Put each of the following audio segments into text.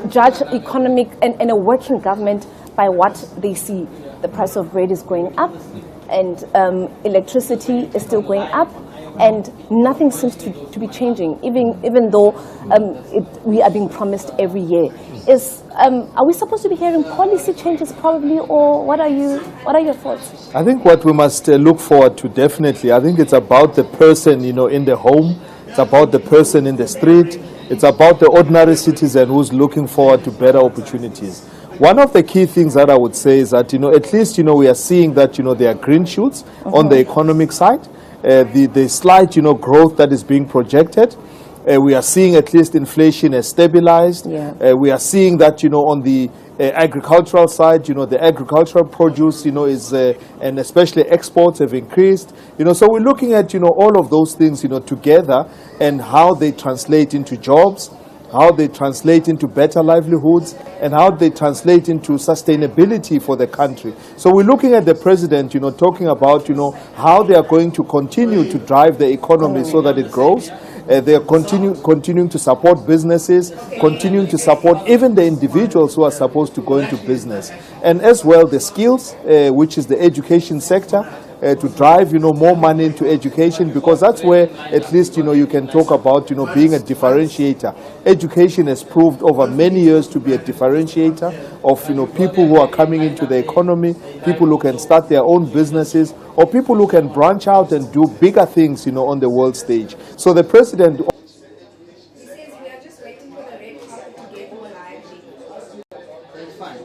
judge economic and a working government by what they see. The price of bread is going up, and electricity is still going up, and nothing seems to be changing, even though we are being promised every year. Are we supposed to be hearing policy changes probably, or what are your thoughts? I think what we must look forward to, definitely, I think it's about the person, in the home. It's about the person in the street. It's about the ordinary citizen who's looking forward to better opportunities. One of the key things that I would say is that, at least, we are seeing that, there are green shoots on the economic side. The slight, growth that is being projected. We are seeing at least inflation has stabilized. Yeah. We are seeing that, on the agricultural side, the agricultural produce, is, and especially exports have increased. So we're looking at, all of those things, together, and how they translate into jobs, how they translate into better livelihoods, and how they translate into sustainability for the country. So we're looking at the president, talking about, how they are going to continue to drive the economy so that it grows. They are continuing to support businesses, continuing to support even the individuals who are supposed to go into business. And as well, the skills, which is the education sector, to drive, more money into education, because that's where at least, you can talk about, being a differentiator. Education has proved over many years to be a differentiator of, people who are coming into the economy, people who can start their own businesses, or people who can branch out and do bigger things, on the world stage. So the president... He says we are just waiting for the red carpet to get more lively. That's fine.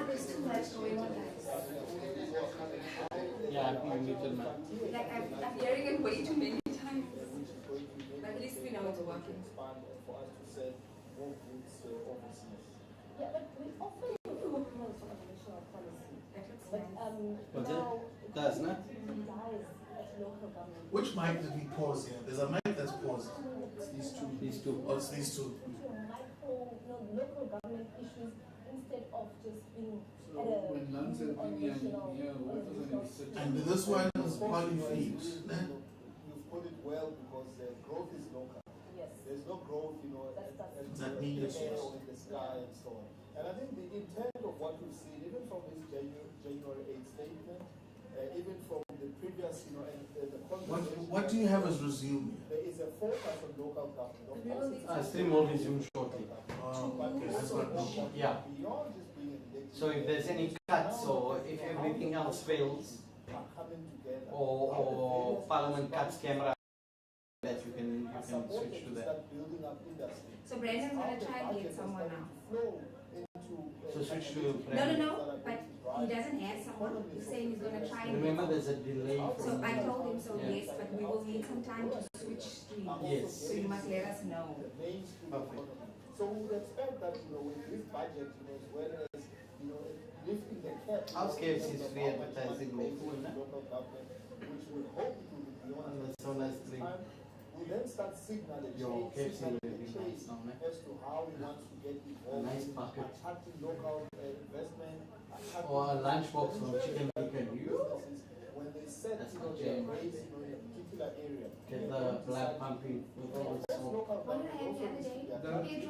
There's too much going on, guys. Yeah, I'm being muted now. Like I'm hearing it way too many times. But at least we know it's working. Yeah, but we often look for a national policy. What's it? Does not? Which mic did we pause here? There's a mic that's paused. These two. Oh, it's these two. Local government issues instead of just being And this one is polyfeed. You've put it well, because growth is local. Yes. There's no growth, That means in the sky and so on. And I think the intent of what we've seen, even from this January 8th statement, even from the previous, and the what do you have as resume? There is a focus on local government. Stream will resume shortly. Okay, that's what Yeah. Beyond just being elected, So if there's any cuts, or if everything else fails, are coming together. or Parliament cuts camera, that you can switch to that. Start building up industry. So Brandon's gonna try and get someone now. Flow into So switch to No, but he doesn't have someone. He's saying he's gonna try and Remember, there's a delay. So From I told him so, Yeah. yes, but we will need some time to switch streams. Yes. So you must let us know. mainstream Perfect. economy. So we would expect that, with this budget, as well as, lifting the cap. Outskirts is free advertising Local there. government, which we hope it will be beyond On the SONA stream. time. We then start signaling Your KFC signaling will the be change nice now, ne? as to how we want to get involved, nice pocket. attracting local investment, attracting Or a lunchbox from Chicken Bacon. businesses. When they set, That's my their jam. rates, in a particular area. Get the blood pumping with all the smoke. What did I have the other day?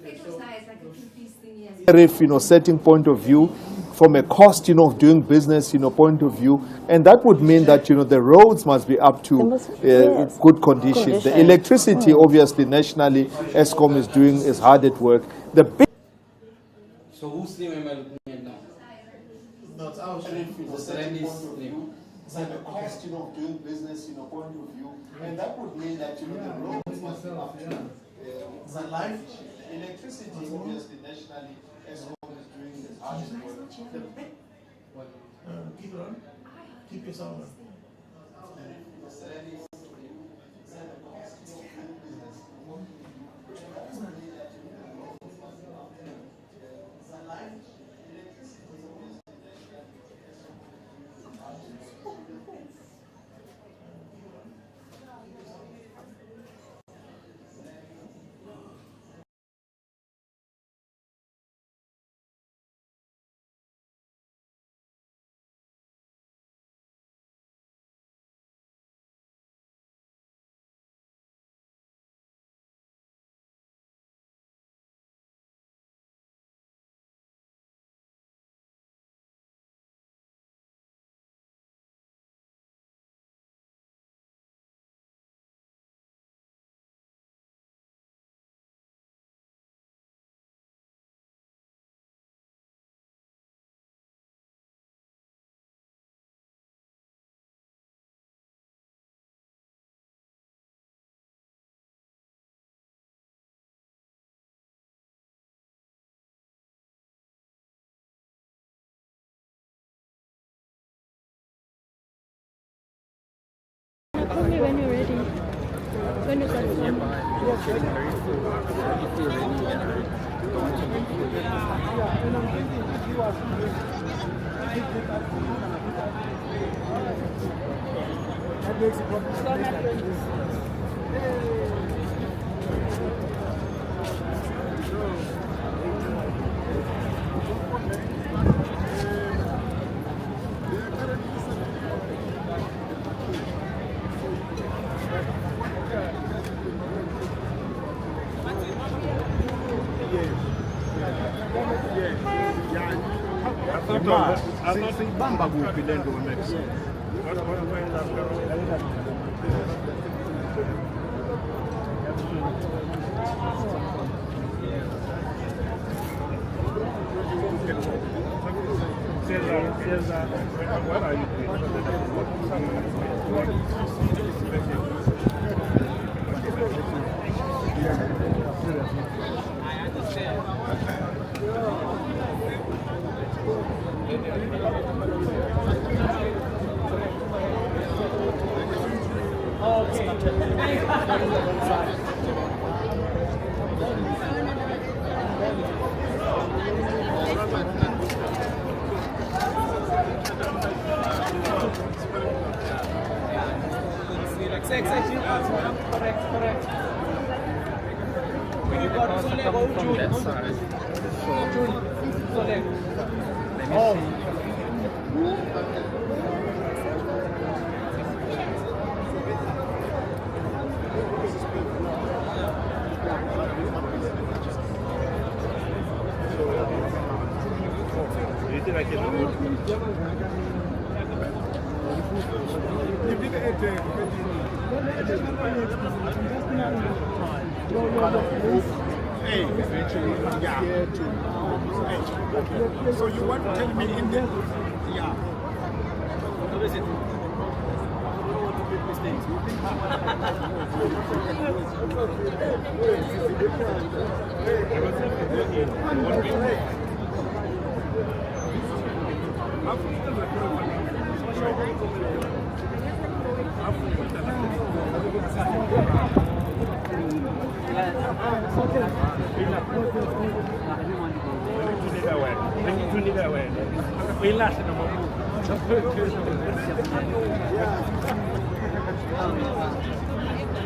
Pedro's now is like a two-piece thing. Yes. Tariff, setting point of view, from a cost, of doing business, point of view, and that would mean that, the roads must be up to Yes. good conditions. The electricity, obviously, nationally, ESCOM is doing is hard at work. The big So whose stream am I looking at now? No, it's our stream. The trendy stream. It's like the cost, of doing business, point of view, and that would mean that, the roads must be up to Is that live? electricity, obviously, nationally, ESCOM is doing is hard at work. The big Keep it on. Keep your sound on. when you're ready. When you start filming. I thought the Bamba would be then going next. Cesar, what are you Correct. When you got from that side. Hey, eventually, yeah. So you want to tell me in the yeah. What is it?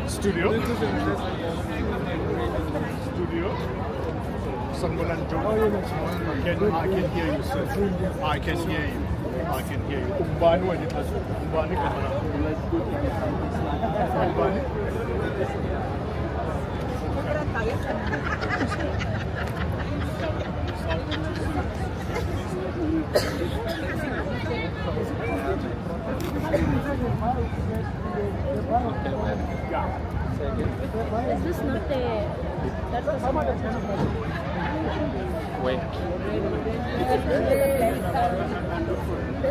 Studio. Someone and John. I can hear you, sir. I can hear you. Umbani when it was Umbani. Is this not the... That was Wait.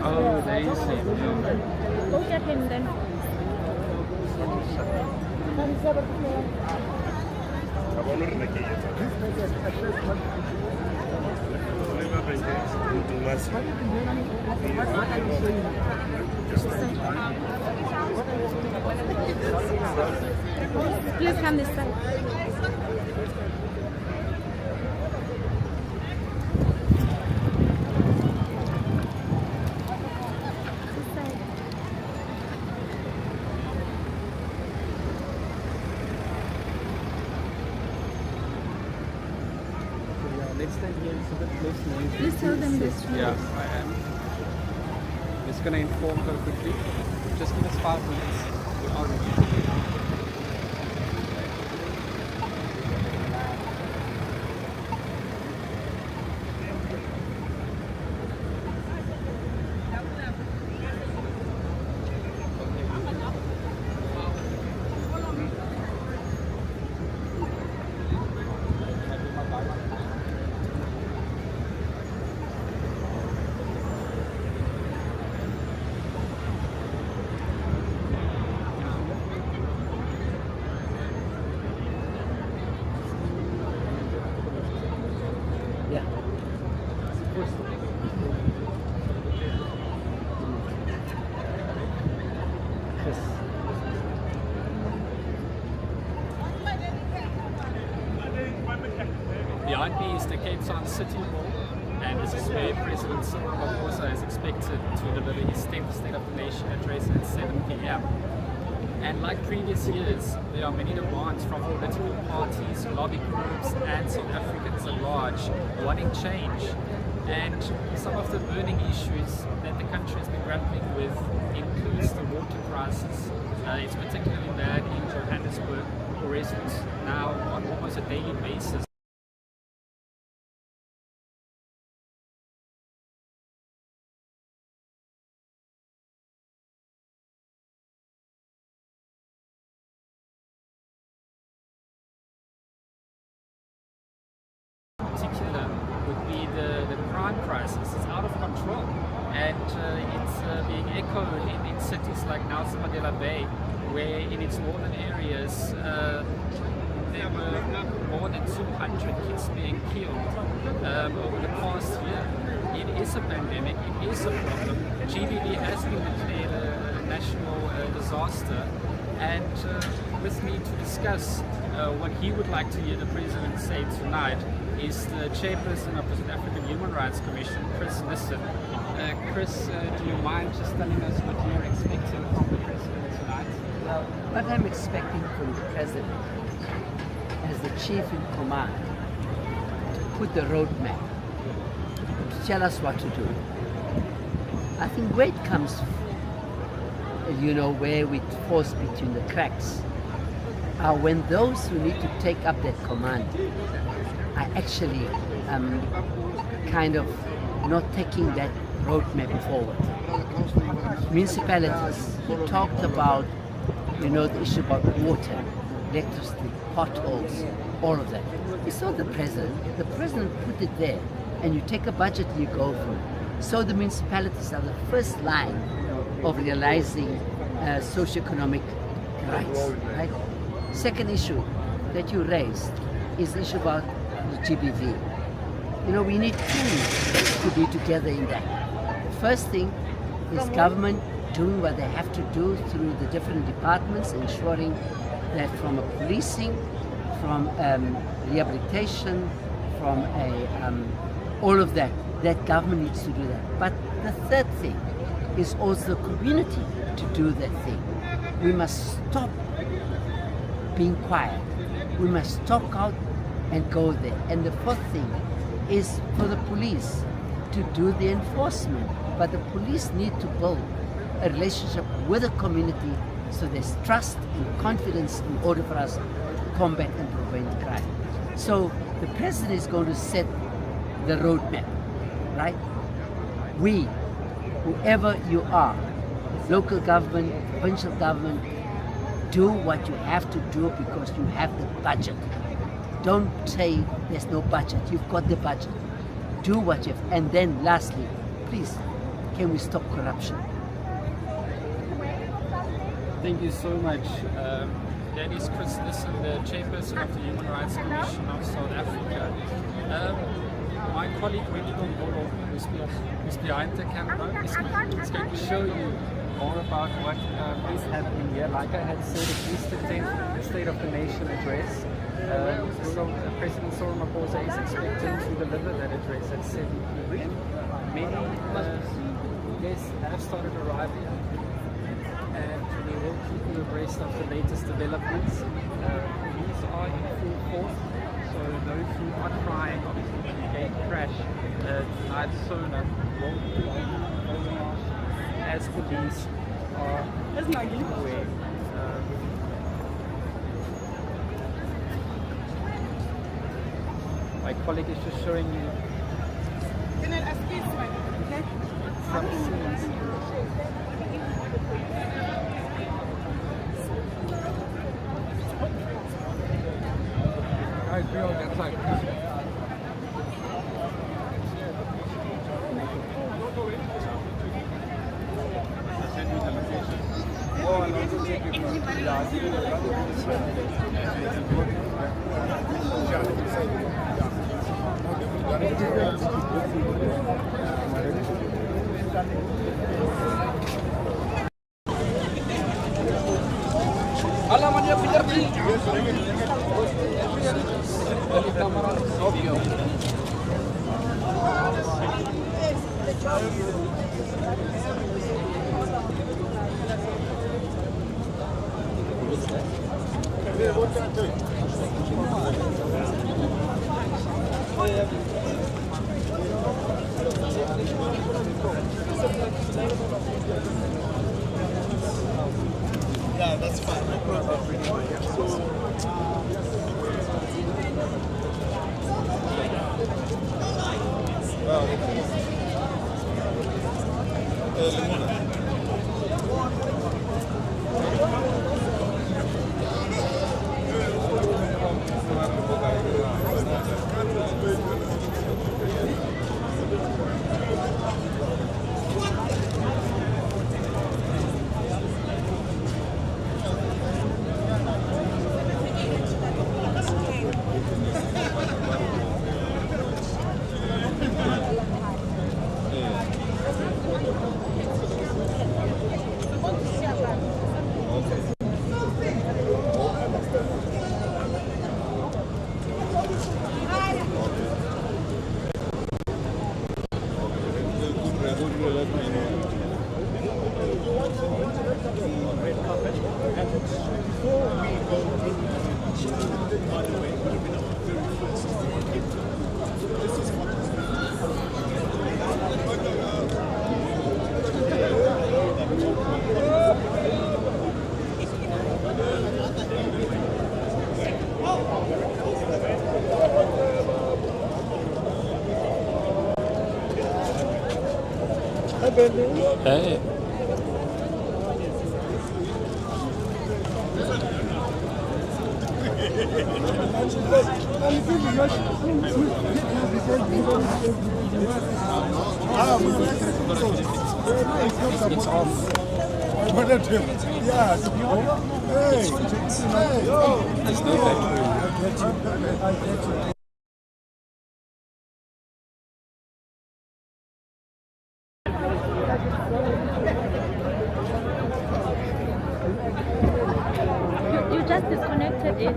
Oh, there is it. Go get him then. Please come this side. Next time here is a bit close noisy. Please tell them this. Yeah, I am. Just gonna inform her quickly. Just give us 5 minutes. We're on it. One is the Cape Town City Hall, and this is where President Cyril Ramaphosa is expected to deliver his 10th State of the Nation address at 7 p.m. And like previous years, there are many demands from political parties, lobby groups, and South Africans at large wanting change. And some of the burning issues that the country has been grappling with includes the water crisis. It's particularly bad in Johannesburg, where residents now on almost a daily basis would be the crime crisis. It's out of control, and it's being echoed in cities like Nelson Mandela Bay, where in its northern areas there were more than 200 kids being killed over the past year. It is a pandemic, it is a problem. GBV has been declared a national disaster, and with me to discuss what he would like to hear the President say tonight is the chairperson of the South African Human Rights Commission, Chris Nissen. Chris, do you mind just telling us what you're expecting from the President tonight? Well, what I'm expecting from the President as the chief in command to put the roadmap, to tell us what to do. I think where it comes, where we force between the cracks, are when those who need to take up that command are actually kind of not taking that roadmap forward. Municipalities, he talked about, the issue about water, electricity, potholes, all of that. It's not the President. The President put it there, and you take a budget and you go for it. So the municipalities are the first line of realizing socioeconomic rights, right? Second issue that you raised is the issue about the GBV. We need teams to be together in that. The first thing is government doing what they have to do through the different departments, ensuring that from a policing, from rehabilitation, from all of that government needs to do that. But the third thing is also the community to do that thing. We must stop being quiet. We must talk out and go there. And the fourth thing is for the police to do the enforcement. But the police need to build a relationship with the community so there's trust and confidence in order for us to combat and prevent crime. So the President is going to set the roadmap, right? We, whoever you are, local government, provincial government, do what you have to do because you have the budget. Don't say there's no budget. You've got the budget. Do what you have. And then lastly, please, can we stop corruption? Thank you so much. That is Chris Nissen, the chairperson of the Human Rights Commission of South Africa. My colleague Wendy Gombolo, who's behind the camera, is going to show you more about what is happening here. Like I had said, it is the 10th State of the Nation address. So President Cyril Ramaphosa is expected to deliver that address at 7 p.m. Many guests have started arriving, and we will keep you abreast of the latest developments. These are in full force, so those who are trying to gate crash tonight's SONA will be as police are aware. My colleague is just showing you some scenes. I agree on that side. Alaman Yeah, that's fine. No problem. Hey. It's off. Yeah. Hey. There's no battery. You just disconnected it.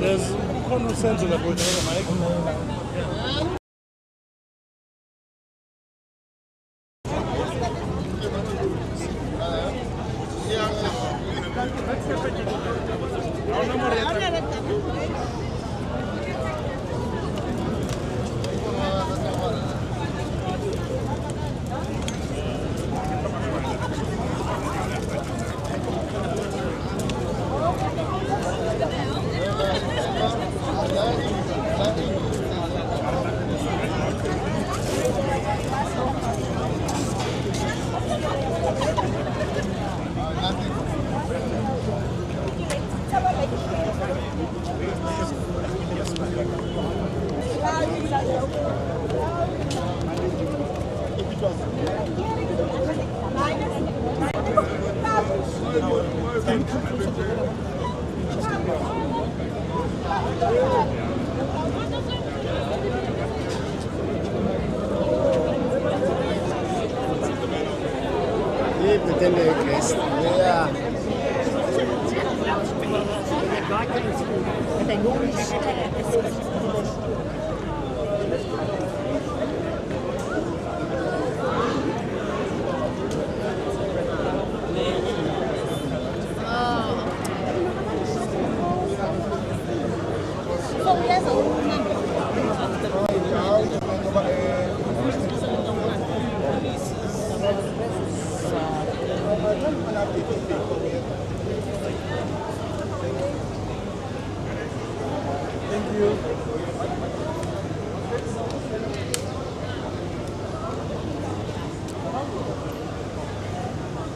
There's common sense in the Mike. And they normally stare.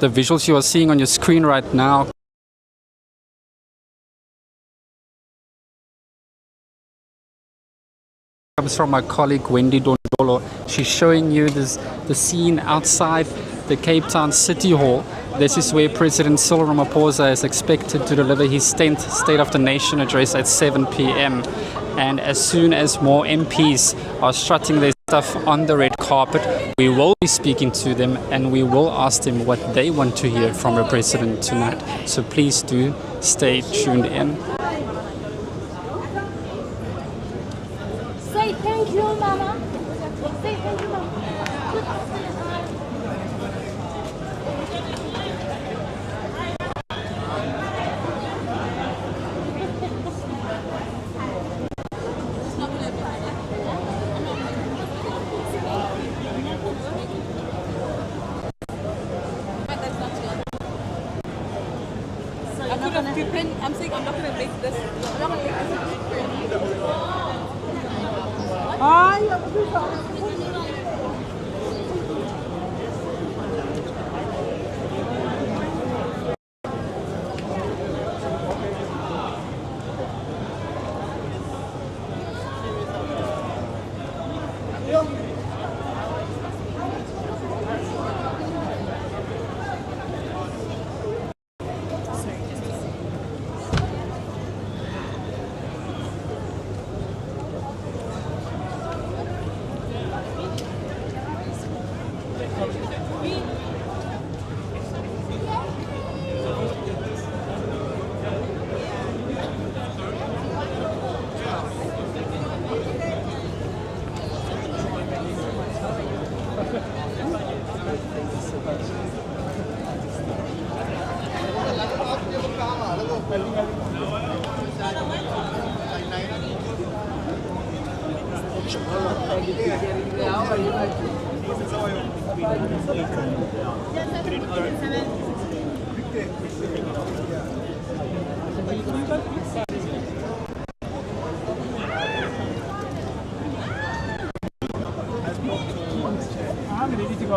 The visuals you are seeing on your screen right now comes from my colleague Wendy Dondolo. She's showing you the scene outside the Cape Town City Hall. This is where President Cyril Ramaphosa is expected to deliver his 10th State of the Nation address at 7 p.m. And as soon as more MPs are strutting their stuff on the red carpet, we will be speaking to them and we will ask them what they want to hear from the President tonight. So please do stay tuned in. Say thank you, Mama. Say thank you, Mama. I'm saying I'm not going to make this. I'm not going to make I'm ready to go.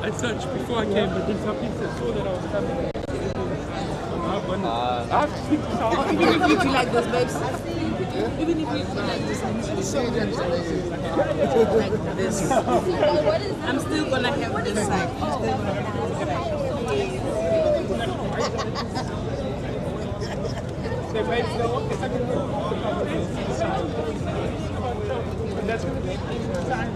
I searched before I came, but then some people saw that I was coming. Even if you do like this, babes. Even if you do like this, like this. I'm still gonna have this side. I'm still gonna have this side. The babes know that's going to be time.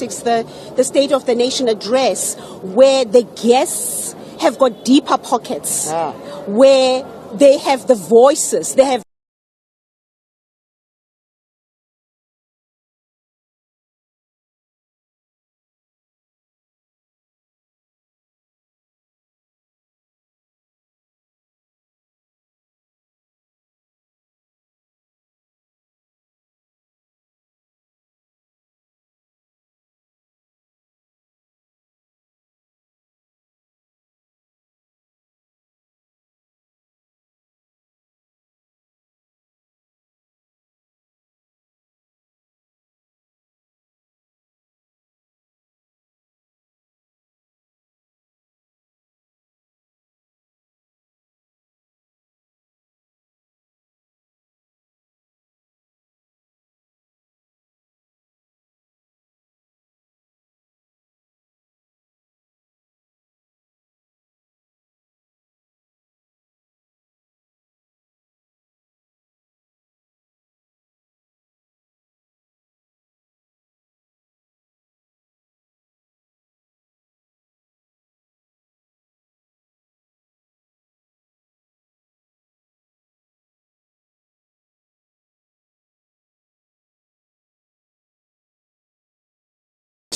the State of the Nation address, where the guests have got deeper pockets, where they have the voices, they have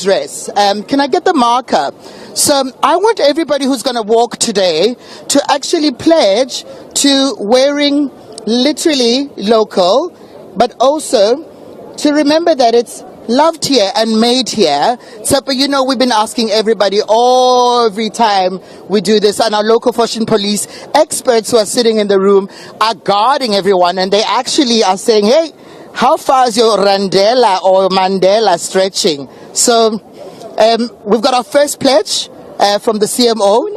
dress. Can I get the marker? So I want everybody who's going to walk today to actually pledge to wearing literally local, but also to remember that it's loved here and made here. So, but you know, we've been asking everybody every time we do this, and our local fashion police experts who are sitting in the room are guarding everyone, and they actually are saying, hey, how far is your Randela or Mandela stretching? So we've got our first pledge from the CMO.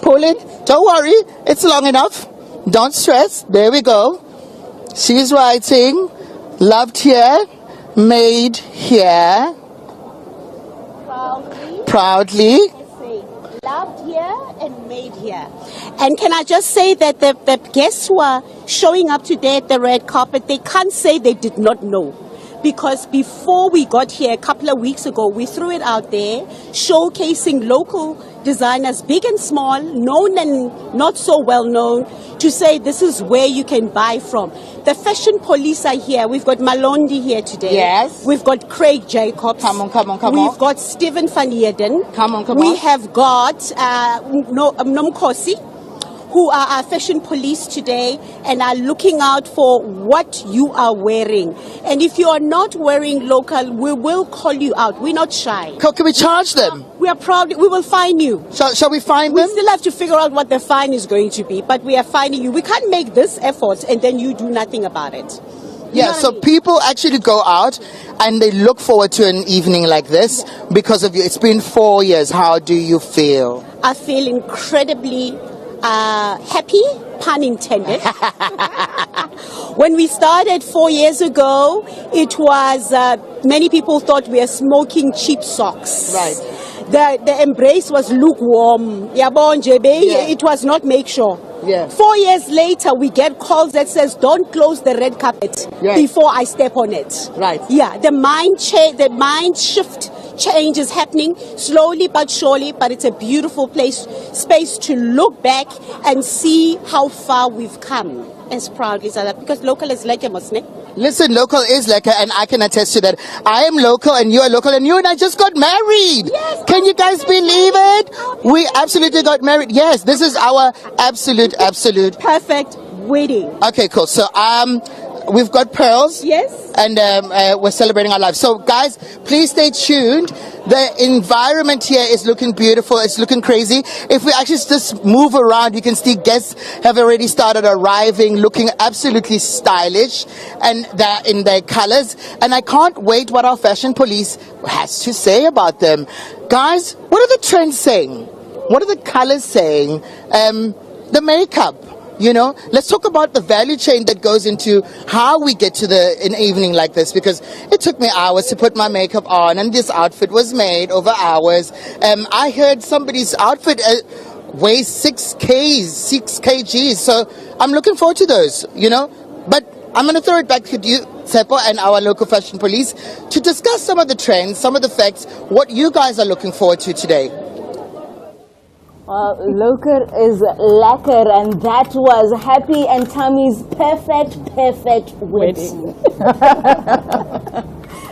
Pull it. Don't worry. It's long enough. Don't stress. There we go. She's writing, loved here, made here. Proudly. Loved here and made here. And can I just say that the guests who are showing up today at the red carpet, they can't say they did not know. Because before we got here a couple of weeks ago, we threw it out there, showcasing local designers, big and small, known and not so well known, to say this is where you can buy from. The fashion police are here. We've got Malondi here today. Yes. We've got Craig Jacobs. Come on. We've got Stephen van Heerden. Come on. We have got Nomkosi, who are our fashion police today and are looking out for what you are wearing. And if you are not wearing local, we will call you out. We're not shy. Can we charge them? We are proud. We will fine you. Shall we fine them? We still have to figure out what the fine is going to be, but we are fining you. We can't make this effort and then you do nothing about it. Yeah, so people actually go out and they look forward to an evening like this because of you. It's been 4 years. How do you feel? I feel incredibly happy, pun intended. When we started 4 years ago, it was, many people thought we were smoking cheap socks. Right. The embrace was lukewarm. It was not make sure. Yeah. 4 years later, we get calls that says, don't close the red carpet before I step on it. Right. Yeah, the mind shift change is happening slowly but surely, but it's a beautiful space to look back and see how far we've come as proudly, because local is like a Muslim. Listen, local is like, and I can attest to that. I am local and you are local, and you and I just got married. Yes, can you guys believe it? We absolutely got married. Yes, this is our absolute perfect wedding. Okay, cool. So we've got pearls. Yes. And we're celebrating our lives. So guys, please stay tuned. The environment here is looking beautiful. It's looking crazy. If we actually just move around, you can see guests have already started arriving, looking absolutely stylish, and they're in their colors. And I can't wait what our fashion police has to say about them. Guys, what are the trends saying? What are the colors saying? The makeup. You know, let's talk about the value chain that goes into how we get to an evening like this, because it took me hours to put my makeup on, and this outfit was made over hours. I heard somebody's outfit weighs 6 kgs, so I'm looking forward to those, you know. But I'm going to throw it back to you, Tsepo, and our local fashion police to discuss some of the trends, some of the facts, what you guys are looking forward to today. Loker is lacquer, and that was Happy and Tammy's perfect wedding.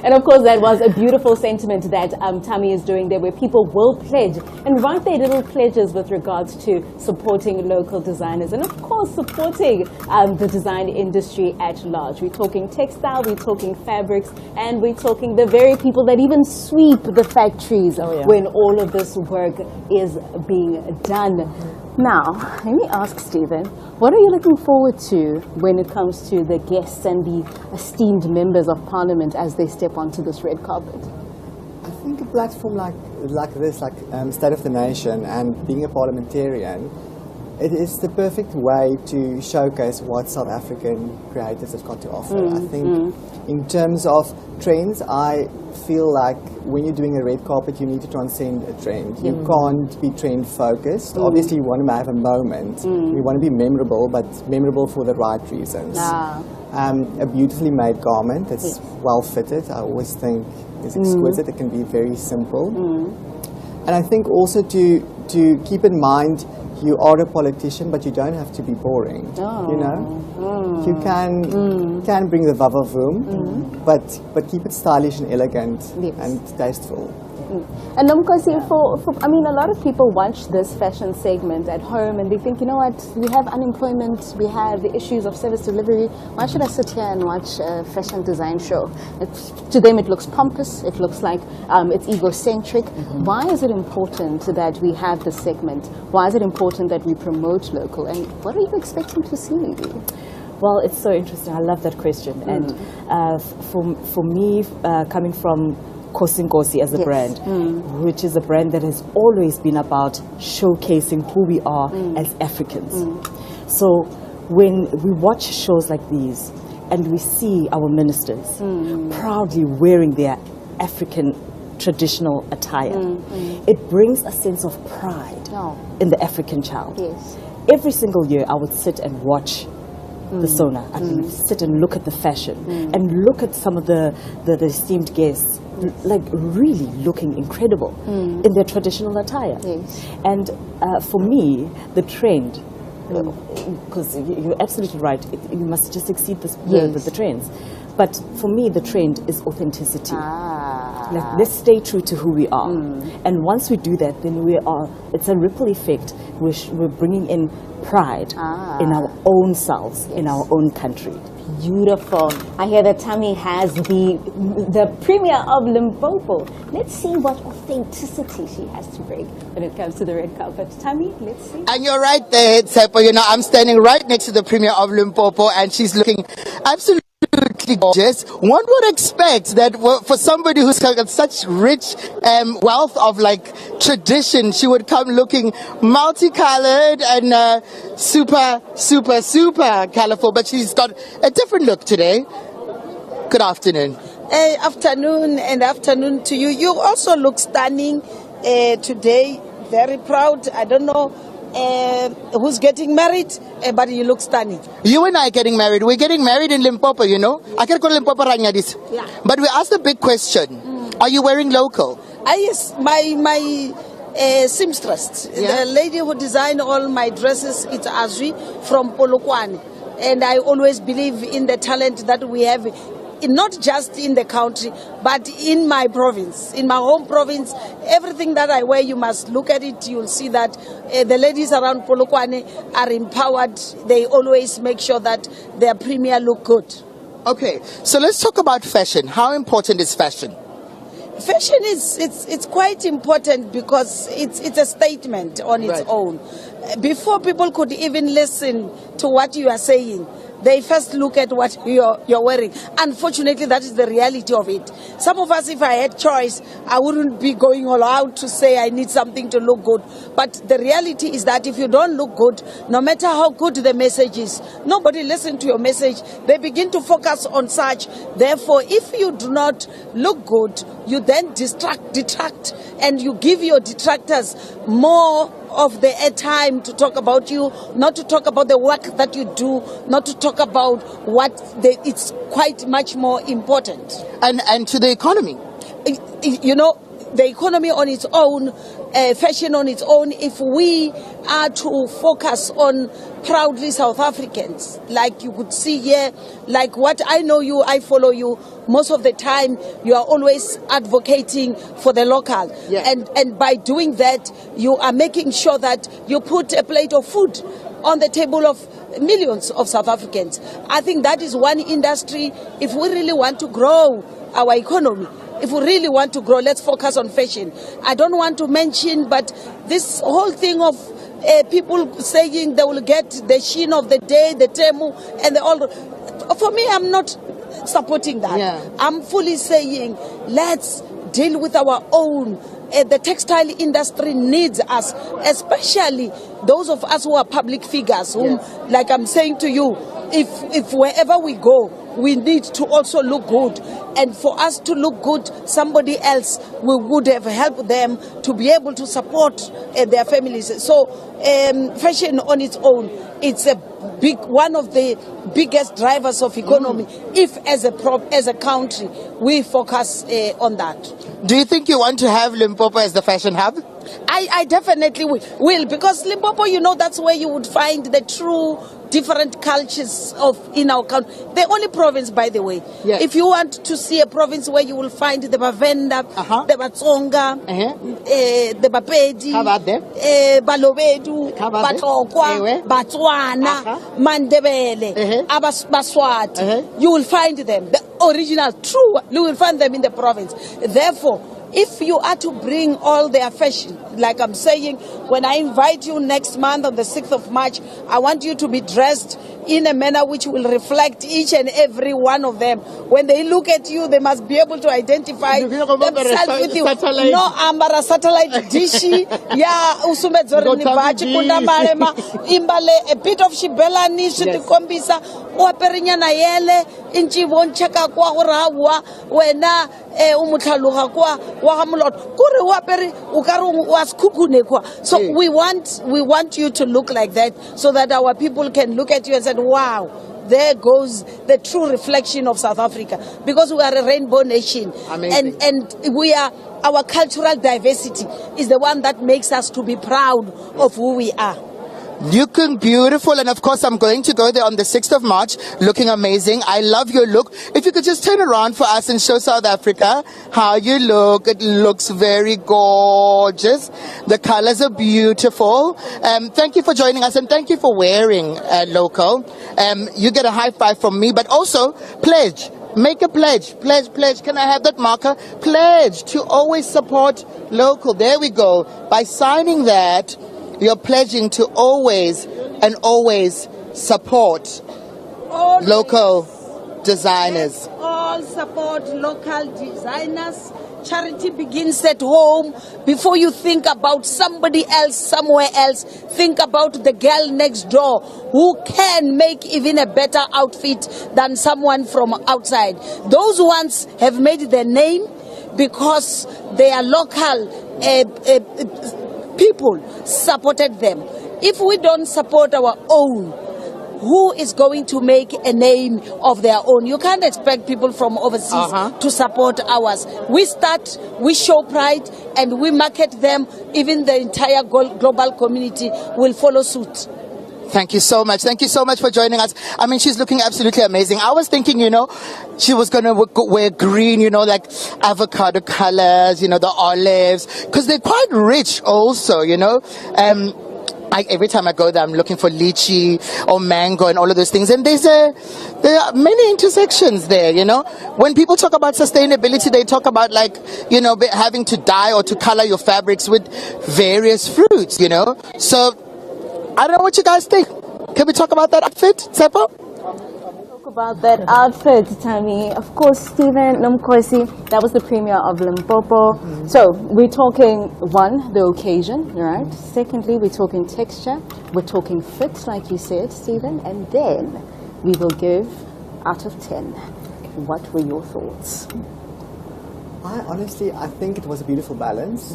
And of course, that was a beautiful sentiment that Tammy is doing there, where people will pledge and write their little pledges with regards to supporting local designers and, of course, supporting the design industry at large. We're talking textile, we're talking fabrics, and we're talking the very people that even sweep the factories when all of this work is being done. Now, let me ask Stephen, what are you looking forward to when it comes to the guests and the esteemed members of Parliament as they step onto this red carpet? I think a platform like this, like State of the Nation and being a parliamentarian, it is the perfect way to showcase what South African creatives have got to offer. I think in terms of trends, I feel like when you're doing a red carpet, you need to transcend a trend. You can't be trend focused. Obviously, you want to have a moment. You want to be memorable, but memorable for the right reasons. A beautifully made garment that's well fitted, I always think is exquisite. It can be very simple. And I think also to keep in mind, you are a politician, but you don't have to be boring. You know, you can bring the vavavoom, but keep it stylish and elegant and tasteful. And Nomkosi, I mean, a lot of people watch this fashion segment at home and they think, you know what, we have unemployment, we have the issues of service delivery. Why should I sit here and watch a fashion design show? To them, it looks pompous. It looks like it's egocentric. Why is it important that we have this segment? Why is it important that we promote local? And what are you expecting to see, maybe? Well, it's so interesting. I love that question. And for me, coming from Kosinkosi as a brand, which is a brand that has always been about showcasing who we are as Africans. So when we watch shows like these and we see our ministers proudly wearing their African traditional attire, it brings a sense of pride in the African child. Every single year I would sit and watch the SONA. I can sit and look at the fashion and look at some of the esteemed guests, like really looking incredible in their traditional attire. And for me, the trend, because you're absolutely right, you must just exceed the trends. But for me, the trend is authenticity. Like, let's stay true to who we are. And once we do that, then it's a ripple effect. We're bringing in pride in our own selves, in our own country. Beautiful. I hear that Tammy has the Premier of Limpopo. Let's see what authenticity she has to bring when it comes to the red carpet. Tammy, let's see. And you're right there, Tsepo. You know, I'm standing right next to the Premier of Limpopo, and she's looking absolutely gorgeous. One would expect that for somebody who's got such rich wealth of like tradition, she would come looking multicolored and super colorful, but she's got a different look today. Good afternoon. Afternoon to you. You also look stunning today, very proud. I don't know who's getting married, but you look stunning. You and I are getting married. We're getting married in Limpopo, you know. I can call Limpopo Ranyadis. Yeah. But we asked the big question. Are you wearing local? Yes, my seamstress, the lady who designed all my dresses, it's Azwi from Polokwane. And I always believe in the talent that we have, not just in the country, but in my province, in my home province. Everything that I wear, you must look at it. You'll see that the ladies around Polokwane are empowered. They always make sure that their premier look good. Okay, so let's talk about fashion. How important is fashion? Fashion it's quite important because it's a statement on its own. Before people could even listen to what you are saying, they first look at what you're wearing. Unfortunately, that is the reality of it. Some of us, if I had choice, I wouldn't be going all out to say I need something to look good. But the reality is that if you don't look good, no matter how good the message is, nobody listens to your message. They begin to focus on such. Therefore, if you do not look good, you then detract, and you give your detractors more of the airtime to talk about you, not to talk about the work that you do, not to talk about it's quite much more important. And to the economy. You know, the economy on its own, fashion on its own, if we are to focus on proudly South Africans, like you could see here, like what I know you, I follow you, most of the time you are always advocating for the local. Yeah. And by doing that, you are making sure that you put a plate of food on the table of millions of South Africans. I think that is one industry, if we really want to grow our economy, if we really want to grow, let's focus on fashion. I don't want to mention, but this whole thing of people saying they will get the sheen of the day, the temu, and the all. For me, I'm not supporting that. Yeah. I'm fully saying, let's deal with our own. The textile industry needs us, especially those of us who are public figures, whom, like I'm saying to you, if wherever we go, we need to also look good. And for us to look good, somebody else would have helped them to be able to support their families. So fashion on its own, it's one of the biggest drivers of economy. If as a country, we focus on that. Do you think you want to have Limpopo as the fashion hub? I definitely will, because Limpopo, you know, that's where you would find the true different cultures in our country. The only province, by the way. Yes. If you want to see a province where you will find the Bavenda, the Batsonga, the Bapedi, Balobedu, Batlokwa, Batswana, Mandebele, Baswati, you will find them. The original, true, you will find them in the province. Therefore, if you are to bring all their fashion, like I'm saying, when I invite you next month on the 6th of March, I want you to be dressed in a manner which will reflect each and every one of them. When they look at you, they must be able to identify themselves with you. No, ambara satellite dishi, ya usumedzori bachi kunda marema, imbale a bit of shibelani shitikombisa, uaperinya na yele, inchi vonchaka kwa urawa, wena umuthaluha kwa wahamulot, kuri uaperi ukaru waskukune kwa. So we want you to look like that, so that our people can look at you and say, wow, there goes the true reflection of South Africa, because we are a rainbow nation. Amazing. And we are, our cultural diversity is the one that makes us to be proud of who we are. Looking beautiful, and of course I'm going to go there on the 6th of March, looking amazing. I love your look. If you could just turn around for us and show South Africa how you look. It looks very gorgeous. The colors are beautiful. Thank you for joining us, and thank you for wearing local. You get a high five from me, but also pledge. Make a pledge. Pledge. Can I have that marker? Pledge to always support local. There we go. By signing that, you're pledging to always support local designers. All support local designers. Charity begins at home. Before you think about somebody else somewhere else, think about the girl next door who can make even a better outfit than someone from outside. Those ones have made their name because they are local people supported them. If we don't support our own, who is going to make a name of their own? You can't expect people from overseas to support ours. We start, we show pride, and we market them. Even the entire global community will follow suit. Thank you so much. Thank you so much for joining us. I mean, she's looking absolutely amazing. I was thinking, she was going to wear green, like avocado colors, the olives, because they're quite rich also, every time I go there, I'm looking for lychee or mango and all of those things. And there are many intersections there, When people talk about sustainability, they talk about having to dye or to color your fabrics with various fruits, So I don't know what you guys think. Can we talk about that outfit, Tsepo? Talk about that outfit, Tammy. Of course, Stephen Nomkosi, that was the premiere of Limpopo. So we're talking, one, the occasion, right? Secondly, we're talking texture. We're talking fit, like you said, Stephen. And then we will give out of 10. What were your thoughts? I think it was a beautiful balance.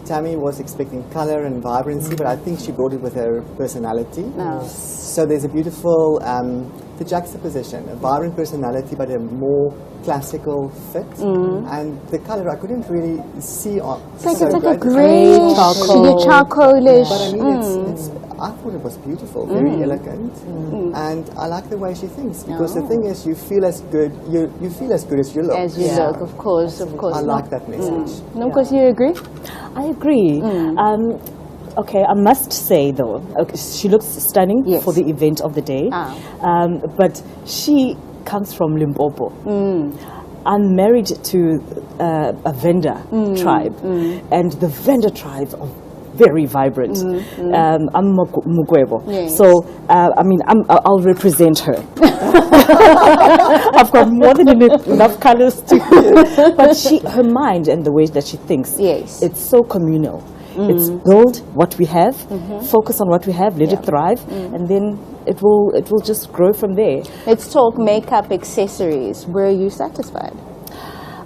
Tammy was expecting color and vibrancy, but I think she brought it with her personality. So there's a beautiful the juxtaposition, a vibrant personality, but a more classical fit. And the color I couldn't really see on. It's like a grey, charcoalish. But I mean, I thought it was beautiful, very elegant, and I like the way she thinks, because the thing is, you feel as good. You feel as good as you look. As you look, of course. I like that message. No, because you agree. I agree. Okay, I must say though, she looks stunning for the event of the day, but she comes from Limpopo. I'm married to a Venda tribe, and the Venda tribe are very vibrant. I'm Mukwebo, so I mean, I'll represent her. I've got more than enough colors to, but her mind and the way that she thinks, it's so communal. It's build what we have, focus on what we have, let it thrive, and then it will just grow from there. Let's talk makeup, accessories. Were you satisfied?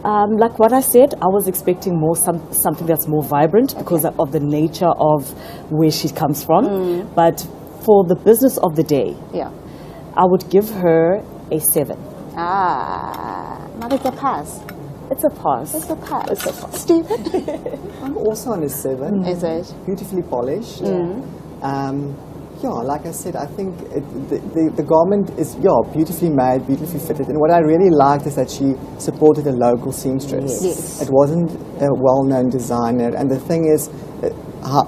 Like what I said, I was expecting more something that's more vibrant because of the nature of where she comes from. But for the business of the day, I would give her a 7. Not a pass. It's a pass. It's a pass. Stephen? I'm also on a 7. Is it? Beautifully polished. Like I said, I think the garment is beautifully made, beautifully fitted. And what I really liked is that she supported a local seamstress. It wasn't a well-known designer. And the thing is,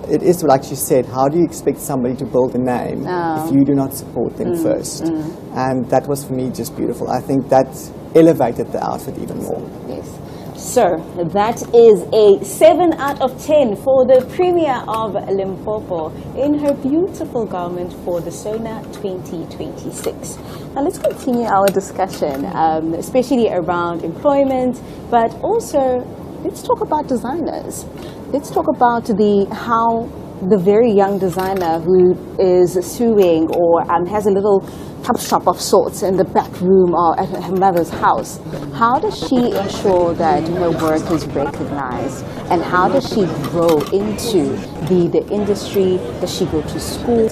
it is like she said, how do you expect somebody to build a name if you do not support them first? And that was for me just beautiful. I think that elevated the outfit even more. Yes. So that is a 7 out of 10 for the Premier of Limpopo in her beautiful garment for the SONA 2026. Now let's continue our discussion, especially around employment, but also let's talk about designers. Let's talk about how the very young designer who is sewing or has a little top shop of sorts in the back room or at her mother's house. How does she ensure that her work is recognized, and how does she grow into the industry? Does she go to school?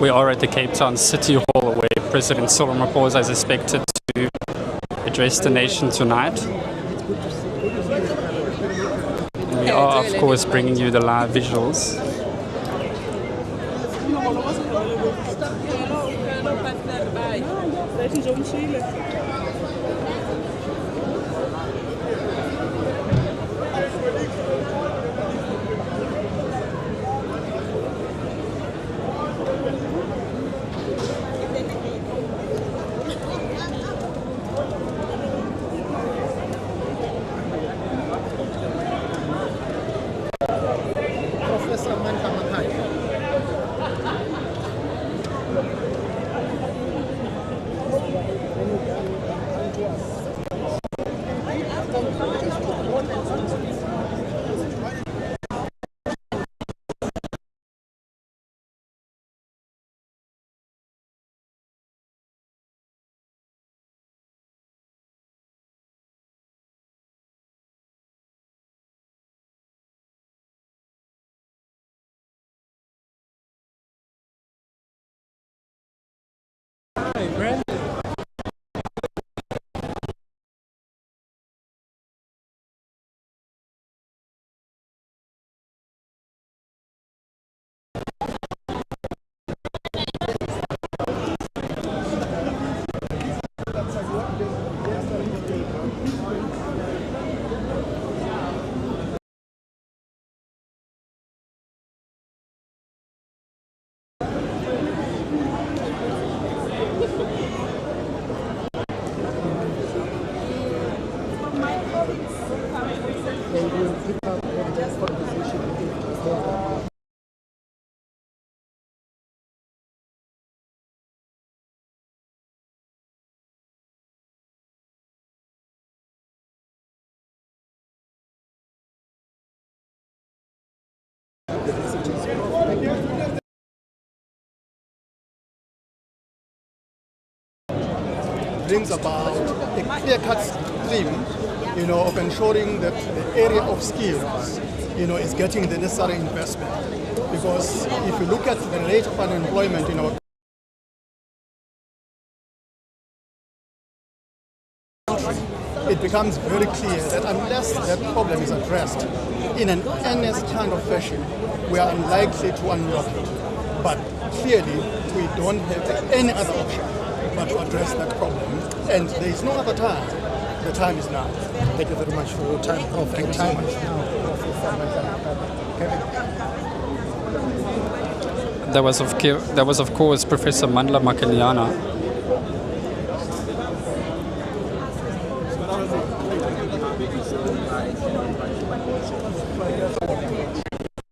We are at the Cape Town City Hall where President Cyril Ramaphosa is expected to address the nation tonight. And we are, of course, bringing you the live visuals. Brings about a clear-cut stream, of ensuring that the area of skills, is getting the necessary investment. Because if you look at the rate of unemployment in our country, it becomes very clear that unless that problem is addressed in an earnest kind of fashion, we are unlikely to unlock it. But clearly, we don't have any other option but to address that problem. And there is no other time. The time is now. Thank you very much for your time. Thank you so much. That was of course Professor Mandla Makanyana.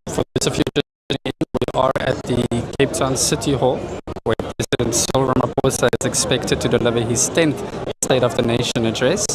For those of you listening in, we are at the Cape Town City Hall, where President Cyril Ramaphosa is expected to deliver his 10th State of the Nation address.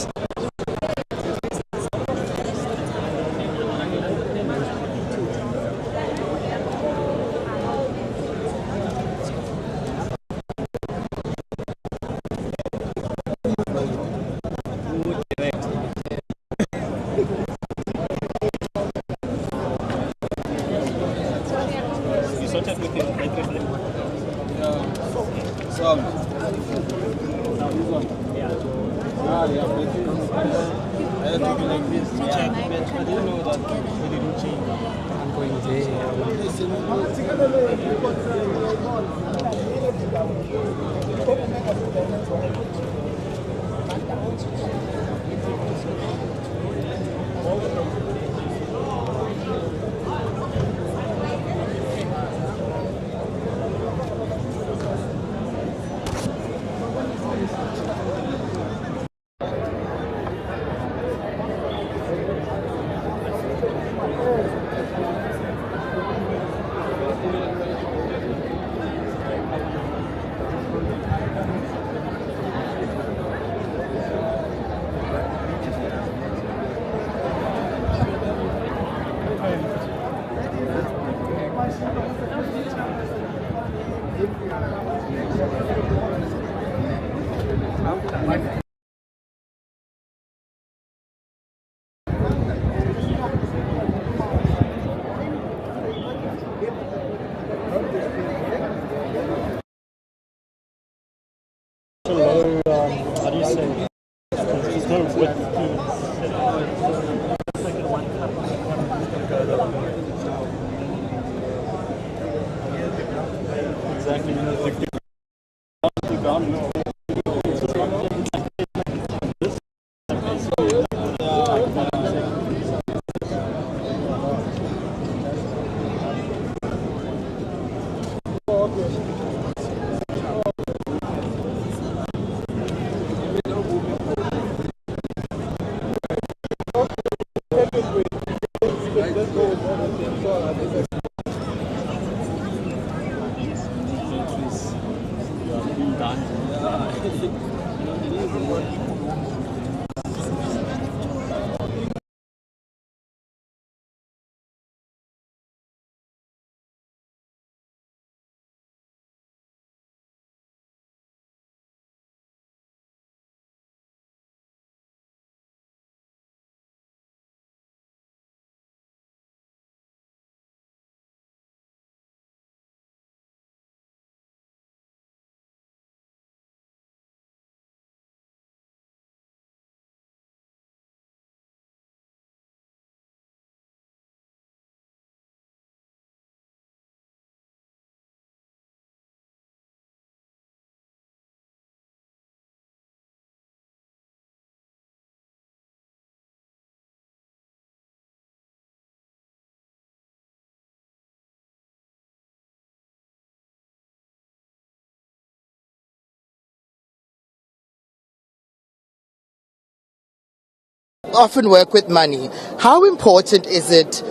Often work with money. How important is it,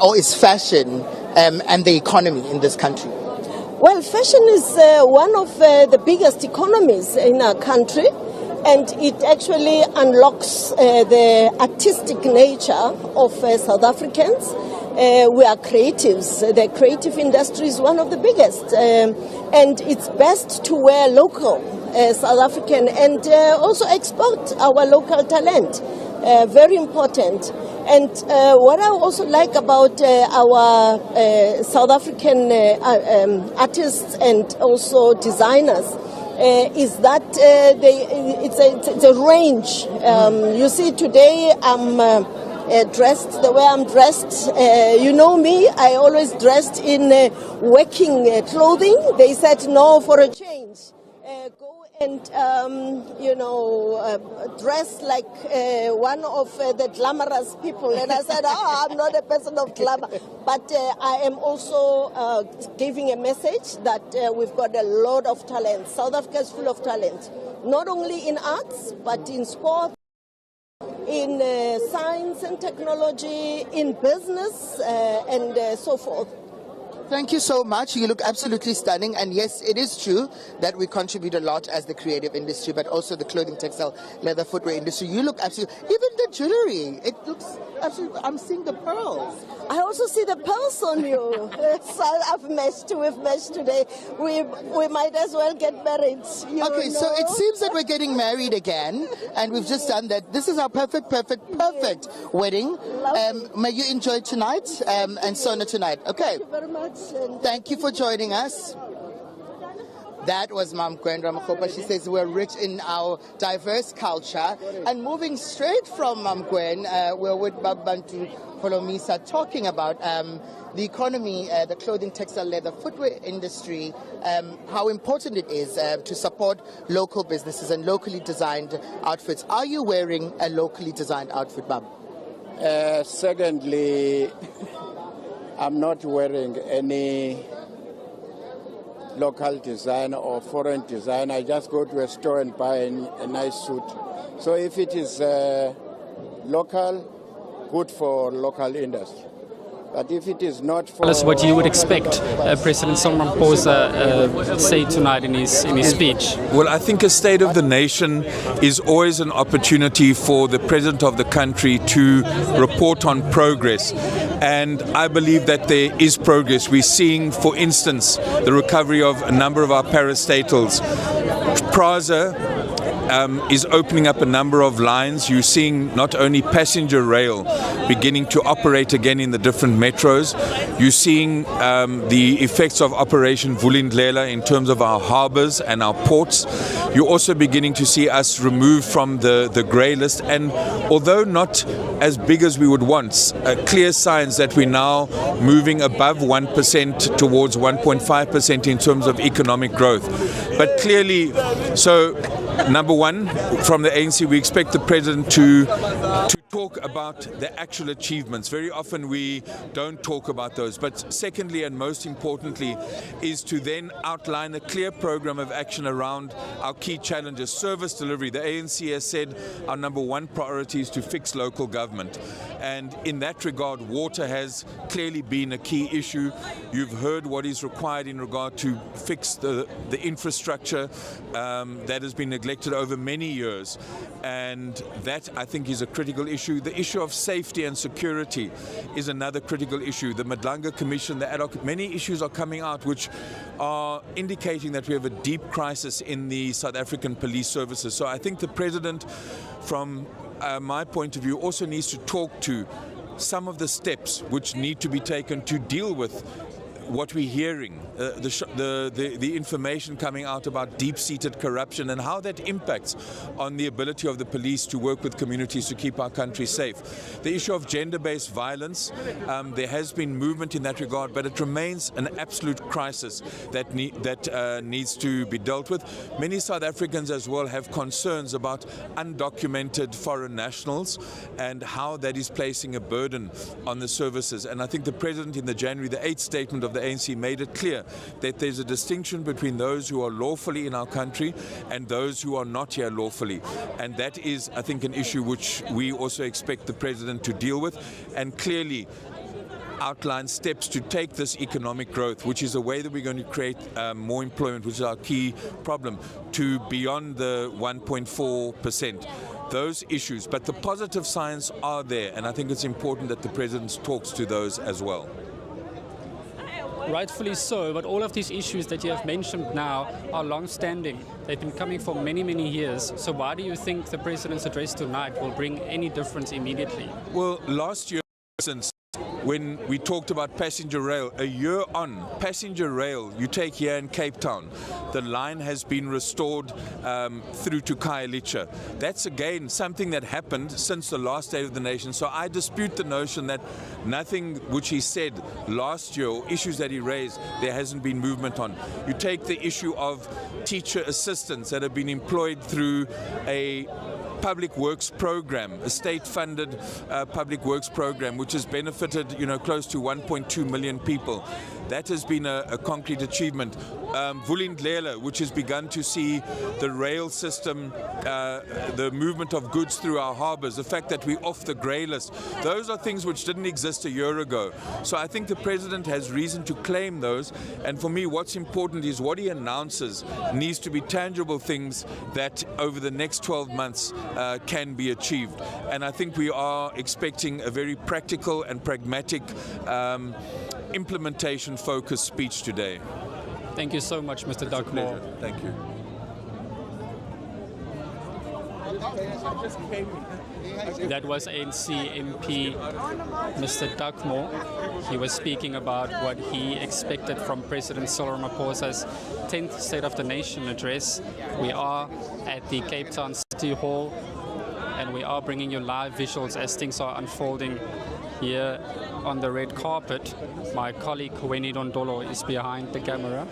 or is fashion and the economy in this country? Well, fashion is one of the biggest economies in our country, and it actually unlocks the artistic nature of South Africans. We are creatives. The creative industry is one of the biggest, and it's best to wear local South African and also export our local talent. Very important. And what I also like about our South African artists and also designers is that it's a range. You see, today I'm dressed the way I'm dressed. You know me, I always dressed in working clothing. They said no for a change. Go and, dress like one of the glamorous people. And I said, I'm not a person of glamour. But I am also giving a message that we've got a lot of talent. South Africa is full of talent, not only in arts, but in sport, in science and technology, in business, and so forth. Thank you so much. You look absolutely stunning. And yes, it is true that we contribute a lot as the creative industry, but also the clothing, textile, leather, footwear industry. You look absolutely, even the jewelry, it looks absolutely, I'm seeing the pearls. I also see the pearls on you. So we've matched today. We might as well get married. Okay, so it seems that we're getting married again, and we've just done that. This is our perfect wedding. May you enjoy tonight and SONA tonight. Okay. Thank you very much. Thank you for joining us. That was Mam Gwen Ramaphosa. She says we're rich in our diverse culture. And moving straight from Mam Gwen, we're with Babantu Polomisa talking about the economy, the clothing, textile, leather, footwear industry, how important it is to support local businesses and locally designed outfits. Are you wearing a locally designed outfit, Bab? Secondly, I'm not wearing any local design or foreign design. I just go to a store and buy a nice suit. So if it is local, good for local industry. But if it is not for... Tell us what you would expect President Cyril Ramaphosa say tonight in his speech. Well, I think a State of the Nation is always an opportunity for the President of the country to report on progress. And I believe that there is progress. We're seeing, for instance, the recovery of a number of our parastatals. PRASA is opening up a number of lines. You're seeing not only passenger rail beginning to operate again in the different metros, you're seeing the effects of Operation Vulindlela in terms of our harbours and our ports. You're also beginning to see us removed from the grey list, and although not as big as we would want, clear signs that we're now moving above 1% towards 1.5% in terms of economic growth. But clearly, so number one, from the ANC, we expect the President to talk about the actual achievements. Very often we don't talk about those. But secondly, and most importantly, is to then outline a clear program of action around our key challenges. Service delivery. The ANC has said our number one priority is to fix local government. And in that regard, water has clearly been a key issue. You've heard what is required in regard to fix the infrastructure that has been neglected over many years. And that, I think, is a critical issue. The issue of safety and security is another critical issue. The Madlanga Commission, the ad hoc, many issues are coming out which are indicating that we have a deep crisis in the South African police services. So I think the President, from my point of view, also needs to talk to some of the steps which need to be taken to deal with what we're hearing, the information coming out about deep-seated corruption and how that impacts on the ability of the police to work with communities to keep our country safe. The issue of gender-based violence, there has been movement in that regard, but it remains an absolute crisis that needs to be dealt with. Many South Africans as well have concerns about undocumented foreign nationals and how that is placing a burden on the services. And I think the President in the January the 8th statement of the ANC made it clear that there's a distinction between those who are lawfully in our country and those who are not here lawfully. And that is, I think, an issue which we also expect the President to deal with and clearly outline steps to take this economic growth, which is a way that we're going to create more employment, which is our key problem, to beyond the 1.4%. Those issues, but the positive signs are there, and I think it's important that the President talks to those as well. Rightfully so, but all of these issues that you have mentioned now are long-standing. They've been coming for many, many years. So why do you think the President's address tonight will bring any difference immediately? Well, last year, since when we talked about passenger rail, a year on, passenger rail, you take here in Cape Town, the line has been restored through to Khayelitsha. That's again something that happened since the last State of the Nation. So I dispute the notion that nothing which he said last year, or issues that he raised, there hasn't been movement on. You take the issue of teacher assistants that have been employed through a public works program, a state-funded public works program, which has benefited, close to 1.2 million people. That has been a concrete achievement. Vulindlela, which has begun to see the rail system, the movement of goods through our harbours, the fact that we're off the grey list. Those are things which didn't exist a year ago. So I think the President has reason to claim those. And for me, what's important is what he announces needs to be tangible things that over the next 12 months can be achieved. And I think we are expecting a very practical and pragmatic implementation-focused speech today. Thank you so much, Mr. Duckmore. Thank you. That was ANC MP Mr. Duckmore. He was speaking about what he expected from President Cyril Ramaphosa's 10th State of the Nation address. We are at the Cape Town City Hall and we are bringing you live visuals as things are unfolding here on the red carpet. My colleague Weni Dondolo is behind the camera.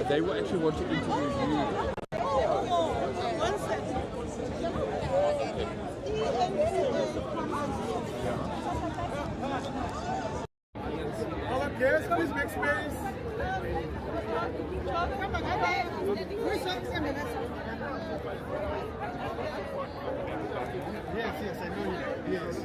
They will actually want to interview you. Yes, I know you. Yes.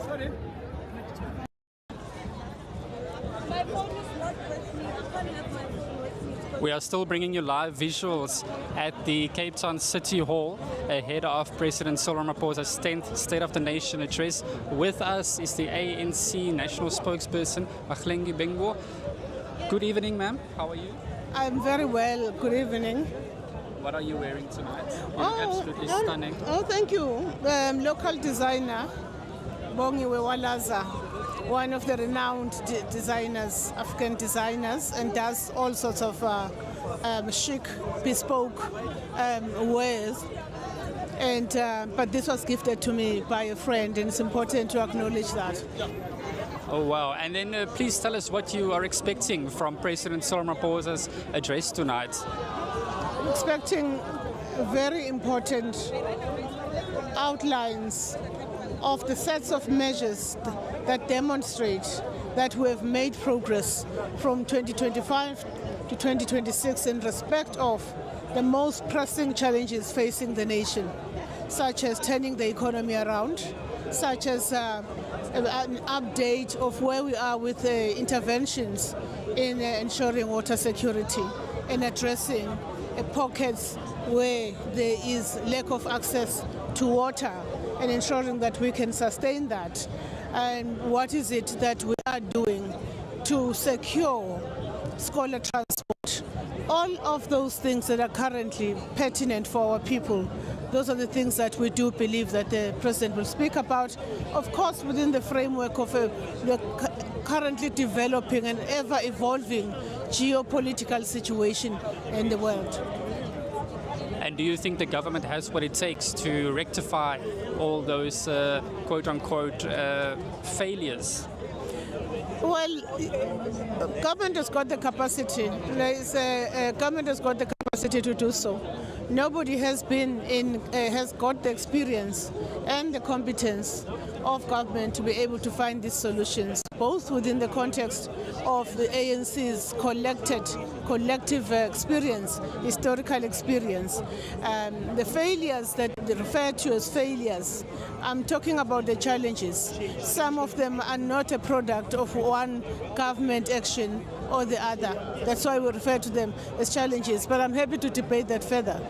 Sorry. My phone is not with me. I can't have my phone with me. We are still bringing you live visuals at the Cape Town City Hall ahead of President Cyril Ramaphosa's 10th State of the Nation address. With us is the ANC National Spokesperson, Mahlengi Bengbo. Good evening, ma'am. How are you? I'm very well. Good evening. What are you wearing tonight? You look absolutely stunning. Oh, thank you. Local designer, Bongiwe Walaza, one of the renowned designers, African designers, and does all sorts of chic, bespoke wares. And but this was gifted to me by a friend, and it's important to acknowledge that. Oh, wow. And then please tell us what you are expecting from President Cyril Ramaphosa's address tonight. I'm expecting very important outlines of the sets of measures that demonstrate that we have made progress from 2025 to 2026 in respect of the most pressing challenges facing the nation, such as turning the economy around, such as an update of where we are with interventions in ensuring water security and addressing pockets where there is lack of access to water and ensuring that we can sustain that. And what is it that we are doing to secure scholar transport? All of those things that are currently pertinent for our people, those are the things that we do believe that the President will speak about, of course within the framework of the currently developing and ever-evolving geopolitical situation in the world. And do you think the government has what it takes to rectify all those quote-unquote failures? Well, government has got the capacity. Government has got the capacity to do so. Nobody has has got the experience and the competence of government to be able to find these solutions, both within the context of the ANC's collective experience, historical experience. The failures that they refer to as failures, I'm talking about the challenges. Some of them are not a product of one government action or the other. That's why we refer to them as challenges, but I'm happy to debate that further.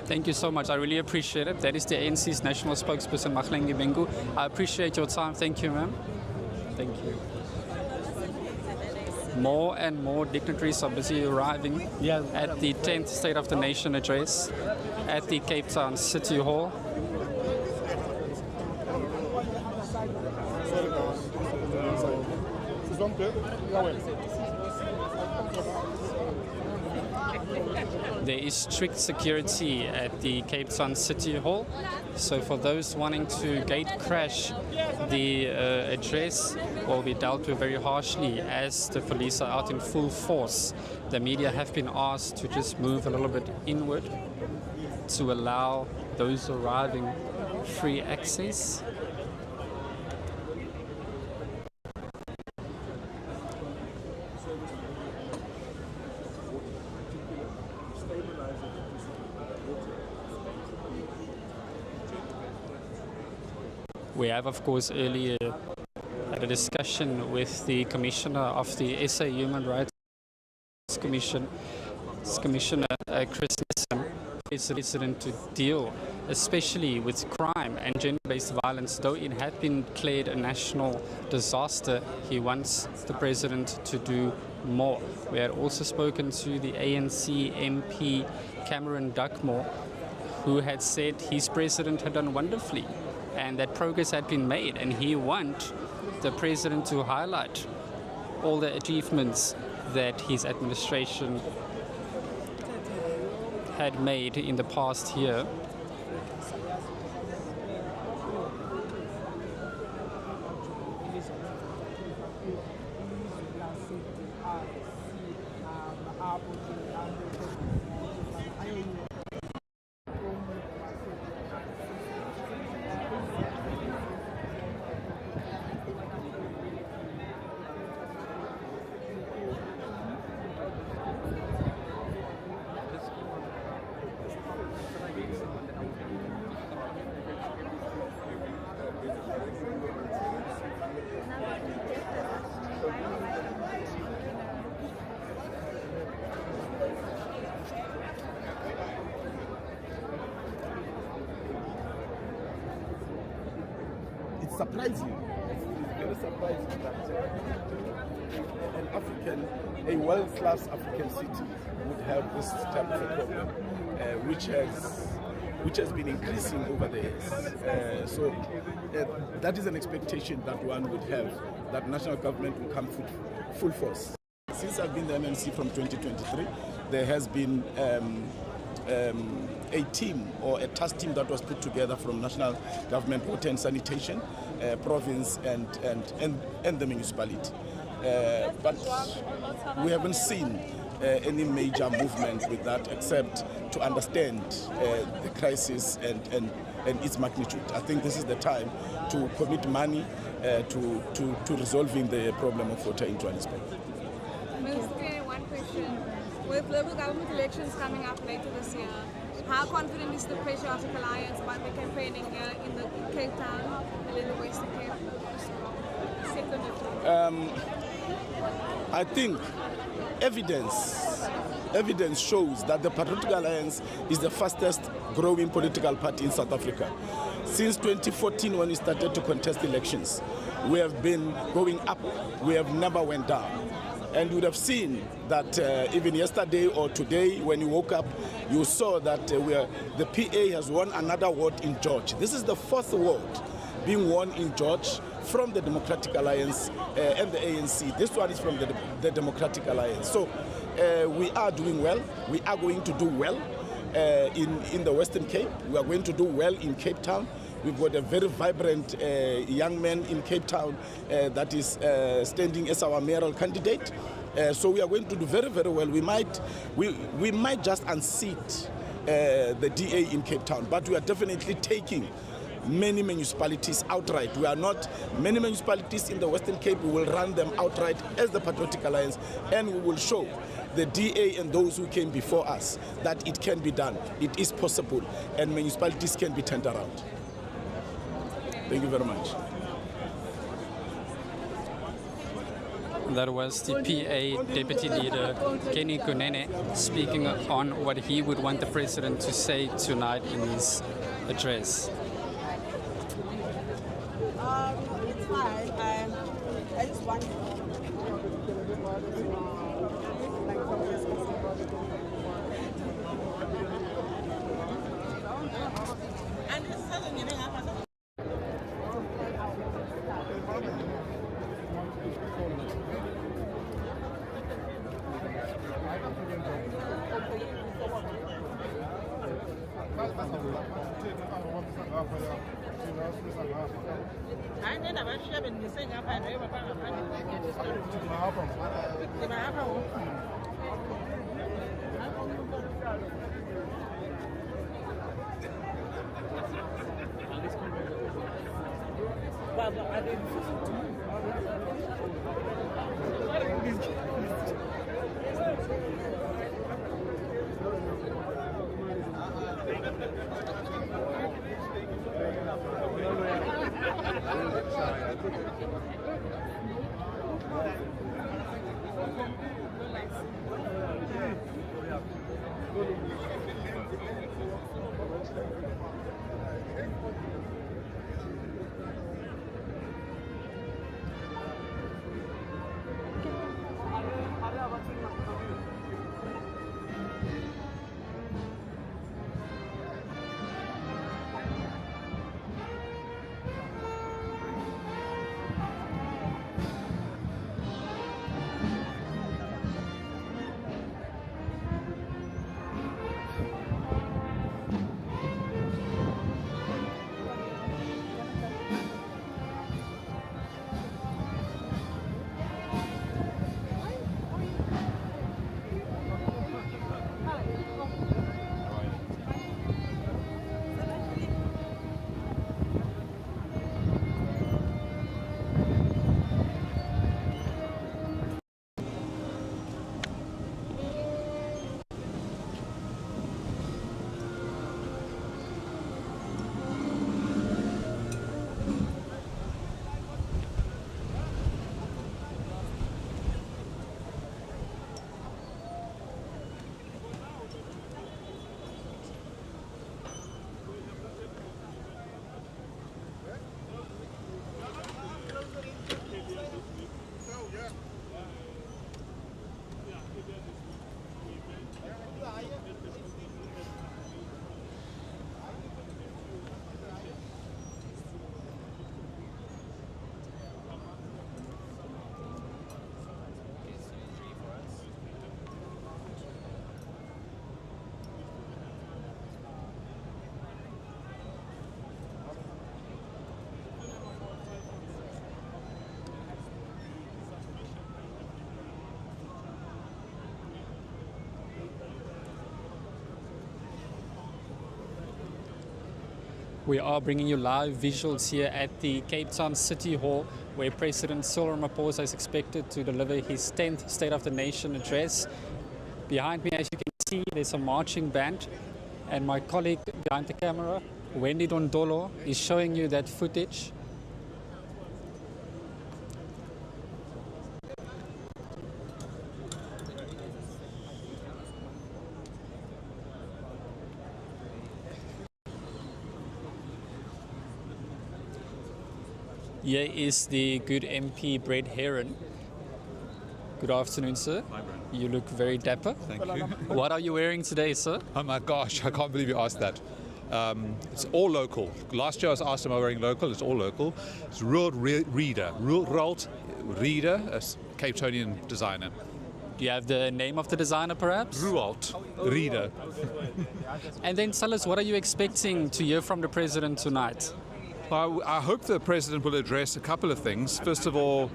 Thank you so much. I really appreciate it. That is the ANC's national spokesperson, Mahlengi Bengu. I appreciate your time. Thank you, ma'am. Thank you. More and more dignitaries are busy arriving at the 10th State of the Nation address at the Cape Town City Hall. There is strict security at the Cape Town City Hall, so for those wanting to gate crash the address will be dealt with very harshly as the police are out in full force. The media have been asked to just move a little bit inward to allow those arriving free access. We have, of course, earlier had a discussion with the Commissioner of the SA Human Rights Commission, Commissioner Chris Nissen, president to deal especially with crime and gender-based violence. Though it had been declared a national disaster, he wants the president to do more. We had also spoken to the ANC MP Cameron Duckmore, who had said his president had done wonderfully and that progress had been made, and he wants the president to highlight all the achievements that his administration had made in the past year. It's surprising, very surprising that an African, a world-class African city would have this type of a problem, which has been increasing over the years. So that is an expectation that one would have, that national government will come full force. Since I've been the MNC from 2023, there has been a team or a task team that was put together from national government, water and sanitation, province and the municipality. But we haven't seen any major movement with that, except to understand the crisis and its magnitude. I think this is the time to commit money to resolving the problem of water in Johannesburg. Minister, one question. With local government elections coming up later this year, how confident is the Patriotic Alliance about the campaigning here in the Cape Town and in the Western Cape? I think evidence shows that the Patriotic Alliance is the fastest growing political party in South Africa. Since 2014, when we started to contest elections, we have been going up. We have never went down. And you would have seen that even yesterday or today, when you woke up, you saw that the PA has won another ward in George. This is the fourth ward being won in George from the Democratic Alliance and the ANC. This one is from the Democratic Alliance. So we are doing well. We are going to do well in the Western Cape. We are going to do well in Cape Town. We've got a very vibrant young man in Cape Town that is standing as our mayoral candidate. So we are going to do very, very well. We might just unseat the DA in Cape Town, but we are definitely taking many municipalities outright. We are not many municipalities in the Western Cape. We will run them outright as the Patriotic Alliance, and we will show the DA and those who came before us that it can be done. It is possible, and municipalities can be turned around. Thank you very much. That was the PA Deputy Leader Kenny Kunene speaking on what he would want the President to say tonight in his address. It's fine. I just want We are bringing you live visuals here at the Cape Town City Hall, where President Cyril Ramaphosa is expected to deliver his 10th State of the Nation address. Behind me, as you can see, there's a marching band, and my colleague behind the camera, Wendy Dondolo, is showing you that footage. Here is the good MP Brett Heron. Good afternoon, sir. Hi, Brett. You look very dapper. Thank you. What are you wearing today, sir? Oh my gosh, I can't believe you asked that. It's all local. Last year I was asked, am I wearing local? It's all local. It's Roald Reader, a Cape Townian designer. Do you have the name of the designer, perhaps? Roald Reader. And then tell us, what are you expecting to hear from the President tonight? I hope the President will address a couple of things. First of all,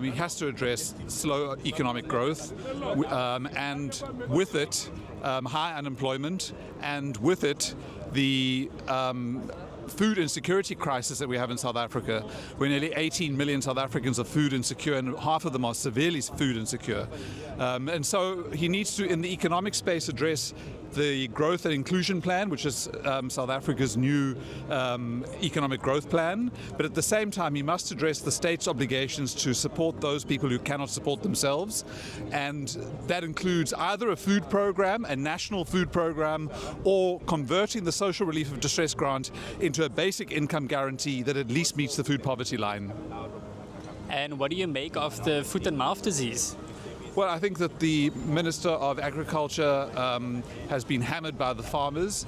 he has to address slow economic growth and with it high unemployment, and with it the food insecurity crisis that we have in South Africa, where nearly 18 million South Africans are food insecure and half of them are severely food insecure. And so he needs to, in the economic space, address the Growth and Inclusion Plan, which is South Africa's new economic growth plan. But at the same time, he must address the state's obligations to support those people who cannot support themselves. And that includes either a food program, a national food program, or converting the social relief of distress grant into a basic income guarantee that at least meets the food poverty line. And what do you make of the foot and mouth disease? Well, I think that the Minister of Agriculture has been hammered by the farmers.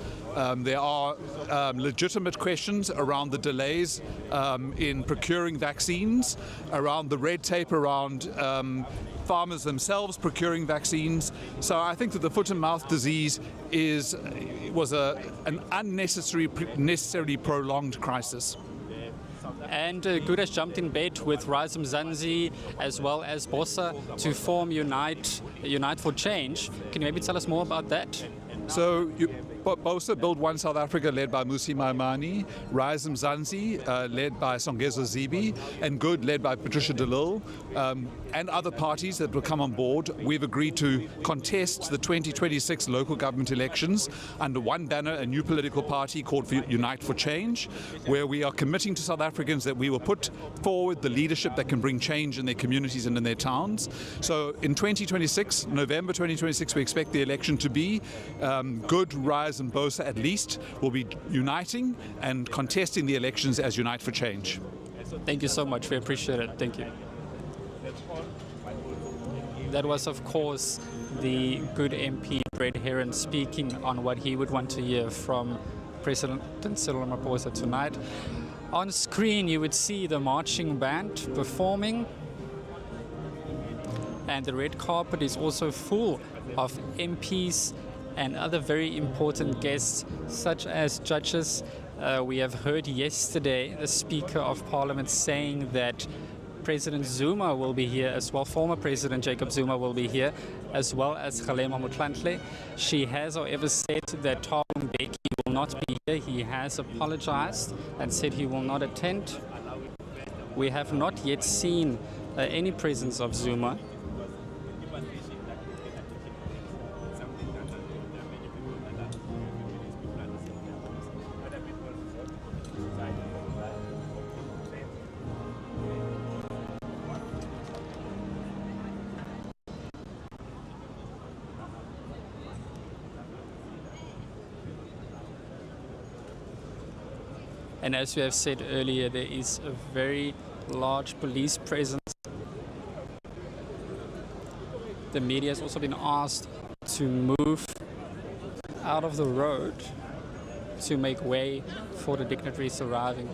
There are legitimate questions around the delays in procuring vaccines, around the red tape around farmers themselves procuring vaccines. So I think that the foot and mouth disease was an unnecessarily prolonged crisis. And Good has jumped in bed with Rise Mzansi as well as Bosa to form Unite for Change. Can you maybe tell us more about that? So Bosa Build One South Africa, led by Musi Maimane, Rise Mzansi, led by Songezo Zibi, and Good, led by Patricia de Lille, and other parties that will come on board. We've agreed to contest the 2026 local government elections under one banner, a new political party called Unite for Change, where we are committing to South Africans that we will put forward the leadership that can bring change in their communities and in their towns. So in 2026, November 2026, we expect the election to be Good, Rise and Bosa at least will be uniting and contesting the elections as Unite for Change. Thank you so much. We appreciate it. Thank you. That was, of course, the Good MP, Brett Heron, speaking on what he would want to hear from President Cyril Ramaphosa tonight. On screen, you would see the marching band performing, and the red carpet is also full of MPs and other very important guests, such as judges. We have heard yesterday the Speaker of Parliament saying that President Zuma will be here as well, former President Jacob Zuma will be here, as well as Kgalema Motlanthe. She has, however, said that Thabo Mbeki will not be here. He has apologized and said he will not attend. We have not yet seen any presence of Zuma. And as we have said earlier, there is a very large police presence. The media has also been asked to move out of the road to make way for the dignitaries arriving.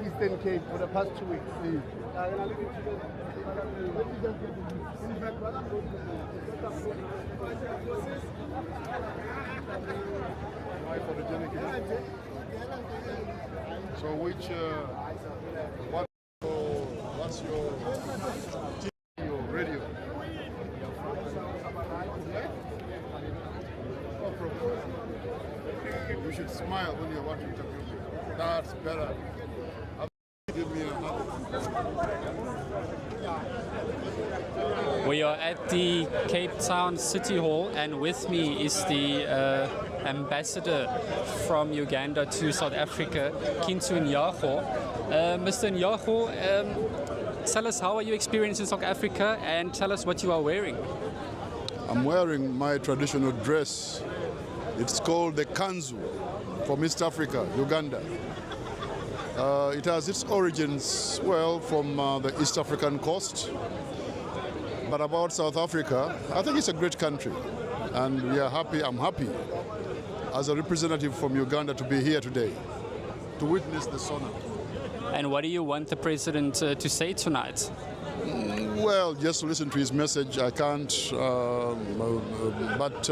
Eastern Cape for the past 2 weeks. So what's your TV or radio? No problem. You should smile when you're watching TV. That's better. Give me another. We are at the Cape Town City Hall, and with me is the ambassador from Uganda to South Africa, Kintu Nyago. Mr. Nyago, tell us, how are you experiencing South Africa, and tell us what you are wearing. I'm wearing my traditional dress. It's called the kanzu from East Africa, Uganda. It has its origins, well, from the East African coast. But about South Africa, I think it's a great country. And we are happy, I'm happy, as a representative from Uganda, to be here today, to witness the SONA. And what do you want the president to say tonight? Well, just to listen to his message, I can't, but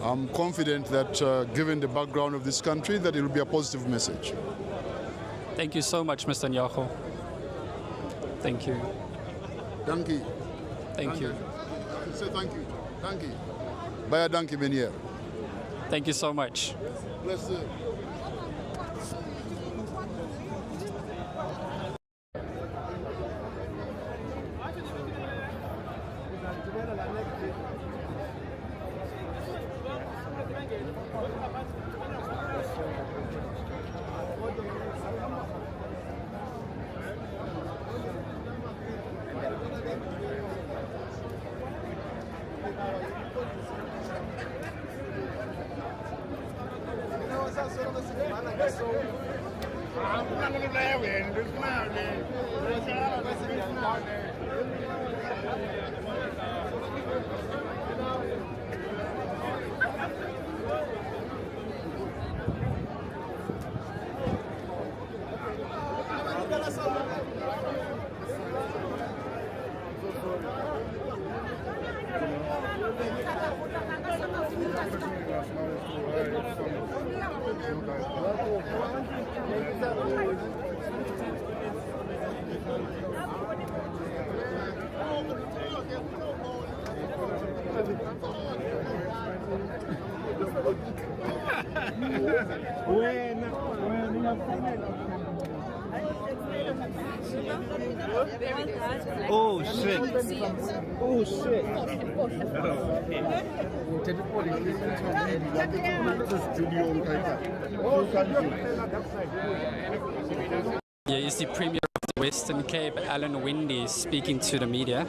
I'm confident that given the background of this country, that it will be a positive message. Thank you so much, Mr. Nyago. Thank you. Thank you. Thank you. Say thank you. Thank you. Baya danki Benier. Thank you so much. Bless you. Oh shit. Oh shit. Here is the Premier of the Western Cape, Alan Windy, speaking to the media.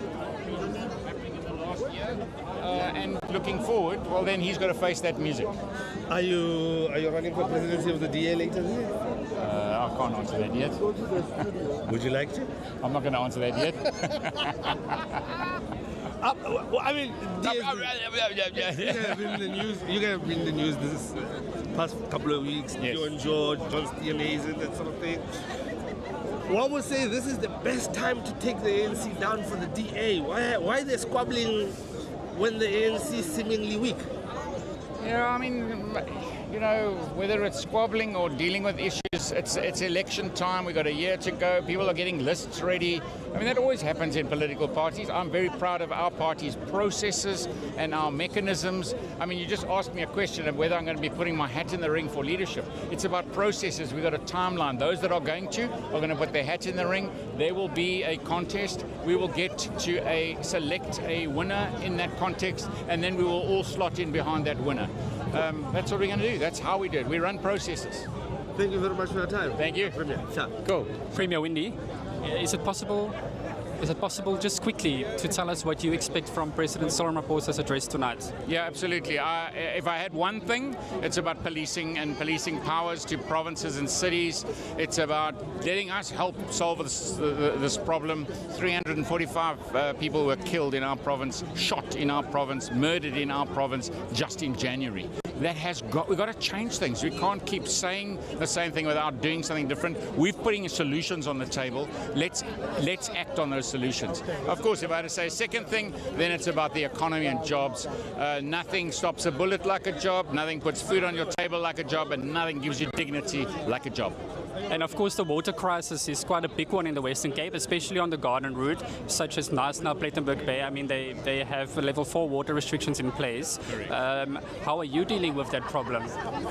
And looking forward, well, then he's got to face that music. Are you running for presidency of the DA later this year? I can't answer that yet. Would you like to? I'm not going to answer that yet. I mean, you guys have been in the news. You guys have been in the news this past couple of weeks. Yes. John George, John Steenhuisen, that sort of thing. One would say this is the best time to take the ANC down for the DA. Why they're squabbling when the ANC is seemingly weak? I mean, whether it's squabbling or dealing with issues, it's election time. We've got a year to go. People are getting lists ready. I mean, that always happens in political parties. I'm very proud of our party's processes and our mechanisms. I mean, you just asked me a question of whether I'm going to be putting my hat in the ring for leadership. It's about processes. We've got a timeline. Those that are going to put their hat in the ring. There will be a contest. We will get to select a winner in that context, and then we will all slot in behind that winner. That's what we're going to do. That's how we do it. We run processes. Thank you very much for your time. Thank you. Premier. Go. Premier Windy, is it possible just quickly to tell us what you expect from President Cyril Ramaphosa's address tonight? Yeah, absolutely. If I had one thing, it's about policing and policing powers to provinces and cities. It's about letting us help solve this problem. 345 people were killed in our province, shot in our province, murdered in our province just in January. We've got to change things. We can't keep saying the same thing without doing something different. We're putting solutions on the table. Let's act on those solutions. Of course, if I had to say a second thing, then it's about the economy and jobs. Nothing stops a bullet like a job, nothing puts food on your table like a job, and nothing gives you dignity like a job. And of course, the water crisis is quite a big one in the Western Cape, especially on the Garden Route, such as Knysna, Plettenberg Bay. I mean, they have level 4 water restrictions in place. How are you dealing with that problem?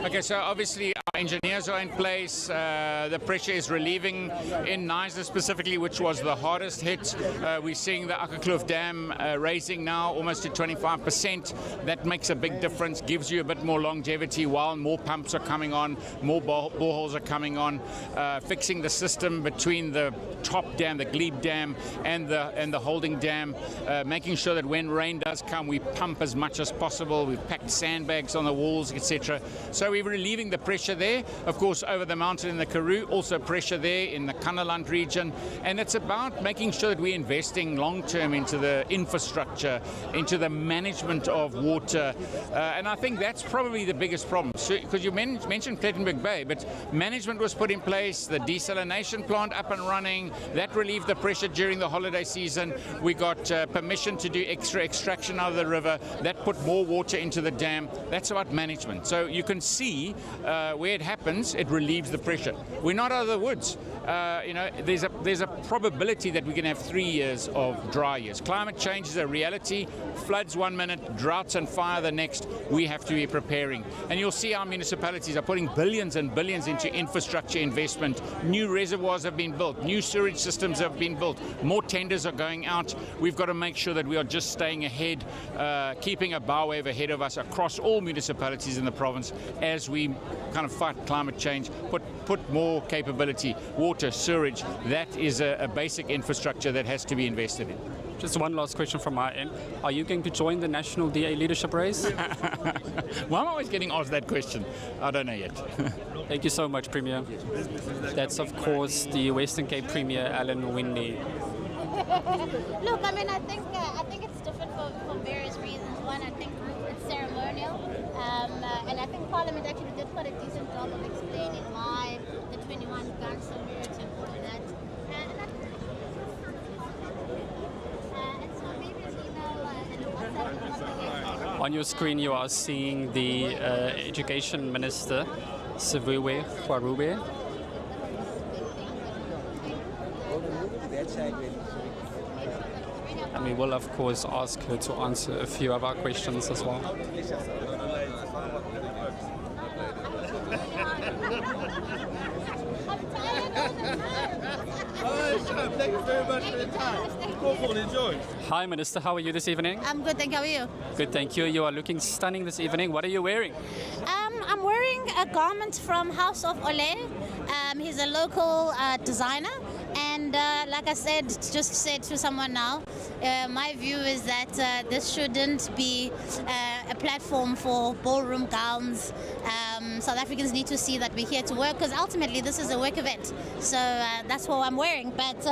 Okay, so obviously our engineers are in place. The pressure is relieving in Knysna specifically, which was the hardest hit. We're seeing the Akkerkloof Dam raising now almost to 25%. That makes a big difference, gives you a bit more longevity while more pumps are coming on, more boreholes are coming on, fixing the system between the top dam, the glebe dam, and the holding dam, making sure that when rain does come, we pump as much as possible. We've packed sandbags on the walls, etc. So we're relieving the pressure there. Of course, over the mountain in the Karoo, also pressure there in the Kannaland region. And it's about making sure that we're investing long-term into the infrastructure, into the management of water. And I think that's probably the biggest problem. Because you mentioned Plettenberg Bay, but management was put in place, the desalination plant up and running. That relieved the pressure during the holiday season. We got permission to do extra extraction out of the river. That put more water into the dam. That's about management. So you can see where it happens, it relieves the pressure. We're not out of the woods. There's a probability that we can have 3 years of dry years. Climate change is a reality. Floods 1 minute, droughts and fire the next. We have to be preparing. And you'll see our municipalities are putting billions and billions into infrastructure investment. New reservoirs have been built. New sewage systems have been built. More tenders are going out. We've got to make sure that we are just staying ahead, keeping a bow wave ahead of us across all municipalities in the province as we kind of fight climate change, put more capability, water, sewage. That is a basic infrastructure that has to be invested in. Just one last question from my end. Are you going to join the national DA leadership race? Why am I always getting asked that question? I don't know yet. Thank you so much, Premier. That's, of course, the Western Cape Premier, Alan Winnie. Look, I mean, I think it's different for various reasons. One, I think it's ceremonial, and I think Parliament actually did quite a decent job of explaining why the 21 gun salute and all of that. And so maybe an email and a WhatsApp. On your screen, you are seeing the Education Minister, Cyril Ramaphosa. And we will, of course, ask her to answer a few of our questions as well. Thank you very much for the time. Hopefully enjoy. Hi, Minister. How are you this evening? I'm good, thank you. How are you? Good, thank you. You are looking stunning this evening. What are you wearing? I'm wearing a garment from House of Ole. He's a local designer. And like I said, just said to someone now, my view is that this shouldn't be a platform for ballroom gowns. South Africans need to see that we're here to work, because ultimately this is a work event. So that's what I'm wearing. But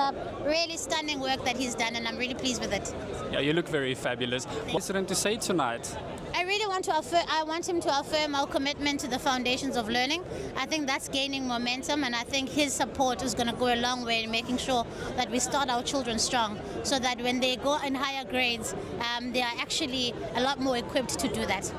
really stunning work that he's done, and I'm really pleased with it. Yeah, you look very fabulous. What's there to say tonight? I really want him to affirm our commitment to the foundations of learning. I think that's gaining momentum, and I think his support is going to go a long way in making sure that we start our children strong, so that when they go in higher grades, they are actually a lot more equipped to do that.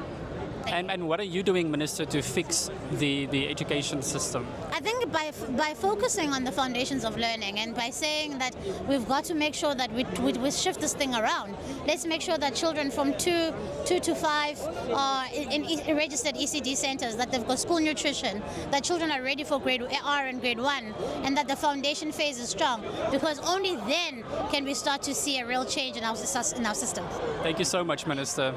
And what are you doing, Minister, to fix the education system? I think by focusing on the foundations of learning, and by saying that we've got to make sure that we shift this thing around. Let's make sure that children from 2 to 5 are in registered ECD centers, that they've got school nutrition, that children are ready for grade R and grade 1, and that the foundation phase is strong, because only then can we start to see a real change in our system. Thank you so much, Minister.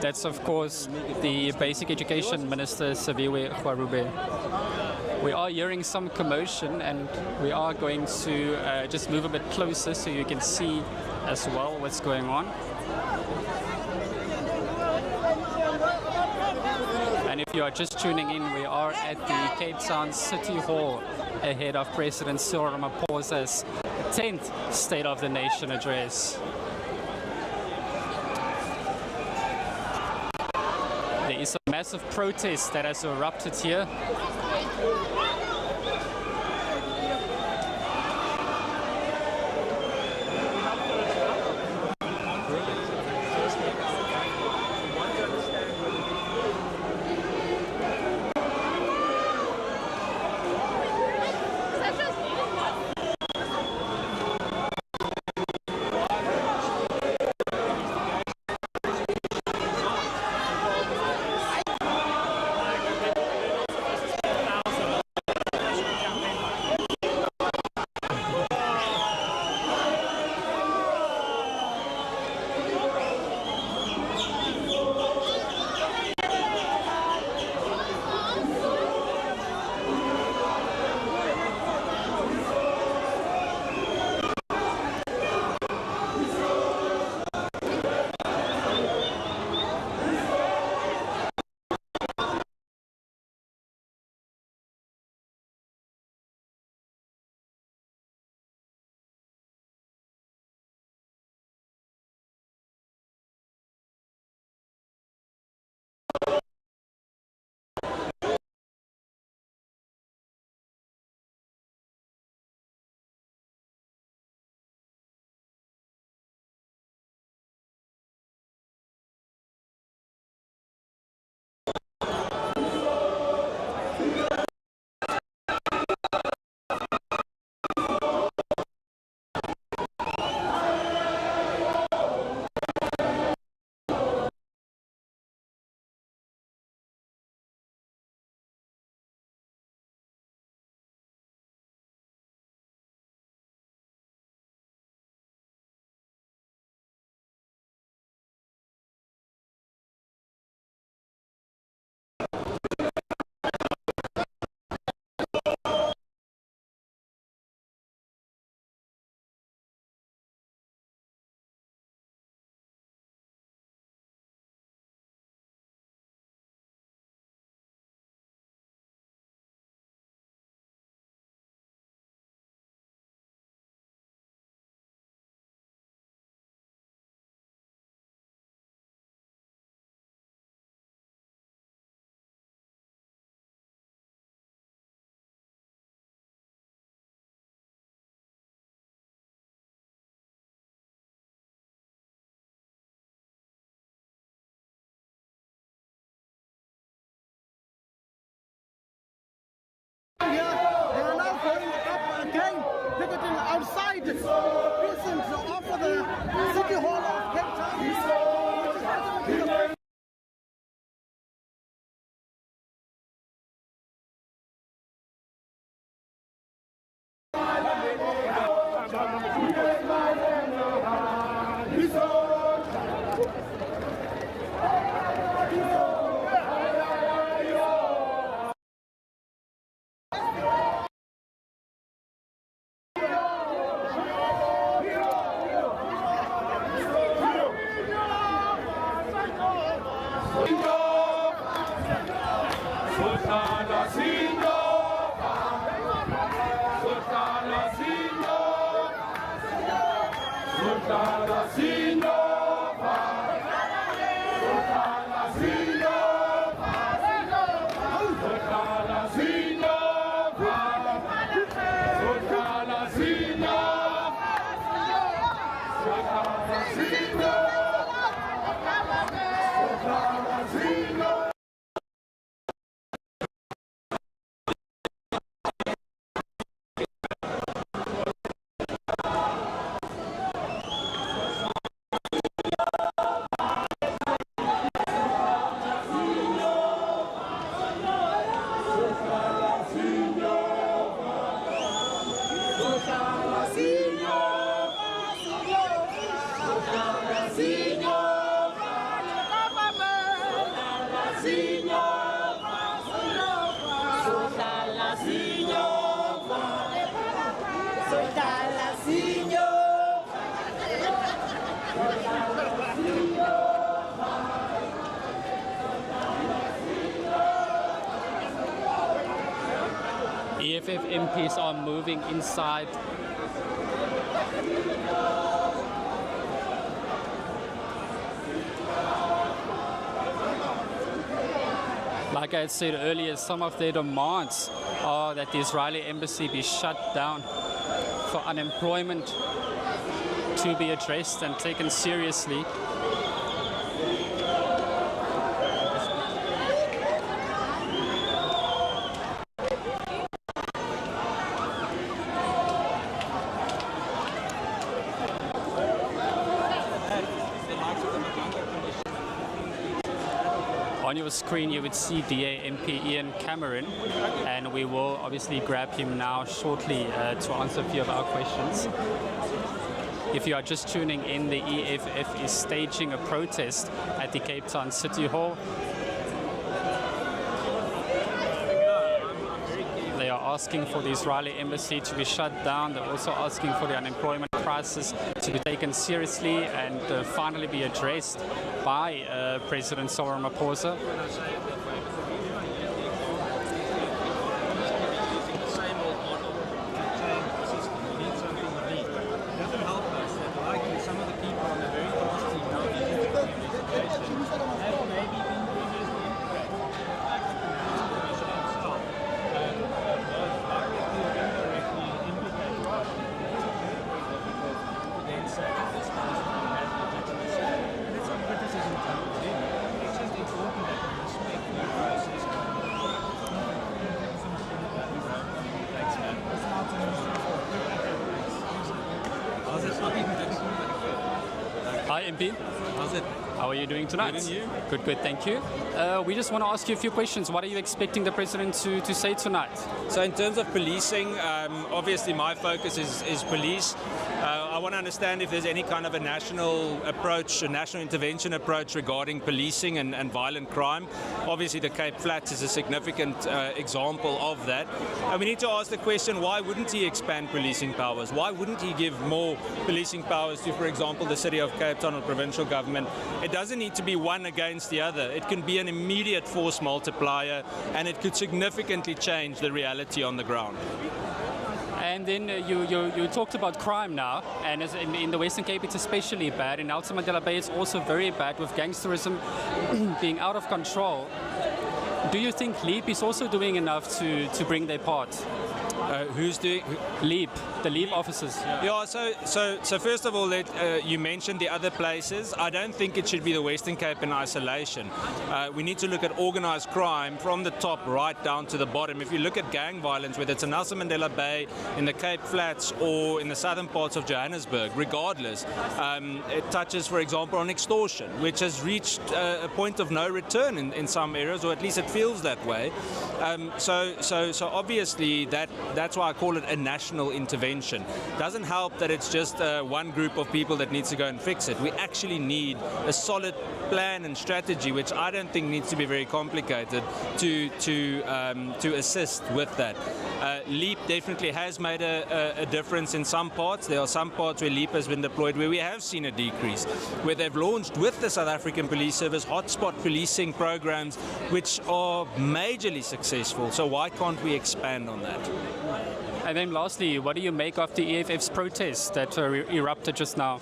That's, of course, the Basic Education Minister, Cyril Ramaphosa. We are hearing some commotion, and we are going to just move a bit closer so you can see as well what's going on. And if you are just tuning in, we are at the Cape Town City Hall ahead of President Cyril Ramaphosa's 10th State of the Nation address. There is a massive protest that has erupted here. tried recently to offer the City Hall of Cape Town. EFF MPs are moving inside. Like I had said earlier, some of their demands are that the Israeli embassy be shut down, for unemployment to be addressed and taken seriously. On your screen you would see DA MP Ian Cameron, and we will obviously grab him now shortly to answer a few of our questions. If you are just tuning in, the EFF is staging a protest at the Cape Town City Hall. They are asking for the Israeli embassy to be shut down. They're also asking for the unemployment crisis to be taken seriously and finally be addressed by President Cyril Ramaphosa. Hi MP. How's it? How are you doing tonight? Good, and you? Good, good, thank you. We just want to ask you a few questions. What are you expecting the President to say tonight? So in terms of policing, obviously my focus is police. I want to understand if there's any kind of a national approach, a national intervention approach regarding policing and violent crime. Obviously the Cape Flats is a significant example of that. And we need to ask the question, why wouldn't he expand policing powers? Why wouldn't he give more policing powers to, for example, the City of Cape Town or provincial government? It doesn't need to be one against the other. It can be an immediate force multiplier, and it could significantly change the reality on the ground. And then you talked about crime now, and as in the Western Cape it's especially bad. In Nelson Mandela Bay it's also very bad, with gangsterism being out of control. Do you think LEAP is also doing enough to bring their part? Who's doing? LEAP, the LEAP officers. Yeah, so first of all, you mentioned the other places. I don't think it should be the Western Cape in isolation. We need to look at organised crime from the top right down to the bottom. If you look at gang violence, whether it's in Nelson Mandela Bay, in the Cape Flats, or in the southern parts of Johannesburg, regardless, it touches, for example, on extortion, which has reached a point of no return in some areas, or at least it feels that way. So obviously that's why I call it a national intervention. Doesn't help that it's just one group of people that needs to go and fix it. We actually need a solid plan and strategy, which I don't think needs to be very complicated, to assist with that. LEAP definitely has made a difference in some parts. There are some parts where LEAP has been deployed where we have seen a decrease, where they've launched with the South African Police Service hotspot policing programs, which are majorly successful. So why can't we expand on that? And then lastly, what do you make of the EFF's protests that erupted just now?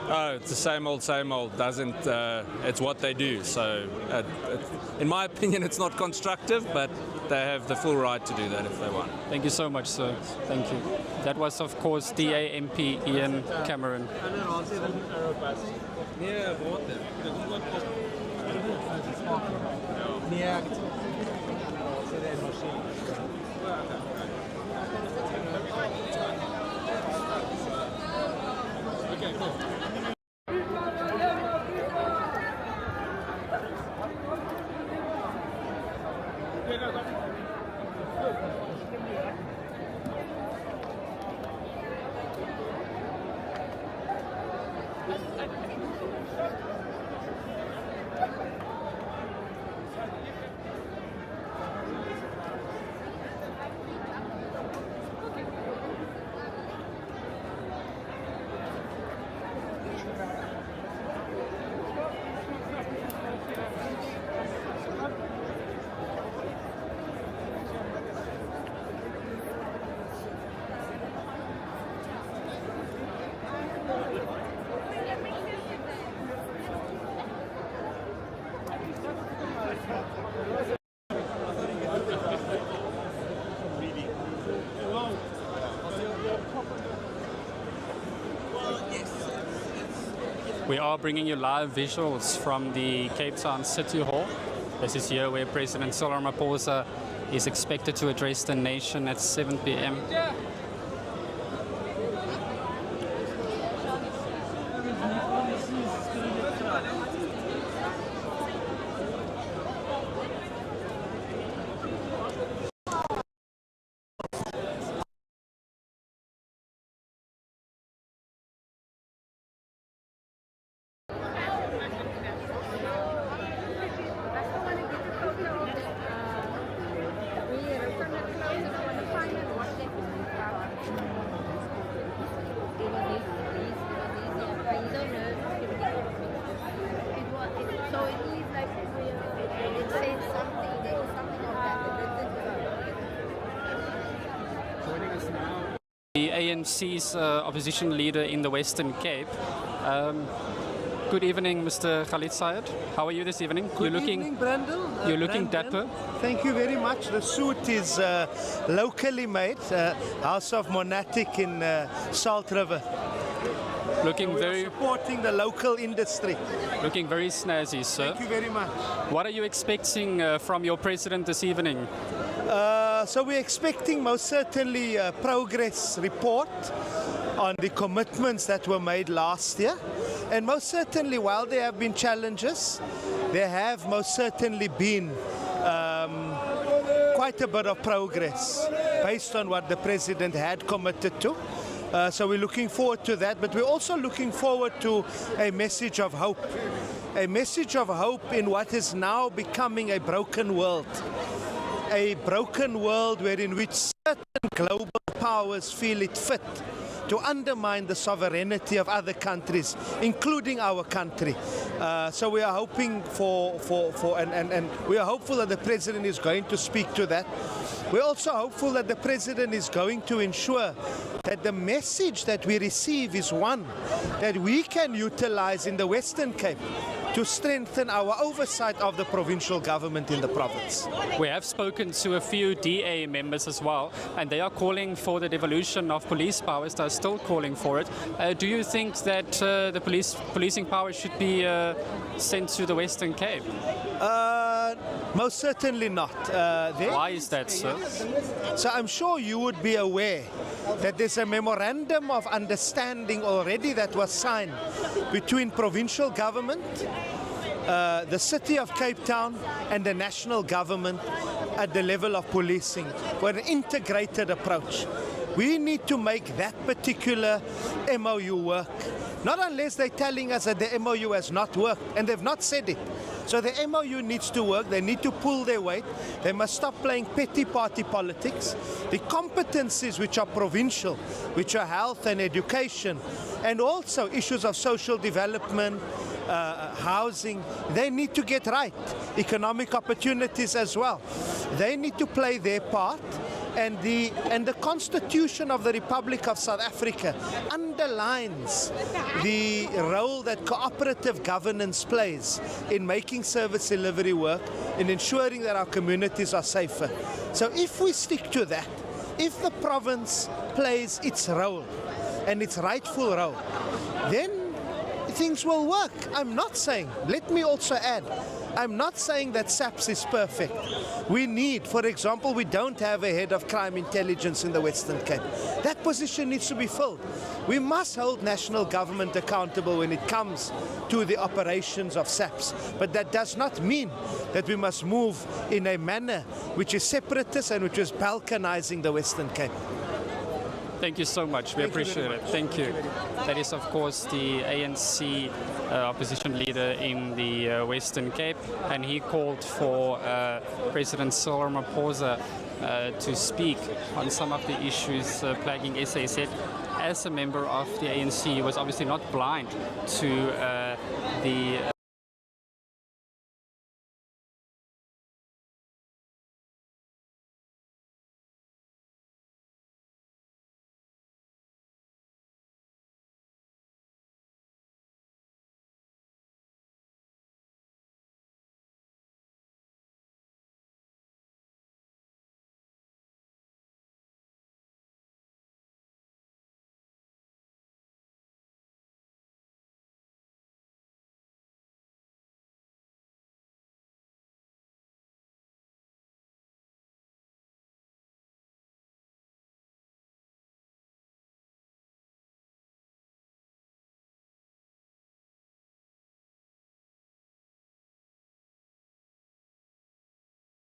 Oh, it's the same old, doesn't, it's what they do. So in my opinion, it's not constructive, but they have the full right to do that if they want. Thank you so much, sir. Thank you. That was, of course, DA MP Ian Cameron. We are bringing you live visuals from the Cape Town City Hall. This is here where President Cyril Ramaphosa is expected to address the nation at 7 p.m. The ANC's opposition leader in the Western Cape. Good evening, Mr. Khalid Syed. How are you this evening? Good evening, Brandon. You're looking Brandon, dapper. Thank you very much. The suit is locally made, House of Monatic in Salt River. Looking very supporting the local industry. Looking very snazzy, sir. Thank you very much. What are you expecting from your president this evening? So we're expecting most certainly a progress report on the commitments that were made last year. And most certainly, while there have been challenges, there have most certainly been quite a bit of progress based on what the president had committed to. So we're looking forward to that, but we're also looking forward to a message of hope. A message of hope in what is now becoming a broken world. A broken world wherein which certain global powers feel it fit to undermine the sovereignty of other countries, including our country. So we are hoping and we are hopeful that the president is going to speak to that. We're also hopeful that the president is going to ensure that the message that we receive is one that we can utilize in the Western Cape to strengthen our oversight of the provincial government in the province. We have spoken to a few DA members as well, and they are calling for the devolution of police powers. They're still calling for it. Do you think that the policing power should be sent to the Western Cape? Most certainly not. Why is that, sir? So I'm sure you would be aware that there's a memorandum of understanding already that was signed between provincial government, the city of Cape Town and the national government at the level of policing for an integrated approach. We need to make that particular MOU work. Not unless they're telling us that the MOU has not worked, and they've not said it. So the MOU needs to work, they need to pull their weight, they must stop playing petty party politics. The competencies which are provincial, which are health and education, and also issues of social development, housing, they need to get right. Economic opportunities as well. They need to play their part. And the Constitution of the Republic of South Africa underlines the role that cooperative governance plays in making service delivery work, in ensuring that our communities are safer. So if we stick to that, if the province plays its role and its rightful role, then things will work. I'm not saying, let me also add, I'm not saying that SAPS is perfect. We need, for example, we don't have a head of crime intelligence in the Western Cape. That position needs to be filled. We must hold national government accountable when it comes to the operations of SAPS. But that does not mean that we must move in a manner which is separatist and which is balkanizing the Western Cape. Thank you so much. We appreciate it. Thank you. That is, of course, the ANC opposition leader in the Western Cape, and he called for President Cyril Ramaphosa to speak on some of the issues plaguing SA. Said, as a member of the ANC, he was obviously not blind to the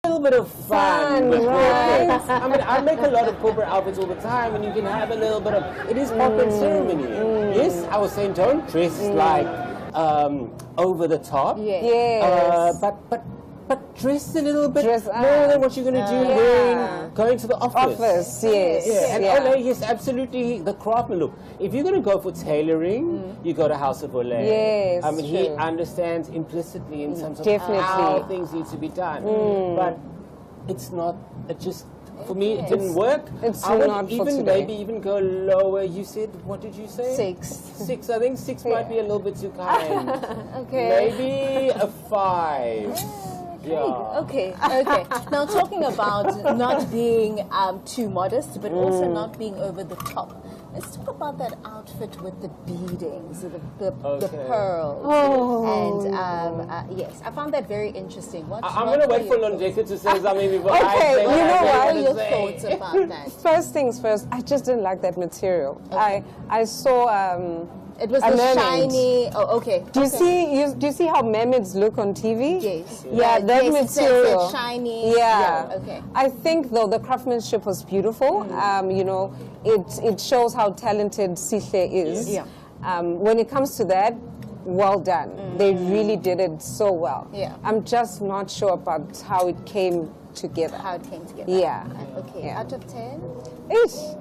little bit of fun with corporate. I mean, I make a lot of corporate outfits all the time, and you can have a little bit of, it is corporate ceremony. Yes, I was saying don't dress like over the top. Yes. But dress a little bit more than what you're going to do when going to the office. Yes. Yeah. And Ole, yes, absolutely, the craftsman look. If you're going to go for tailoring, you go to House of Ole. Yes, I mean, he understands implicitly in terms of Definitely. how things need to be done. But it's not, it just, for me, it didn't work. It's I would not for even today. maybe even go lower. You said, what did you say? 6. 6. I think 6 might be a little bit too kind. Okay. Maybe a 5. Yeah. Okay. Now, talking about not being too modest, but also not being over the top. Let's talk about that outfit with the beadings, the pearls, and yes, I found that very interesting. I'm going to wait for Londeka to say something before I say you know what what are your thoughts about that? First things first, I just didn't like that material. I saw it was a the mermaid. shiny. Oh, okay. Do you see how mermaids look on TV? Yes. Yeah, that yes, material. It's shiny. Yeah. Okay. I think though the craftsmanship was beautiful. You know, it shows how talented Sihle is. Yeah. When it comes to that, well done. They really did it so well. Yeah. I'm just not sure about how it came together. How it came together. Yeah. Okay. Yeah. Out of 10. Ish.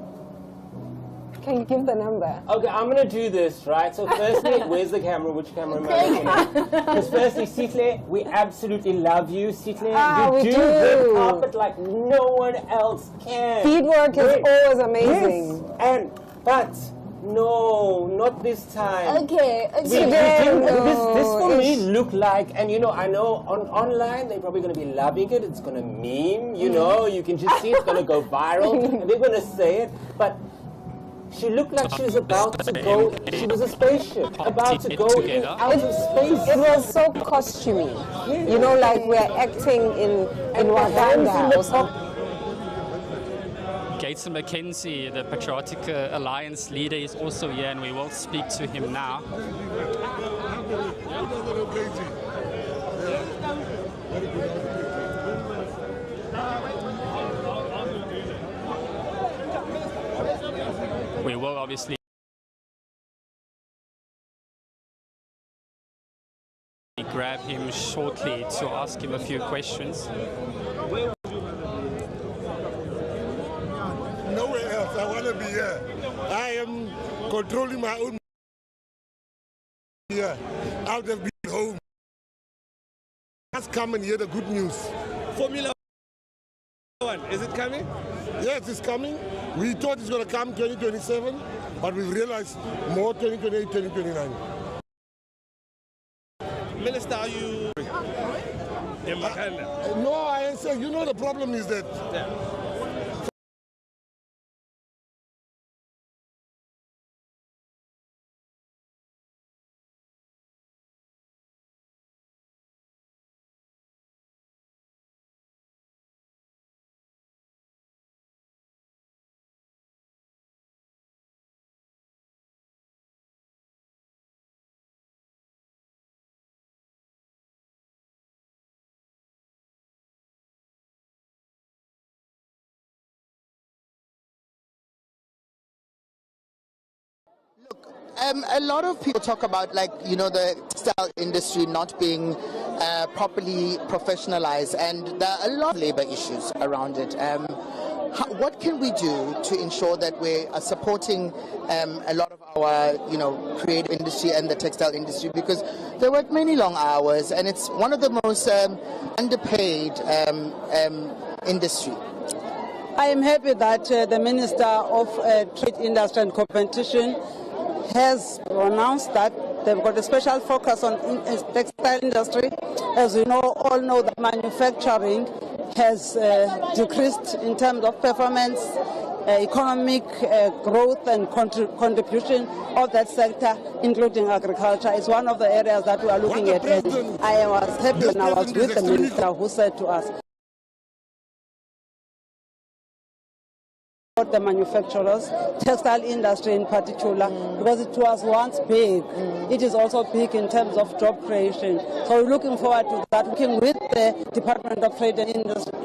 Can you give the number? Okay, I'm going to do this, right? So firstly, where's the camera? Which camera am I looking at? Because firstly, Sihle, we absolutely love you. Sihle, you do red carpet like no one else can. Beadwork is always amazing. Yes. But no, not this time. Okay. This for me look like, and you know, I know online they're probably going to be loving it. It's going to meme, you know, you can just see it's going to go viral, and they're going to say it. But she looked like she was about to go. She was a spaceship about to go out of space. It was so costumey, you know, like we're acting in Wakanda or something. Gates McKenzie, the Patriotic Alliance leader, is also here, and we will speak to him now. We will obviously grab him shortly to ask him a few questions. Nowhere else. I want to be here. I am controlling my own here. Out of being home. Let's come and hear the good news. Formula 1, is it coming? Yes, it's coming. We thought it's going to come 2027, but we've realized more 2028, 2029. Minister, are you in Makanda? No, I answer. You know, the problem is that A lot of people talk about, like, you know, the textile industry not being properly professionalized, and there are a lot of labor issues around it. What can we do to ensure that we are supporting a lot of our, you know, creative industry and the textile industry, because they work many long hours and it's one of the most underpaid industry. I am happy that the Minister of Trade, Industry and Competition has announced that they've got a special focus on textile industry. As we know, all know that manufacturing has decreased in terms of performance, economic growth and contribution of that sector, including agriculture, is one of the areas that we are looking at. I was happy when I was with the Minister who said to us, the manufacturers, textile industry in particular, because it was once big. It is also big in terms of job creation. So we're looking forward to that. Working with the Department of Trade and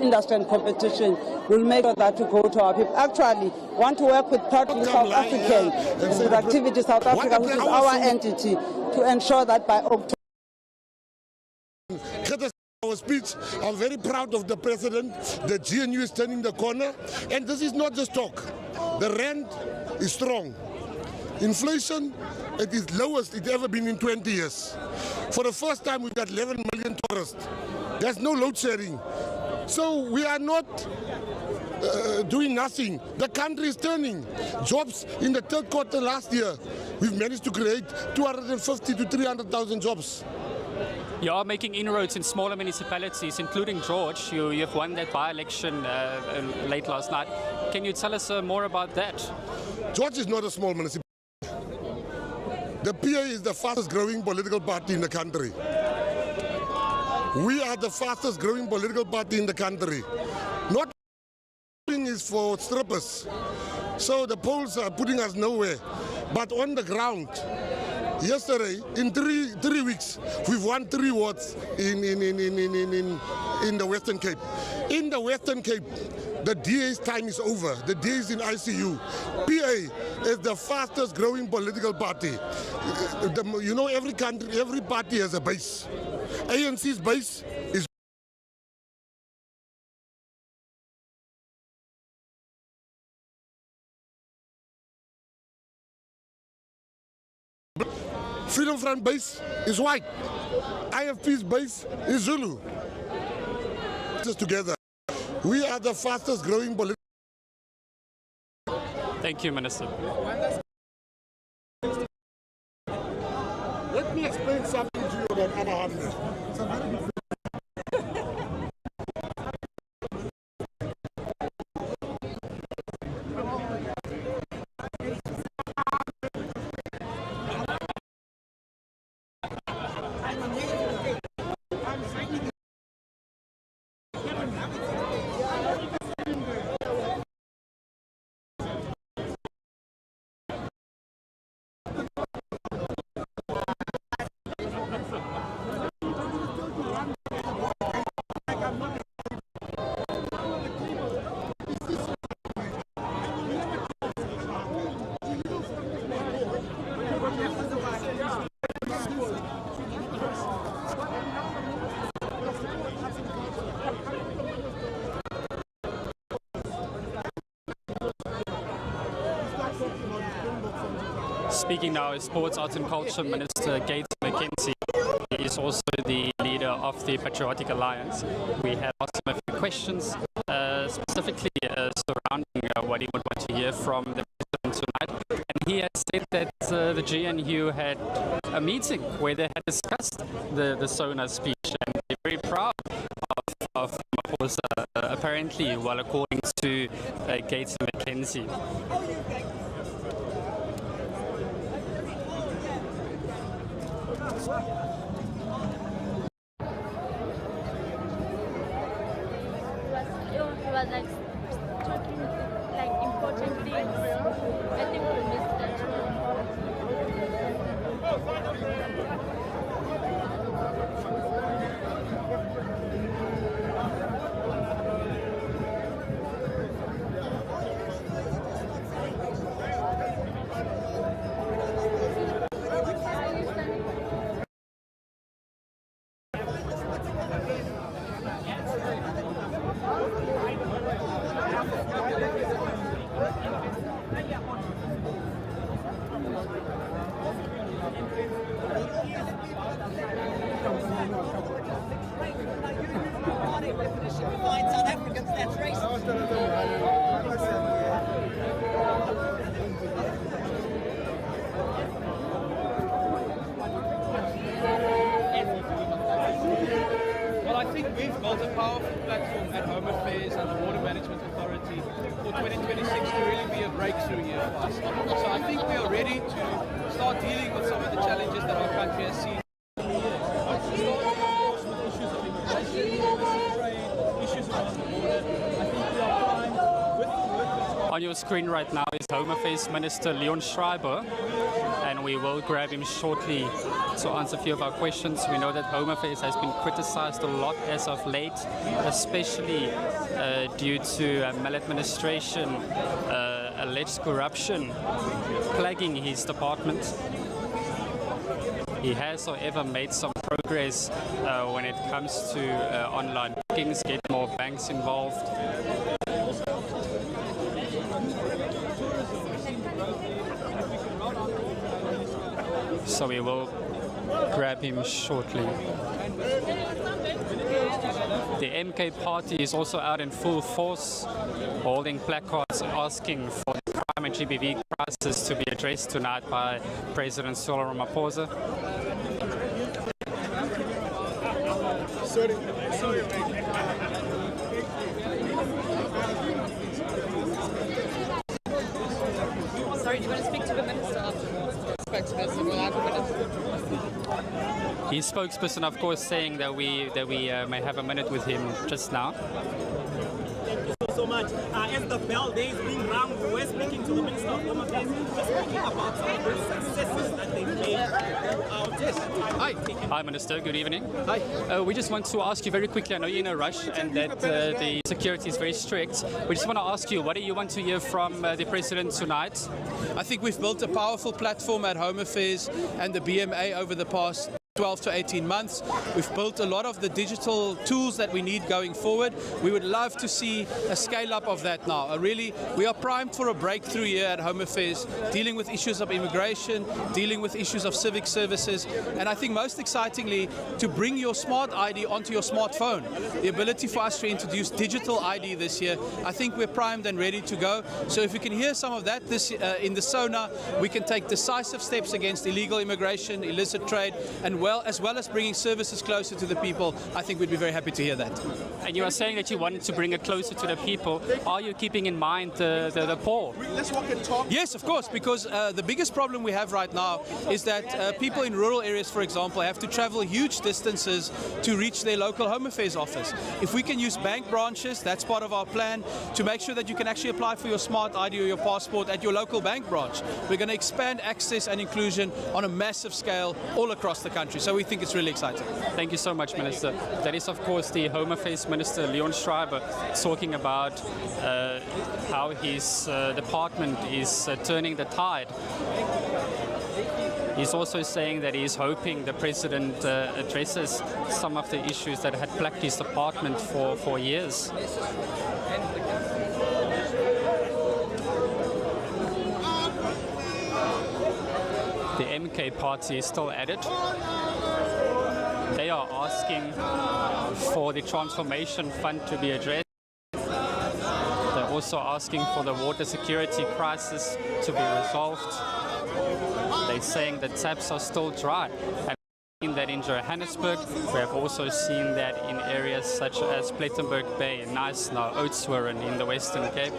Industry and Competition, we'll make sure that we go to our people. Actually, want to work with Proudly South African, Productivity South Africa, which is our entity, to ensure that by October. Our speech, I'm very proud of the president. The GNU is turning the corner, and this is not just talk. The rand is strong. Inflation at its lowest it's ever been in 20 years. For the first time, we've got 11 million tourists. There's no load sharing. So we are not doing nothing. The country is turning. Jobs in the third quarter last year, we've managed to create 250 to 300,000 jobs. You are making inroads in smaller municipalities, including George. You have won that by-election late last night. Can you tell us more about that? George is not a small municipality. The PA is the fastest growing political party in the country. We are the fastest growing political party in the country. Not is for strippers. So the polls are putting us nowhere. But on the ground, yesterday, in three weeks, we've won 3 wards in the Western Cape. In the Western Cape, the DA's time is over. The DA is in ICU. PA is the fastest growing political party. You know, every country, every party has a base. ANC's base is Freedom Front base is white. IFP's base is Zulu. Just together, we are the fastest growing political. Thank you, Minister. Let me explain something to you. about other 100. It's a very big Speaking now is Sports, Arts and Culture Minister Gates McKenzie. He is also the leader of the Patriotic Alliance. We have asked him a few questions, specifically surrounding what he would want to hear from the President tonight. And he has said that the GNU had a meeting where they had discussed the SONA speech, and they're very proud of Ramaphosa, apparently, well, according to Gates McKenzie. He was like talking like important things. I think we missed that South Africans, that's Well, I think we've built a powerful platform at Home Affairs and the Water Management Authority for 2026 to really be a breakthrough year for us. So I think we are ready to start dealing with some of the challenges that our country has seen. On your screen right now is Home Affairs Minister Leon Schreiber, and we will grab him shortly to answer a few of our questions. We know that Home Affairs has been criticized a lot as of late, especially due to maladministration, alleged corruption plaguing his department. He has, however, made some progress when it comes to online bookings, get more banks involved. So we will grab him shortly. The MK party is also out in full force, holding placards asking for the crime and GBV crisis to be addressed tonight by President Cyril Ramaphosa. Sorry. Sorry, do you want to speak to the minister afterwards? Spokesperson, we'll have a minute. His spokesperson, of course, saying that we may have a minute with him just now. Thank you so much. As the bell day is being rung, we're speaking to the Minister of Home Affairs, just speaking about some of the successes that they've made. Hi, Minister. Good evening. Hi. We just want to ask you very quickly, I know you're in a rush and that the security is very strict. We just want to ask you, what do you want to hear from the President tonight? I think we've built a powerful platform at Home Affairs and the BMA over the past 12 to 18 months. We've built a lot of the digital tools that we need going forward. We would love to see a scale up of that now. Really, we are primed for a breakthrough year at Home Affairs, dealing with issues of immigration, dealing with issues of civic services, and I think most excitingly, to bring your smart ID onto your smartphone. The ability for us to introduce digital ID this year, I think we're primed and ready to go. So if we can hear some of that this in the SONA, we can take decisive steps against illegal immigration, illicit trade, and as well as bringing services closer to the people, I think we'd be very happy to hear that. And you are saying that you wanted to bring it closer to the people. Are you keeping in mind the poor? Let's walk and talk. Yes, of course, because the biggest problem we have right now is that people in rural areas, for example, have to travel huge distances to reach their local Home Affairs office. If we can use bank branches, that's part of our plan, to make sure that you can actually apply for your smart ID or your passport at your local bank branch. We're going to expand access and inclusion on a massive scale all across the country. So we think it's really exciting. Thank you so much, Minister. That is, of course, the Home Affairs Minister, Leon Schreiber, talking about how his department is turning the tide. He's also saying that he's hoping the President addresses some of the issues that had plagued his department for years. The MK party is still at it. They are asking for the transformation fund to be addressed. They're also asking for the water security crisis to be resolved. They're saying that taps are still dry. And we've seen that in Johannesburg. We have also seen that in areas such as Plettenberg Bay, Knysna, Oudtshoorn in the Western Cape.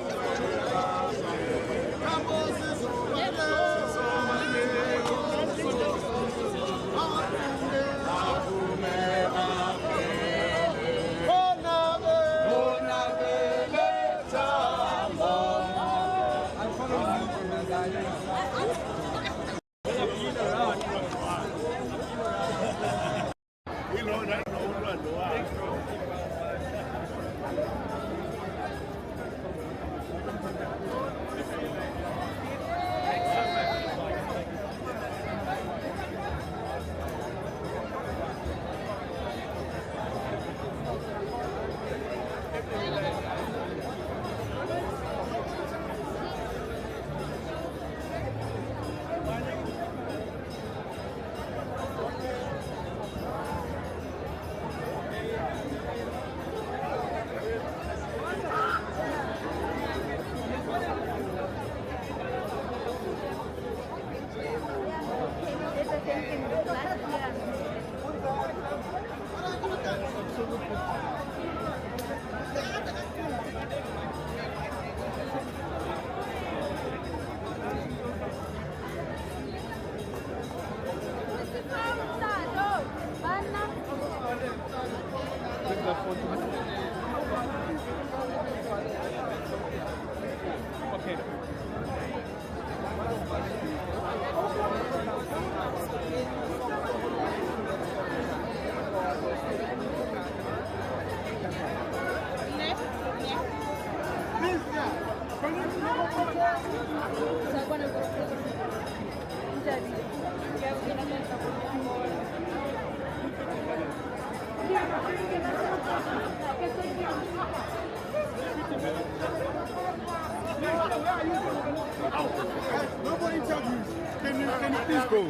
Nobody interviews. Can you please go?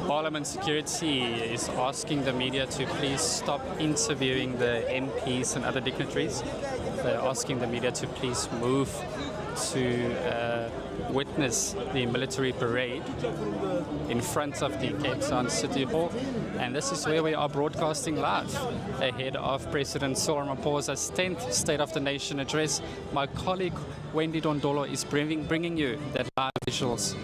Parliament Security is asking the media to please stop interviewing the MPs and other dignitaries. They're asking the media to please move to witness the military parade in front of the Cape Town City Hall. And this is where we are broadcasting live ahead of President Cyril Ramaphosa's 10th State of the Nation address. My colleague Wendy Dondolo is bringing you that live visuals.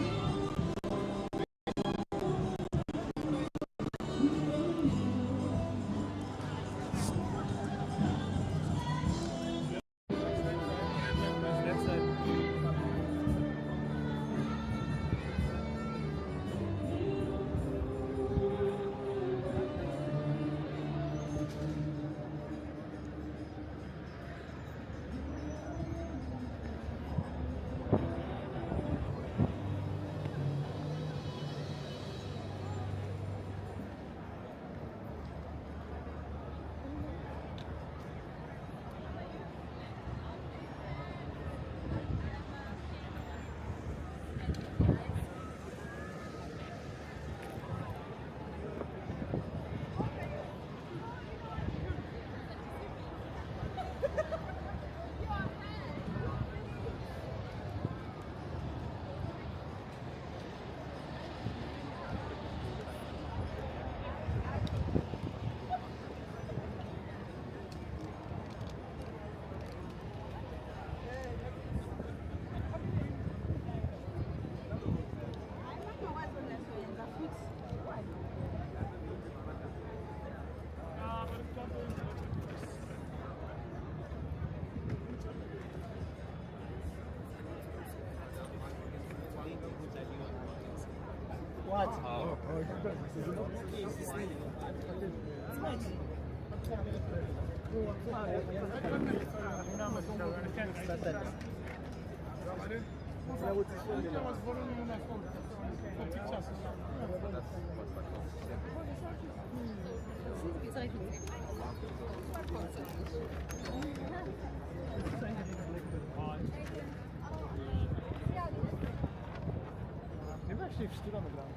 Maybe actually stood on the ground.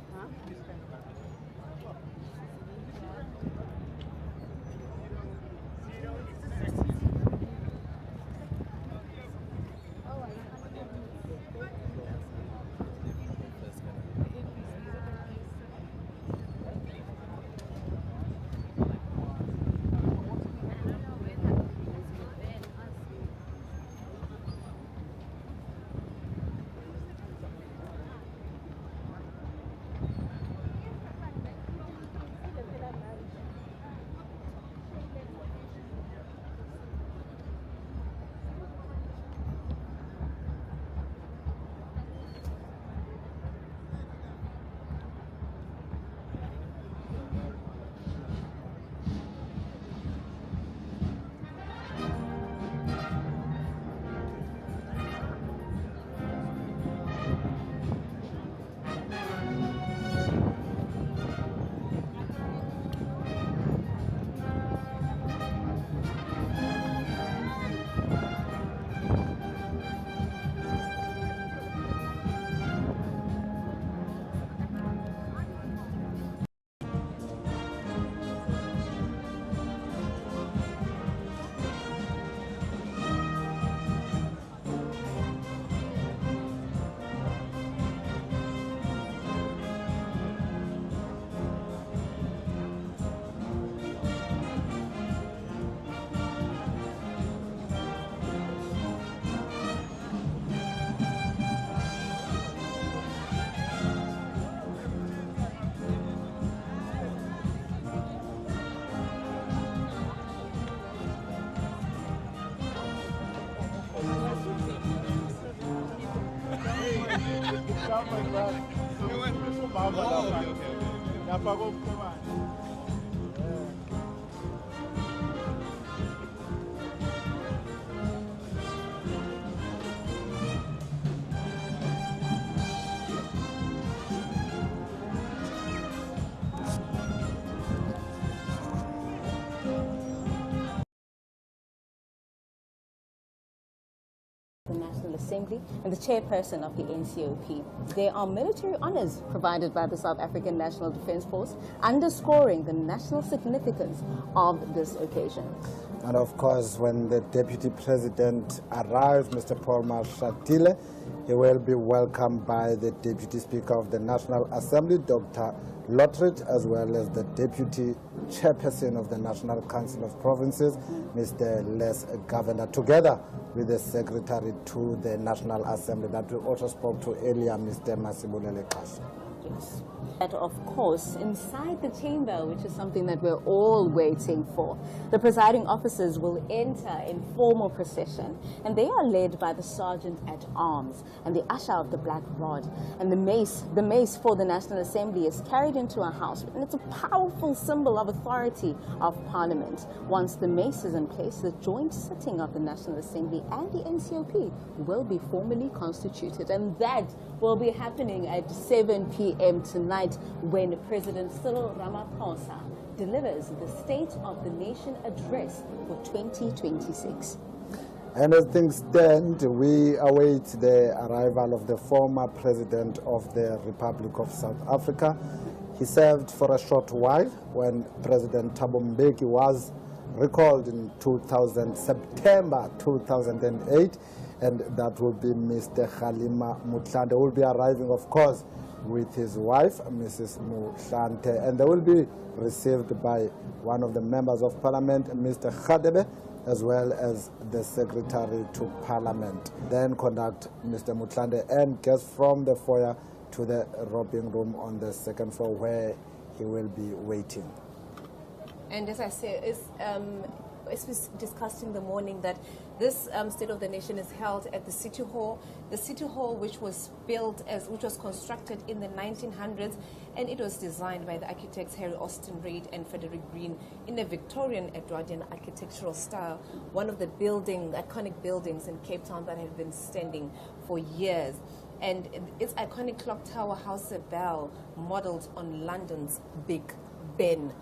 The National Assembly and the chairperson of the NCOP. There are military honors provided by the South African National Defence Force, underscoring the national significance of this occasion. And of course, when the Deputy President arrives, Mr. Paul Mashatile, he will be welcomed by the Deputy Speaker of the National Assembly, Dr. Lotridge, as well as the Deputy Chairperson of the National Council of Provinces, Mr. Les Governor, together with the Secretary to the National Assembly that we also spoke to earlier, Mr. Masibulele Kasha. Yes. That, of course, inside the chamber, which is something that we're all waiting for, the presiding officers will enter in formal procession, and they are led by the Sergeant at Arms and the usher of the Black Rod. And the mace for the National Assembly is carried into a house, and it's a powerful symbol of authority of Parliament. Once the mace is in place, the joint sitting of the National Assembly and the NCOP will be formally constituted, and that will be happening at 7 p.m. tonight, when President Cyril Ramaphosa delivers the State of the Nation address for 2026. And as things stand, we await the arrival of the former President of the Republic of South Africa. He served for a short while when President Thabo Mbeki was recalled in September 2008, and that will be Mr. Kgalema Motlanthe. Will be arriving, of course, with his wife, Mrs. Motlanthe, and they will be received by one of the members of Parliament, Mr. Khadebe, as well as the Secretary to Parliament. Then conduct Mr. Motlanthe and guests from the foyer to the roping room on the second floor, where he will be waiting. And as I say, as we discussed in the morning, that This State of the Nation is held at the City Hall. The City Hall, which was constructed in the 1900s, and it was designed by the architects Harry Austin Reid and Frederick Green in a Victorian Edwardian architectural style. One of the iconic buildings in Cape Town that have been standing for years. And its iconic clock tower houses a bell modeled on London's Big Ben.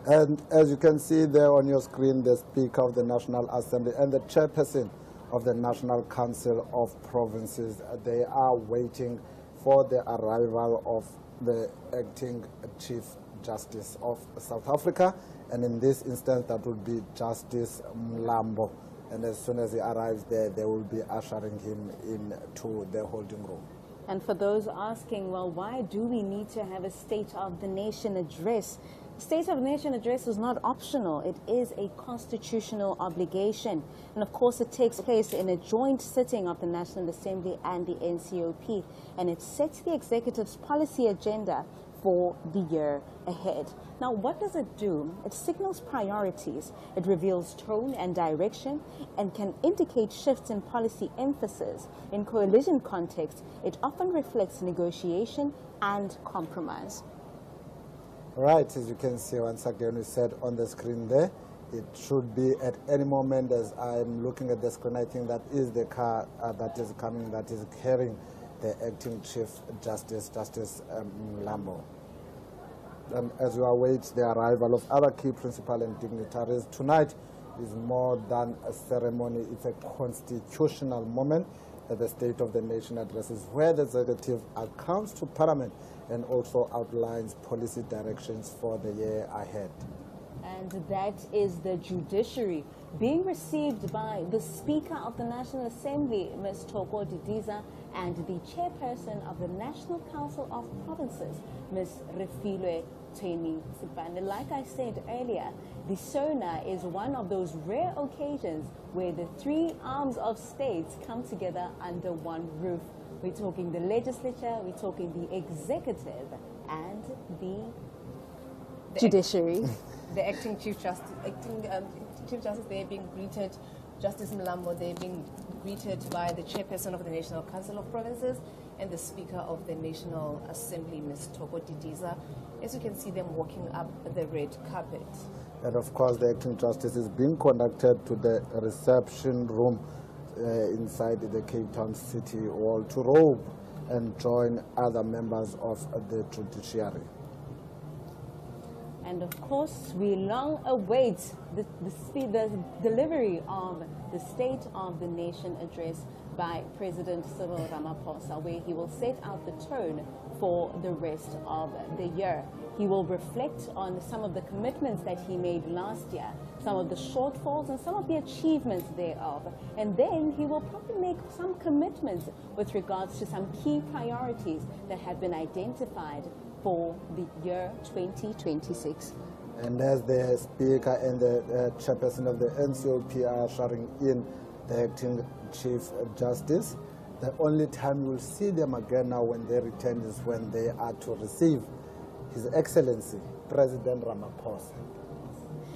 And as you can see there on your screen, the Speaker of the National Assembly and the Chairperson of the National Council of Provinces, they are waiting for the arrival of the acting Chief Justice of South Africa. And in this instance, that would be Justice Mlambo. And as soon as he arrives there, they will be ushering him into the holding room. And for those asking, well, why do we need to have a State of the Nation address? State of the Nation address is not optional. It is a constitutional obligation. And of course, it takes place in a joint sitting of the National Assembly and the NCOP. And it sets the executive's policy agenda for the year ahead. Now, what does it do? It signals priorities. It reveals tone and direction and can indicate shifts in policy emphasis. In coalition context, it often reflects negotiation and compromise. Right, as you can see, once again, we said on the screen there, it should be at any moment. As I'm looking at the screen, I think that is the car that is coming, that is carrying the acting Chief Justice, Justice Mlambo. And as we await the arrival of other key principal and dignitaries, tonight is more than a ceremony. It's a constitutional moment that the State of the Nation addresses, where the executive accounts to Parliament and also outlines policy directions for the year ahead. And that is the Judiciary, being received by the Speaker of the National Assembly, Ms. Thoko Didiza, and the Chairperson of the National Council of Provinces, Ms. Refilwe Tweni Sipande. Like I said earlier, the SONA is one of those rare occasions where the three arms of states come together under one roof. We're talking the legislature, we're talking the executive, and the Judiciary. The acting Chief Justice, they're being greeted, Justice Mlambo, they're being greeted by the Chairperson of the National Council of Provinces and the Speaker of the National Assembly, Ms. Thoko Didiza. As you can see them walking up the red carpet. And of course, the acting justice is being conducted to the reception room inside the Cape Town City Hall to robe and join other members of the Judiciary. And of course, we long await the delivery of the State of the Nation address by President Cyril Ramaphosa, where he will set out the tone for the rest of the year. He will reflect on some of the commitments that he made last year, some of the shortfalls and some of the achievements thereof. And then he will probably make some commitments with regards to some key priorities that have been identified for the year 2026. And as the Speaker and the Chairperson of the NCOP are ushering in the acting Chief Justice, the only time you will see them again now when they return is when they are to receive His Excellency, President Ramaphosa.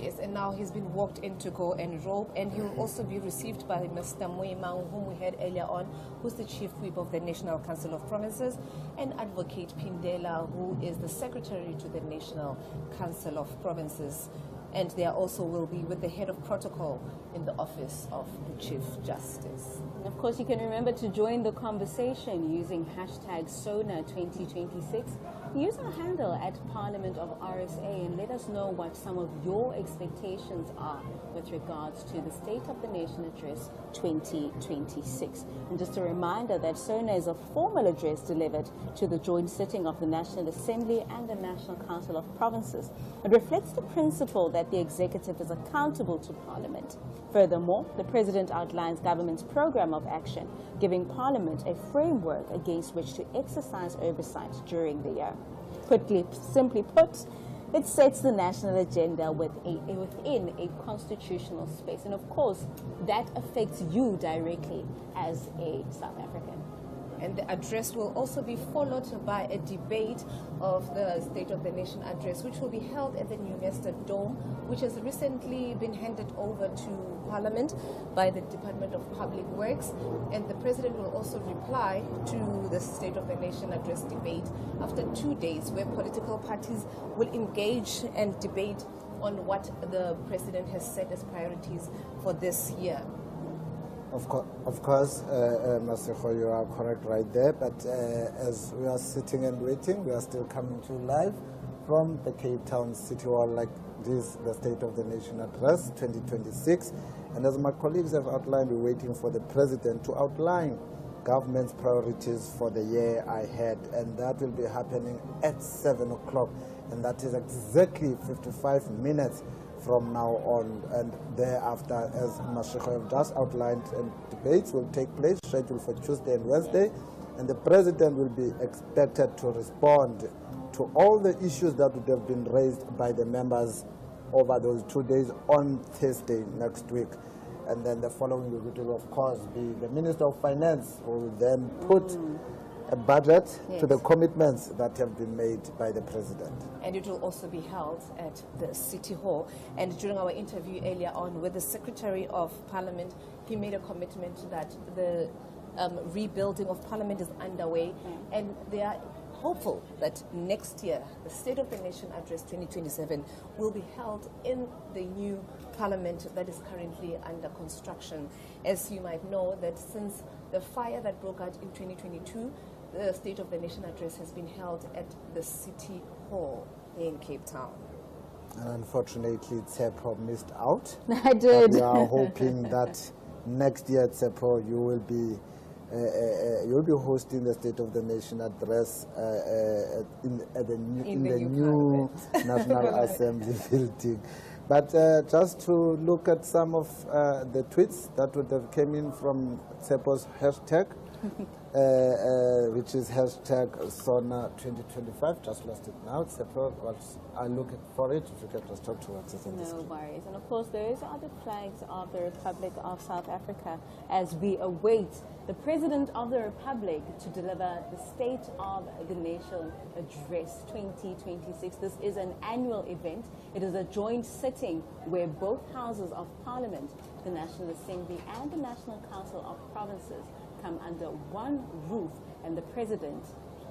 Yes, and now he's been walked in to go and robe, and he will also be received by Mr. Moimang, whom we heard earlier on, who's the Chief Whip of the National Council of Provinces, and Advocate Pindela, who is the Secretary to the National Council of Provinces. And there also will be with the head of protocol in the office of the Chief Justice. And of course, you can remember to join the conversation using hashtag SONA 2026. Use our handle at Parliament of RSA and let us know what some of your expectations are with regards to the State of the Nation Address 2026. And just a reminder that SONA is a formal address delivered to the joint sitting of the National Assembly and the National Council of Provinces. It reflects the principle that the executive is accountable to Parliament. Furthermore, the President outlines government's program of action, giving Parliament a framework against which to exercise oversight during the year. Simply put, it sets the national agenda within a constitutional space. And of course, that affects you directly as a South African. And the address will also be followed by a debate of the State of the Nation address, which will be held at the New Nesta Dome, which has recently been handed over to Parliament by the Department of Public Works, and the President will also reply to the State of the Nation address debate after 2 days where political parties will engage and debate on what the President has set as priorities for this year. Of course, Masiko, you are correct right there, but as we are sitting and waiting, we are still coming to you live from the Cape Town City Hall, like this, the State of the Nation Address 2026. And as my colleagues have outlined, we're waiting for the President to outline government's priorities for the year ahead, and that will be happening at 7 o'clock, and that is exactly 55 minutes from now on. And thereafter, as Mashiko have just outlined, debates will take place, scheduled for Tuesday and Wednesday, and the President will be expected to respond to all the issues that would have been raised by the members over those 2 days on Thursday next week. And then the following week will, of course, be the Minister of Finance, who will then put a budget to the commitments that have been made by the President. And it will also be held at the City Hall. And during our interview earlier on with the Secretary of Parliament, he made a commitment that the rebuilding of Parliament is underway, and they are hopeful that next year the State of the Nation Address 2027 will be held in the new Parliament that is currently under construction. As you might know, that since the fire that broke out in 2022, the State of the Nation Address has been held at the City Hall in Cape Town. And unfortunately, Tsepo missed out. I did. But we are hoping that next year, Tsepo, you will be hosting the State of the Nation Address in the new National Assembly building. But just to look at some of the tweets that would have came in from Tsepo's hashtag, which is hashtag SONA 2025. Just lost it now. Tsepo, I look for it. If you can just talk to us. No worries. And of course, there is other flags of the Republic of South Africa as we await the President of the Republic to deliver the State of the Nation Address 2026. This is an annual event. It is a joint sitting where both houses of Parliament, the National Assembly and the National Council of Provinces come under one roof, and the President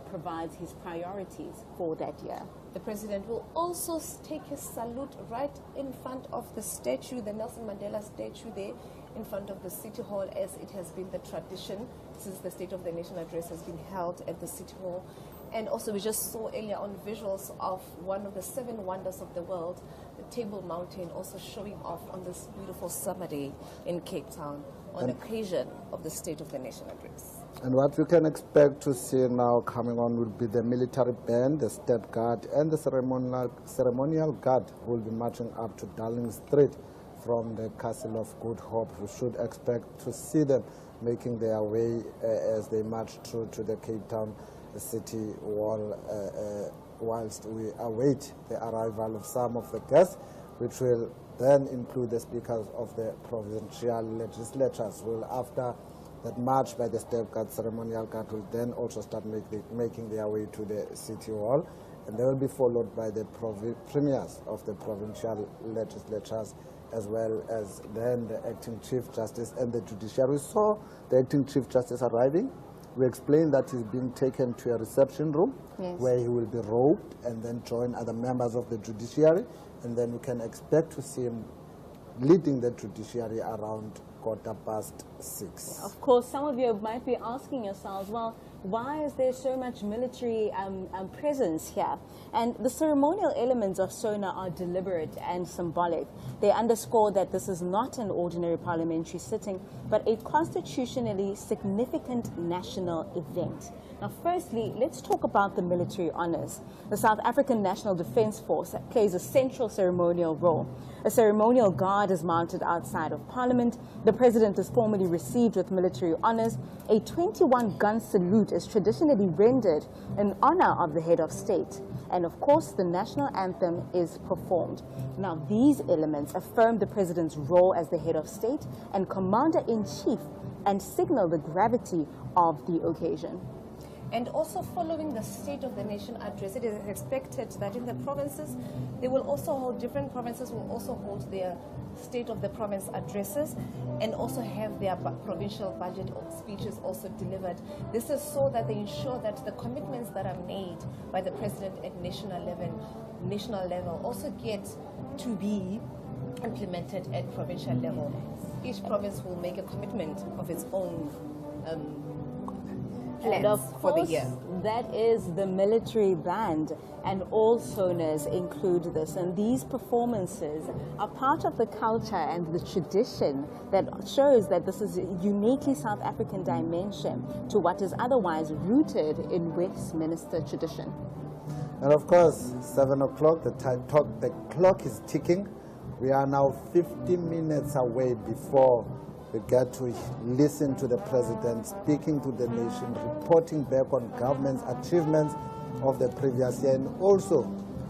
provides his priorities for that year. The President will also take his salute right in front of the statue, the Nelson Mandela statue there in front of the City Hall, as it has been the tradition since the State of the Nation Address has been held at the City Hall. And also we just saw earlier on visuals of one of the 7 wonders of the world, the Table Mountain, also showing off on this beautiful summer day in Cape Town on occasion of the State of the Nation Address. And what we can expect to see now coming on will be the military band, the State Guard, and the ceremonial guard who will be marching up to Darling Street from the Castle of Good Hope. We should expect to see them making their way as they march through to the Cape Town City Wall, whilst we await the arrival of some of the guests, which will then include the speakers of the provincial legislatures. Will, after that march by the State Guard, Ceremonial Guard will then also start making their way to the City Hall, and they will be followed by the premiers of the provincial legislatures, as well as then the Acting Chief Justice and the Judiciary. We saw the Acting Chief Justice arriving. We explained that he's being taken to a reception room where he will be robed and then join other members of the Judiciary, and then we can expect to see him leading the Judiciary around 6:15. Of course, some of you might be asking yourselves, well, why is there so much military presence here? And the ceremonial elements of SONA are deliberate and symbolic. They underscore that this is not an ordinary parliamentary sitting, but a constitutionally significant national event. Now, firstly, let's talk about the military honors. The South African National Defence Force plays a central ceremonial role. A ceremonial guard is mounted outside of Parliament. The President is formally received with military honors. A 21-gun salute is traditionally rendered in honor of the head of state. And of course, the national anthem is performed. Now, these elements affirm the President's role as the head of state and commander-in-chief and signal the gravity of the occasion. And also following the State of the Nation address, it is expected that in the provinces, they will also hold, different provinces will also hold their State of the Province addresses and also have their provincial budget speeches also delivered. This is so that they ensure that the commitments that are made by the President at national level also get to be implemented at provincial level. Each province will make a commitment of its own And of for the course, year. that is the military band, and all SONAs include this. And these performances are part of the culture and the tradition that shows that this is a uniquely South African dimension to what is otherwise rooted in Westminster tradition. And of course, 7 o'clock, the clock is ticking. We are now 50 minutes away before we get to listen to the president speaking to the nation, reporting back on government's achievements of the previous year, and also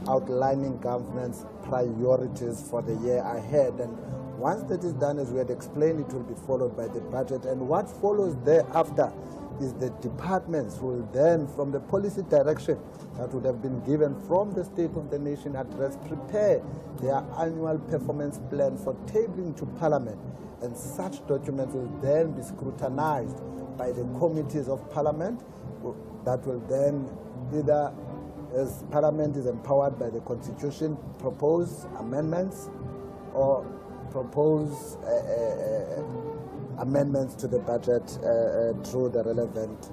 outlining government's priorities for the year ahead. And once that is done, as we had explained, it will be followed by the budget. And what follows thereafter is the departments who will then, from the policy direction that would have been given from the State of the Nation address, prepare their annual performance plan for tabling to Parliament. And such documents will then be scrutinized by the committees of Parliament that will then either, as Parliament is empowered by the Constitution, propose amendments or propose amendments to the budget through the relevant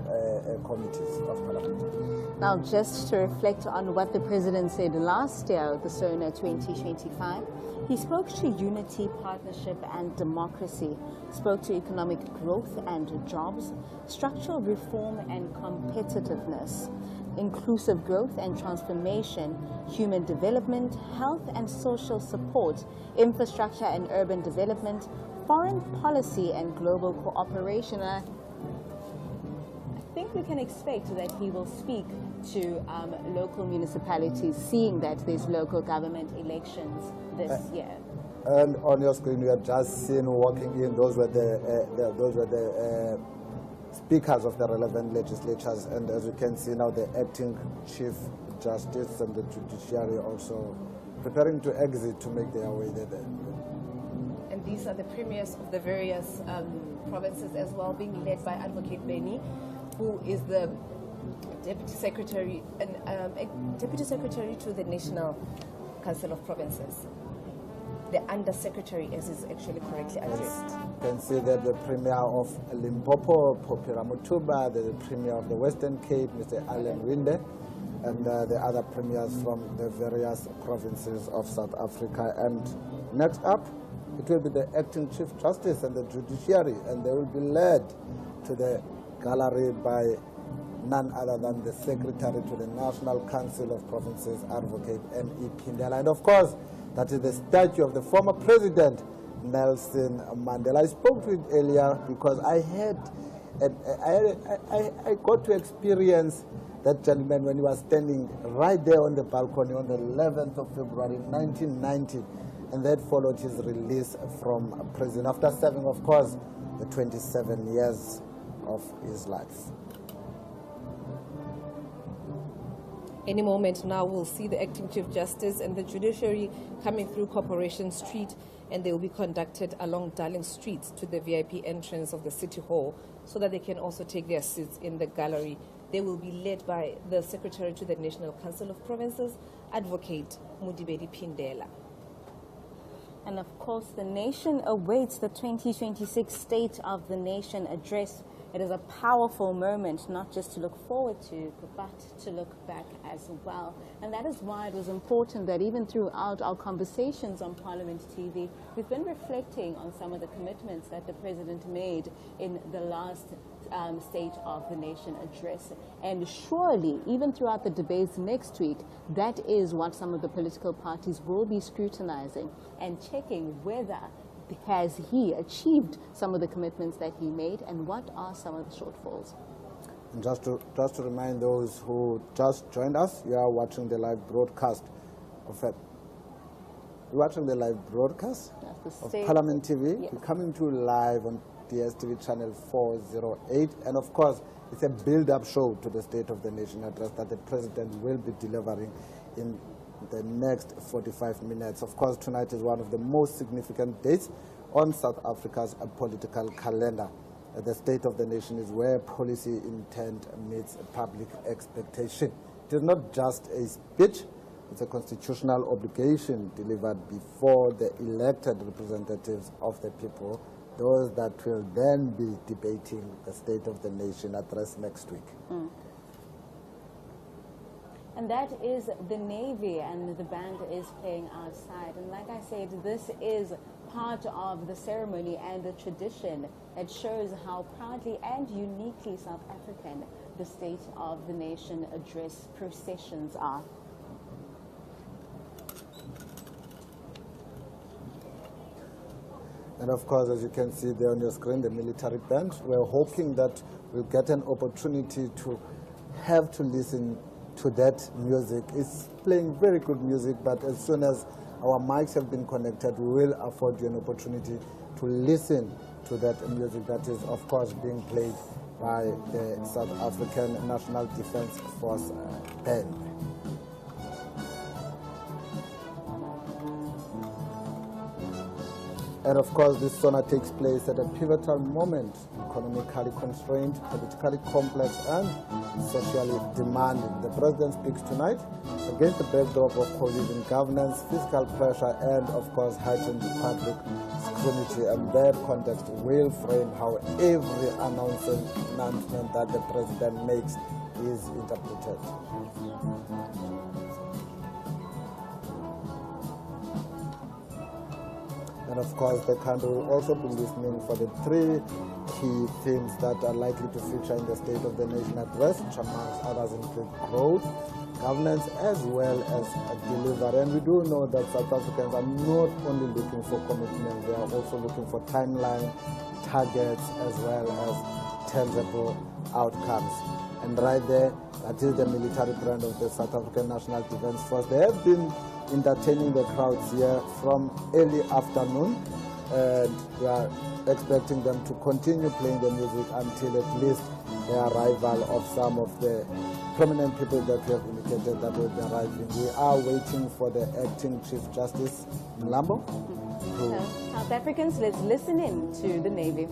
committees of Parliament. Now, just to reflect on what the President said last year, the SONA 2025, he spoke to unity, partnership and democracy, spoke to economic growth and jobs, structural reform and competitiveness, inclusive growth and transformation, human development, health and social support, infrastructure and urban development, foreign policy and global cooperation. I think we can expect that he will speak to local municipalities, seeing that there's local government elections this year. And on your screen, you have just seen walking in. Those were the speakers of the relevant legislatures, and as you can see now, the acting Chief Justice and the Judiciary also preparing to exit to make their way there. And these are the premiers of the various provinces as well, being led by Advocate Benny, who is the Deputy Secretary to the National Council of Provinces. The Under-Secretary, as is actually correctly addressed. You can see that the Premier of Limpopo, Popira Mutuba, the Premier of the Western Cape, Mr. Alan Winde, and the other premiers from the various provinces of South Africa. And next up, it will be the Acting Chief Justice and the Judiciary, and they will be led to the gallery by none other than the Secretary to the National Council of Provinces, Advocate M.E. Pindela. And of course, that is the statue of the former President, Nelson Mandela. I spoke to it earlier because I got to experience that gentleman when he was standing right there on the balcony on the 11th of February 1990. And that followed his release from prison after serving, of course, the 27 years of his life. Any moment now, we'll see the Acting Chief Justice and the Judiciary coming through Corporation Street, and they will be conducted along Darling Street to the VIP entrance of the City Hall so that they can also take their seats in the gallery. They will be led by the Secretary to the National Council of Provinces, Advocate Mudibedi Pindela. And of course, the nation awaits the 2026 State of the Nation address. It is a powerful moment, not just to look forward to, but to look back as well. And that is why it was important that even throughout our conversations on Parliament TV, we've been reflecting on some of the commitments that the President made in the last State of the Nation address. And surely, even throughout the debates next week, that is what some of the political parties will be scrutinizing and checking whether has he achieved some of the commitments that he made, and what are some of the shortfalls? And just to remind those who just joined us, you are watching the live broadcast of it. You're watching the live broadcast of Parliament TV. Yes. We're coming to live on DSTV channel 408. And of course, it's a build-up show to the State of the Nation address that the President will be delivering in the next 45 minutes. Of course, tonight is one of the most significant dates on South Africa's political calendar. The State of the Nation is where policy intent meets public expectation. It is not just a speech, it's a constitutional obligation delivered before the elected representatives of the people, those that will then be debating the State of the Nation address next week. And that is the Navy, and the band is playing outside. And like I said, this is part of the ceremony and the tradition that shows how proudly and uniquely South African the State of the Nation address processions are. And of course, as you can see there on your screen, the military band, we're hoping that we'll get an opportunity to have to listen to that music. It's playing very good music, but as soon as our mics have been connected, we will afford you an opportunity to listen to that music that is, of course, being played by the South African National Defence Force band. And of course, this SONA takes place at a pivotal moment, economically constrained, politically complex, and socially demanding. The President speaks tonight against the backdrop of collision governance, fiscal pressure, and of course, heightened public scrutiny. And that context will frame how every announcement that the President makes is interpreted. And of course, the country will also be listening for the three key themes that are likely to feature in the State of the Nation address, which amongst others include growth, governance, as well as delivery. And we do know that South Africans are not only looking for commitment, they are also looking for timeline, targets, as well as tangible outcomes. And right there, that is the military brand of the South African National Defence Force. They have been entertaining the crowds here from early afternoon, and we are expecting them to continue playing the music until at least the arrival of some of the prominent people that we have indicated that will be arriving. We are waiting for the acting Chief Justice Mlambo. South Africans, let's listen in to the Navy.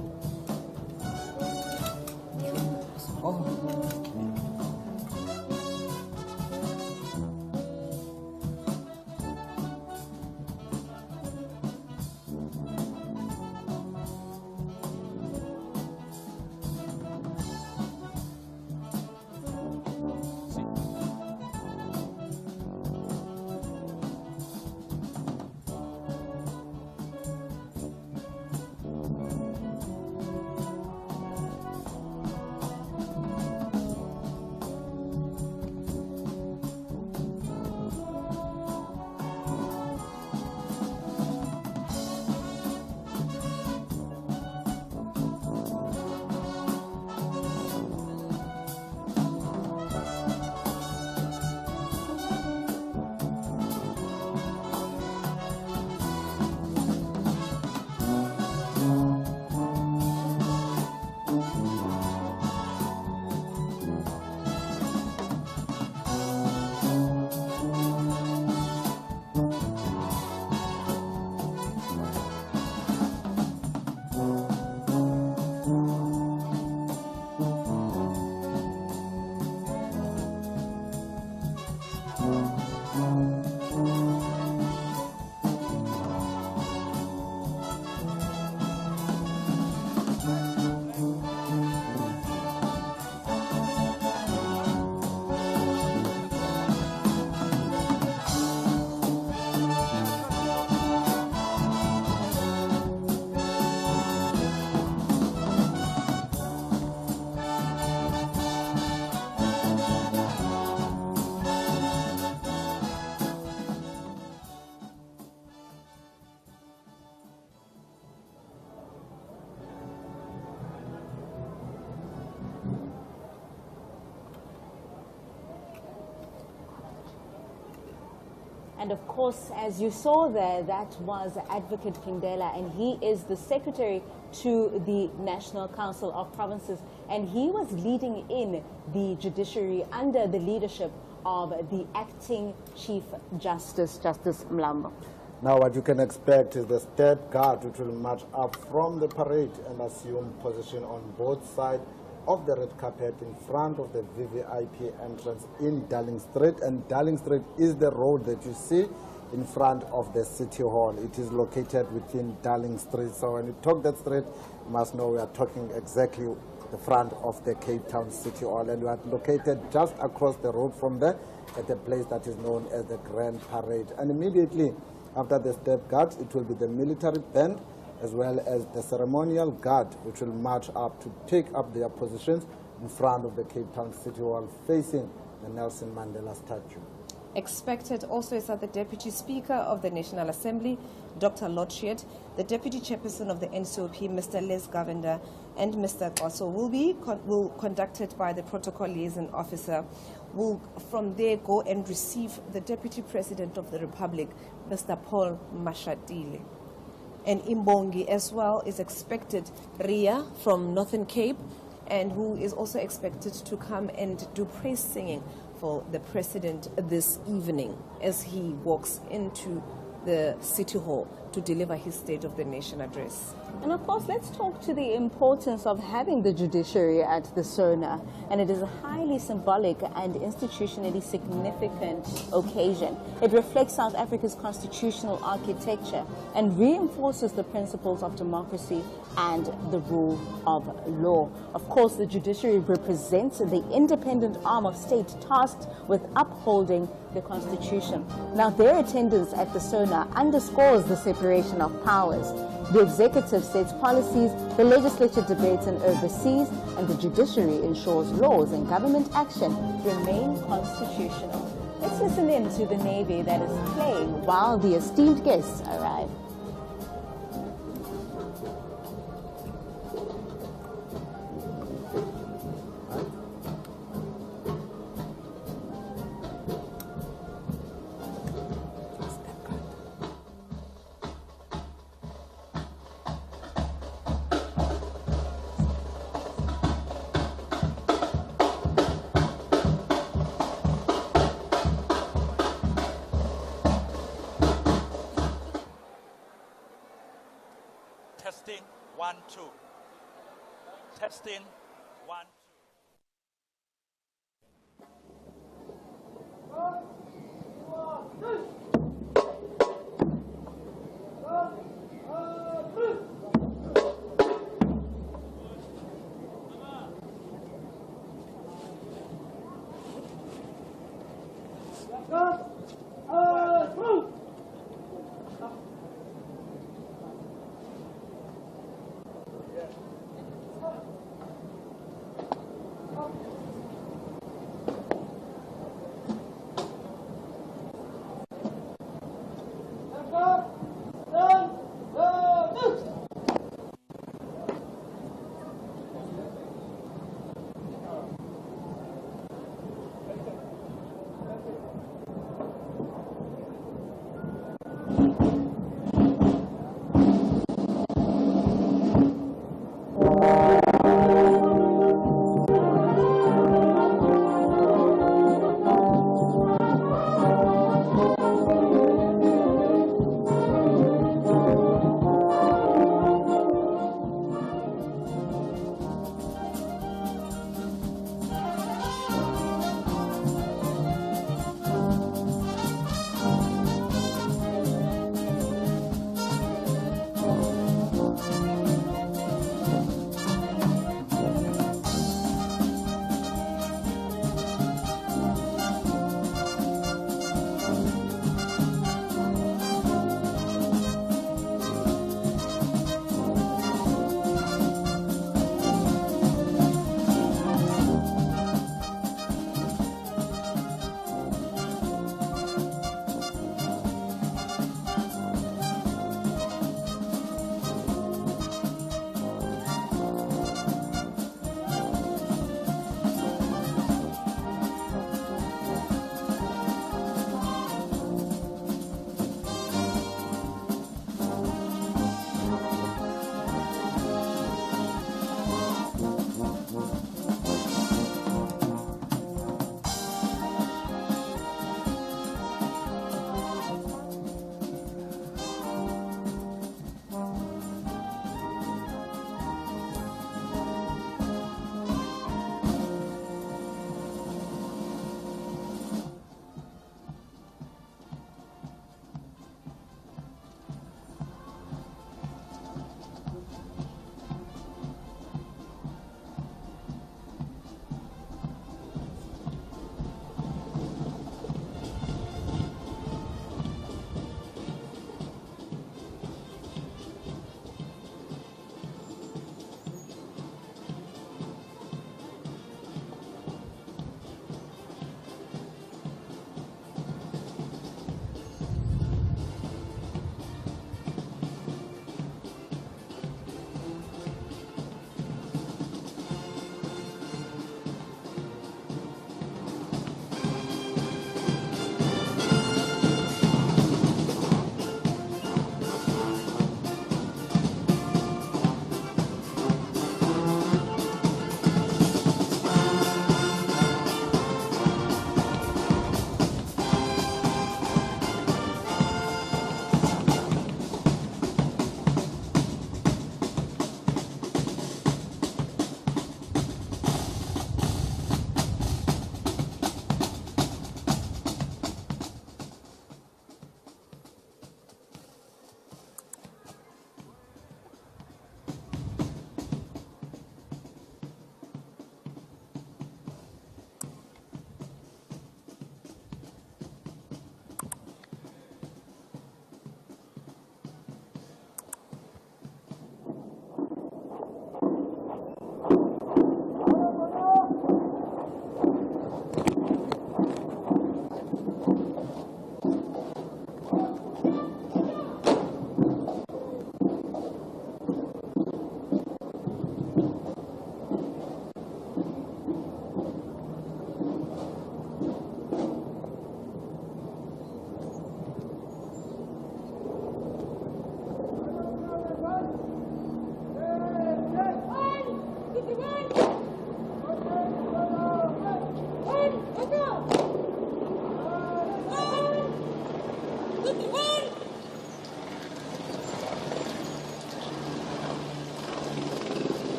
And of course, as you saw there, that was Advocate Kindela, and he is the Secretary to the National Council of Provinces, and he was leading in the judiciary under the leadership of the acting Chief Justice, Justice Mlambo. Now what you can expect is the State Guard, which will march up from the parade and assume position on both sides of the red carpet in front of the VVIP entrance in Darling Street. And Darling Street is the road that you see in front of the City Hall. It is located within Darling Street. So when you talk that street, you must know we are talking exactly the front of the Cape Town City Hall. And we are located just across the road from there at a place that is known as the Grand Parade. And immediately after the State Guards, it will be the military band as well as the Ceremonial Guard, which will march up to take up their positions in front of the Cape Town City Hall facing the Nelson Mandela statue. Expected also is that the Deputy Speaker of the National Assembly, Dr. Lotshed, the Deputy Chairperson of the NCOP, Mr. Les Govender, and Mr. Koso will conducted by the Protocol Liaison Officer, will from there go and receive the Deputy President of the Republic, Mr. Paul Mashatile. And Imbongi as well is expected, Ria from Northern Cape, and who is also expected to come and do praise singing for the President this evening as he walks into the City Hall to deliver his State of the Nation address. And of course, let's talk to the importance of having the judiciary at the SONA. And it is a highly symbolic and institutionally significant occasion. It reflects South Africa's constitutional architecture and reinforces the principles of democracy and the rule of law. Of course, the judiciary represents the independent arm of state tasked with upholding the Constitution. Now, their attendance at the SONA underscores the separation of powers. The executive sets policies, the legislature debates and oversees, and the judiciary ensures laws and government action remain constitutional. Let's listen in to the Navy that is playing while the esteemed guests arrive. Testing 1 2. Testing 1 2.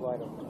wide open.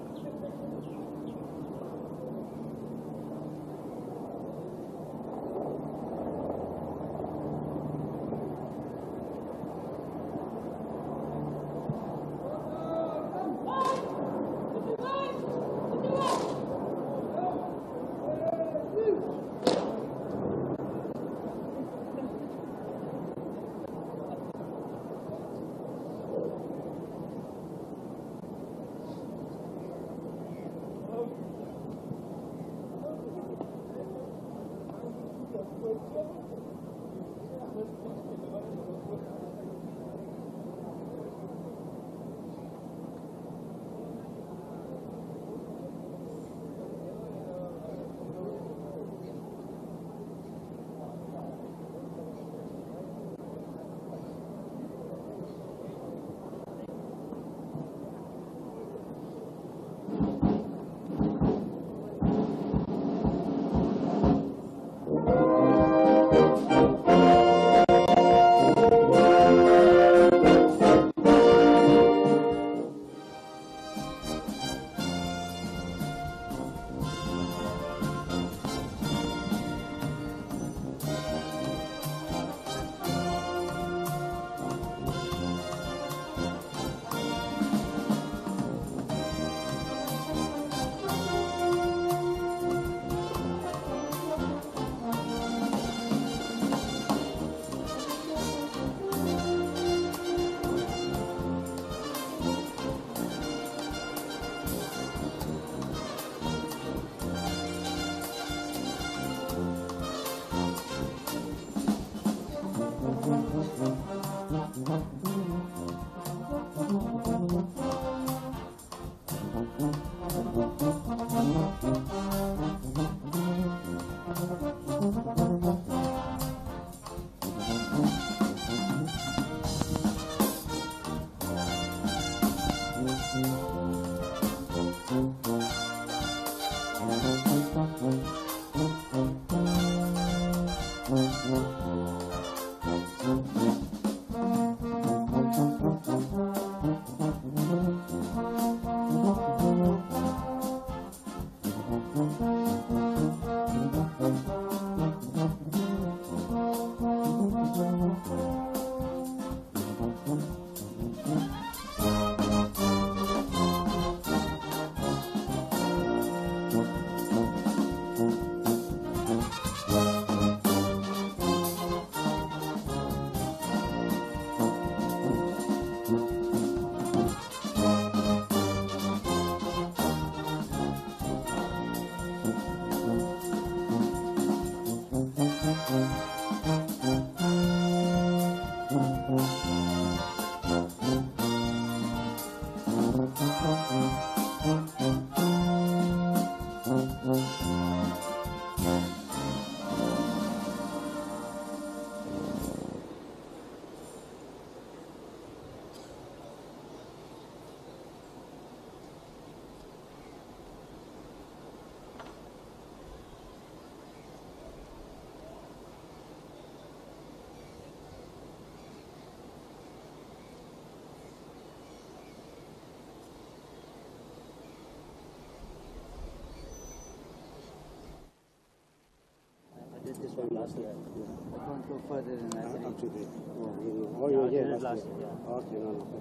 This one last year. I can't go further than that. Up to date. Oh, you were here last year. Yeah. Okay, no. So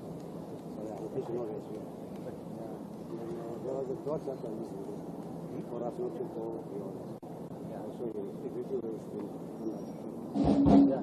yeah, in case you know this. But there are the dots that are missing for us not to go beyond. Yeah. So if you do this thing, yeah.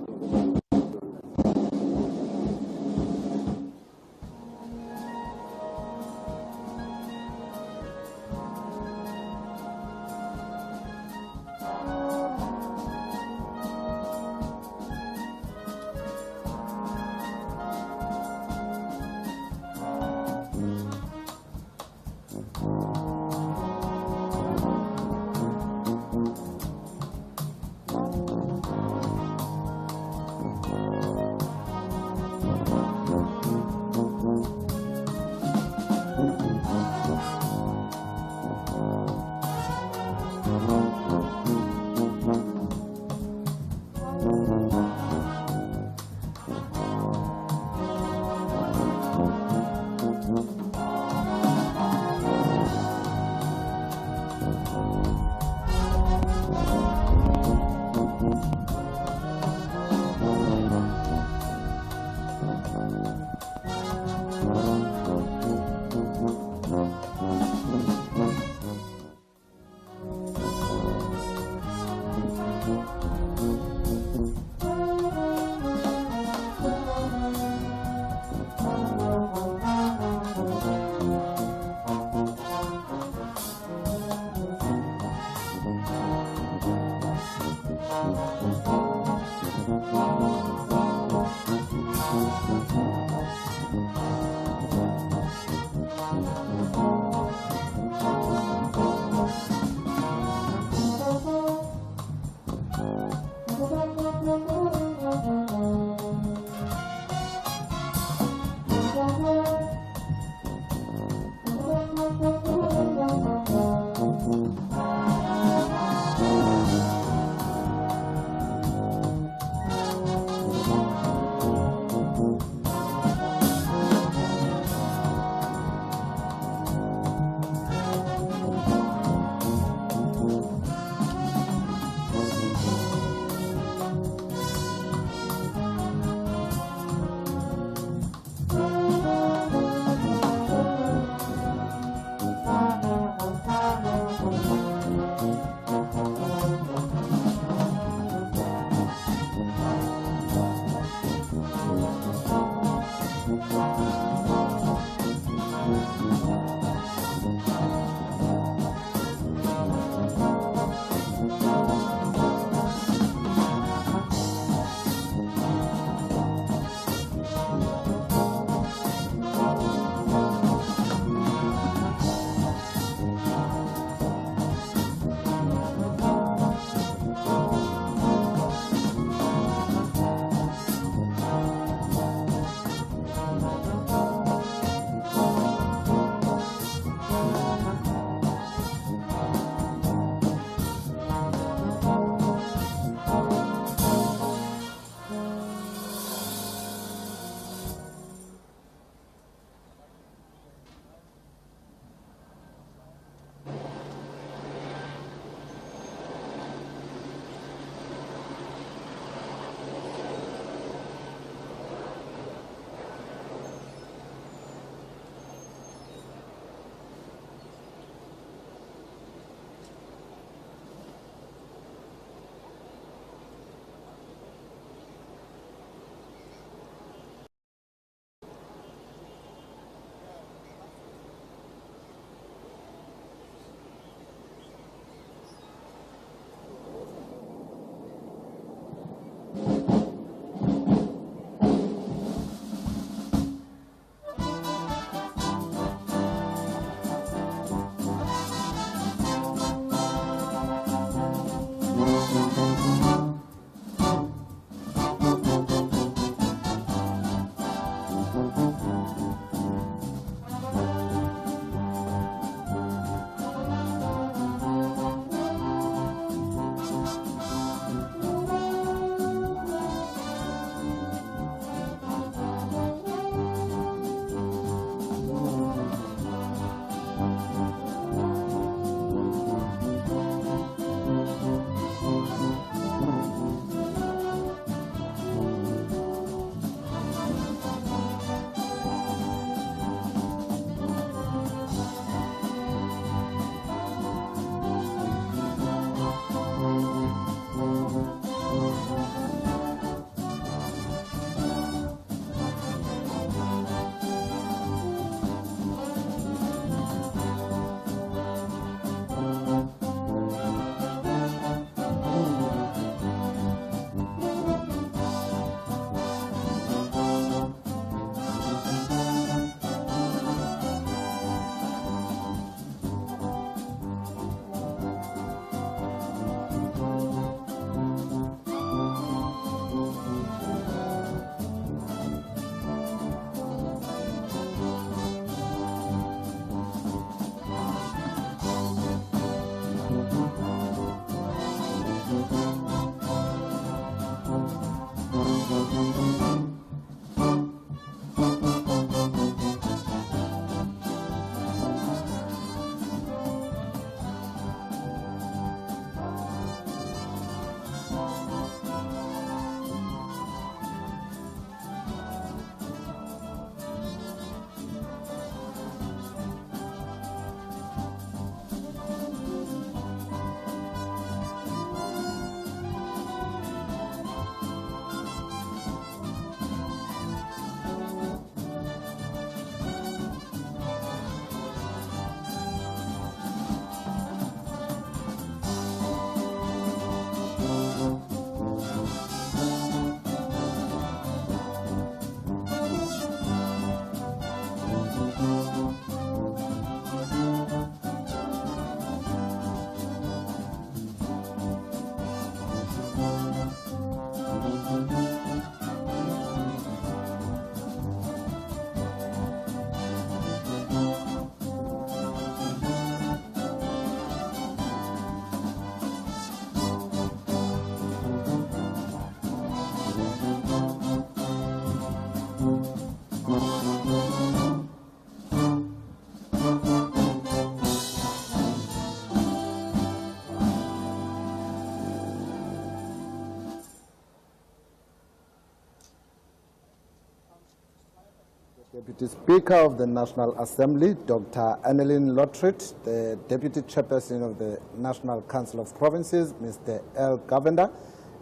Deputy Speaker of the National Assembly, Dr. Annelien Lotriet, the Deputy Chairperson of the National Council of Provinces, Mr. L. Govender,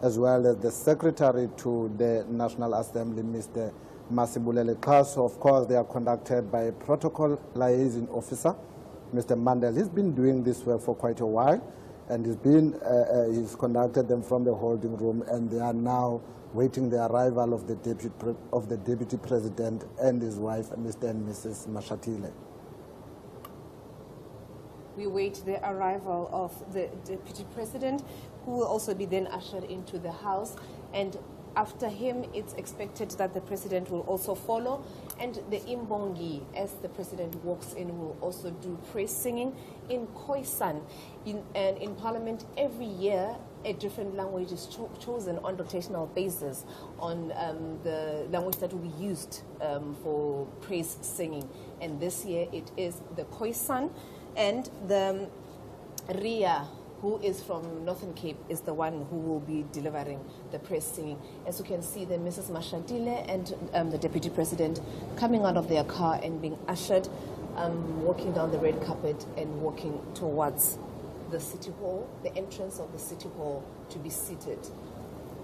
as well as the Secretary to the National Assembly, Mr. Masibulele Xaso. Of course, they are conducted by a protocol liaison officer, Mr. Mandel. He's been doing this work for quite a while, and he's conducted them from the holding room, and they are now waiting the arrival of the Deputy President and his wife, Mr. and Mrs. Mashatile. We wait the arrival of the Deputy President, who will also be then ushered into the House. And after him, it's expected that the President will also follow. And the Imbongi, as the President walks in, will also do praise singing in Khoisan. And in Parliament, every year, a different language is chosen on rotational basis on the language that will be used for praise singing. And this year, it is the Khoisan. And the Ria, who is from Northern Cape, is the one who will be delivering the praise singing. As you can see, the Mrs. Mashatile and the Deputy President coming out of their car and being ushered, walking down the red carpet and walking towards the City Hall, the entrance of the City Hall, to be seated,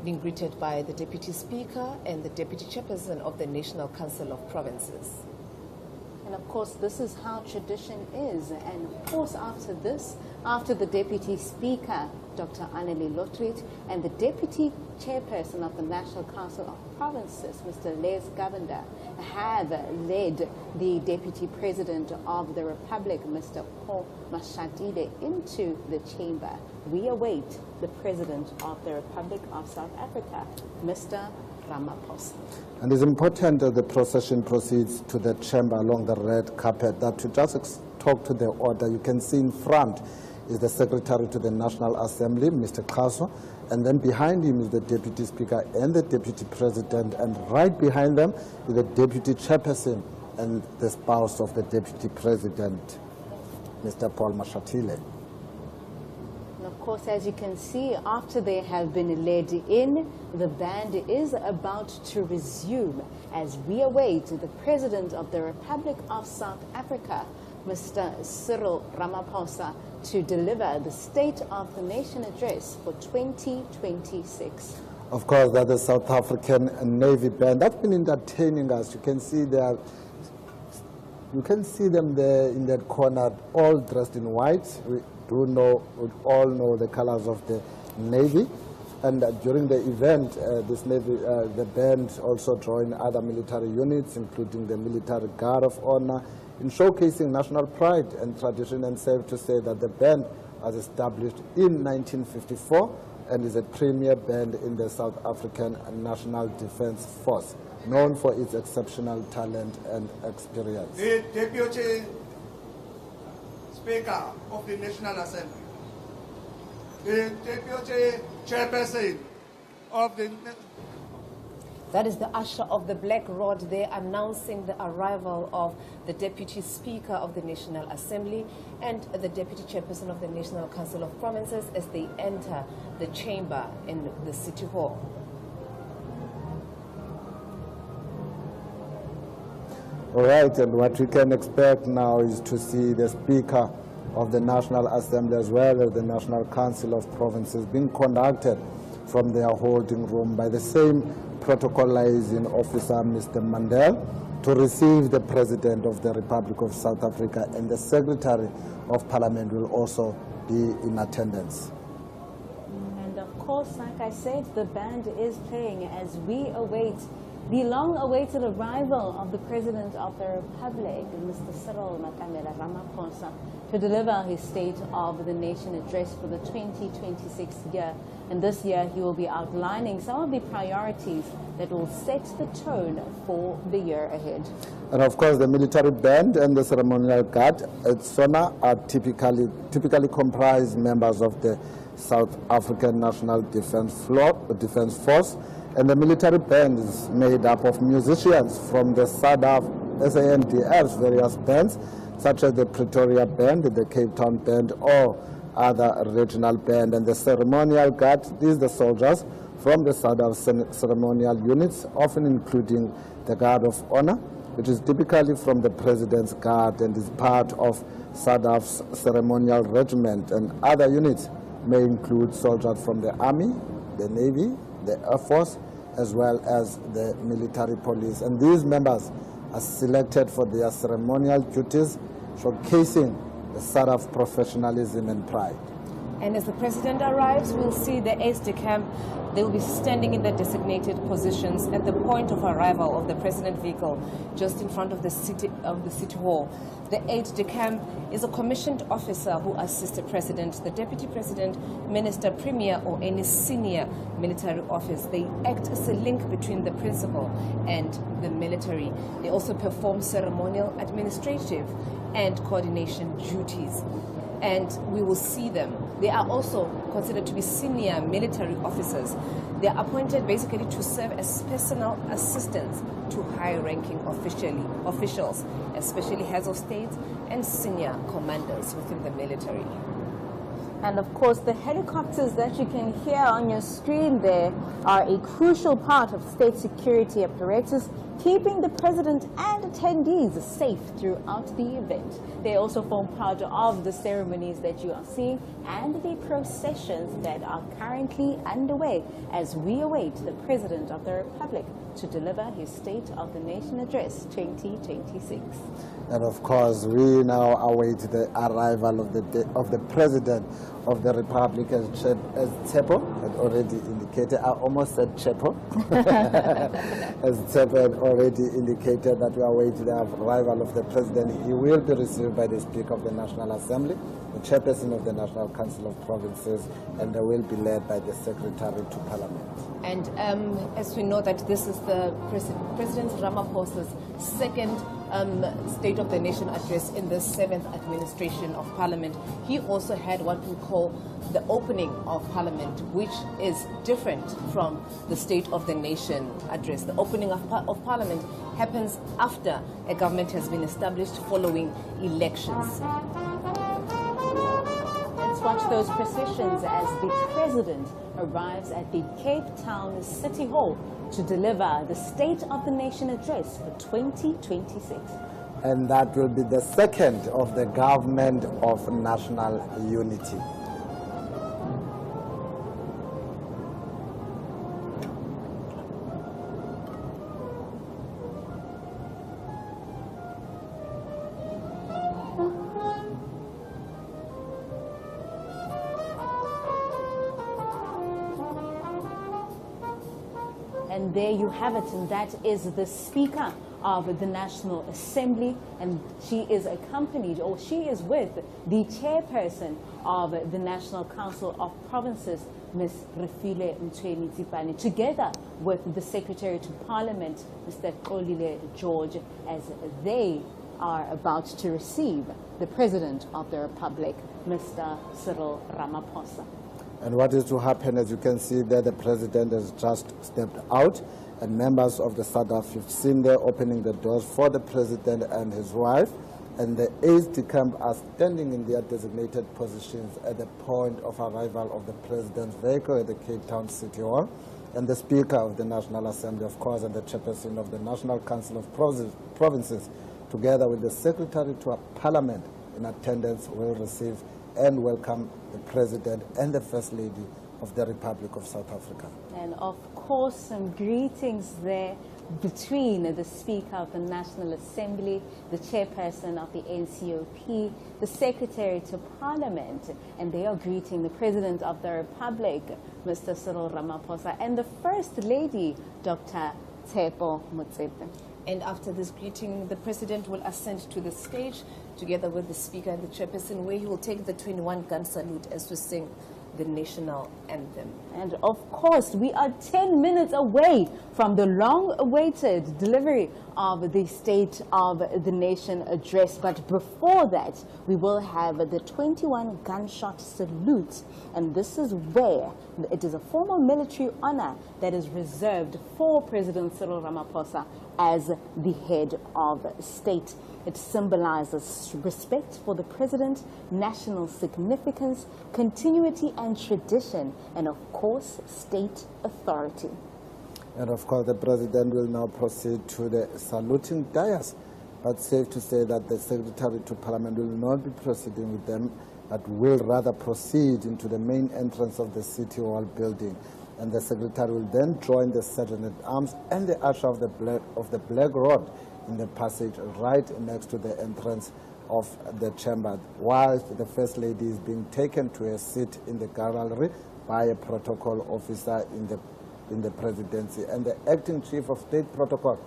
being greeted by the Deputy Speaker and the Deputy Chairperson of the National Council of Provinces. And of course, this is how tradition is. And of course, after this, after the Deputy Speaker, Dr. Annelien Lotriet, and the Deputy Chairperson of the National Council of Provinces, Mr. Les Govender, have led the Deputy President of the Republic, Mr. Paul Mashatile, into the chamber, we await the President of the Republic of South Africa, Mr. Ramaphosa. And it's important that the procession proceeds to the chamber along the red carpet. That to just talk to the order, you can see in front is the Secretary to the National Assembly, Mr. Xaso, and then behind him is the Deputy Speaker and the Deputy President, and right behind them is the Deputy Chairperson and the spouse of the Deputy President, Mr. Paul Mashatile. And of course, as you can see, after they have been led in, the band is about to resume as we await the President of the Republic of South Africa, Mr. Cyril Ramaphosa, to deliver the State of the Nation address for 2026. Of course, that is South African Navy band. That's been entertaining us. You can see there. You can see them there in that corner, all dressed in white. We all know the colors of the Navy. And during the event, the band also joined other military units, including the Military Guard of Honor, in showcasing national pride and tradition, and safe to say that the band was established in 1954 and is a premier band in the South African National Defence Force, known for its exceptional talent and experience. The Deputy Speaker of the National Assembly, the Deputy Chairperson of the... That is the usher of the black rod there announcing the arrival of the Deputy Speaker of the National Assembly and the Deputy Chairperson of the National Council of Provinces as they enter the chamber in the City Hall. All right, and what we can expect now is to see the Speaker of the National Assembly as well as the National Council of Provinces being conducted from their holding room by the same protocolizing officer, Mr. Mandel, to receive the President of the Republic of South Africa, and the Secretary of Parliament will also be in attendance. And of course, like I said, the band is playing as we await the long-awaited arrival of the President of the Republic, Mr. Cyril Ramaphosa, to deliver his State of the Nation address for the 2026 year. And this year, he will be outlining some of the priorities that will set the tone for the year ahead. And of course, the military band and the ceremonial guard at SONA are typically comprised members of the South African National Defence Force. And the military band is made up of musicians from the SANDF's various bands, such as the Pretoria Band, the Cape Town Band, or other regional band. And the ceremonial guard, these are the soldiers from the ceremonial units, often including the Guard of Honor, which is typically from the President's Guard and is part of SADF's ceremonial regiment, and other units may include soldiers from the Army, the Navy, the Air Force, as well as the military police. And these members are selected for their ceremonial duties, showcasing the SADF professionalism and pride. And as the President arrives, we'll see the aides-de-camp. They will be standing in their designated positions at the point of arrival of the President vehicle, just in front of the City Hall. The aide-de-camp is a commissioned officer who assists the President, the Deputy President, Minister, Premier, or any senior military office. They act as a link between the principal and the military. They also perform ceremonial, administrative, and coordination duties. And we will see them. They are also considered to be senior military officers. They are appointed basically to serve as personal assistants to high-ranking officials, especially heads of state and senior commanders within the military. And of course, the helicopters that you can hear on your screen there are a crucial part of state security apparatus, keeping the president and attendees safe throughout the event. They also form part of the ceremonies that you are seeing and the processions that are currently underway as we await the President of the Republic to deliver his State of the Nation Address 2026. And of course, we now await the arrival of the President of the Republic, as Tsepo had already indicated. I almost said Chepo. As Tsepo had already indicated that we await the arrival of the President. He will be received by the Speaker of the National Assembly, the Chairperson of the National Council of Provinces, and they will be led by the Secretary to Parliament. And as we know that this is the President Ramaphosa's second State of the Nation address in the 7th administration of Parliament, he also had what we call the opening of Parliament, which is different from the State of the Nation address. The opening of Parliament happens after a government has been established following elections. Let's watch those processions as the President arrives at the Cape Town City Hall to deliver the State of the Nation Address for 2026. And that will be the second of the Government of National Unity. And there you have it, and that is the Speaker of the National Assembly, and she is accompanied, or she is with, the Chairperson of the National Council of Provinces, Ms. Refile Mtweni-Tsipane, together with the Secretary to Parliament, Mr. Kolile George, as they are about to receive the President of the Republic, Mr. Cyril Ramaphosa. And what is to happen, as you can see there, the President has just stepped out, and members of the SADF, you've seen there opening the doors for the President and his wife, and the aides-de-camp are standing in their designated positions at the point of arrival of the President's vehicle at the Cape Town City Hall, and the Speaker of the National Assembly, of course, and the Chairperson of the National Council of Provinces, together with the Secretary to Parliament in attendance, will receive and welcome the President and the First Lady of the Republic of South Africa. And of course, some greetings there between the Speaker of the National Assembly, the Chairperson of the NCOP, the Secretary to Parliament, and they are greeting the President of the Republic, Mr. Cyril Ramaphosa, and the First Lady, Dr. Tsepo Motsepe. And after this greeting, the President will ascend to the stage together with the Speaker and the Chairperson, where he will take the 21-gun salute as we sing the national anthem. And of course, we are 10 minutes away from the long-awaited delivery of the State of the Nation address. But before that, we will have the 21 gunshot salute. And this is where it is a formal military honor that is reserved for President Cyril Ramaphosa as the head of state. It symbolizes respect for the president, national significance, continuity and tradition, and of course, state authority. And of course, the President will now proceed to the saluting dais. But safe to say that the Secretary to Parliament will not be proceeding with them, but will rather proceed into the main entrance of the City Hall building. And the Secretary will then join the Sergeant at Arms and the usher of the Black Rod in the passage right next to the entrance of the chamber, whilst the First Lady is being taken to a seat in the gallery by a protocol officer in the presidency. And the acting Chief of State Protocol,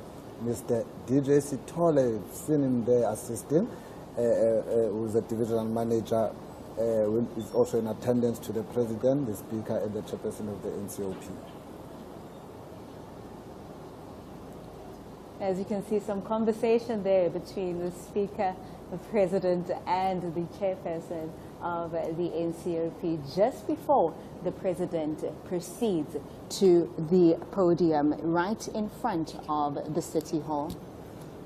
Mr. DJ Sitole, seen him there assisting, who's a divisional manager, is also in attendance to the President, the Speaker, and the Chairperson of the NCOP. As you can see, some conversation there between the Speaker, the President, and the Chairperson of the NCOP just before the President proceeds to the podium right in front of the City Hall.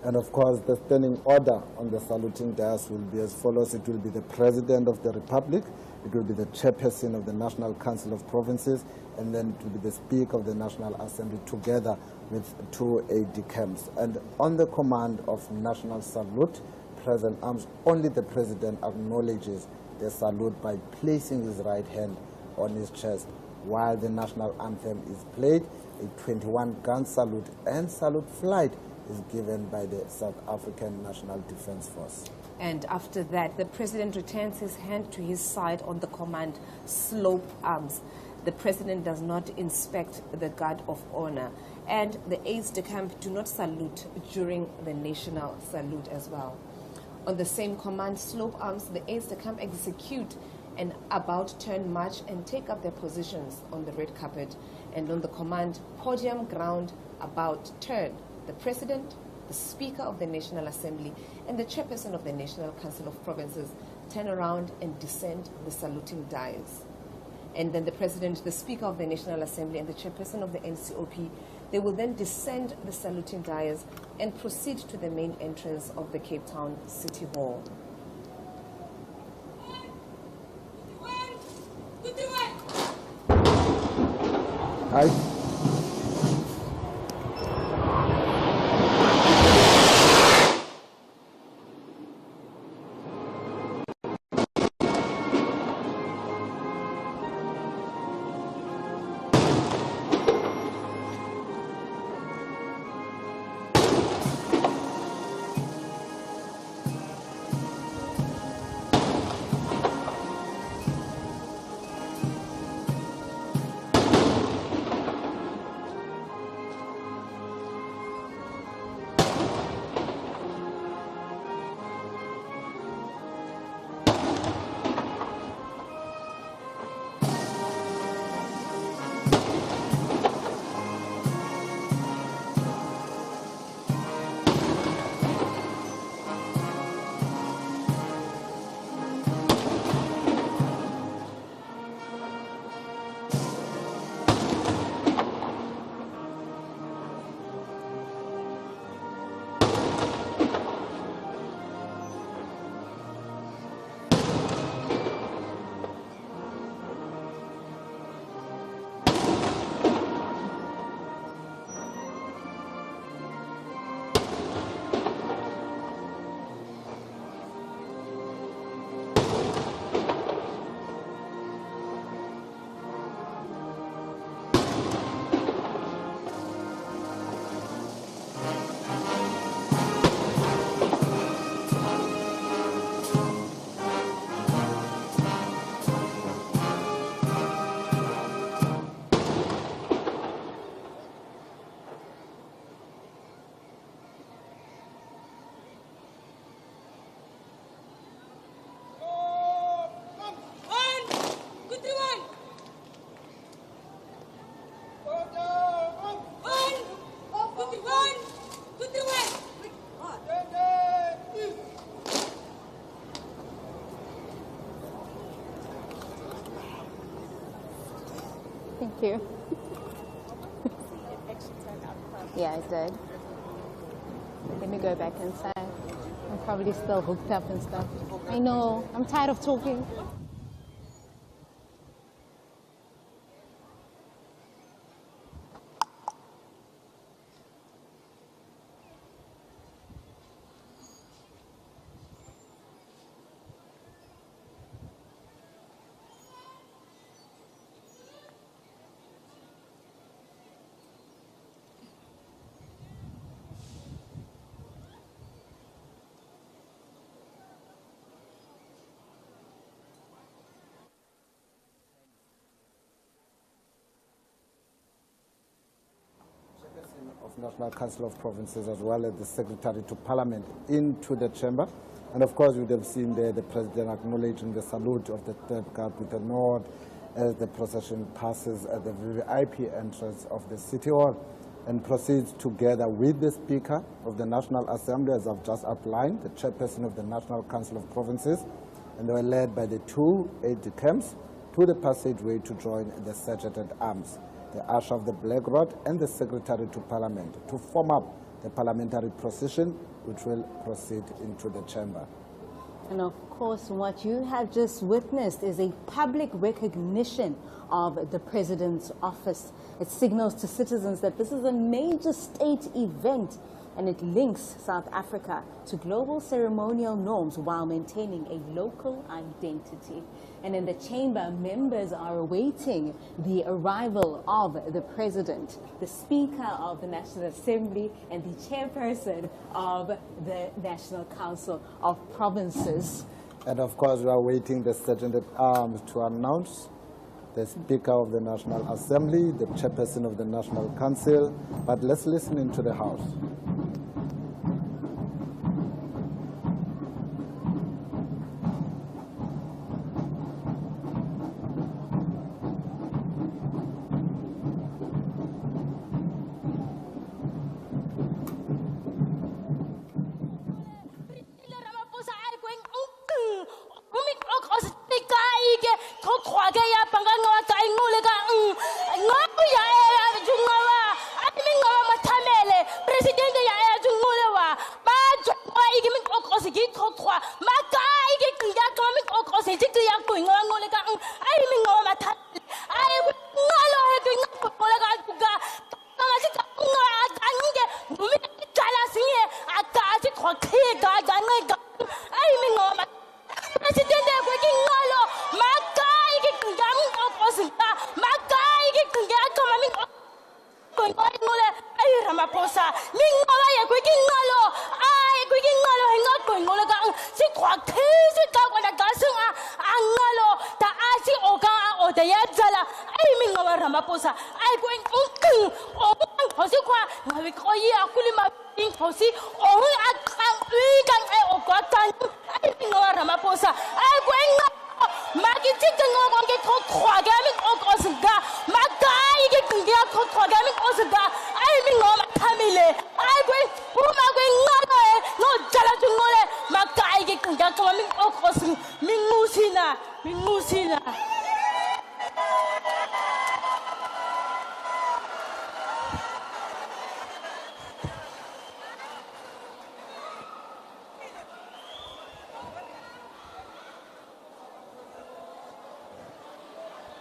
And of course, the standing order on the saluting dais will be as follows. It will be the President of the Republic, it will be the Chairperson of the National Council of Provinces, and then it will be the Speaker of the National Assembly together with 2 aide-de-camps. And on the command of national salute, present arms, only the President acknowledges the salute by placing his right hand on his chest. While the national anthem is played, a 21-gun salute and salute flight is given by the South African National Defence Force. And after that, the President returns his hand to his side on the command slope arms. The President does not inspect the guard of honor, and the aides-de-camp do not salute during the national salute as well. On the same command slope arms, the aides-de-camp execute an about-turn march and take up their positions on the red carpet. And on the command podium ground about-turn, the President, the Speaker of the National Assembly, and the Chairperson of the National Council of Provinces turn around and descend the saluting dais. And then the President, the Speaker of the National Assembly, and the Chairperson of the NCOP, they will then descend the saluting dais and proceed to the main entrance of the Cape Town City Hall. Hi. Thank you. Yeah, it did. Let me go back inside. I'm probably still hooked up and stuff. I know. I'm tired of talking. National Council of Provinces as well as the Secretary to Parliament into the chamber. And of course, you would have seen there the President acknowledging the salute of the third guard with a nod as the procession passes at the VIP entrance of the City Hall and proceeds together with the Speaker of the National Assembly, as I've just outlined, the Chairperson of the National Council of Provinces, and they were led by the two aides-de-camp to the passageway to join the Sergeant at Arms, the Usher of the Black Rod, and the Secretary to Parliament to form up the parliamentary procession, which will proceed into the chamber. And of course, what you have just witnessed is a public recognition of the President's office. It signals to citizens that this is a major state event, and it links South Africa to global ceremonial norms while maintaining a local identity. And in the chamber, members are awaiting the arrival of the President, the Speaker of the National Assembly, and the Chairperson of the National Council of Provinces. And of course, we are waiting the Sergeant at Arms to announce the Speaker of the National Assembly, the Chairperson of the National Council. But let's listen into the House.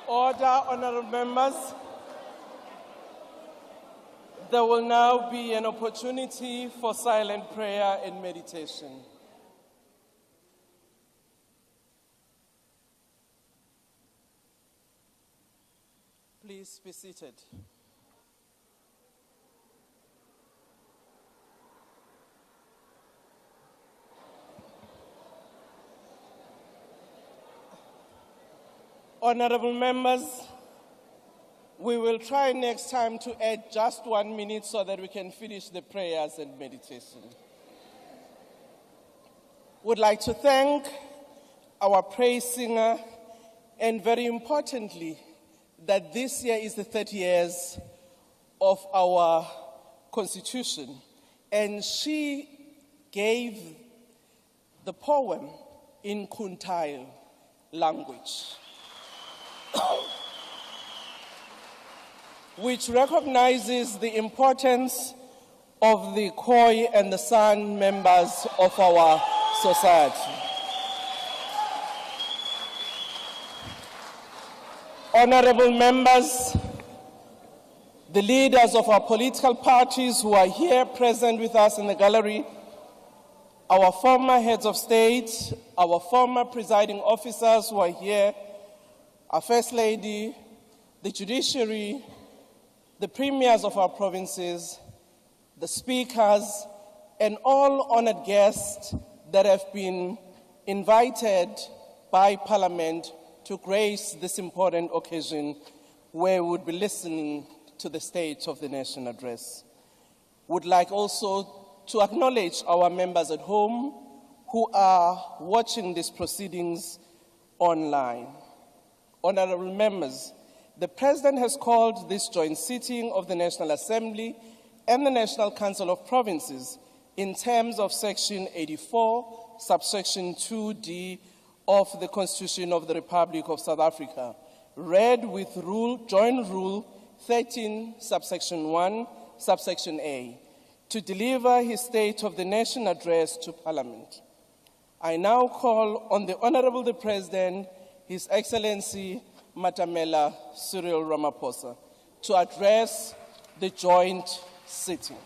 Order, honorable members. There will now be an opportunity for silent prayer and meditation. Please be seated. Honorable members, we will try next time to add just 1 minute so that we can finish the prayers and meditation. Would like to thank our praise singer, and very importantly, that this year is the 30 years of our Constitution, and she gave the poem in quintile language, which recognizes the importance of the Khoi and the San members of our society. Honorable members, the leaders of our political parties who are here present with us in the gallery, our former heads of state, our former presiding officers who are here, our First Lady, the Judiciary, the premiers of our provinces, the speakers, and all honored guests that have been invited by Parliament to grace this important occasion where we would be listening to the State of the Nation address. Would like also to acknowledge our members at home who are watching these proceedings online. Honorable members, the President has called this joint sitting of the National Assembly and the National Council of Provinces in terms of Section 84, subsection 2D of the Constitution of the Republic of South Africa, read with Joint Rule 13, subsection 1, subsection A, to deliver his State of the Nation address to Parliament. I now call on the Honorable the President, His Excellency Matamela Cyril Ramaphosa, to address the joint sitting.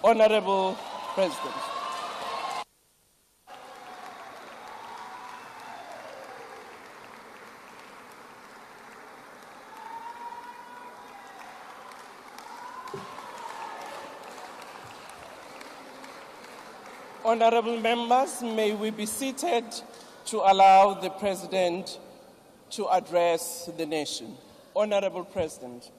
Honorable President. Honorable members, may we be seated to allow the President to address the nation. Honorable President.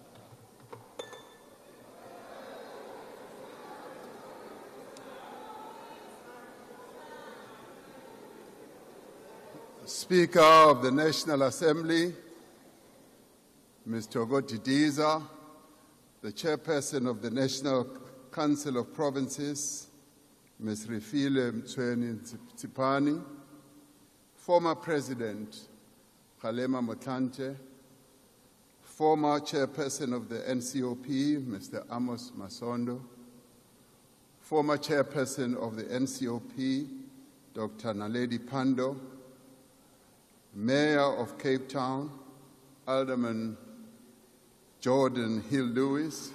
Speaker of the National Assembly, Mr. Didiza, the Chairperson of the National Council of Provinces, Ms. Refile Mtsweni-Tsipane, former President Kgalema Motlanthe, former Chairperson of the NCOP, Mr. Amos Masondo, former Chairperson of the NCOP, Dr. Naledi Pandor, Mayor of Cape Town, Alderman Jordan Hill-Lewis,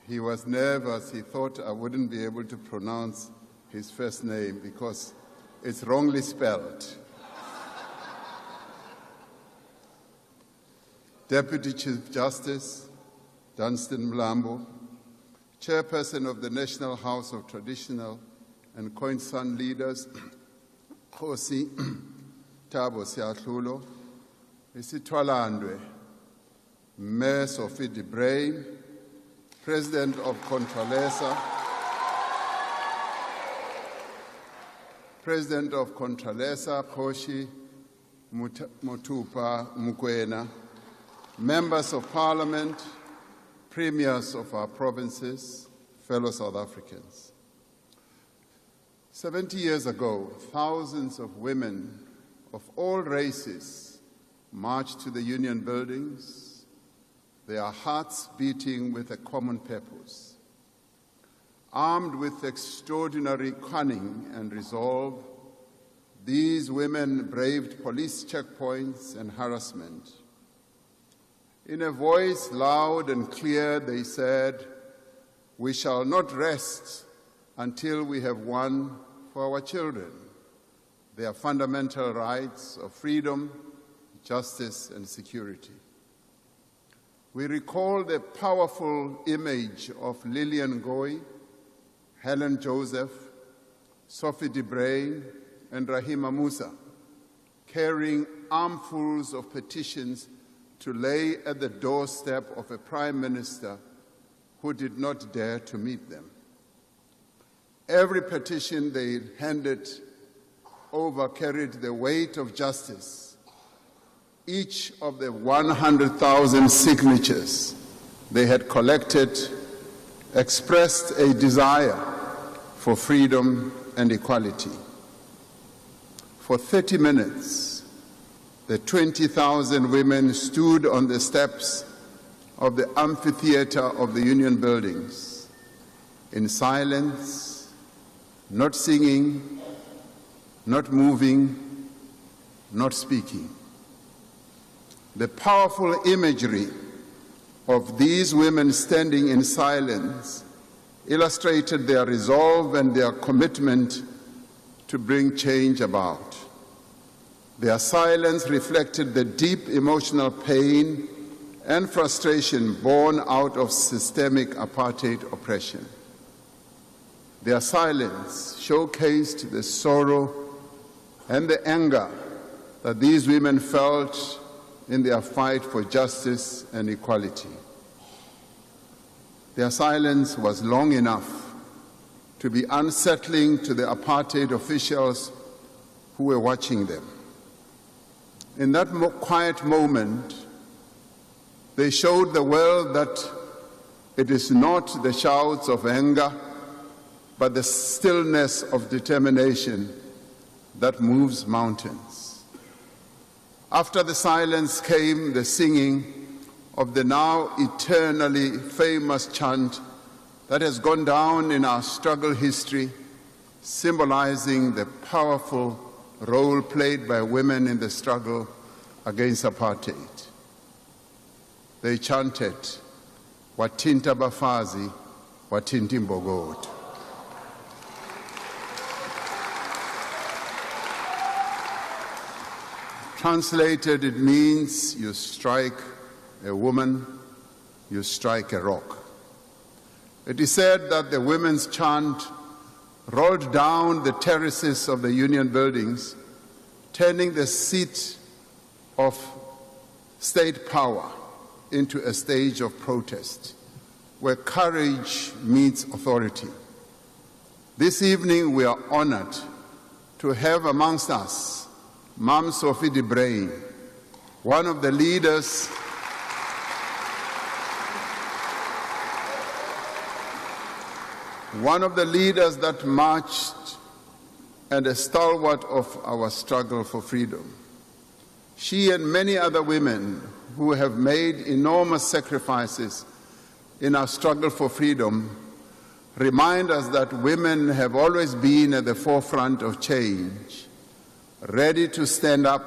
he was nervous. He thought I wouldn't be able to pronounce his first name because it's wrongly spelled. Deputy Chief Justice Dunstan Mlambo, Chairperson of the National House of Traditional and Khoisan Leaders, Khosi Thabo Siatlulo, Isithwalandwe, Mayor Sophie de Bruyn, President of Contralesa, Khoshi Mutupa Mukwena, members of Parliament, premiers of our provinces, fellow South Africans. 70 years ago, thousands of women of all races marched to the Union buildings, their hearts beating with a common purpose. Armed with extraordinary cunning and resolve, these women braved police checkpoints and harassment. In a voice loud and clear, they said, "We shall not rest until we have won for our children their fundamental rights of freedom, justice, and security." We recall the powerful image of Lillian Ngoyi, Helen Joseph, Sophie de Bruyn, and Rahima Musa, carrying armfuls of petitions to lay at the doorstep of a prime minister who did not dare to meet them. Every petition they handed over carried the weight of justice. Each of the 100,000 signatures they had collected expressed a desire for freedom and equality. For 30 minutes, the 20,000 women stood on the steps of the amphitheater of the Union buildings in silence, not singing, not moving, not speaking. The powerful imagery of these women standing in silence illustrated their resolve and their commitment to bring change about. Their silence reflected the deep emotional pain and frustration born out of systemic apartheid oppression. Their silence showcased the sorrow and the anger that these women felt in their fight for justice and equality. Their silence was long enough to be unsettling to the apartheid officials who were watching them. In that quiet moment, they showed the world that it is not the shouts of anger, but the stillness of determination that moves mountains. After the silence came the singing of the now eternally famous chant that has gone down in our struggle history, symbolizing the powerful role played by women in the struggle against apartheid. They chanted, "Watinta Bafazi, Watinti Mbogodo." Translated, it means you strike a woman, you strike a rock. It is said that the women's chant rolled down the terraces of the union buildings, turning the seat of state power into a stage of protest, where courage meets authority. This evening we are honored to have amongst us Mam Sophie de Bruyn, one of the leaders that marched and a stalwart of our struggle for freedom. She and many other women who have made enormous sacrifices in our struggle for freedom remind us that women have always been at the forefront of change, ready to stand up,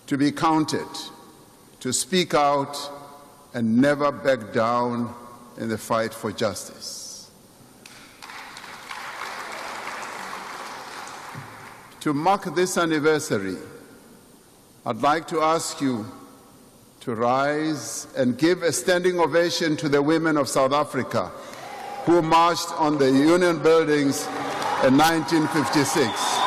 to be counted, to speak out, and never back down in the fight for justice. To mark this anniversary, I'd like to ask you to rise and give a standing ovation to the women of South Africa who marched on the Union buildings in 1956.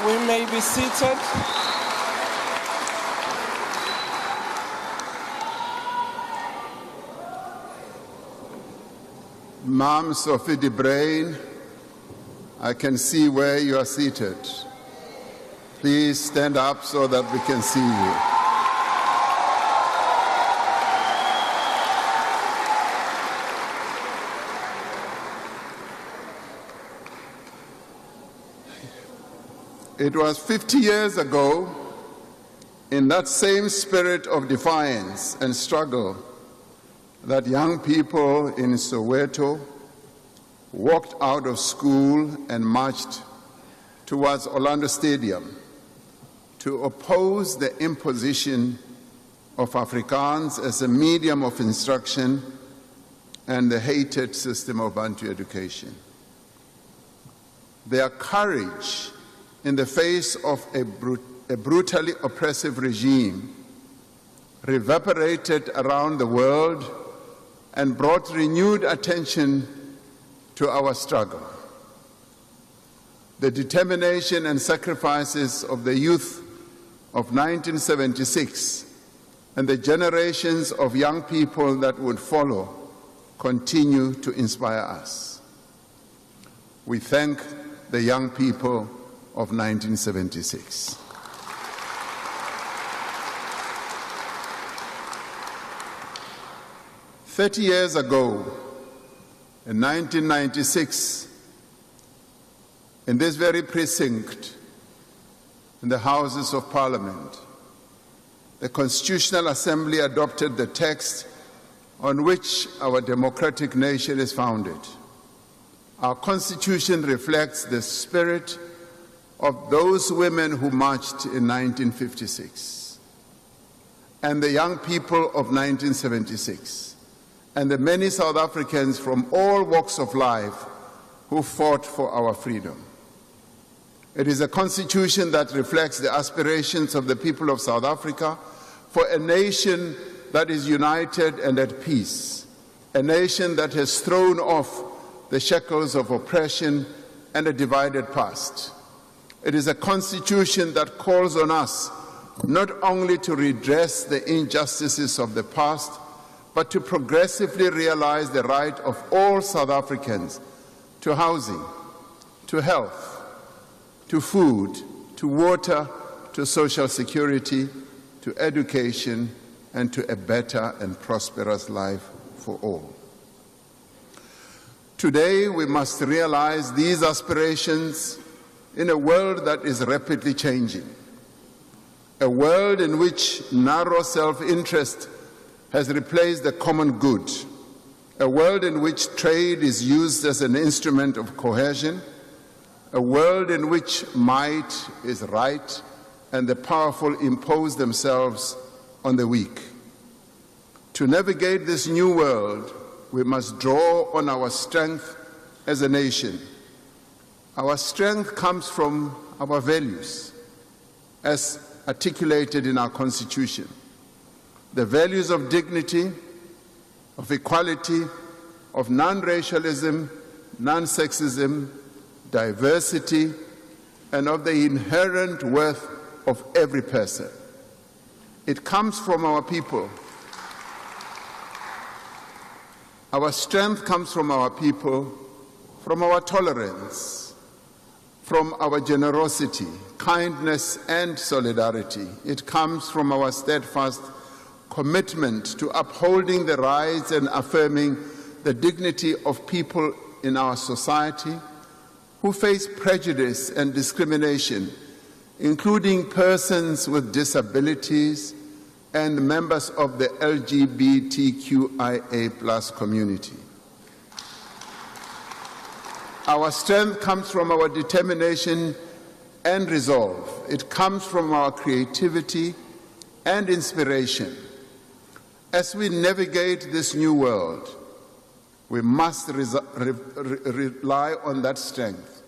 We may be seated. Mam Sophie de Bruyn, I can see where you are seated. Please stand up so that we can see you. It was 50 years ago, in that same spirit of defiance and struggle, that young people in Soweto walked out of school and marched towards Orlando Stadium to oppose the imposition of Afrikaans as a medium of instruction and the hated system of Bantu education. Their courage in the face of a brutally oppressive regime reverberated around the world and brought renewed attention to our struggle. The determination and sacrifices of the youth of 1976 and the generations of young people that would follow continue to inspire us. We thank the young people of 1976. "30 years ago, in 1996, in this very precinct, in the Houses of Parliament, the Constitutional Assembly adopted the text on which our democratic nation is founded. Our Constitution reflects the spirit of those women who marched in 1956. and the young people of 1976, and the many South Africans from all walks of life who fought for our freedom. It is a constitution that reflects the aspirations of the people of South Africa for a nation that is united and at peace, a nation that has thrown off the shackles of oppression and a divided past. It is a constitution that calls on us not only to redress the injustices of the past, but to progressively realize the right of all South Africans to housing, to health, to food, to water, to social security, to education, and to a better and prosperous life for all. Today, we must realize these aspirations in a world that is rapidly changing, a world in which narrow self-interest has replaced the common good, a world in which trade is used as an instrument of cohesion, a world in which might is right and the powerful impose themselves on the weak. To navigate this new world, we must draw on our strength as a nation. Our strength comes from our values, as articulated in our Constitution. The values of dignity, of equality, of non-racialism, non-sexism, diversity, and of the inherent worth of every person. It comes from our people. Our strength comes from our people, from our tolerance, from our generosity, kindness, and solidarity. It comes from our steadfast commitment to upholding the rights and affirming the dignity of people in our society who face prejudice and discrimination, including persons with disabilities and members of the LGBTQIA+ community. Our strength comes from our determination and resolve. It comes from our creativity and inspiration. As we navigate this new world, we must rely on that strength,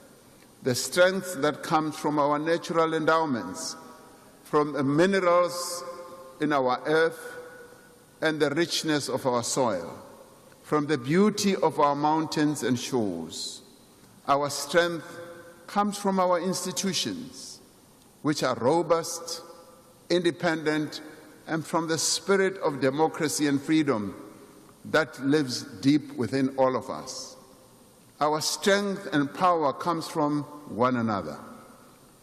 the strength that comes from our natural endowments, from the minerals in our earth and the richness of our soil, from the beauty of our mountains and shores. Our strength comes from our institutions, which are robust, independent, and from the spirit of democracy and freedom that lives deep within all of us. Our strength and power comes from one another.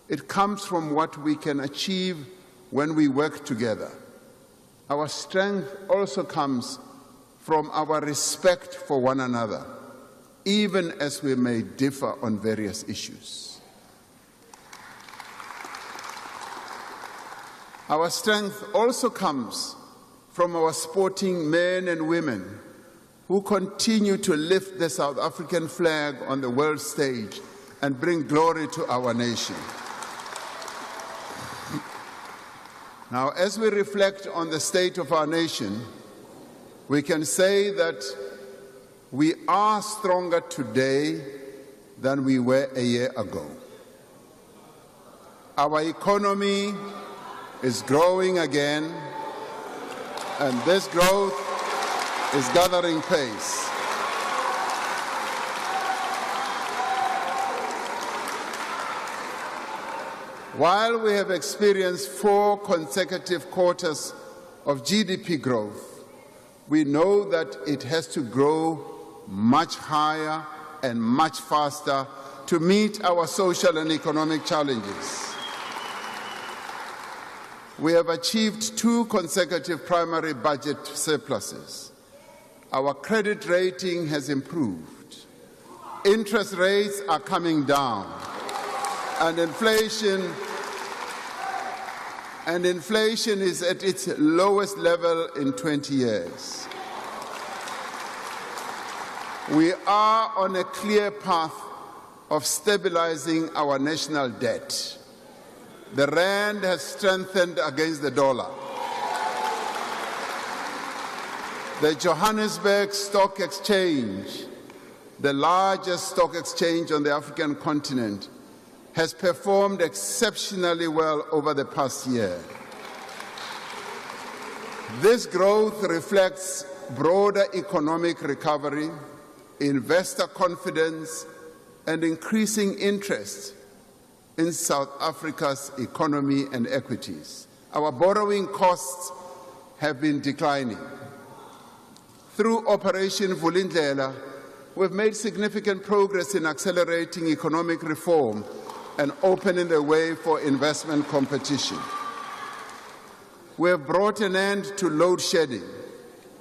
It comes from what we can achieve when we work together. Our strength also comes from our respect for one another, even as we may differ on various issues. Our strength also comes from our sporting men and women who continue to lift the South African flag on the world stage and bring glory to our nation. Now, as we reflect on the state of our nation, we can say that we are stronger today than we were a year ago. Our economy is growing again, and this growth is gathering pace. While we have experienced 4 consecutive quarters of GDP growth, we know that it has to grow much higher and much faster to meet our social and economic challenges. We have achieved 2 consecutive primary budget surpluses. Our credit rating has improved. Interest rates are coming down. And inflation is at its lowest level in 20 years. We are on a clear path of stabilizing our national debt. The rand has strengthened against the dollar. The Johannesburg Stock Exchange, the largest stock exchange on the African continent, has performed exceptionally well over the past year. This growth reflects broader economic recovery, investor confidence, and increasing interest in South Africa's economy and equities. Our borrowing costs have been declining. Through Operation Vulindlela, we've made significant progress in accelerating economic reform and opening the way for investment competition. We have brought an end to load shedding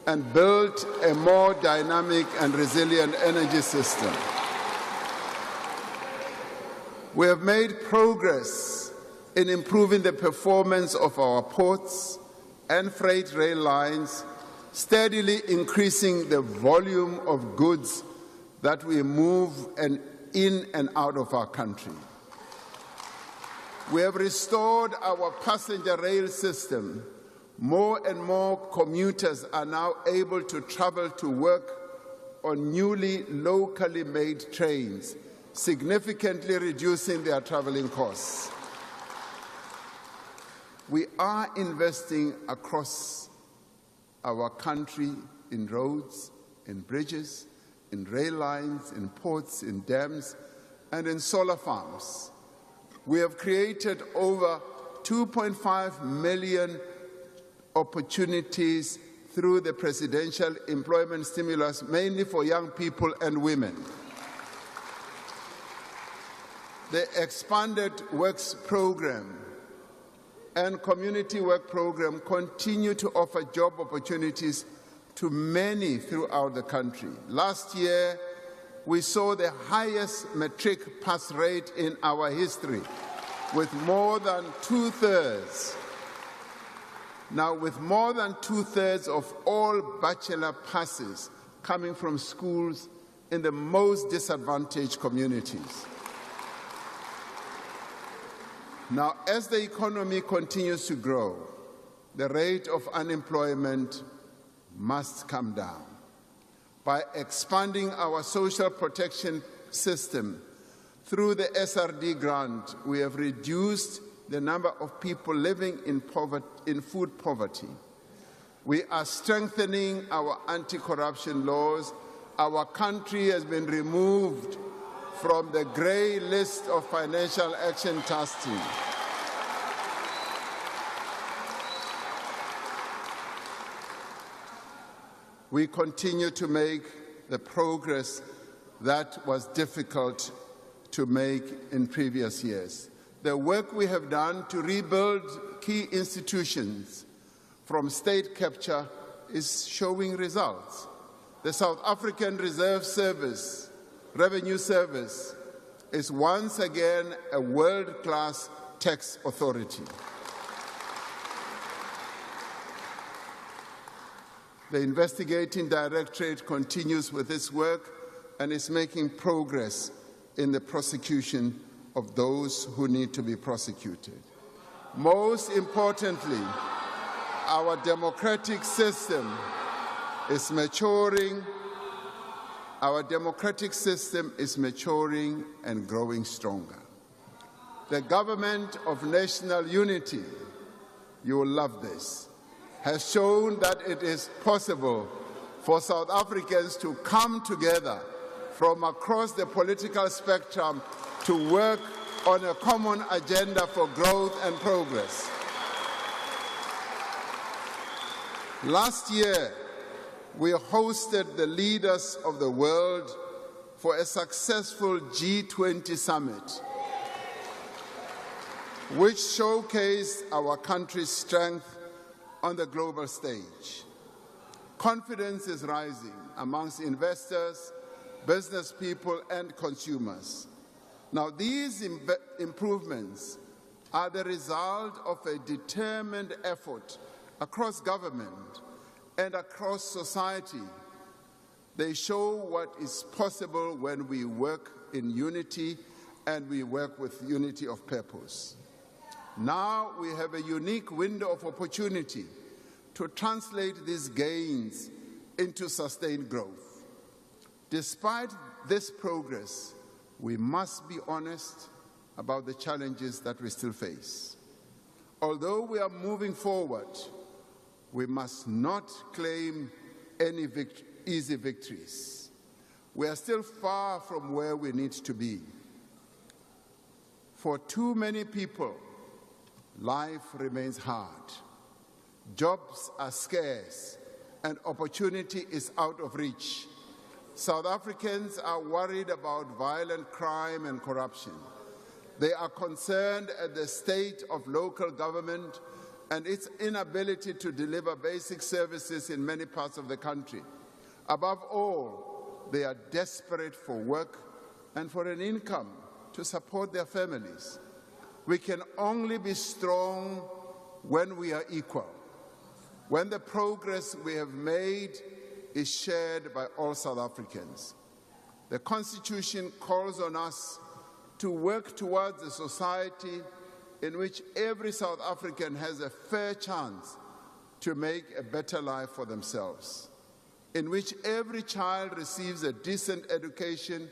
and built a more dynamic and resilient energy system. We have made progress in improving the performance of our ports and freight rail lines, steadily increasing the volume of goods that we move in and out of our country. We have restored our passenger rail system. More and more commuters are now able to travel to work on newly locally made trains, significantly reducing their traveling costs. We are investing across our country in roads, in bridges, in rail lines, in ports, in dams, and in solar farms. We have created over 2.5 million opportunities through the presidential employment stimulus, mainly for young people and women. The expanded works program and community work program continue to offer job opportunities to many throughout the country. Last year, we saw the highest matric pass rate in our history, with more than two-thirds. Now, with more than two-thirds of all bachelor passes coming from schools in the most disadvantaged communities. Now, as the economy continues to grow, the rate of unemployment must come down. By expanding our social protection system through the SRD grant, we have reduced the number of people living in food poverty. We are strengthening our anti-corruption laws. Our country has been removed from the grey list of Financial Action Task Team. We continue to make the progress that was difficult to make in previous years. The work we have done to rebuild key institutions from state capture is showing results. The South African Revenue Service is once again a world-class tax authority. The investigating directorate continues with its work and is making progress in the prosecution of those who need to be prosecuted. Most importantly, our democratic system is maturing. Our democratic system is maturing and growing stronger. The government of national unity, you will love this, has shown that it is possible for South Africans to come together from across the political spectrum to work on a common agenda for growth and progress. Last year, we hosted the leaders of the world for a successful G20 summit, which showcased our country's strength on the global stage. Confidence is rising amongst investors, business people, and consumers. Now, these improvements are the result of a determined effort across government and across society. They show what is possible when we work in unity and we work with unity of purpose. Now we have a unique window of opportunity to translate these gains into sustained growth. Despite this progress, we must be honest about the challenges that we still face. Although we are moving forward, we must not claim any easy victories. We are still far from where we need to be. For too many people, life remains hard. Jobs are scarce and opportunity is out of reach. South Africans are worried about violent crime and corruption. They are concerned at the state of local government and its inability to deliver basic services in many parts of the country. Above all, they are desperate for work and for an income to support their families. We can only be strong when we are equal, when the progress we have made is shared by all South Africans. The Constitution calls on us to work towards a society in which every South African has a fair chance to make a better life for themselves, in which every child receives a decent education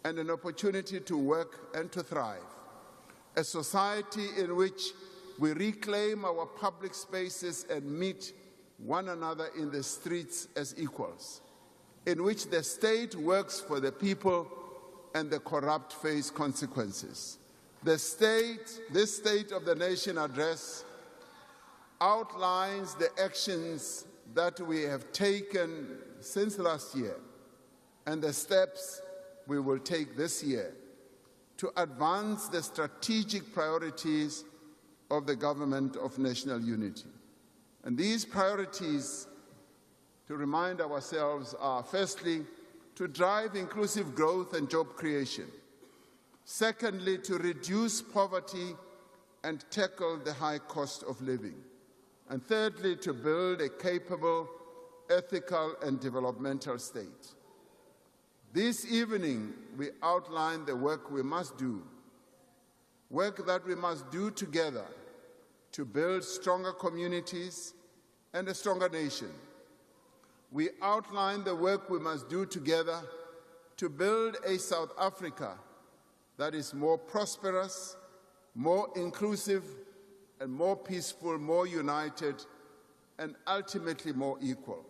and an opportunity to work and to thrive, a society in which we reclaim our public spaces and meet one another in the streets as equals, in which the state works for the people and the corrupt face consequences. This State of the Nation address outlines the actions that we have taken since last year and the steps we will take this year to advance the strategic priorities of the Government of National Unity. And these priorities, to remind ourselves, are firstly, to drive inclusive growth and job creation. Secondly, to reduce poverty and tackle the high cost of living. And thirdly, to build a capable, ethical, and developmental state. This evening, we outline the work we must do, work that we must do together to build stronger communities and a stronger nation. We outline the work we must do together to build a South Africa that is more prosperous, more inclusive, and more peaceful, more united, and ultimately more equal.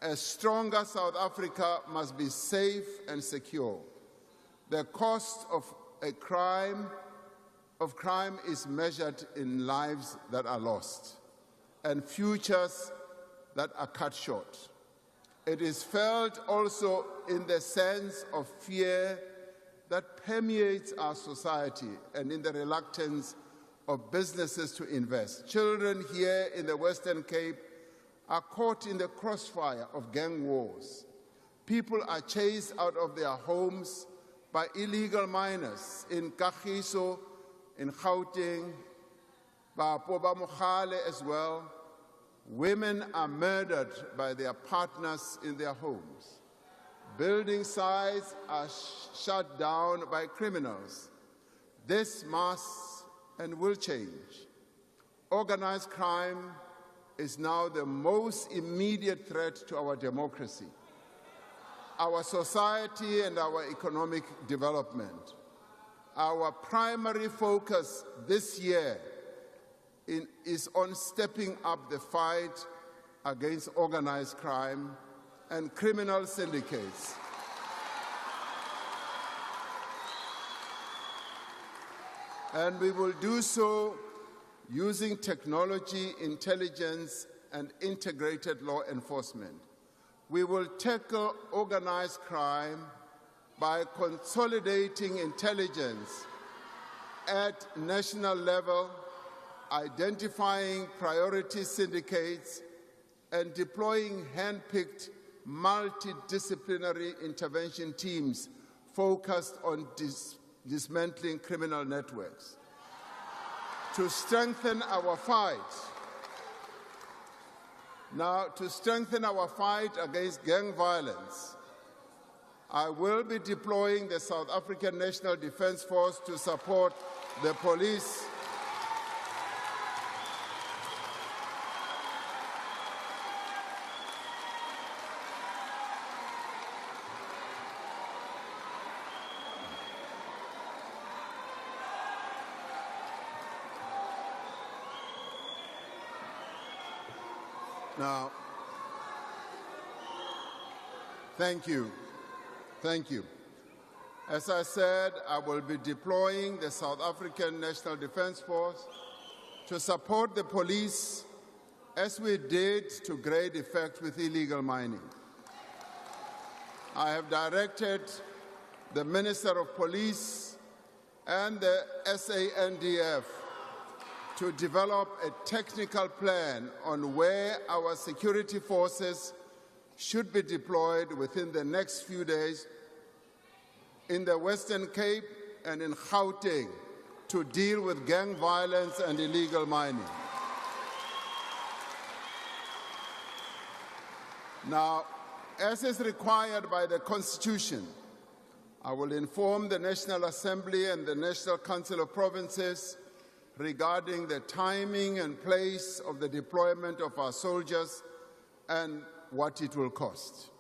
A stronger South Africa must be safe and secure. The cost of crime is measured in lives that are lost and futures that are cut short. It is felt also in the sense of fear that permeates our society and in the reluctance of businesses to invest. Children here in the Western Cape are caught in the crossfire of gang wars. People are chased out of their homes by illegal miners in Kagiso, in Gauteng, Bapoba Mogale as well. Women are murdered by their partners in their homes. Building sites are shut down by criminals. This must and will change. Organized crime is now the most immediate threat to our democracy, our society, and our economic development. Our primary focus this year is on stepping up the fight against organized crime and criminal syndicates. And we will do so using technology, intelligence, and integrated law enforcement. We will tackle organized crime by consolidating intelligence at national level, identifying priority syndicates, and deploying hand-picked multidisciplinary intervention teams focused on dismantling criminal networks. To strengthen our fight, against gang violence, I will be deploying the South African National Defence Force to support the police Now, thank you. Thank you. As I said, I will be deploying the South African National Defence Force to support the police as we did to great effect with illegal mining. I have directed the Minister of Police and the SANDF to develop a technical plan on where our security forces should be deployed within the next few days in the Western Cape and in Gauteng to deal with gang violence and illegal mining. Now, as is required by the Constitution, I will inform the National Assembly and the National Council of Provinces regarding the timing and place of the deployment of our soldiers and what it will cost.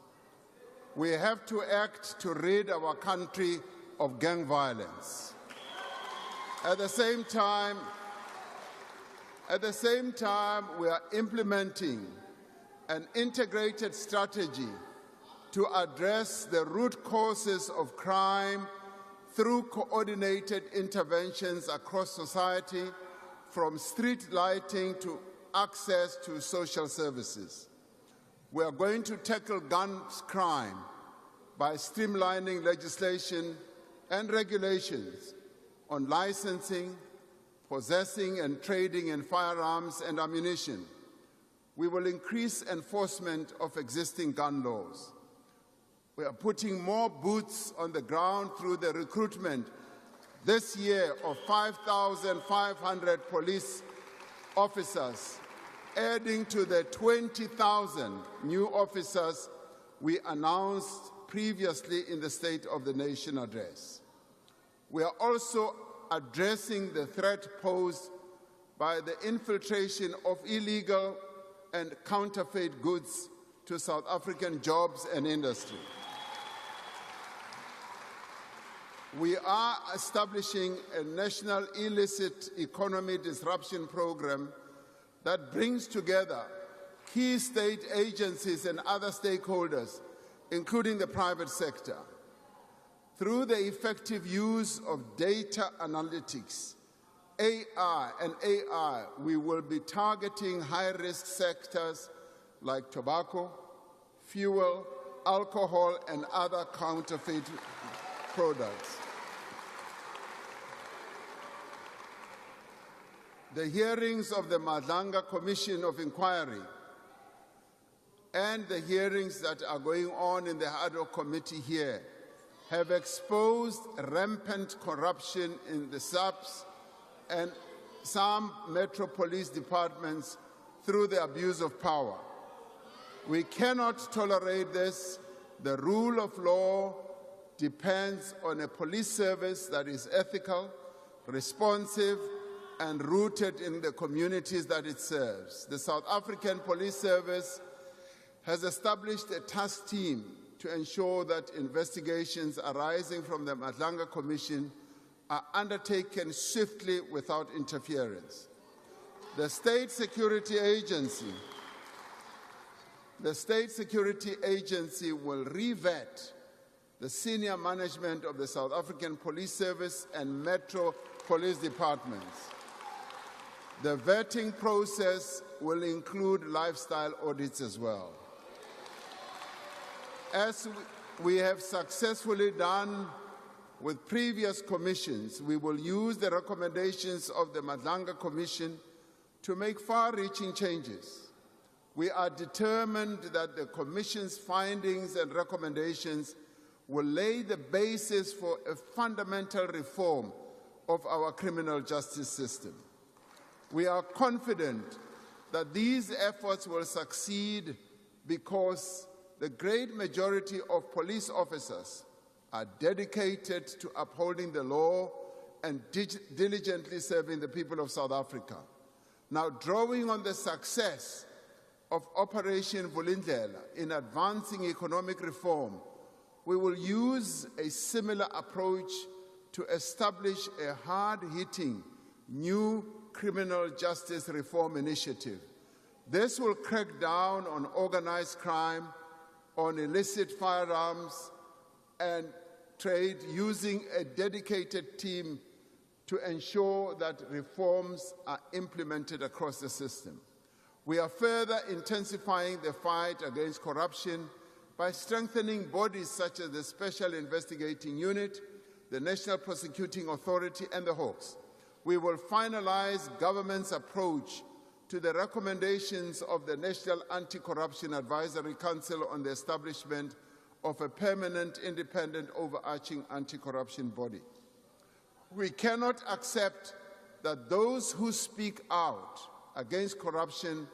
We have to act to rid our country of gang violence. At the same time, we are implementing an integrated strategy to address the root causes of crime through coordinated interventions across society, from street lighting to access to social services. We are going to tackle gun crime by streamlining legislation and regulations on licensing, possessing and trading in firearms and ammunition. We will increase enforcement of existing gun laws. We are putting more boots on the ground through the recruitment this year of 5,500 police officers, adding to the 20,000 new officers we announced previously in the State of the Nation address. We are also addressing the threat posed by the infiltration of illegal and counterfeit goods to South African jobs and industry. We are establishing a national illicit economy disruption program that brings together key state agencies and other stakeholders, including the private sector. Through the effective use of data analytics, AI, we will be targeting high-risk sectors like tobacco, fuel, alcohol, and other counterfeit products. The hearings of the Madlanga Commission of Inquiry and the hearings that are going on in the ad hoc committee here have exposed rampant corruption in the SAPS and some metro police departments through the abuse of power. We cannot tolerate this. The rule of law depends on a police service that is ethical, responsive, and rooted in the communities that it serves. The South African Police Service has established a task team to ensure that investigations arising from the Madlanga Commission are undertaken swiftly without interference. The State Security Agency will re-vet the senior management of the South African Police Service and Metro Police Departments. The vetting process will include lifestyle audits as well. As we have successfully done with previous commissions, we will use the recommendations of the Madlanga Commission to make far-reaching changes. We are determined that the Commission's findings and recommendations will lay the basis for a fundamental reform of our criminal justice system. We are confident that these efforts will succeed because the great majority of police officers are dedicated to upholding the law and diligently serving the people of South Africa. Now, drawing on the success of Operation Vulindlela in advancing economic reform, we will use a similar approach to establish a hard-hitting new criminal justice reform initiative This will crack down on organized crime, on illicit firearms and trade, using a dedicated team to ensure that reforms are implemented across the system. We are further intensifying the fight against corruption by strengthening bodies such as the Special Investigating Unit, the National Prosecuting Authority, and the Hawks. We will finalize government's approach to the recommendations of the National Anti-Corruption Advisory Council on the establishment of a permanent, independent, overarching anti-corruption body. We cannot accept that those who speak out against corruption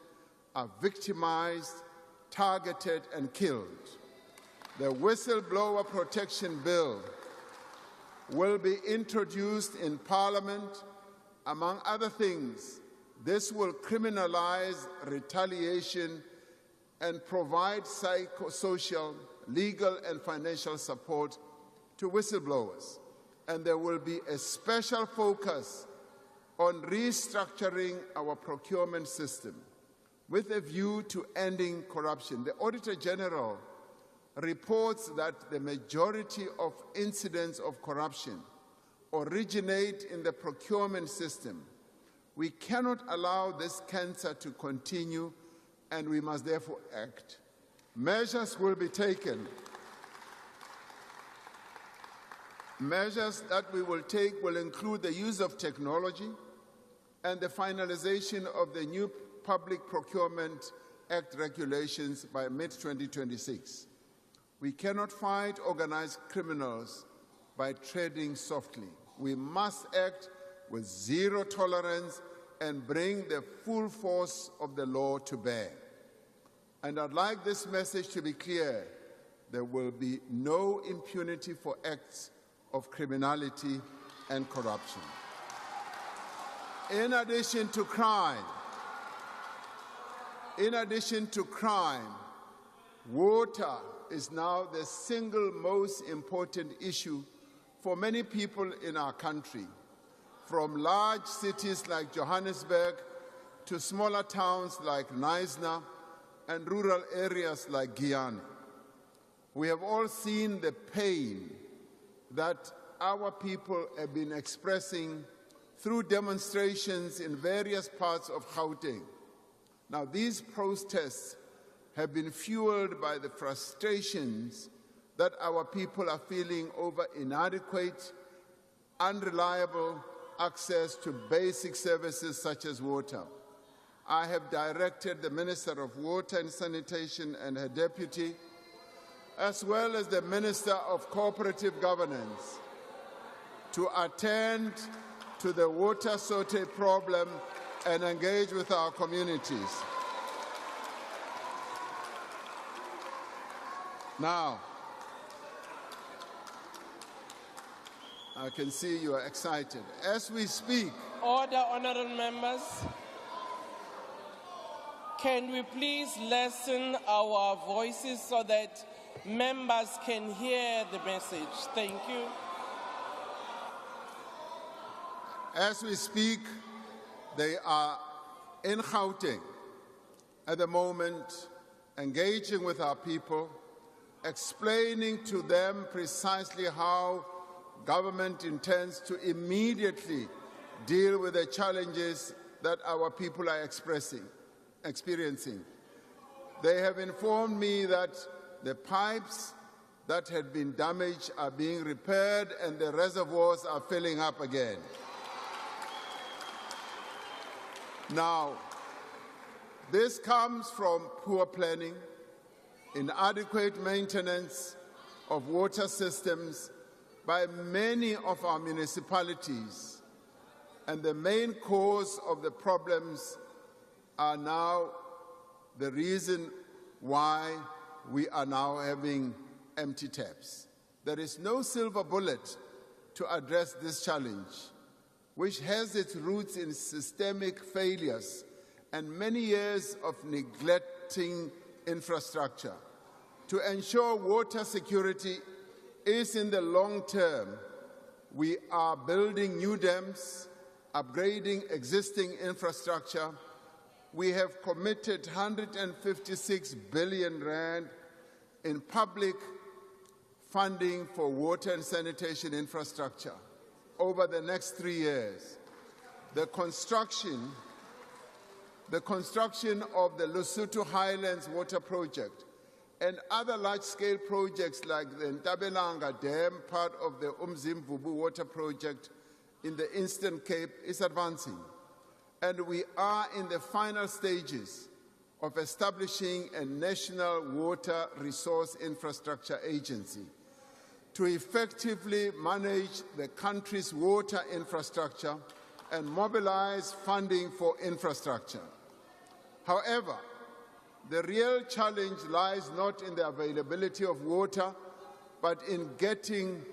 are victimized, targeted, and killed. The Whistleblower Protection Bill will be introduced in Parliament. Among other things, this will criminalize retaliation and provide psychosocial, legal, and financial support to whistleblowers. And there will be a special focus on restructuring our procurement system with a view to ending corruption. The Auditor General reports that the majority of incidents of corruption originate in the procurement system. We cannot allow this cancer to continue, and we must therefore act. Measures will be taken. Measures that we will take will include the use of technology and the finalization of the new Public Procurement Act regulations by mid-2026. We cannot fight organized criminals by treading softly. We must act with zero tolerance and bring the full force of the law to bear. And I'd like this message to be clear. There will be no impunity for acts of criminality and corruption. In addition to crime, water is now the single most important issue for many people in our country, from large cities like Johannesburg to smaller towns like Knysna and rural areas like Guyana. We have all seen the pain that our people have been expressing through demonstrations in various parts of Gauteng. Now, these protests have been fueled by the frustrations that our people are feeling over inadequate, unreliable access to basic services such as water. I have directed the Minister of Water and Sanitation and her deputy, as well as the Minister of Cooperative Governance, to attend to the water shortage problem and engage with our communities. Now, I can see you are excited. As we speak, Order, honorable members. Can we please lessen our voices so that members can hear the message? Thank you. As we speak, they are in Gauteng at the moment, engaging with our people, explaining to them precisely how government intends to immediately deal with the challenges that our people are experiencing. They have informed me that the pipes that had been damaged are being repaired and the reservoirs are filling up again. Now, this comes from poor planning, inadequate maintenance of water systems by many of our municipalities, and the main cause of the problems are now the reason why we are now having empty taps. There is no silver bullet to address this challenge, which has its roots in systemic failures and many years of neglecting infrastructure. To ensure water security is in the long term, we are building new dams, upgrading existing infrastructure, we have committed 156 billion rand in public funding for water and sanitation infrastructure over the next 3 years. The construction of the Lesotho Highlands Water Project and other large-scale projects like the Ntabelanga Dam, part of the Umzimvubu Water Project in the Eastern Cape, is advancing. And we are in the final stages of establishing a national water resource infrastructure agency to effectively manage the country's water infrastructure and mobilize funding for infrastructure. However, the real challenge lies not in the availability of water, but in getting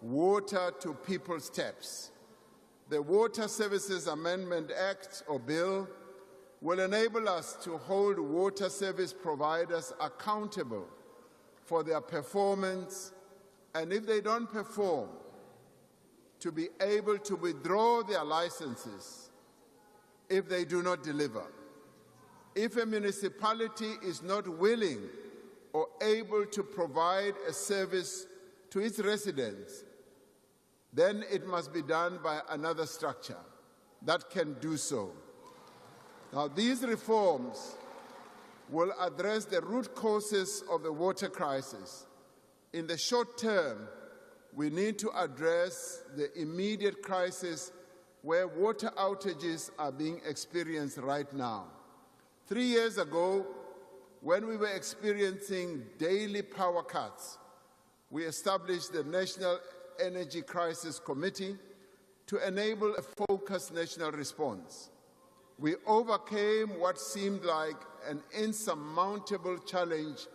water to people's taps. The Water Services Amendment Act, or bill, will enable us to hold water service providers accountable for their performance, and if they don't perform, to be able to withdraw their licenses if they do not deliver. If a municipality is not willing or able to provide a service to its residents, then it must be done by another structure that can do so. Now, these reforms will address the root causes of the water crisis. In the short term, we need to address the immediate crisis where water outages are being experienced right now. 3 years ago, when we were experiencing daily power cuts, we established the National Energy Crisis Committee to enable a focused national response. We overcame what seemed like an insurmountable challenge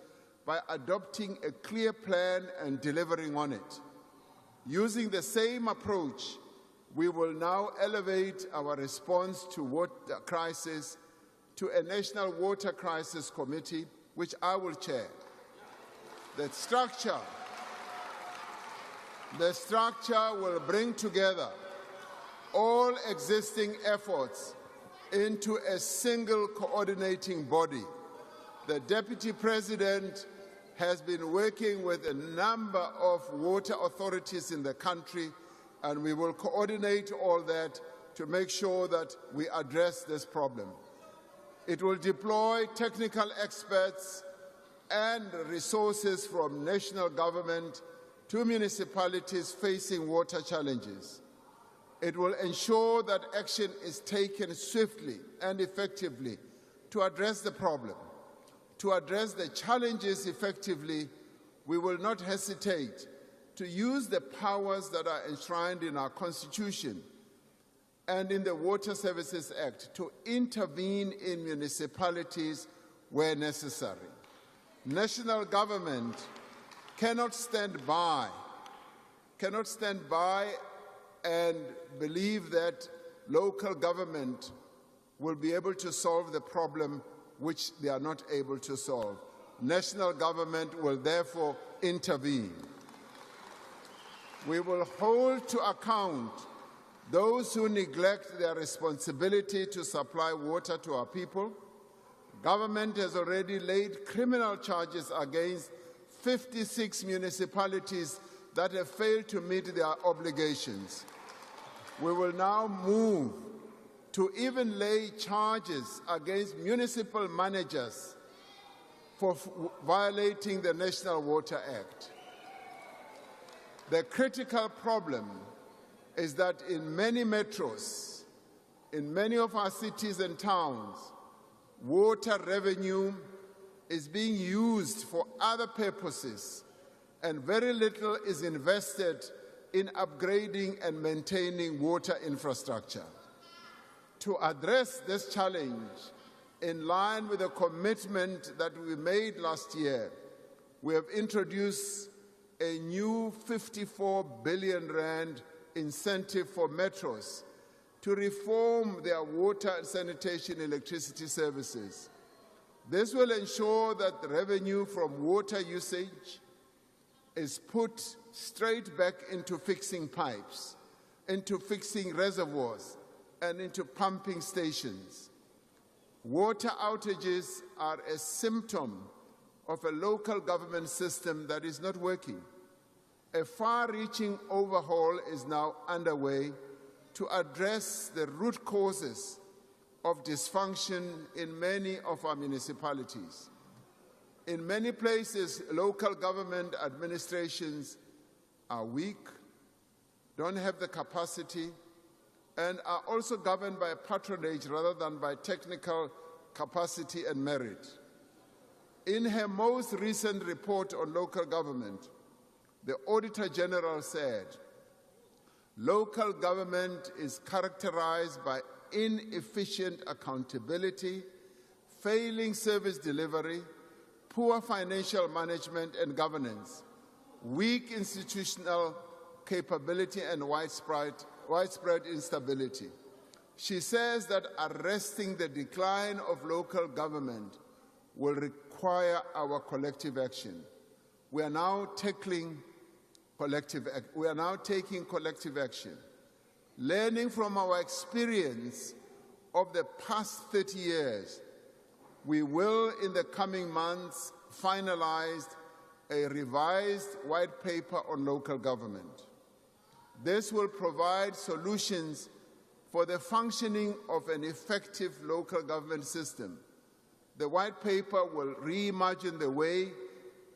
by adopting a clear plan and delivering on it. Using the same approach, we will now elevate our response to water crisis to a National Water Crisis Committee, which I will chair. The structure will bring together all existing efforts into a single coordinating body. The Deputy President has been working with a number of water authorities in the country, and we will coordinate all that to make sure that we address this problem. It will deploy technical experts and resources from national government to municipalities facing water challenges. It will ensure that action is taken swiftly and effectively to address the problem. To address the challenges effectively, we will not hesitate to use the powers that are enshrined in our Constitution and in the Water Services Act to intervene in municipalities where necessary. National government cannot stand by and believe that local government will be able to solve the problem which they are not able to solve. National government will therefore intervene. We will hold to account those who neglect their responsibility to supply water to our people. Government has already laid criminal charges against 56 municipalities that have failed to meet their obligations. We will now move to even lay charges against municipal managers for violating the National Water Act. The critical problem is that in many metros, in many of our cities and towns, water revenue is being used for other purposes, and very little is invested in upgrading and maintaining water infrastructure. To address this challenge, in line with the commitment that we made last year, we have introduced a new 54 billion rand incentive for metros to reform their water and sanitation electricity services. This will ensure that the revenue from water usage is put straight back into fixing pipes, into fixing reservoirs, and into pumping stations. Water outages are a symptom of a local government system that is not working. A far-reaching overhaul is now underway to address the root causes of dysfunction in many of our municipalities. In many places, local government administrations are weak, don't have the capacity, and are also governed by patronage rather than by technical capacity and merit. In her most recent report on local government, the Auditor General said, local government is characterized by inefficient accountability, failing service delivery, poor financial management and governance, weak institutional capability and widespread instability. She says that arresting the decline of local government will require our collective action. We are now taking collective action. Learning from our experience of the past 30 years, we will, in the coming months, finalize a revised white paper on local government. This will provide solutions for the functioning of an effective local government system. The white paper will reimagine the way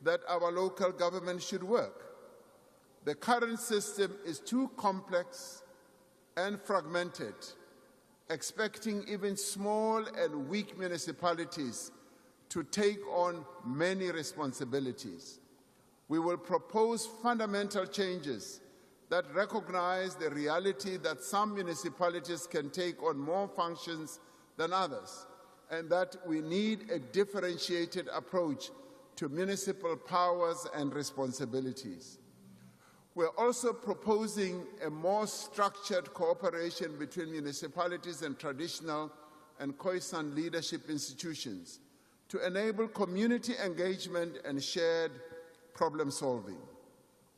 that our local government should work. The current system is too complex and fragmented, expecting even small and weak municipalities to take on many responsibilities. We will propose fundamental changes that recognize the reality that some municipalities can take on more functions than others, and that we need a differentiated approach to municipal powers and responsibilities. We're also proposing a more structured cooperation between municipalities and traditional and Khoisan leadership institutions to enable community engagement and shared problem solving.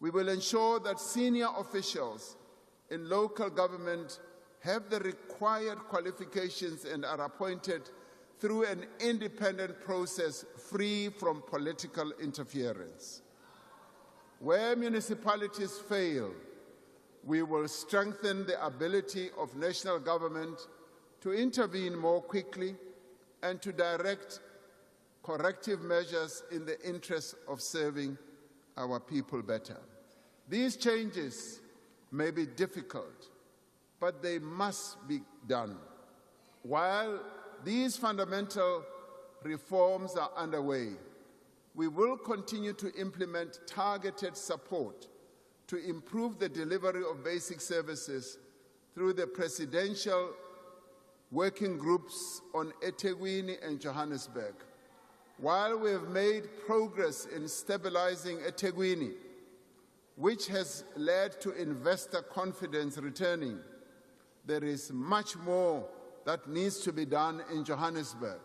We will ensure that senior officials in local government have the required qualifications and are appointed through an independent process free from political interference. Where municipalities fail, we will strengthen the ability of national government to intervene more quickly and to direct corrective measures in the interest of serving our people better. These changes may be difficult, but they must be done. While these fundamental reforms are underway, we will continue to implement targeted support to improve the delivery of basic services through the presidential working groups on eThekwini and Johannesburg. While we have made progress in stabilizing eThekwini, which has led to investor confidence returning, there is much more that needs to be done in Johannesburg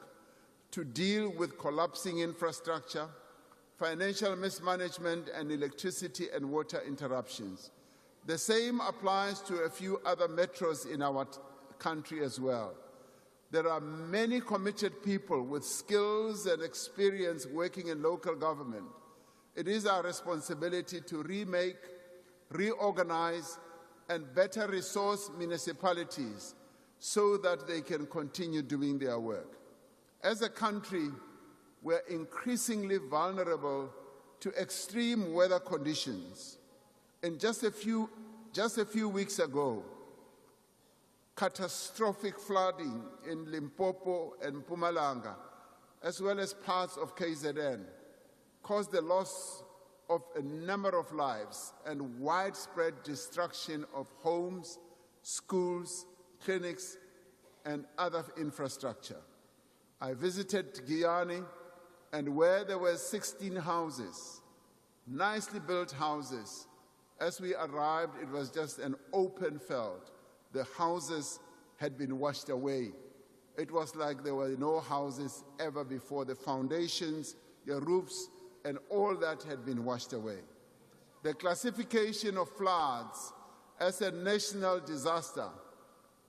to deal with collapsing infrastructure, financial mismanagement, and electricity and water interruptions. The same applies to a few other metros in our country as well. There are many committed people with skills and experience working in local government. It is our responsibility to remake, reorganize, and better resource municipalities so that they can continue doing their work. As a country, we're increasingly vulnerable to extreme weather conditions. And just a few weeks ago, catastrophic flooding in Limpopo and Mpumalanga, as well as parts of KZN, caused the loss of a number of lives and widespread destruction of homes, schools, clinics, and other infrastructure. I visited Giyani, and where there were 16 houses, nicely built houses, as we arrived, it was just an open field. The houses had been washed away. It was like there were no houses ever before. The foundations, the roofs, and all that had been washed away. The classification of floods as a national disaster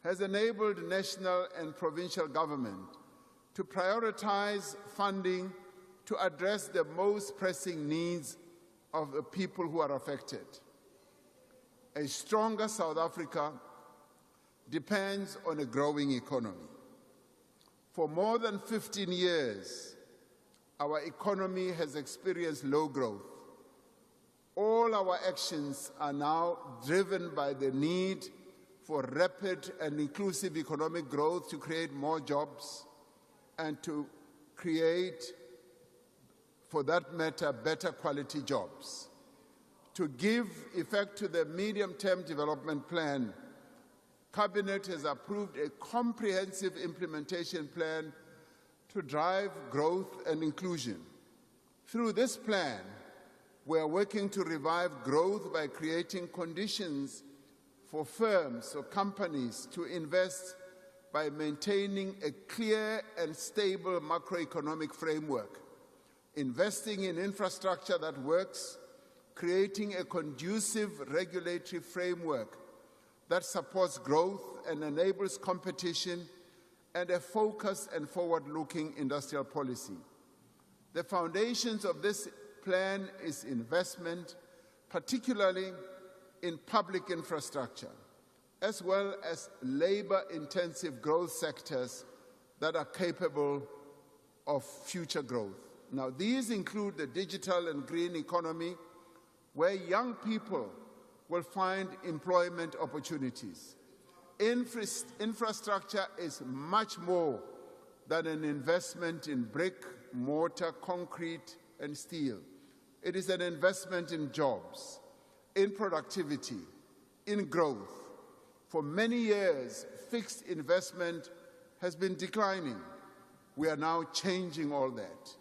has enabled national and provincial government to prioritize funding to address the most pressing needs of the people who are affected. A stronger South Africa depends on a growing economy. For more than 15 years, our economy has experienced low growth. All our actions are now driven by the need for rapid and inclusive economic growth to create more jobs and to create, for that matter, better quality jobs. To give effect to the medium-term development plan, Cabinet has approved a comprehensive implementation plan to drive growth and inclusion. Through this plan, we are working to revive growth by creating conditions for firms or companies to invest by maintaining a clear and stable macroeconomic framework, investing in infrastructure that works, creating a conducive regulatory framework that supports growth and enables competition, and a focused and forward-looking industrial policy. The foundations of this plan is investment, particularly in public infrastructure, as well as labor-intensive growth sectors that are capable of future growth. Now, these include the digital and green economy, where young people will find employment opportunities. Infrastructure is much more than an investment in brick, mortar, concrete, and steel. It is an investment in jobs, in productivity, in growth. For many years, fixed investment has been declining. We are now changing all that.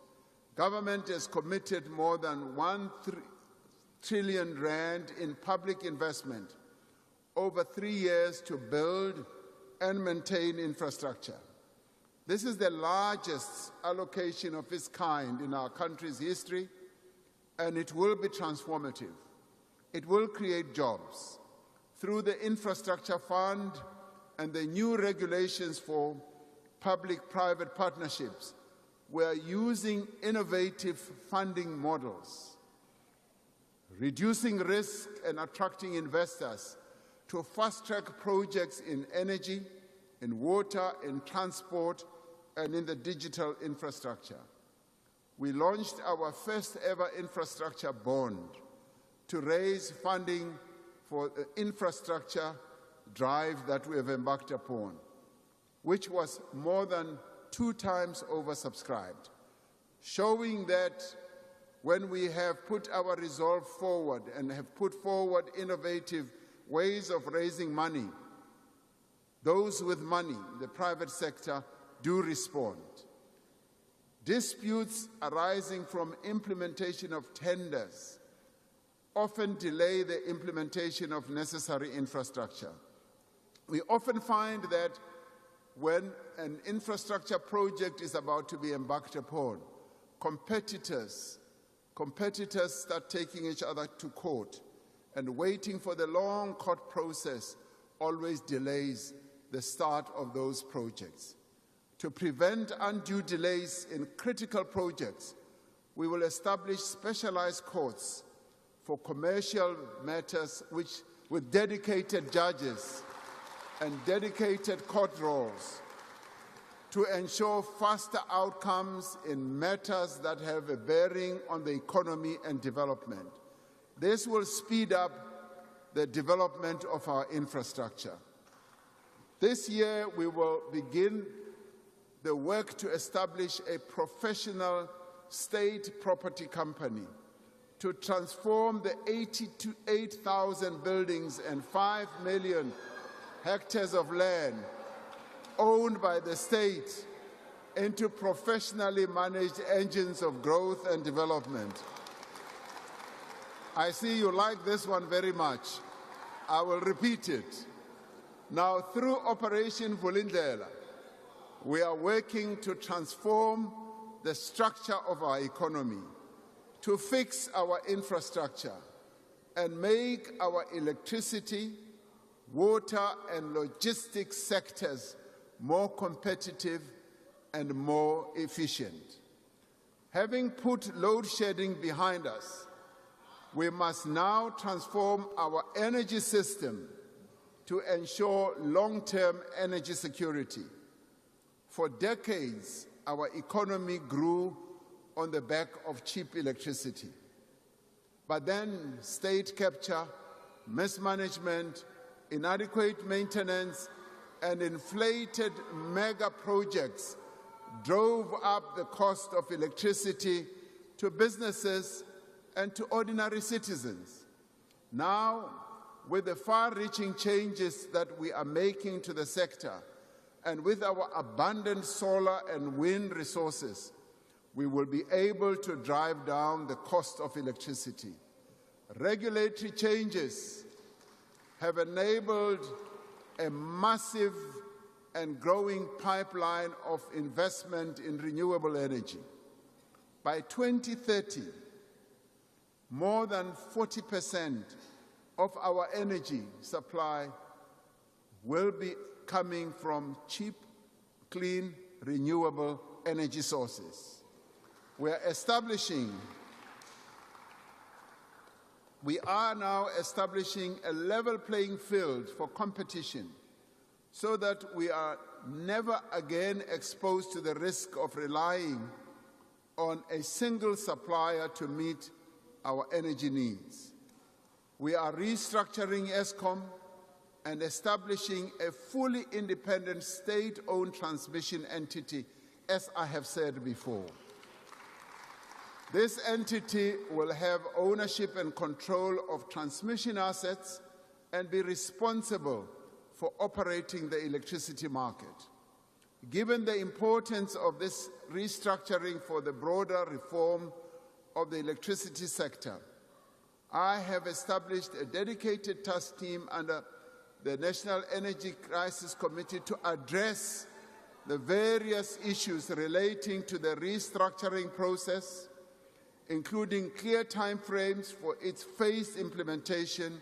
Government has committed more than 1 trillion rand in public investment over 3 years to build and maintain infrastructure. This is the largest allocation of its kind in our country's history, and it will be transformative. It will create jobs. Through the Infrastructure Fund and the new regulations for public-private partnerships, we are using innovative funding models, reducing risk and attracting investors to fast-track projects in energy, in water, in transport, and in the digital infrastructure. We launched our first-ever infrastructure bond to raise funding for the infrastructure drive that we have embarked upon, which was more than 2 times oversubscribed, showing that when we have put our resolve forward and have put forward innovative ways of raising money, those with money, the private sector, do respond. Disputes arising from implementation of tenders often delay the implementation of necessary infrastructure. We often find that when an infrastructure project is about to be embarked upon, competitors start taking each other to court, and waiting for the long court process always delays the start of those projects. To prevent undue delays in critical projects, we will establish specialized courts for commercial matters with dedicated judges and dedicated court roles to ensure faster outcomes in matters that have a bearing on the economy and development. This will speed up the development of our infrastructure. This year, we will begin the work to establish a professional state property company to transform the 88,000 buildings and 5 million hectares of land owned by the state into professionally managed engines of growth and development. I see you like this one very much. I will repeat it. Now, through Operation Vulindlela, we are working to transform the structure of our economy, to fix our infrastructure, and make our electricity, water, and logistics sectors more competitive and more efficient. Having put load shedding behind us, we must now transform our energy system to ensure long-term energy security. For decades, our economy grew on the back of cheap electricity. But then state capture, mismanagement, inadequate maintenance, and inflated mega projects drove up the cost of electricity to businesses and to ordinary citizens. Now, with the far-reaching changes that we are making to the sector, and with our abundant solar and wind resources, we will be able to drive down the cost of electricity. Regulatory changes have enabled a massive and growing pipeline of investment in renewable energy. By 2030, more than 40% of our energy supply will be coming from cheap, clean, renewable energy sources. We are now establishing a level playing field for competition so that we are never again exposed to the risk of relying on a single supplier to meet our energy needs. We are restructuring ESCOM and establishing a fully independent state-owned transmission entity, as I have said before. This entity will have ownership and control of transmission assets and be responsible for operating the electricity market. Given the importance of this restructuring for the broader reform of the electricity sector, I have established a dedicated task team under the National Energy Crisis Committee to address the various issues relating to the restructuring process, including clear timeframes for its phased implementation.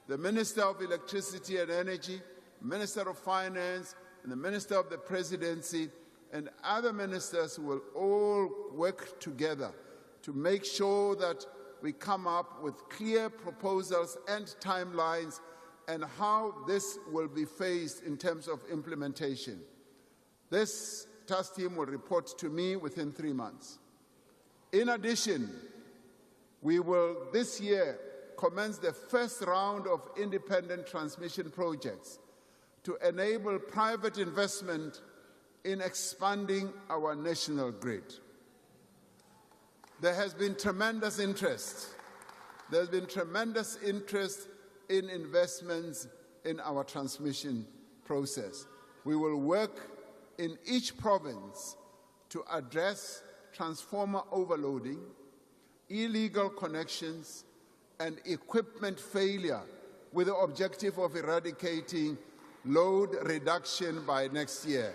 The Minister of Electricity and Energy, Minister of Finance, and the Minister of the Presidency, and other ministers will all work together to make sure that we come up with clear proposals and timelines and how this will be phased in terms of implementation. This task team will report to me within 3 months. In addition, we will this year commence the first round of independent transmission projects to enable private investment in expanding our national grid. There has been tremendous interest. There's been tremendous interest in investments in our transmission process. We will work in each province to address transformer overloading, illegal connections, and equipment failure with the objective of eradicating load reduction by next year.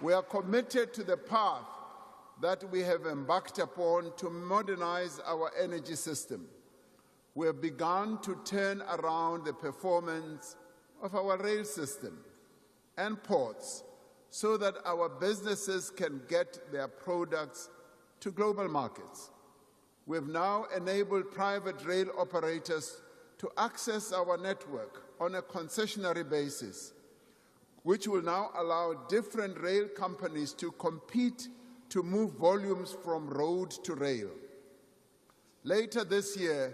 We are committed to the path that we have embarked upon to modernize our energy system. We have begun to turn around the performance of our rail system and ports so that our businesses can get their products to global markets. We have now enabled private rail operators to access our network on a concessionary basis, which will now allow different rail companies to compete to move volumes from road to rail. Later this year,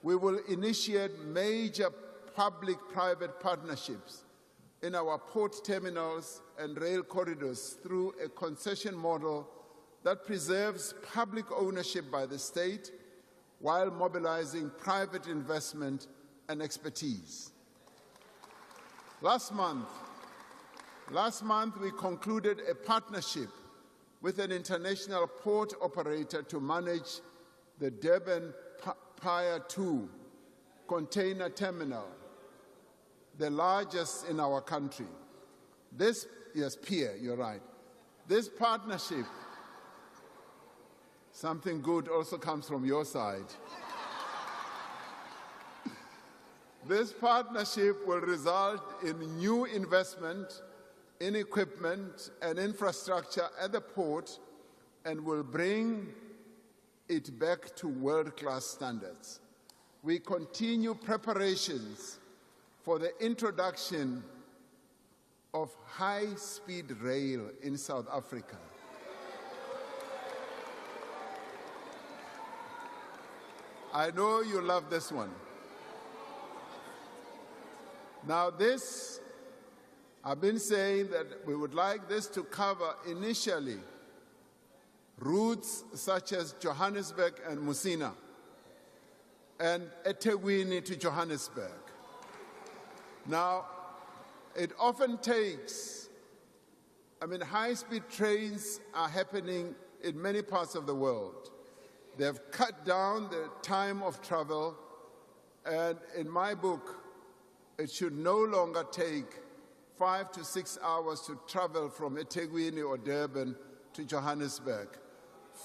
we will initiate major public-private partnerships in our port terminals and rail corridors through a concession model that preserves public ownership by the state while mobilizing private investment and expertise. Last month, we concluded a partnership with an international port operator to manage the Durban Pier 2 container terminal, the largest in our country. Pier, you're right. This partnership, something good also comes from your side. This partnership will result in new investment in equipment and infrastructure at the port and will bring it back to world-class standards. We continue preparations for the introduction of high-speed rail in South Africa. I know you love this one. Now this, I've been saying that we would like this to cover initially routes such as Johannesburg and Musina and eThekwini to Johannesburg. Now, it often takes, high-speed trains are happening in many parts of the world. They have cut down the time of travel, and in my book, it should no longer take 5 to 6 hours to travel from eThekwini or Durban to Johannesburg,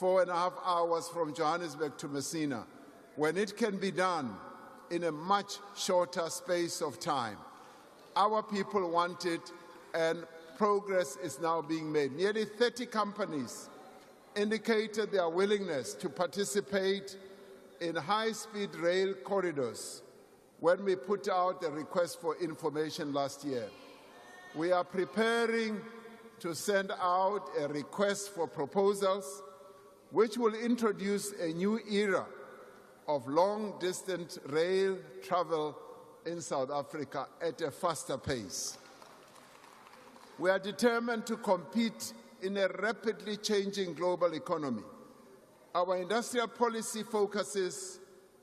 4.5 hours from Johannesburg to Messina, when it can be done in a much shorter space of time. Our people want it, and progress is now being made. Nearly 30 companies indicated their willingness to participate in high-speed rail corridors when we put out the request for information last year. We are preparing to send out a request for proposals which will introduce a new era of long-distance rail travel in South Africa at a faster pace. We are determined to compete in a rapidly changing global economy. Our industrial policy focuses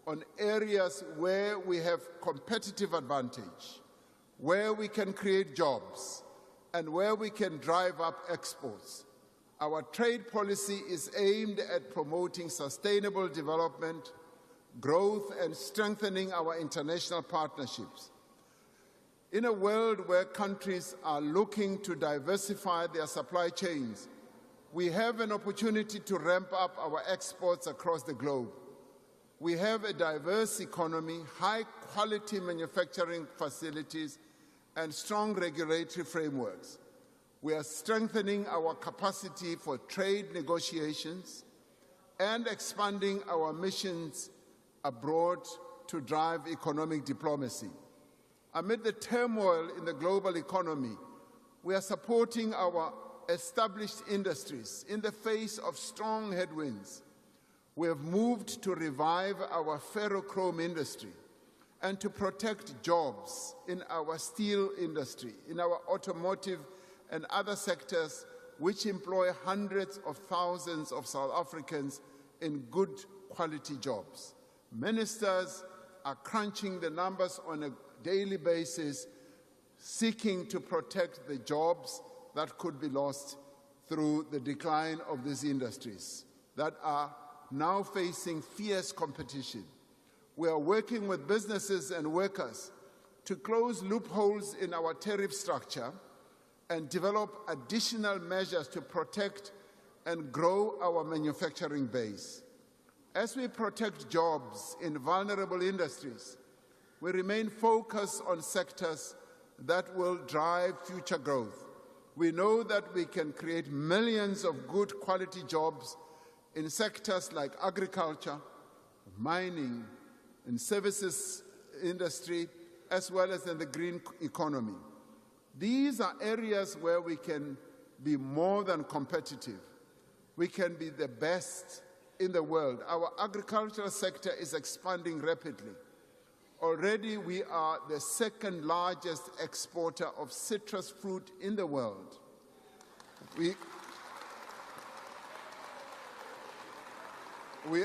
on areas where we have competitive advantage, where we can create jobs, and where we can drive up exports. Our trade policy is aimed at promoting sustainable development, growth, and strengthening our international partnerships. In a world where countries are looking to diversify their supply chains, we have an opportunity to ramp up our exports across the globe. We have a diverse economy, high-quality manufacturing facilities, and strong regulatory frameworks. We are strengthening our capacity for trade negotiations and expanding our missions abroad to drive economic diplomacy. Amid the turmoil in the global economy, we are supporting our established industries in the face of strong headwinds. We have moved to revive our ferrochrome industry and to protect jobs in our steel industry, in our automotive and other sectors which employ hundreds of thousands of South Africans in good quality jobs. Ministers are crunching the numbers on a daily basis, seeking to protect the jobs that could be lost through the decline of these industries that are now facing fierce competition. We are working with businesses and workers to close loopholes in our tariff structure and develop additional measures to protect and grow our manufacturing base. As we protect jobs in vulnerable industries, we remain focused on sectors that will drive future growth. We know that we can create millions of good quality jobs in sectors like agriculture, mining, and services industry, as well as in the green economy. These are areas where we can be more than competitive. We can be the best in the world. Our agricultural sector is expanding rapidly. Already we are the second largest exporter of citrus fruit in the world. We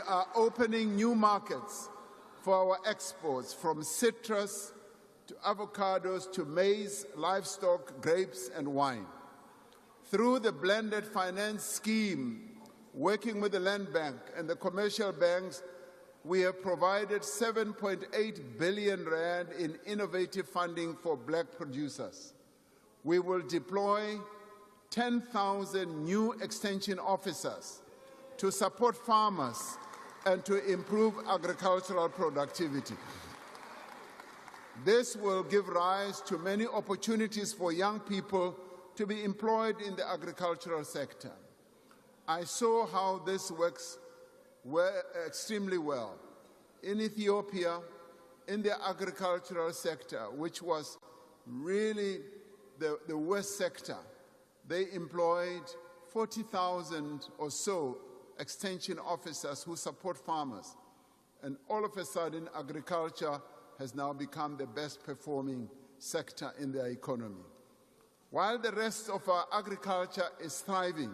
are opening new markets for our exports, from citrus to avocados to maize, livestock, grapes, and wine. Through the blended finance scheme, working with the Land Bank and the commercial banks, we have provided 7.8 billion rand in innovative funding for black producers. We will deploy 10,000 new extension officers to support farmers and to improve agricultural productivity. This will give rise to many opportunities for young people to be employed in the agricultural sector. I saw how this works extremely well. In Ethiopia, in the agricultural sector, which was really the worst sector, they employed 40,000 or so extension officers who support farmers. And all of a sudden, agriculture has now become the best performing sector in their economy. While the rest of our agriculture is thriving,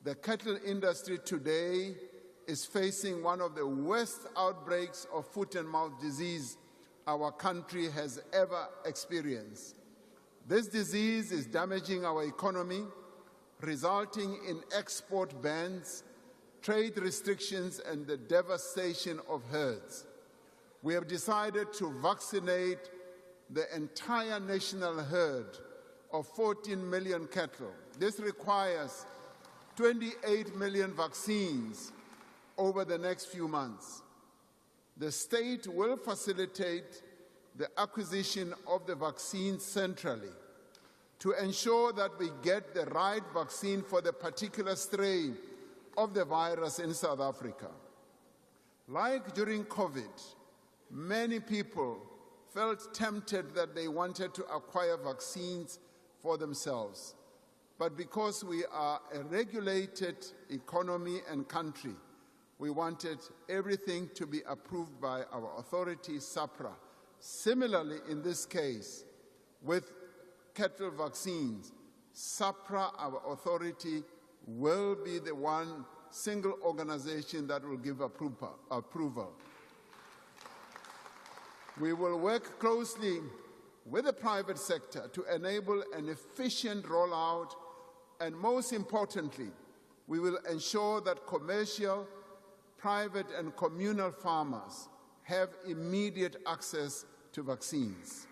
the cattle industry today is facing one of the worst outbreaks of foot and mouth disease our country has ever experienced. This disease is damaging our economy, resulting in export bans, trade restrictions, and the devastation of herds. We have decided to vaccinate the entire national herd of 14 million cattle. This requires 28 million vaccines over the next few months. The state will facilitate the acquisition of the vaccines centrally to ensure that we get the right vaccine for the particular strain of the virus in South Africa. Like during COVID, many people felt tempted that they wanted to acquire vaccines for themselves. But because we are a regulated economy and country, we wanted everything to be approved by our authority, SAPRA. Similarly, in this case, with cattle vaccines, SAPRA, our authority, will be the one single organization that will give approval. We will work closely with the private sector to enable an efficient rollout, and most importantly, we will ensure that commercial, private, and communal farmers have immediate access to vaccines.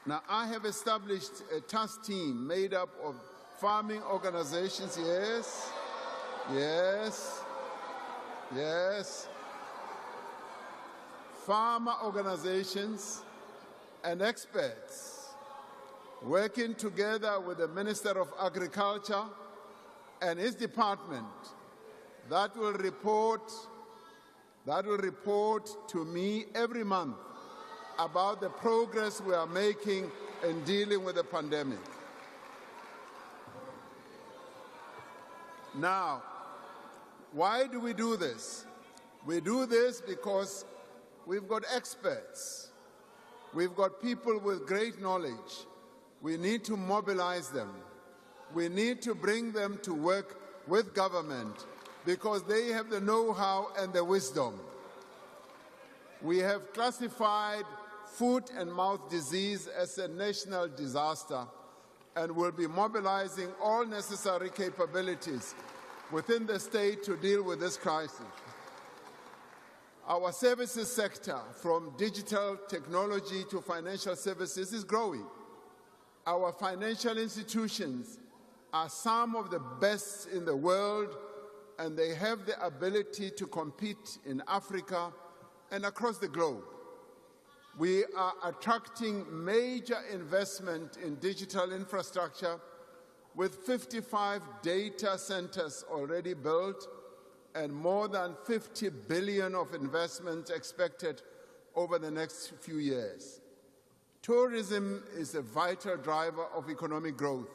Now, I have established a task team made up of farming organizations, farmer organizations and experts, working together with the Minister of Agriculture and his department that will report to me every month about the progress we are making in dealing with the pandemic. Now, why do we do this? We do this because we've got experts. We've got people with great knowledge. We need to mobilize them. We need to bring them to work with government because they have the know-how and the wisdom. We have classified foot and mouth disease as a national disaster and will be mobilizing all necessary capabilities within the state to deal with this crisis. Our services sector, from digital technology to financial services, is growing. Our financial institutions are some of the best in the world, and they have the ability to compete in Africa and across the globe. We are attracting major investment in digital infrastructure with 55 data centers already built and more than 50 billion of investment expected over the next few years. Tourism is a vital driver of economic growth.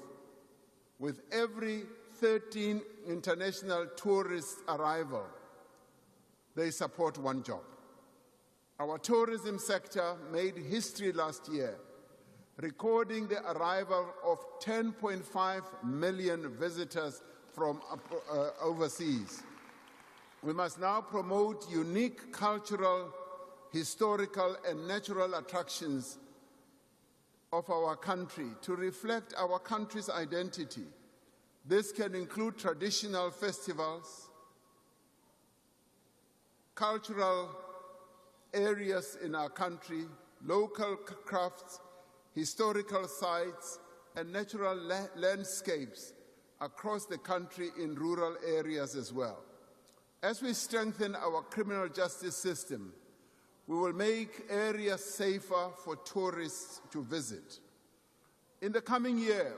With every 13 international tourist arrival, they support one job. Our tourism sector made history last year, recording the arrival of 10.5 million visitors from overseas. We must now promote unique cultural, historical, and natural attractions of our country to reflect our country's identity. This can include traditional festivals, cultural areas in our country, local crafts, historical sites, and natural landscapes across the country in rural areas as well. As we strengthen our criminal justice system, we will make areas safer for tourists to visit. In the coming year,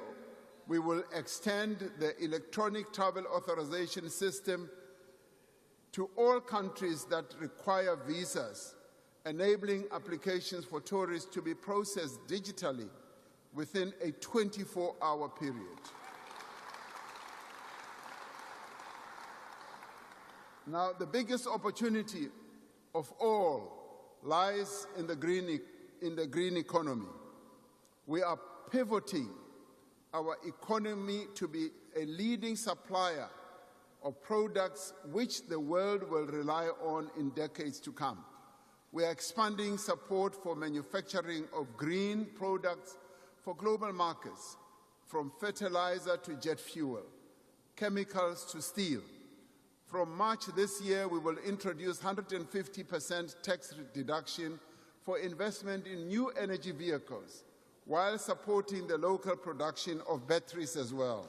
we will extend the electronic travel authorization system to all countries that require visas, enabling applications for tourists to be processed digitally within a 24-hour period. Now, the biggest opportunity of all lies in the green economy. We are pivoting our economy to be a leading supplier of products which the world will rely on in decades to come. We are expanding support for manufacturing of green products for global markets, from fertilizer to jet fuel, chemicals to steel. From March this year, we will introduce 150% tax deduction for investment in new energy vehicles, while supporting the local production of batteries as well.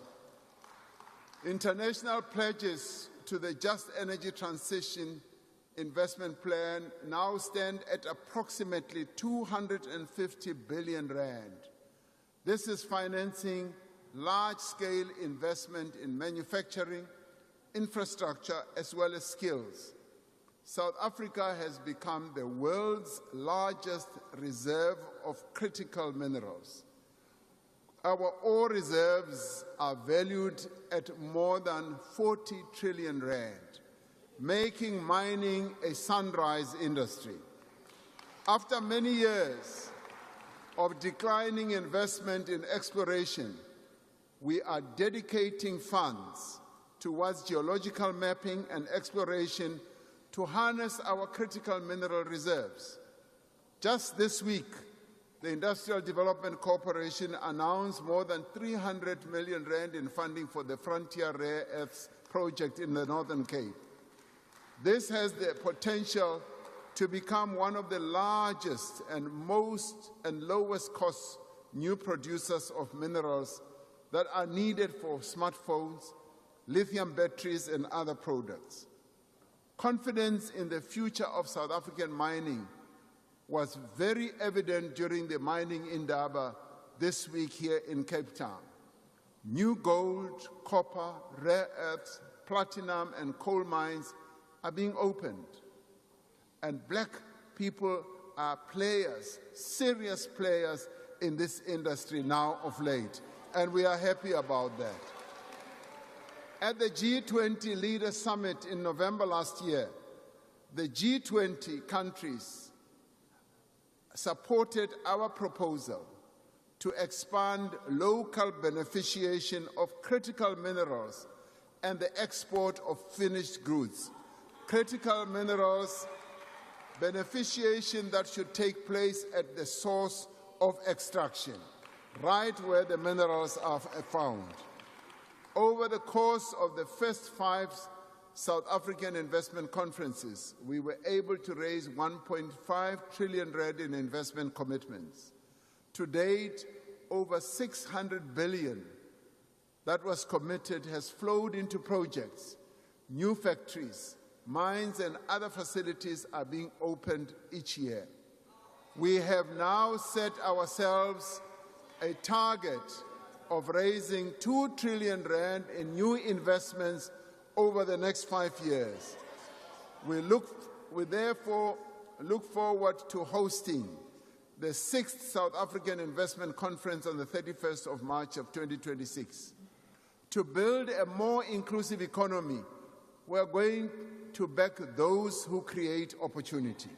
International pledges to the Just Energy Transition Investment Plan now stand at approximately 250 billion rand. This is financing large-scale investment in manufacturing, infrastructure, as well as skills. South Africa has become the world's largest reserve of critical minerals. Our ore reserves are valued at more than 40 trillion rand, making mining a sunrise industry. After many years of declining investment in exploration, we are dedicating funds towards geological mapping and exploration to harness our critical mineral reserves. Just this week, the Industrial Development Corporation announced more than 300 million rand in funding for the Frontier Rare Earths project in the Northern Cape. This has the potential to become one of the largest and lowest cost new producers of minerals that are needed for smartphones, lithium batteries, and other products. Confidence in the future of South African mining was very evident during the mining indaba this week here in Cape Town. New gold, copper, rare earths, platinum, and coal mines are being opened. And black people are players, serious players in this industry now of late. And we are happy about that. At the G20 Leaders Summit in November last year, the G20 countries supported our proposal to expand local beneficiation of critical minerals and the export of finished goods. Critical minerals beneficiation that should take place at the source of extraction, right where the minerals are found. Over the course of the first 5 South African investment conferences, we were able to raise 1.5 trillion rand in investment commitments. To date, over 600 billion that was committed has flowed into projects. New factories, mines, and other facilities are being opened each year. We have now set ourselves a target of raising 2 trillion rand in new investments over the next 5 years. We therefore look forward to hosting the 6th South African Investment Conference on the 31st of March of 2026. To build a more inclusive economy, we are going to back those who create opportunity.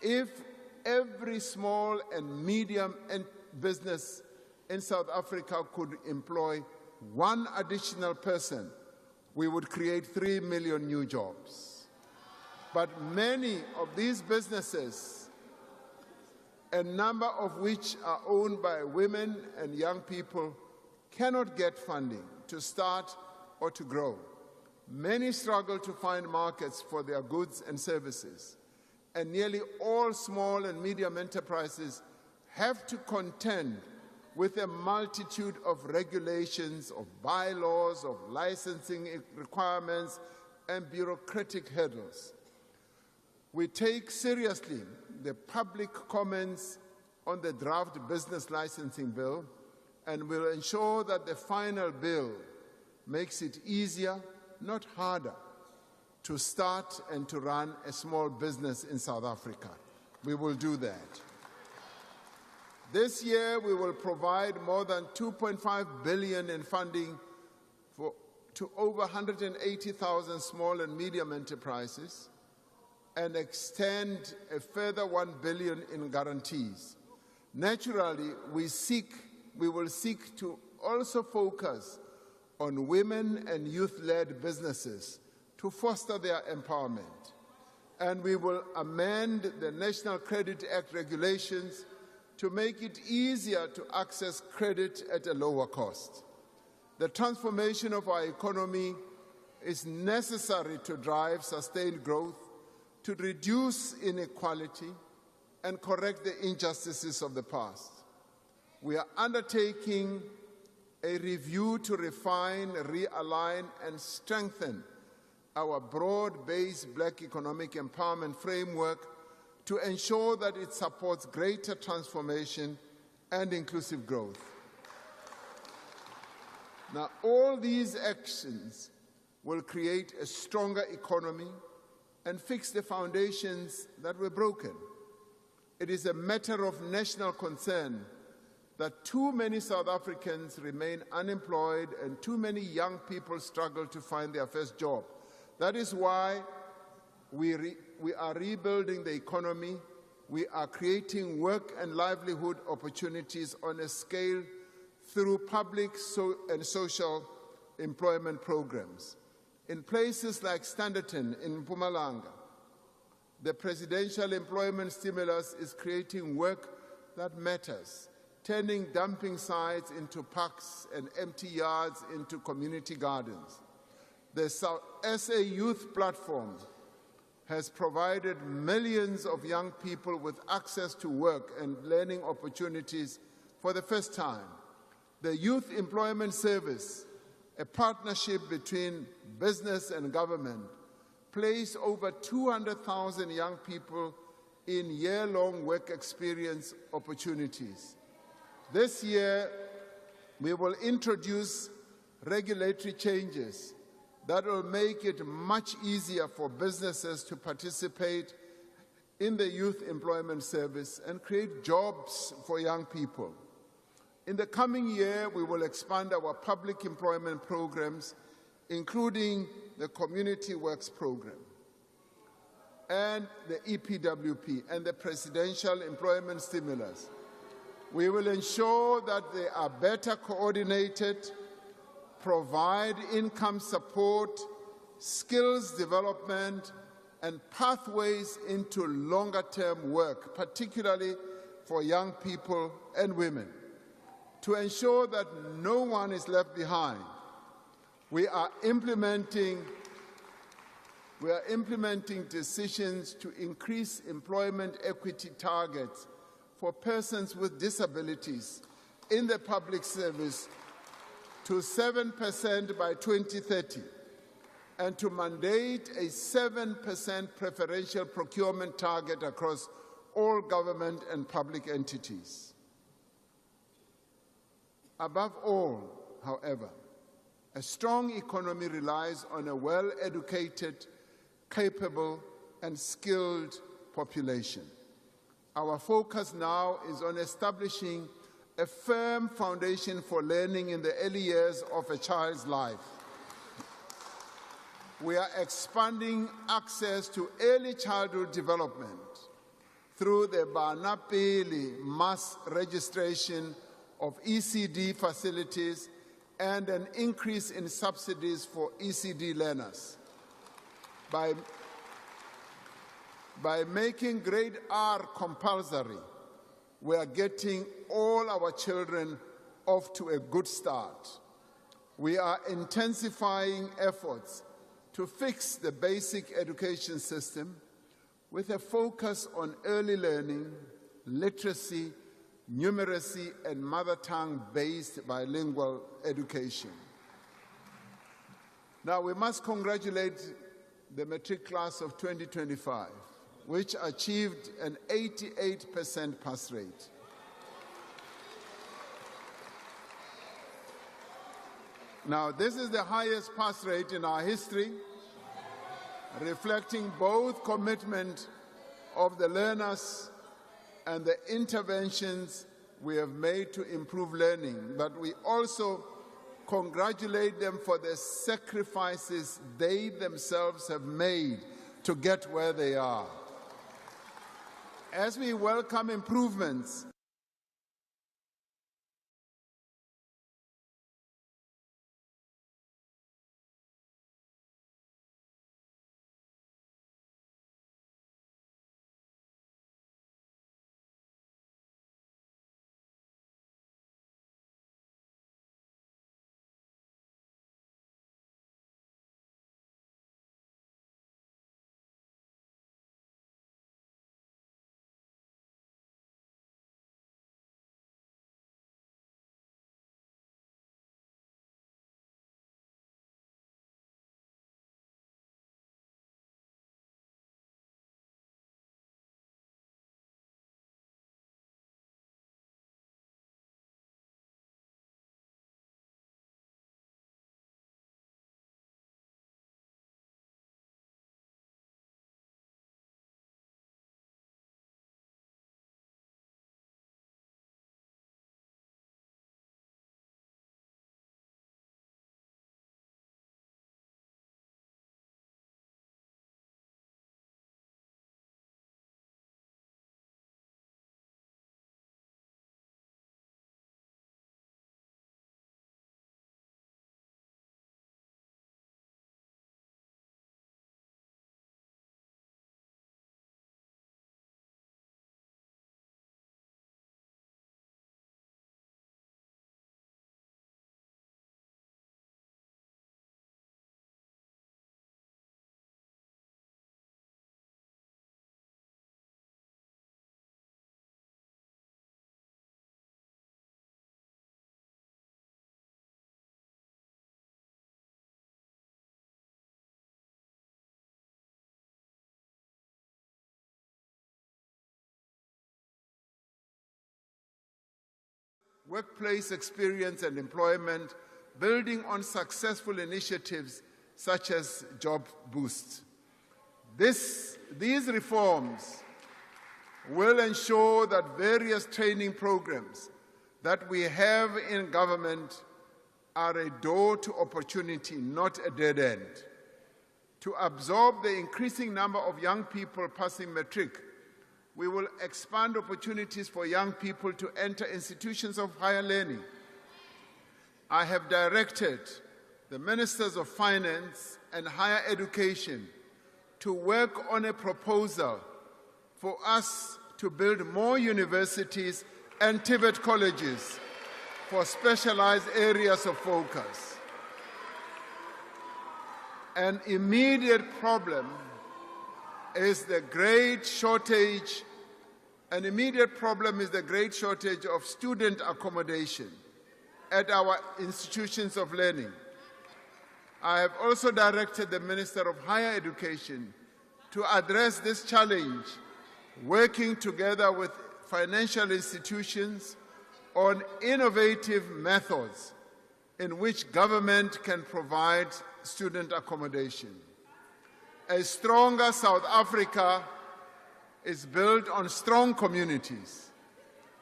If every small and medium business in South Africa could employ 1 additional person, we would create 3 million new jobs. But many of these businesses, a number of which are owned by women and young people, cannot get funding to start or to grow. Many struggle to find markets for their goods and services, and nearly all small and medium enterprises have to contend with a multitude of regulations, of bylaws, of licensing requirements, and bureaucratic hurdles. We take seriously the public comments on the draft business licensing bill and will ensure that the final bill makes it easier, not harder, to start and to run a small business in South Africa. We will do that. This year, we will provide more than 2.5 billion in funding to over 180,000 small and medium enterprises and extend a further 1 billion in guarantees. Naturally, we will seek to also focus on women and youth-led businesses to foster their empowerment. And we will amend the National Credit Act regulations to make it easier to access credit at a lower cost. The transformation of our economy is necessary to drive sustained growth, to reduce inequality, and correct the injustices of the past. We are undertaking a review to refine, realign, and strengthen our broad-based Black economic empowerment framework to ensure that it supports greater transformation and inclusive growth. Now, all these actions will create a stronger economy and fix the foundations that were broken. It is a matter of national concern that too many South Africans remain unemployed and too many young people struggle to find their first job. That is why we are rebuilding the economy. We are creating work and livelihood opportunities on a scale through public and social employment programs. In places like Standerton in Mpumalanga, the presidential employment stimulus is creating work that matters, turning dumping sites into parks and empty yards into community gardens. The SA Youth Platform has provided millions of young people with access to work and learning opportunities for the first time. The Youth Employment Service, a partnership between business and government, placed over 200,000 young people in year-long work experience opportunities. This year, we will introduce regulatory changes that will make it much easier for businesses to participate in the Youth Employment Service and create jobs for young people. In the coming year, we will expand our public employment programs, including the Community Works Program and the EPWP and the Presidential Employment Stimulus. We will ensure that they are better coordinated, provide income support, skills development, and pathways into longer-term work, particularly for young people and women. To ensure that no one is left behind, we are implementing decisions to increase employment equity targets for persons with disabilities in the public service to 7% by 2030, and to mandate a 7% preferential procurement target across all government and public entities. Above all, however, a strong economy relies on a well-educated, capable, and skilled population. Our focus now is on establishing a firm foundation for learning in the early years of a child's life. We are expanding access to early childhood development through the Bana Pele mass registration of ECD facilities and an increase in subsidies for ECD learners. By making grade R compulsory, we are getting all our children off to a good start. We are intensifying efforts to fix the basic education system with a focus on early learning, literacy, numeracy, and mother tongue-based bilingual education. Now, we must congratulate the matric class of 2025, which achieved an 88% pass rate. Now, this is the highest pass rate in our history, reflecting both commitment of the learners and the interventions we have made to improve learning, but we also congratulate them for the sacrifices they themselves have made to get where they are. As we welcome improvements, workplace experience and employment, building on successful initiatives such as Job Boost. These reforms will ensure that various training programs that we have in government are a door to opportunity, not a dead end. To absorb the increasing number of young people passing matric, we will expand opportunities for young people to enter institutions of higher learning. I have directed the Ministers of Finance and Higher Education to work on a proposal for us to build more universities and TVET colleges for specialized areas of focus. An immediate problem is the great shortage of student accommodation at our institutions of learning. I have also directed the Minister of Higher Education to address this challenge, working together with financial institutions on innovative methods in which government can provide student accommodation. A stronger South Africa is built on strong communities,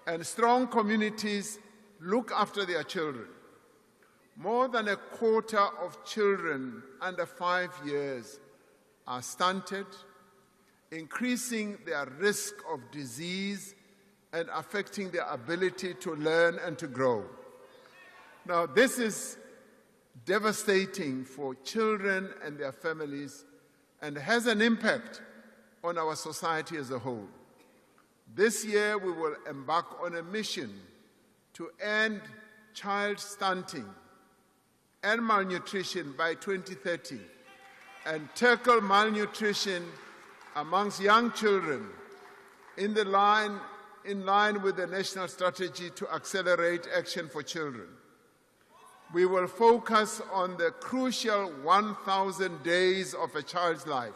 and strong communities look after their children. More than a quarter of children under 5 years are stunted, increasing their risk of disease and affecting their ability to learn and to grow. Now, this is devastating for children and their families and has an impact on our society as a whole. This year, we will embark on a mission to end child stunting and malnutrition by 2030 and tackle malnutrition amongst young children in line with the national strategy to accelerate action for children. We will focus on the crucial 1,000 days of a child's life,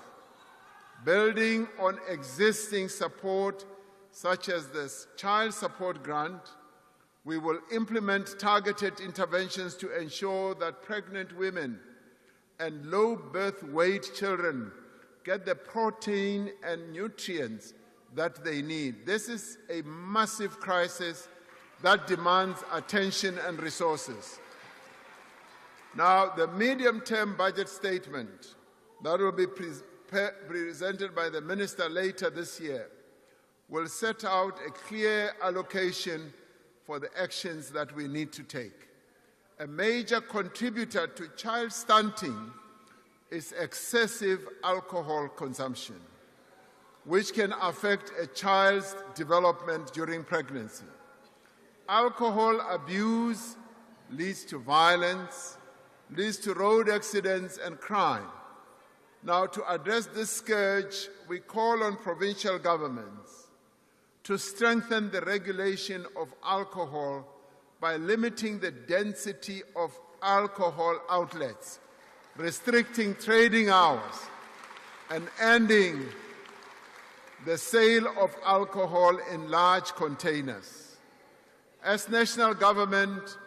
building on existing support such as the Child Support Grant, We will implement targeted interventions to ensure that pregnant women and low birth weight children get the protein and nutrients that they need. This is a massive crisis that demands attention and resources. Now, the medium-term budget statement that will be presented by the Minister later this year will set out a clear allocation for the actions that we need to take. A major contributor to child stunting is excessive alcohol consumption, which can affect a child's development during pregnancy. Alcohol abuse leads to violence, leads to road accidents and crime. Now, to address this scourge, we call on provincial governments to strengthen the regulation of alcohol by limiting the density of alcohol outlets, restricting trading hours, and ending the sale of alcohol in large containers. As national government,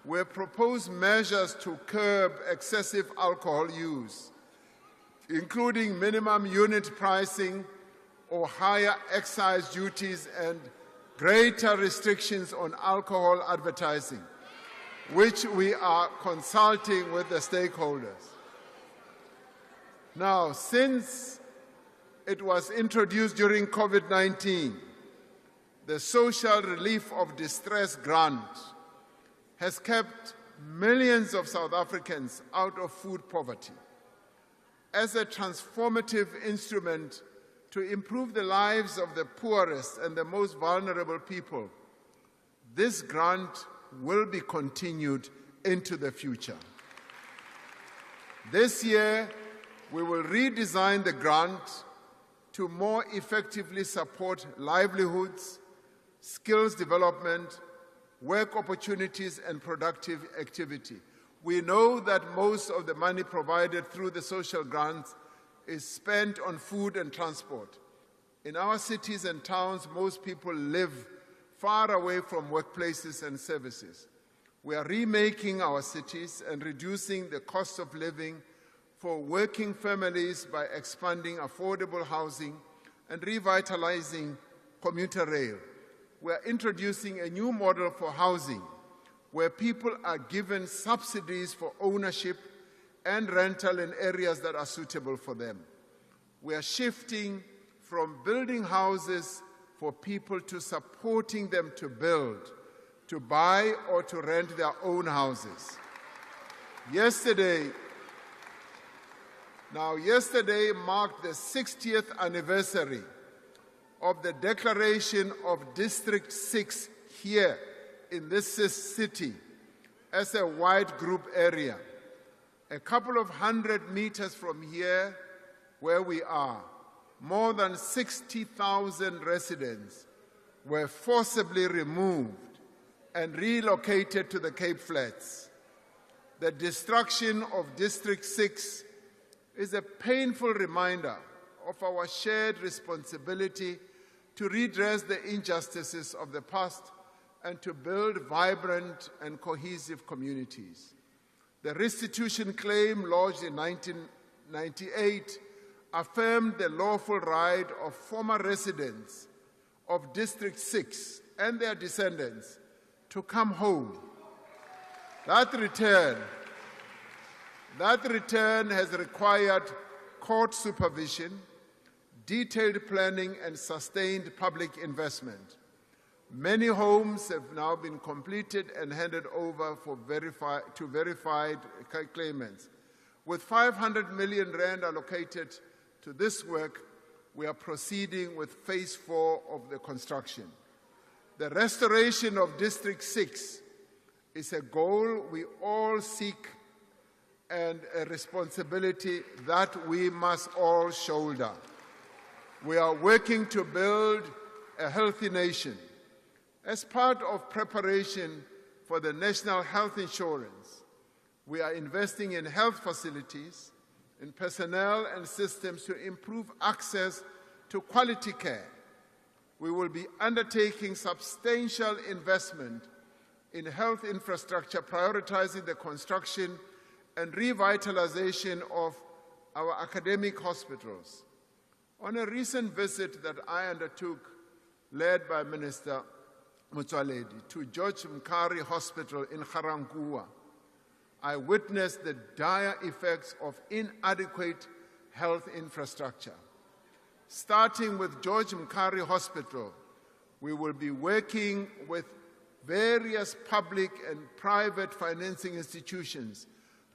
we propose measures to curb excessive alcohol use, including minimum unit pricing or higher excise duties and greater restrictions on alcohol advertising, which we are consulting with the stakeholders. Now, since it was introduced during COVID-19, the Social Relief of Distress Grant has kept millions of South Africans out of food poverty. As a transformative instrument to improve the lives of the poorest and the most vulnerable people, this grant will be continued into the future. This year, we will redesign the grant to more effectively support livelihoods, skills development, work opportunities, and productive activity. We know that most of the money provided through the social grants is spent on food and transport. In our cities and towns, most people live far away from workplaces and services. We are remaking our cities and reducing the cost of living for working families by expanding affordable housing and revitalizing commuter rail. We are introducing a new model for housing where people are given subsidies for ownership and rental in areas that are suitable for them. We are shifting from building houses for people to supporting them to build, to buy or to rent their own houses. Yesterday marked the 60th anniversary of the declaration of District 6 here in this city as a wide group area. A couple of 100 meters from here where we are, more than 60,000 residents were forcibly removed and relocated to the Cape Flats. The destruction of District 6 is a painful reminder of our shared responsibility to redress the injustices of the past and to build vibrant and cohesive communities. The restitution claim lodged in 1998 affirmed the lawful right of former residents of District 6 and their descendants to come home. That return has required court supervision, detailed planning, and sustained public investment. Many homes have now been completed and handed over to verified claimants. With 500 million rand allocated to this work, we are proceeding with phase 4 of the construction. The restoration of District 6 is a goal we all seek and a responsibility that we must all shoulder. We are working to build a healthy nation. As part of preparation for the National Health Insurance, we are investing in health facilities, in personnel and systems to improve access to quality care. We will be undertaking substantial investment in health infrastructure, prioritizing the construction and revitalization of our academic hospitals. On a recent visit that I undertook, led by Minister Motsoaledi, to George Mkhari Hospital in Ga-Rankuwa, I witnessed the dire effects of inadequate health infrastructure. Starting with George Mkhari Hospital, we will be working with various public and private financing institutions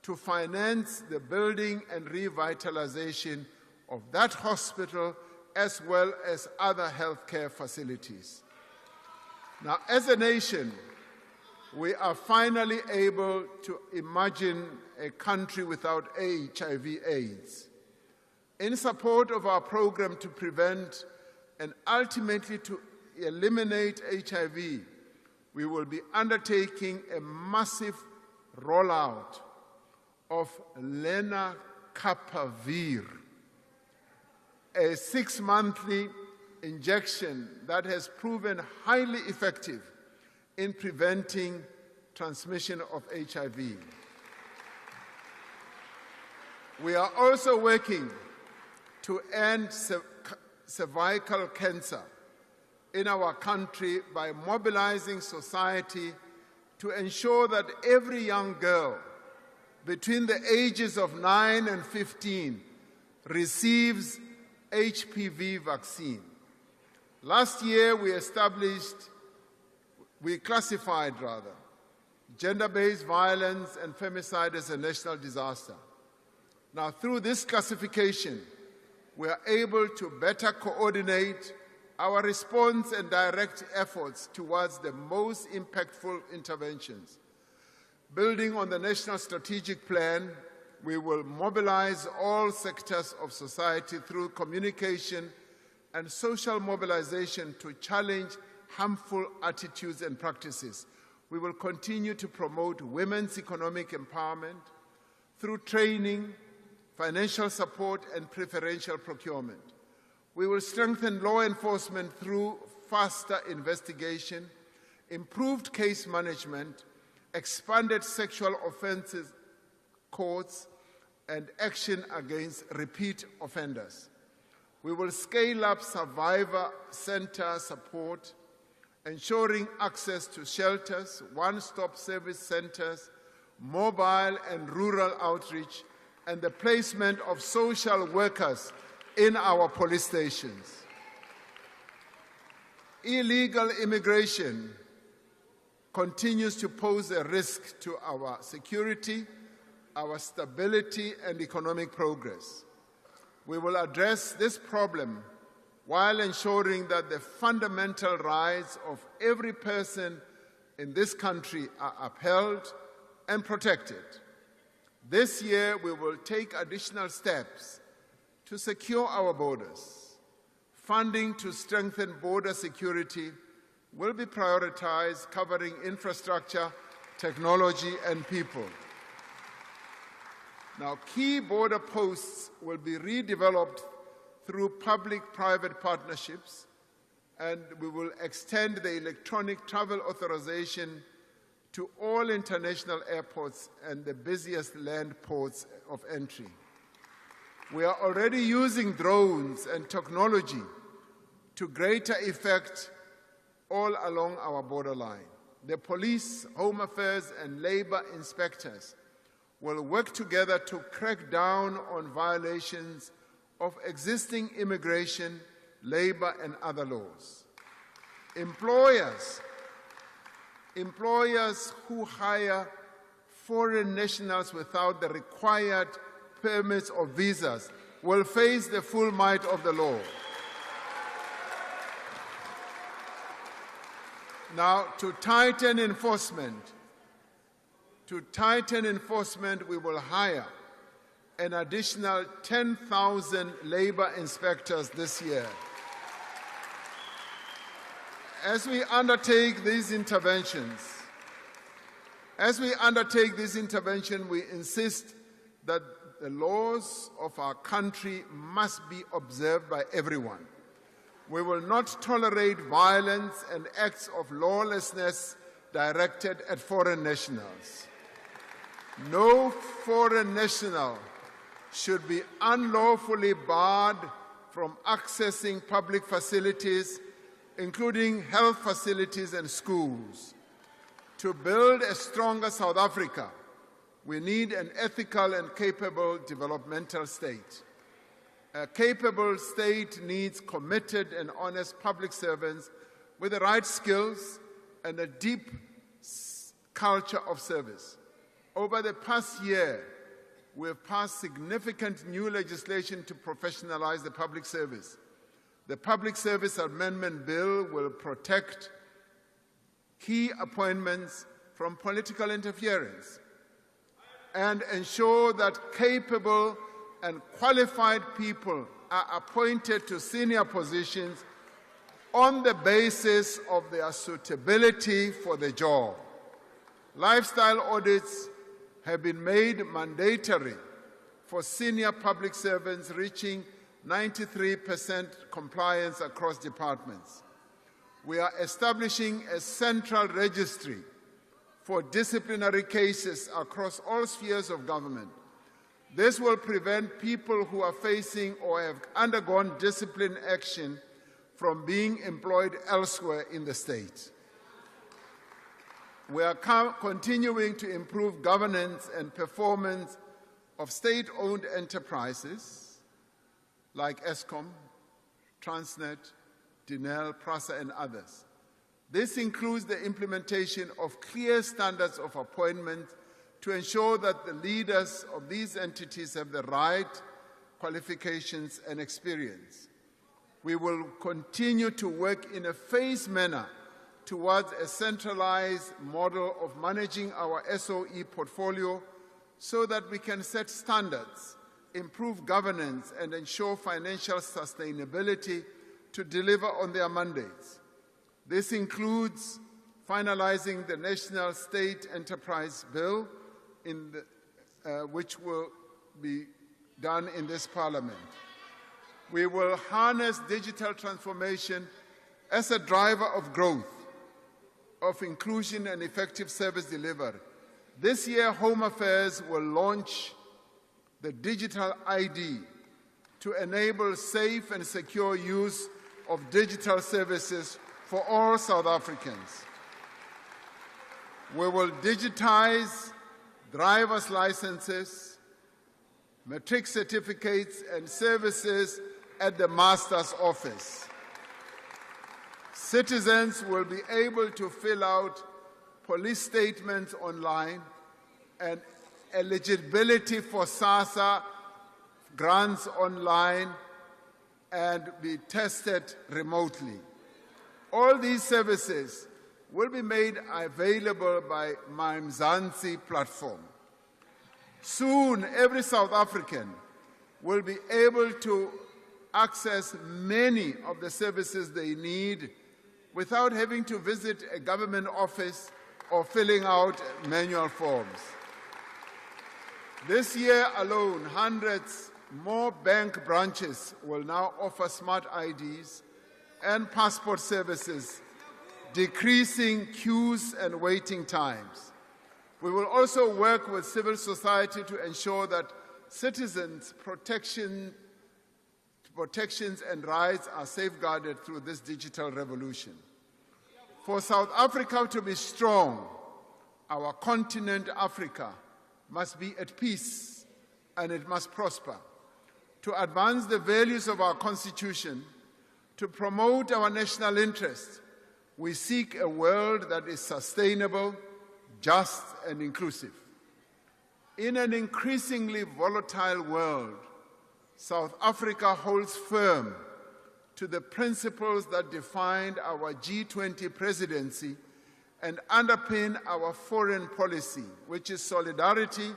to finance the building and revitalization of that hospital as well as other healthcare facilities. Now, as a nation, we are finally able to imagine a country without HIV/AIDS. In support of our program to prevent and ultimately to eliminate HIV, we will be undertaking a massive rollout of lenacapavir, a 6-monthly injection that has proven highly effective in preventing transmission of HIV. We are also working to end cervical cancer in our country by mobilizing society to ensure that every young girl between the ages of 9 and 15 receives HPV vaccine. Last year, we classified gender-based violence and femicide as a national disaster. Now, through this classification, we are able to better coordinate our response and direct efforts towards the most impactful interventions. Building on the National Strategic Plan, we will mobilize all sectors of society through communication and social mobilization to challenge harmful attitudes and practices. We will continue to promote women's economic empowerment through training, financial support, and preferential procurement. We will strengthen law enforcement through faster investigation, improved case management, expanded sexual offences courts, and action against repeat offenders. We will scale up survivor center support, ensuring access to shelters, one-stop service centers, mobile and rural outreach, and the placement of social workers in our police stations. Illegal immigration continues to pose a risk to our security, our stability, and economic progress. We will address this problem while ensuring that the fundamental rights of every person in this country are upheld and protected. This year, we will take additional steps to secure our borders. Funding to strengthen border security will be prioritized, covering infrastructure, technology, and people. Now, key border posts will be redeveloped through public-private partnerships, and we will extend the electronic travel authorization to all international airports and the busiest land ports of entry. We are already using drones and technology to greater effect all along our borderline. The police, home affairs, and labor inspectors will work together to crack down on violations of existing immigration, labor, and other laws. Employers who hire foreign nationals without the required permits or visas will face the full might of the law. Now, to tighten enforcement, we will hire an additional 10,000 labor inspectors this year. As we undertake these interventions, we insist that the laws of our country must be observed by everyone. We will not tolerate violence and acts of lawlessness directed at foreign nationals. No foreign national should be unlawfully barred from accessing public facilities, including health facilities and schools. To build a stronger South Africa, we need an ethical and capable developmental state. A capable state needs committed and honest public servants with the right skills and a deep culture of service. Over the past year, we have passed significant new legislation to professionalize the public service. The Public Service Amendment Bill will protect key appointments from political interference and ensure that capable and qualified people are appointed to senior positions on the basis of their suitability for the job. Lifestyle audits have been made mandatory for senior public servants, reaching 93% compliance across departments. We are establishing a central registry for disciplinary cases across all spheres of government. This will prevent people who are facing or have undergone discipline action from being employed elsewhere in the state. We are continuing to improve governance and performance of state-owned enterprises like Eskom, Transnet, Denel, Prasa, and others. This includes the implementation of clear standards of appointment to ensure that the leaders of these entities have the right qualifications and experience. We will continue to work in a phased manner towards a centralized model of managing our SOE portfolio so that we can set standards, improve governance, and ensure financial sustainability to deliver on their mandates. This includes finalizing the National State Enterprise Bill, which will be done in this Parliament. We will harness digital transformation as a driver of growth, of inclusion and effective service delivery. This year, Home Affairs will launch the Digital ID to enable safe and secure use of digital services for all South Africans. We will digitize driver's licenses, matric certificates, and services at the Master's Office. Citizens will be able to fill out police statements online, and eligibility for SASSA grants online, and be tested remotely. All these services will be made available by My Mzansi platform. Soon, every South African will be able to access many of the services they need without having to visit a government office or filling out manual forms. This year alone, hundreds more bank branches will now offer smart IDs and passport services, decreasing queues and waiting times. We will also work with civil society to ensure that citizens' protections and rights are safeguarded through this digital revolution. For South Africa to be strong, our continent, Africa, must be at peace and it must prosper. To advance the values of our Constitution, to promote our national interest, we seek a world that is sustainable, just, and inclusive. In an increasingly volatile world, South Africa holds firm to the principles that defined our G20 presidency and underpin our foreign policy, which is solidarity,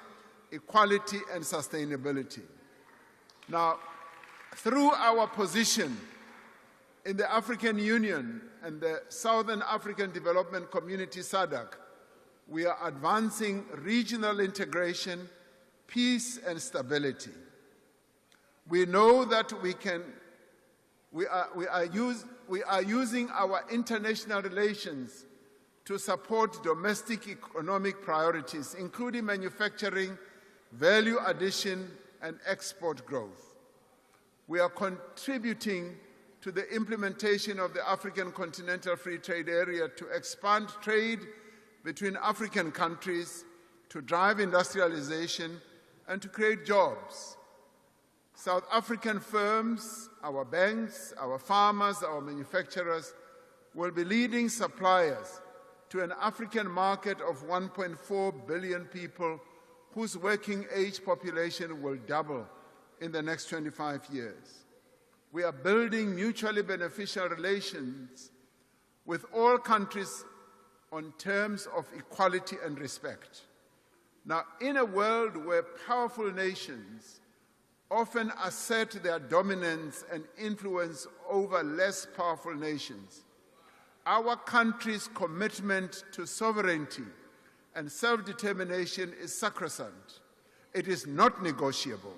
equality, and sustainability. Now, through our position in the African Union and the Southern African Development Community, SADC, we are advancing regional integration, peace, and stability. We know that we are using our international relations to support domestic economic priorities, including manufacturing, value addition, and export growth. We are contributing to the implementation of the African Continental Free Trade Area to expand trade between African countries, to drive industrialization, and to create jobs. South African firms, our banks, our farmers, our manufacturers will be leading suppliers to an African market of 1.4 billion people whose working age population will double in the next 25 years. We are building mutually beneficial relations with all countries on terms of equality and respect. Now, in a world where powerful nations often assert their dominance and influence over less powerful nations, our country's commitment to sovereignty and self-determination is sacrosanct. It is not negotiable.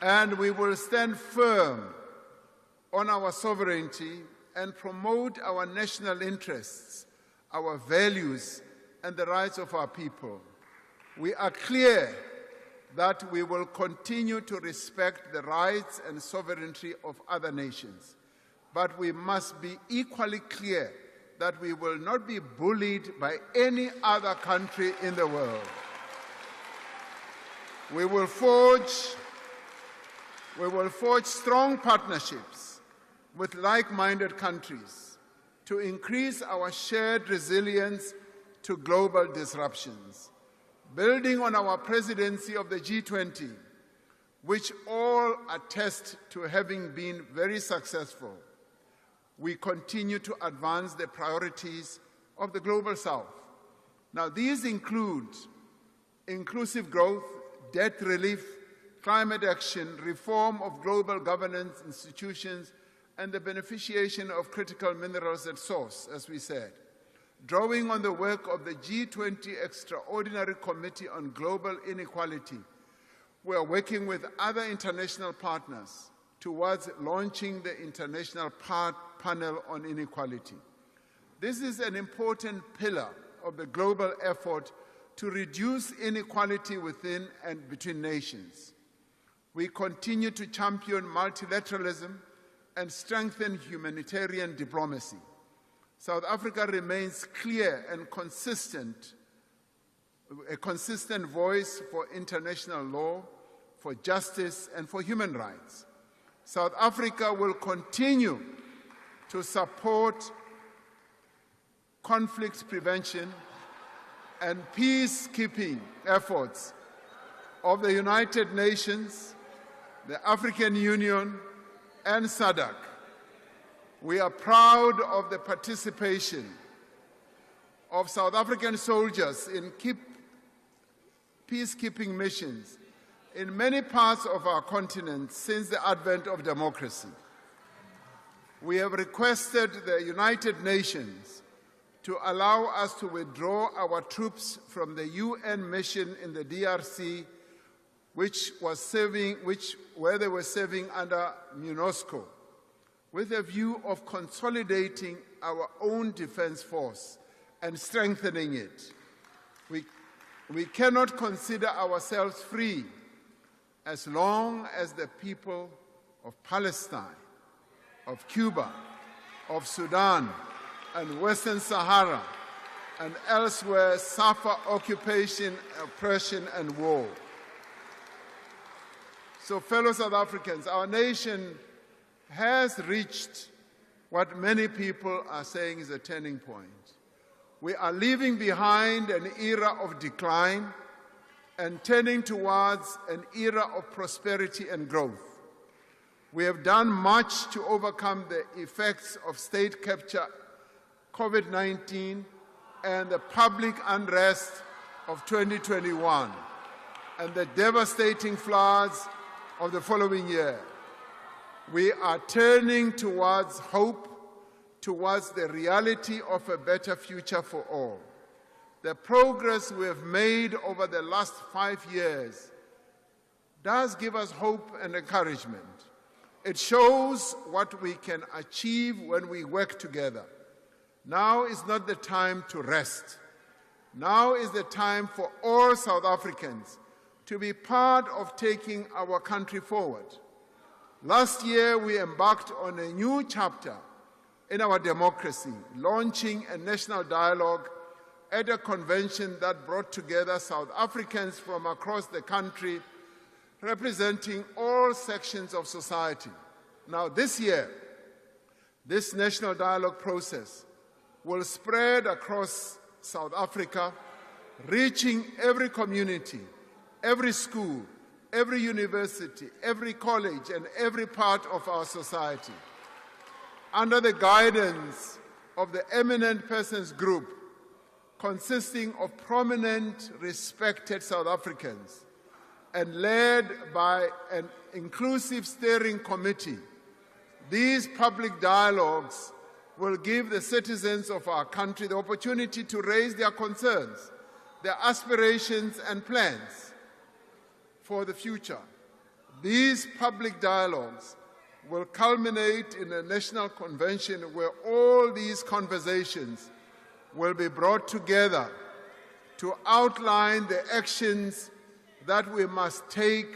And we will stand firm on our sovereignty and promote our national interests, our values, and the rights of our people. We are clear that we will continue to respect the rights and sovereignty of other nations. But we must be equally clear that we will not be bullied by any other country in the world. We will forge strong partnerships with like-minded countries to increase our shared resilience to global disruptions. Building on our presidency of the G20, which all attest to having been very successful, we continue to advance the priorities of the Global South. Now, these include inclusive growth, debt relief, climate action, reform of global governance institutions, and the beneficiation of critical minerals at source, as we said. Drawing on the work of the G20 Extraordinary Committee on Global Inequality, we are working with other international partners towards launching the International Panel on Inequality. This is an important pillar of the global effort to reduce inequality within and between nations. We continue to champion multilateralism and strengthen humanitarian diplomacy. South Africa remains clear and a consistent voice for international law, for justice, and for human rights. South Africa will continue to support conflict prevention and peacekeeping efforts of the United Nations, the African Union, and SADC. We are proud of the participation of South African soldiers in peacekeeping missions in many parts of our continent since the advent of democracy. We have requested the United Nations to allow us to withdraw our troops from the UN mission in the DRC, where they were serving under MINUSCO, with a view of consolidating our own defense force and strengthening it. We cannot consider ourselves free as long as the people of Palestine, of Cuba, of Sudan, and Western Sahara, and elsewhere suffer occupation, oppression, and war. So, fellow South Africans, our nation has reached what many people are saying is a turning point. We are leaving behind an era of decline and turning towards an era of prosperity and growth. We have done much to overcome the effects of state capture, COVID-19, and the public unrest of 2021, and the devastating floods of the following year. We are turning towards hope, towards the reality of a better future for all. The progress we have made over the last 5 years does give us hope and encouragement. It shows what we can achieve when we work together. Now is not the time to rest. Now is the time for all South Africans to be part of taking our country forward. Last year, we embarked on a new chapter in our democracy, launching a national dialogue at a convention that brought together South Africans from across the country, representing all sections of society. Now, this year, this national dialogue process will spread across South Africa, reaching every community, every school, every university, every college, and every part of our society. Under the guidance of the Eminent Persons Group, consisting of prominent, respected South Africans, and led by an inclusive steering committee, these public dialogues will give the citizens of our country the opportunity to raise their concerns, their aspirations and plans for the future. These public dialogues will culminate in a national convention where all these conversations will be brought together to outline the actions that we must take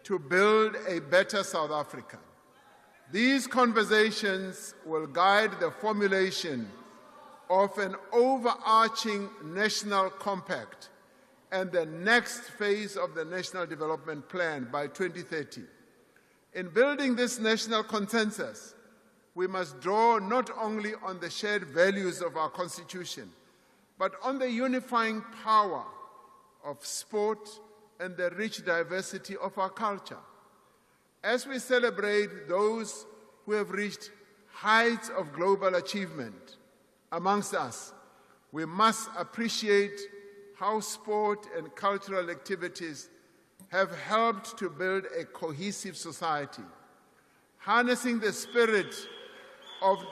to build a better South Africa. These conversations will guide the formulation of an overarching national compact and the next phase of the National Development Plan by 2030. In building this national consensus, we must draw not only on the shared values of our Constitution, but on the unifying power of sport and the rich diversity of our culture. As we celebrate those who have reached heights of global achievement amongst us, we must appreciate how sport and cultural activities have helped to build a cohesive society. Harnessing the spirit of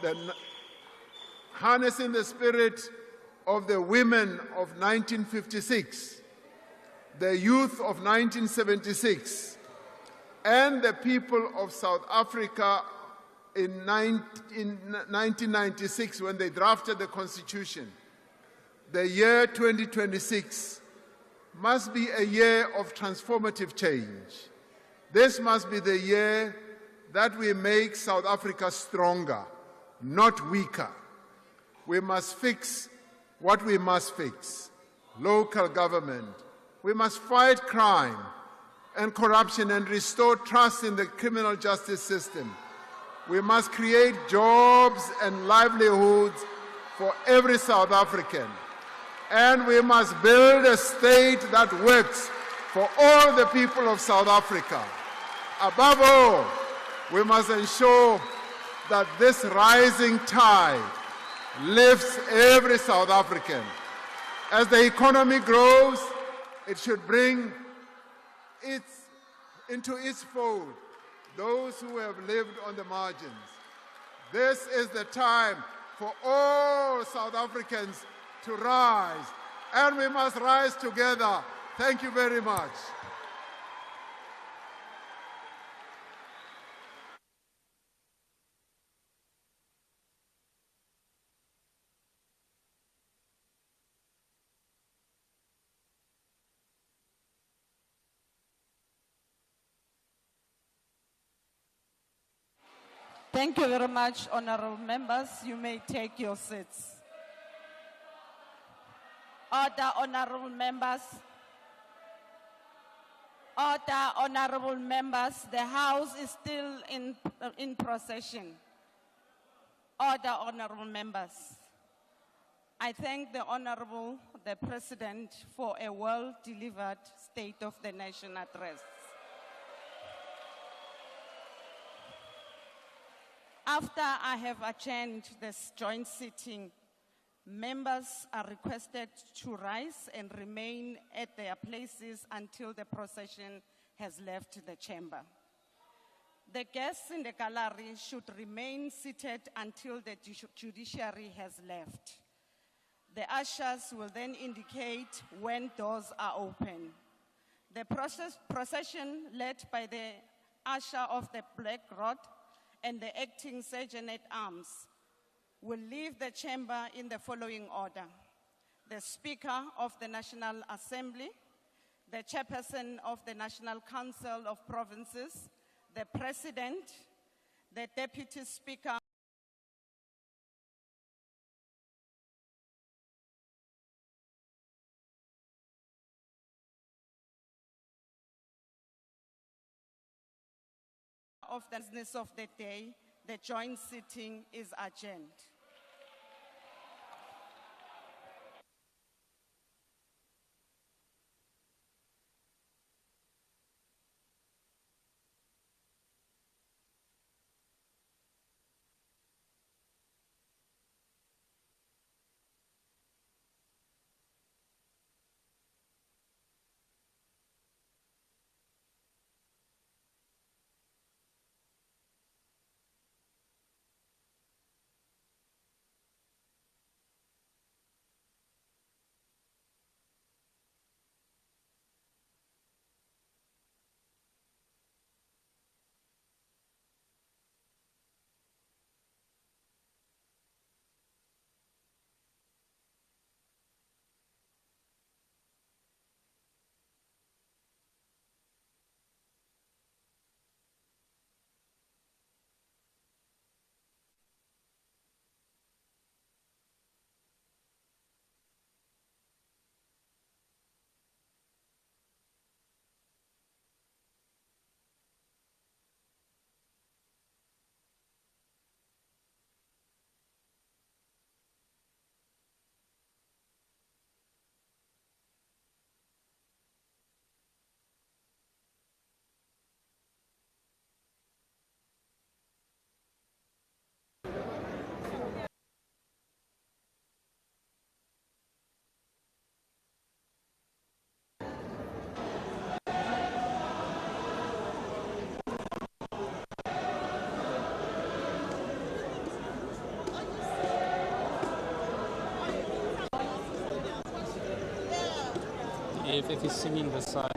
the women of 1956, the youth of 1976, and the people of South Africa in 1996 when they drafted the Constitution. The year 2026 must be a year of transformative change. This must be the year that we make South Africa stronger, not weaker. We must fix what we must fix: local government. We must fight crime and corruption and restore trust in the criminal justice system. We must create jobs and livelihoods for every South African. And we must build a state that works for all the people of South Africa. Above all, we must ensure that this rising tide lifts every South African. As the economy grows, it should bring into its fold those who have lived on the margins. This is the time for all South Africans to rise, and we must rise together. Thank you very much. Thank you very much, honorable members. You may take your seats. Order, honorable members. Order, honorable members. The House is still in procession. Order, honorable members. I thank the Honorable, the President, for a well-delivered State of the Nation address. After I have adjourned this joint sitting, members are requested to rise and remain at their places until the procession has left the chamber. The guests in the gallery should remain seated until the judiciary has left. The ushers will then indicate when doors are open. The procession led by the Usher of the Black Rod, and the acting Sergeant-at-Arms will leave the chamber in the following order: the Speaker of the National Assembly, the Chairperson of the National Council of Provinces, the President, the Deputy Speaker of the business of the day. The joint sitting is adjourned. If he's singing the side.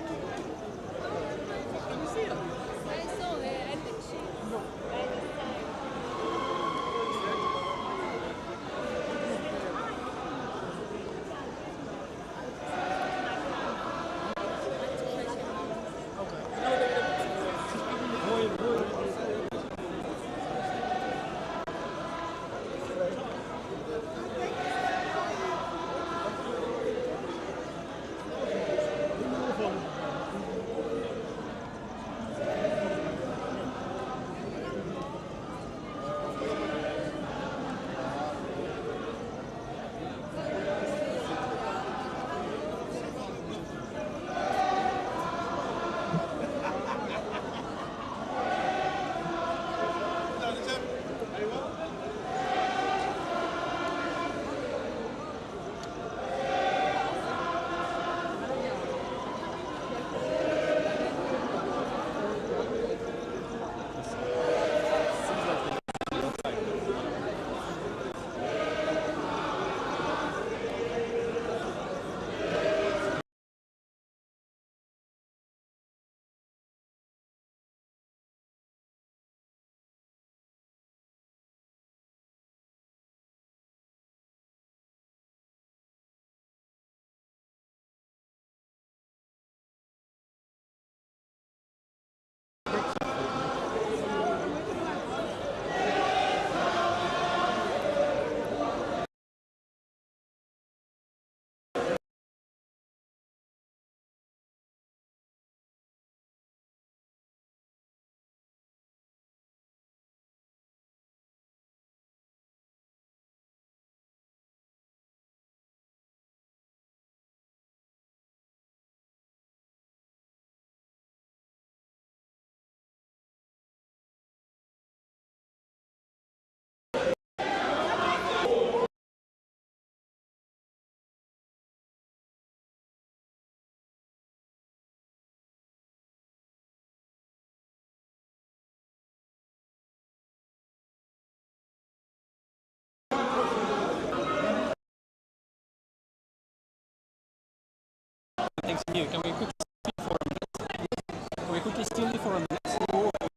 Thanks to you. Can we quickly steal for a minute? Can we quickly steal you for a minute?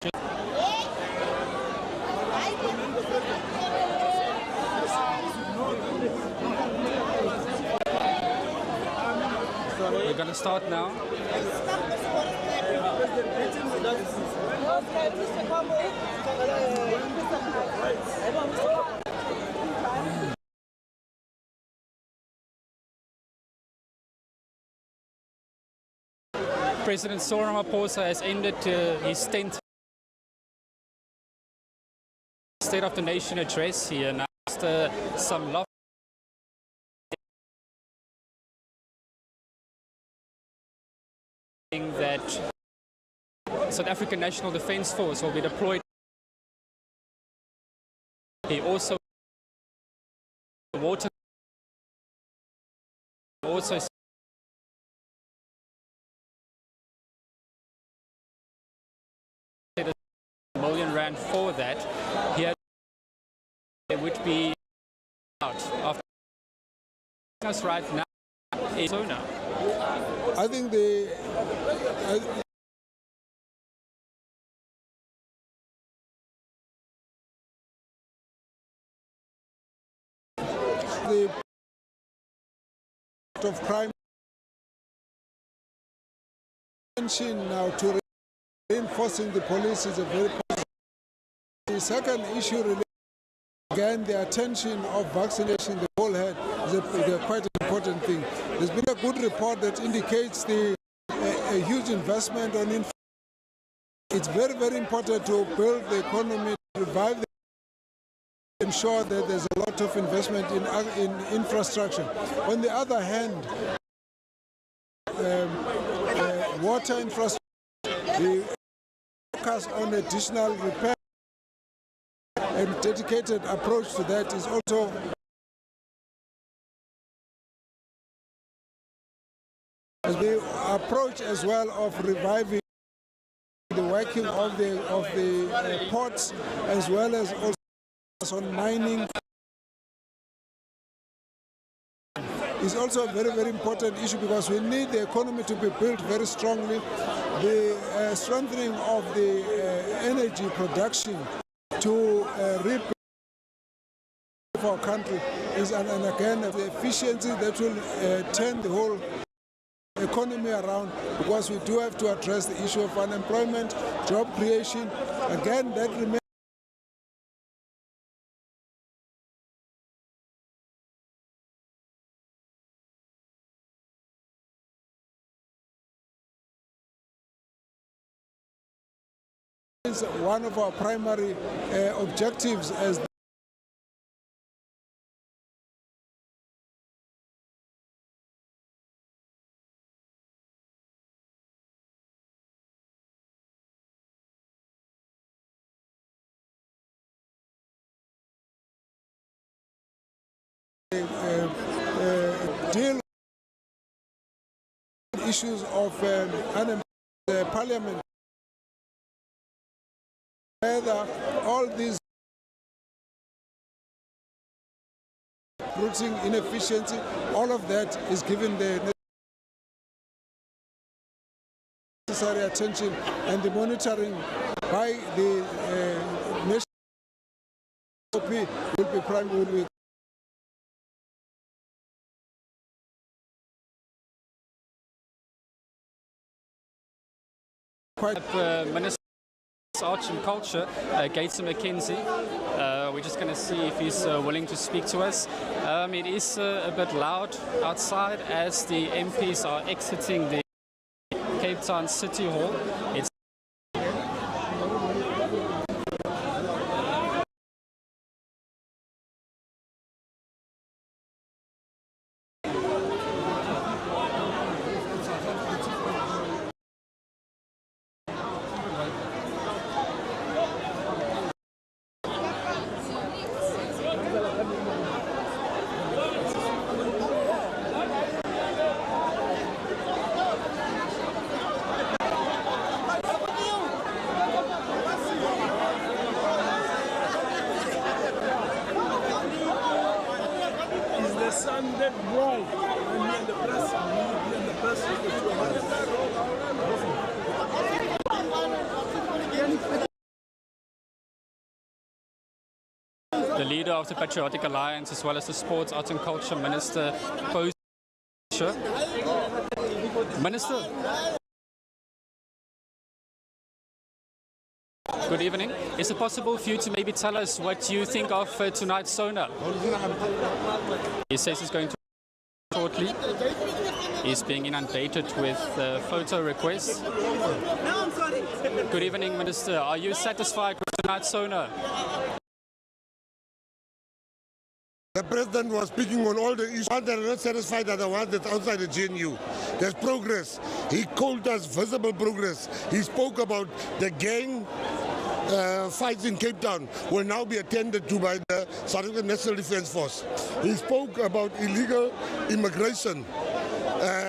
We're going to start now. President Cyril Ramaphosa has ended his 10th State of the Nation address. He announced some lofty that South African National Defence Force will be deployed. He also said R1 million for that. Here it would be out of us right now in SONA. I think the of crime attention now to reinforcing the police is a very positive. The second issue related again the attention of vaccination the whole head is a quite important thing. There's been a good report that indicates a huge investment on infrastructure. It's very, very important to build the economy, to revive the ensure that there's a lot of investment in infrastructure. On the other hand, water infrastructure, the focus on additional repair and dedicated approach to that is also the approach as well of reviving the working of the ports as well as also on mining is also a very, very important issue because we need the economy to be built very strongly. The strengthening of the energy production to rebuild our country is, and again, the efficiency that will turn the whole economy around because we do have to address the issue of unemployment, job creation. Again, that remains one of our primary objectives as deal with issues of parliament. Whether all these recruiting inefficiency, all of that is given the necessary attention and the monitoring by the national will be quite Minister Arts and Culture, Gates McKenzie. We're just going to see if he's willing to speak to us. It is a bit loud outside as the MPs are exiting the Cape Town City Hall. It's Sunday bright, and me and the press, leader of the Patriotic Alliance, as well as the Sports, Arts and Culture Minister, Post-SONA. Minister. Good evening. Is it possible for you to maybe tell us what you think of tonight's SONA? He says he's going to shortly. He's being inundated with photo requests. Good evening, Minister. Are you satisfied with tonight's SONA? The President was speaking on all the issues. Ones that are not satisfied are the ones that's outside the GNU. There's progress. He called us visible progress. He spoke about the gang fights in Cape Town will now be attended to by the South African National Defence Force. He spoke about illegal immigration,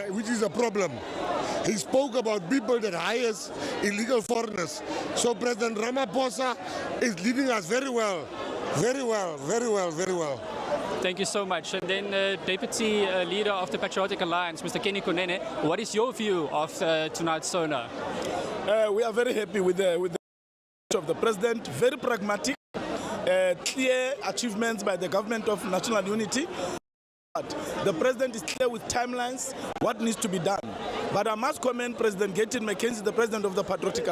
which is a problem. He spoke about people that hires illegal foreigners. So President Ramaphosa is leading us very well. Very well, very well, very well. Thank you so much. And then Deputy Leader of the Patriotic Alliance, Mr. Kenny Kunene, what is your view of tonight's SONA? We are very happy with the of the President, very pragmatic, clear achievements by the government of national unity. The President is clear with timelines, what needs to be done. But I must commend President Gayton McKenzie, the President of the Patriotic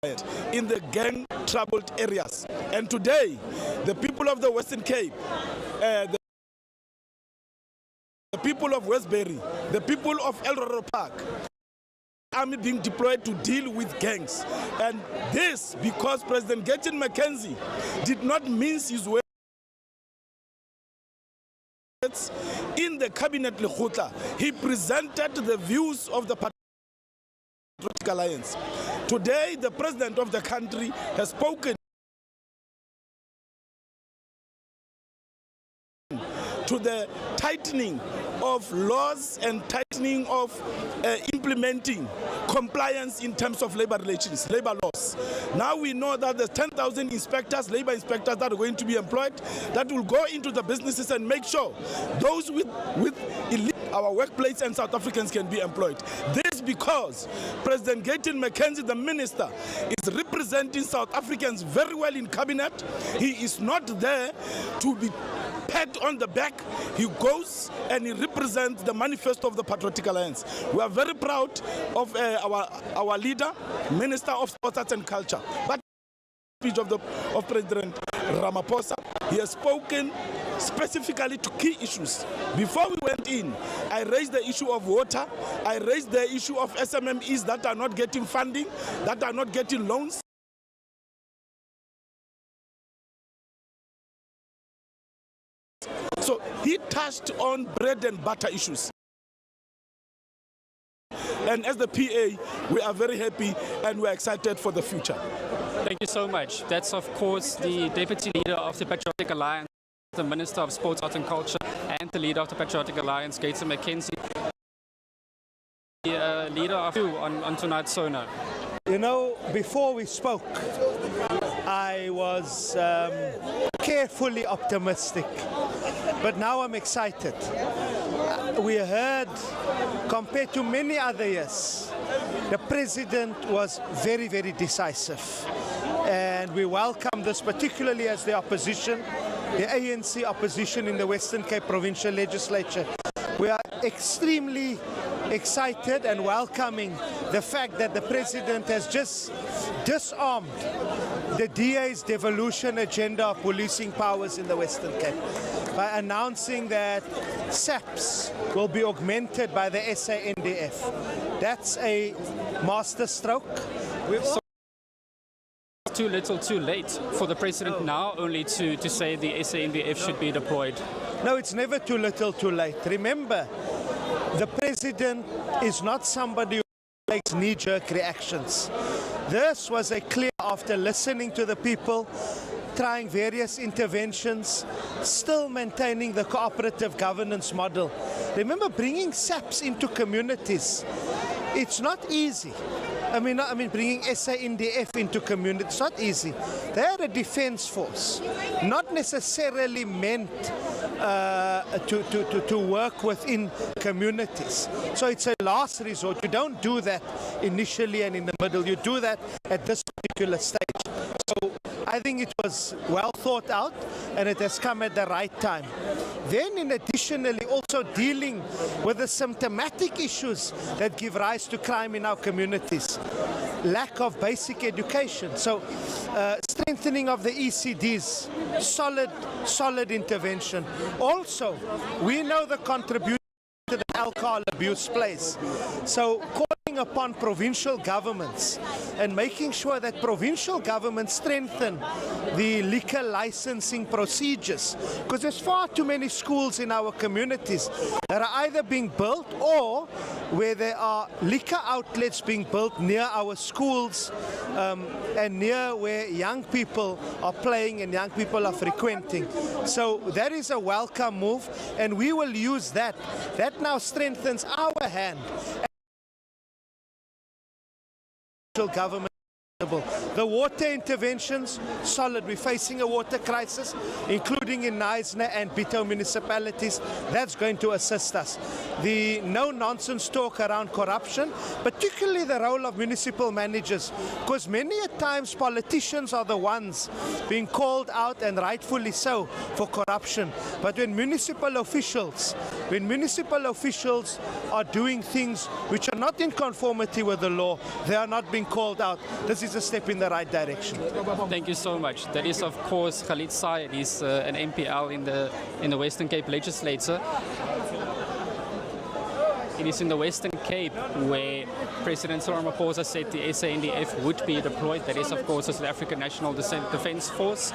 Alliance, in the gang-troubled areas. And today, the people of the Western Cape, the people of Westbury, the people of El Roro Park, army being deployed to deal with gangs. And this because President Gayton McKenzie did not mince his words in the cabinet Lekgotla. He presented the views of the Patriotic Alliance. Today, the President of the country has spoken to the tightening of laws and tightening of implementing compliance in terms of labor relations, labor laws. Now we know that there's 10,000 inspectors, labor inspectors that are going to be employed that will go into the businesses and make sure those with our workplace and South Africans can be employed. This because President Gayton McKenzie, the minister, is representing South Africans very well in cabinet. He is not there to be pat on the back. He goes and he represents the manifesto of the Patriotic Alliance. We are very proud of our leader, Minister of Sports, Arts and Culture. But speech of President Ramaphosa, he has spoken specifically to key issues. Before we went in, I raised the issue of water. I raised the issue of SMMEs that are not getting funding, that are not getting loans. So he touched on bread and butter issues. And as the PA, we are very happy and we're excited for the future. Thank you so much. That's, of course, the Deputy Leader of the Patriotic Alliance, the Minister of Sports, Arts and Culture, and the Leader of the Patriotic Alliance, Gayton McKenzie. The leader of you on tonight's SONA. You know, before we spoke, I was carefully optimistic, but now I'm excited. We heard, compared to many other years, the President was very, very decisive. And we welcome this, particularly as the opposition, the ANC opposition in the Western Cape Provincial Legislature. We are extremely excited and welcoming the fact that the President has just disarmed the DA's devolution agenda of policing powers in the Western Cape by announcing that SAPS will be augmented by the SANDF. That's a masterstroke. Too little, too late for the President now only to say the SANDF should be deployed? No, it's never too little, too late. Remember, the President is not somebody who makes knee-jerk reactions. This was a clear, after listening to the people, trying various interventions, still maintaining the cooperative governance model. Remember, bringing SAPS into communities, it's not easy. I mean, bringing SANDF into communities, it's not easy. They are a defense force, not necessarily meant to work within communities. So it's a last resort. You don't do that initially and in the middle. You do that at this particular stage. So I think it was well thought out and it has come at the right time. Then in additionally also dealing with the symptomatic issues that give rise to crime in our communities. Lack of basic education. So strengthening of the ECDs, solid intervention. Also, we know the contribution that alcohol abuse plays. So calling upon provincial governments and making sure that provincial governments strengthen the liquor licensing procedures, because there's far too many schools in our communities that are either being built or where there are liquor outlets being built near our schools and near where young people are playing and young people are frequenting. So that is a welcome move, and we will use that. That now strengthens our hand. Government. The water interventions, solid. We're facing a water crisis, including in Knysna and Bito municipalities. That's going to assist us. The no-nonsense talk around corruption, particularly the role of municipal managers, because many a times politicians are the ones being called out, and rightfully so, for corruption. But when municipal officials are doing things which are not in conformity with the law, they are not being called out. This is a step in the right direction. Thank you so much. That is, of course, Khalid Syed. He's an MPL in the Western Cape Legislature. It is in the Western Cape where President Cyril Ramaphosa said the SANDF would be deployed. That is, of course, the South African National Defence Force.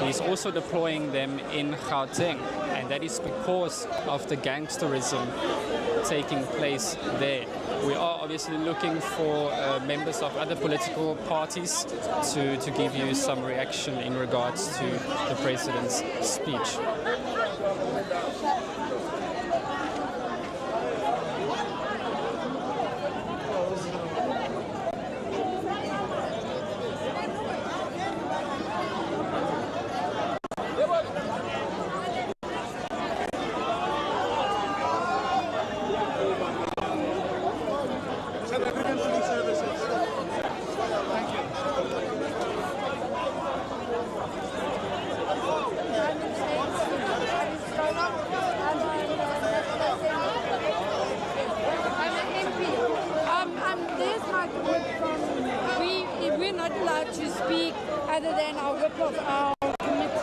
He's also deploying them in Gauteng, and that is because of the gangsterism taking place there. We are obviously looking for members of other political parties to give you some reaction in regards to the President's speech. We're not allowed to speak other than our whip of our committee.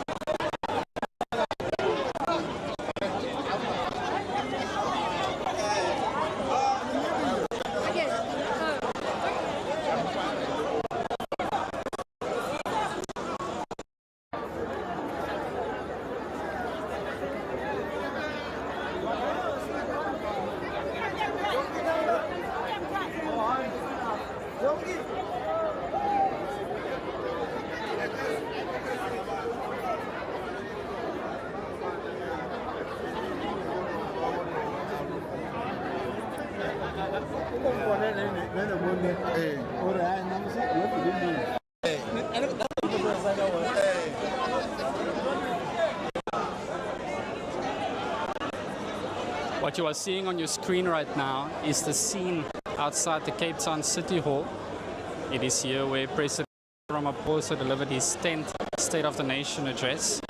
What you are seeing on your screen right now is the scene outside the Cape Town City Hall. It is here where President Ramaphosa delivered his 10th State of the Nation address.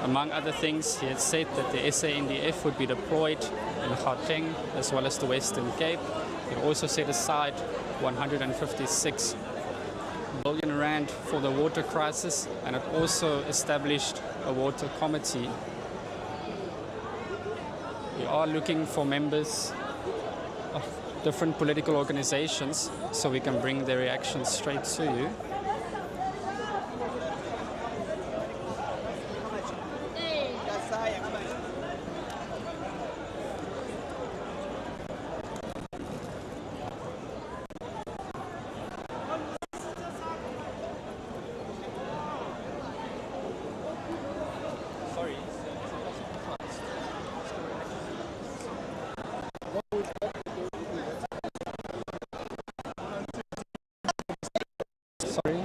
Among other things, he had said that the SANDF would be deployed in Gauteng as well as the Western Cape. He also set aside 156 billion rand for the water crisis, and it also established a water committee. We are looking for members of different political organizations so we can bring their reactions straight to you. Sorry.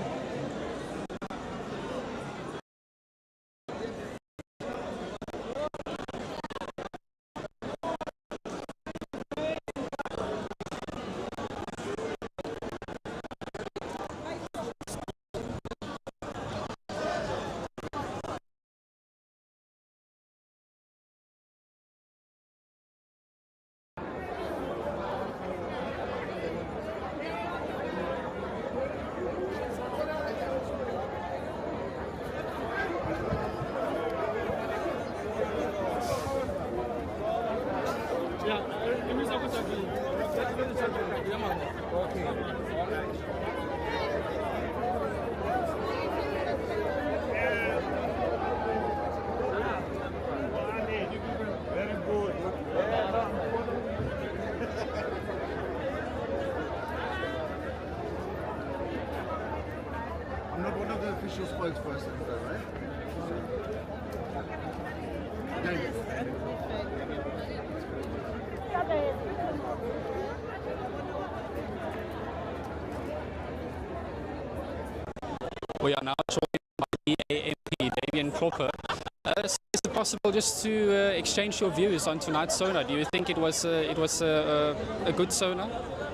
official spokesperson, right? We are now joined by the MP, Damien Klopper. Is it possible just to exchange your views on tonight's SONA? Do you think it was a good SONA?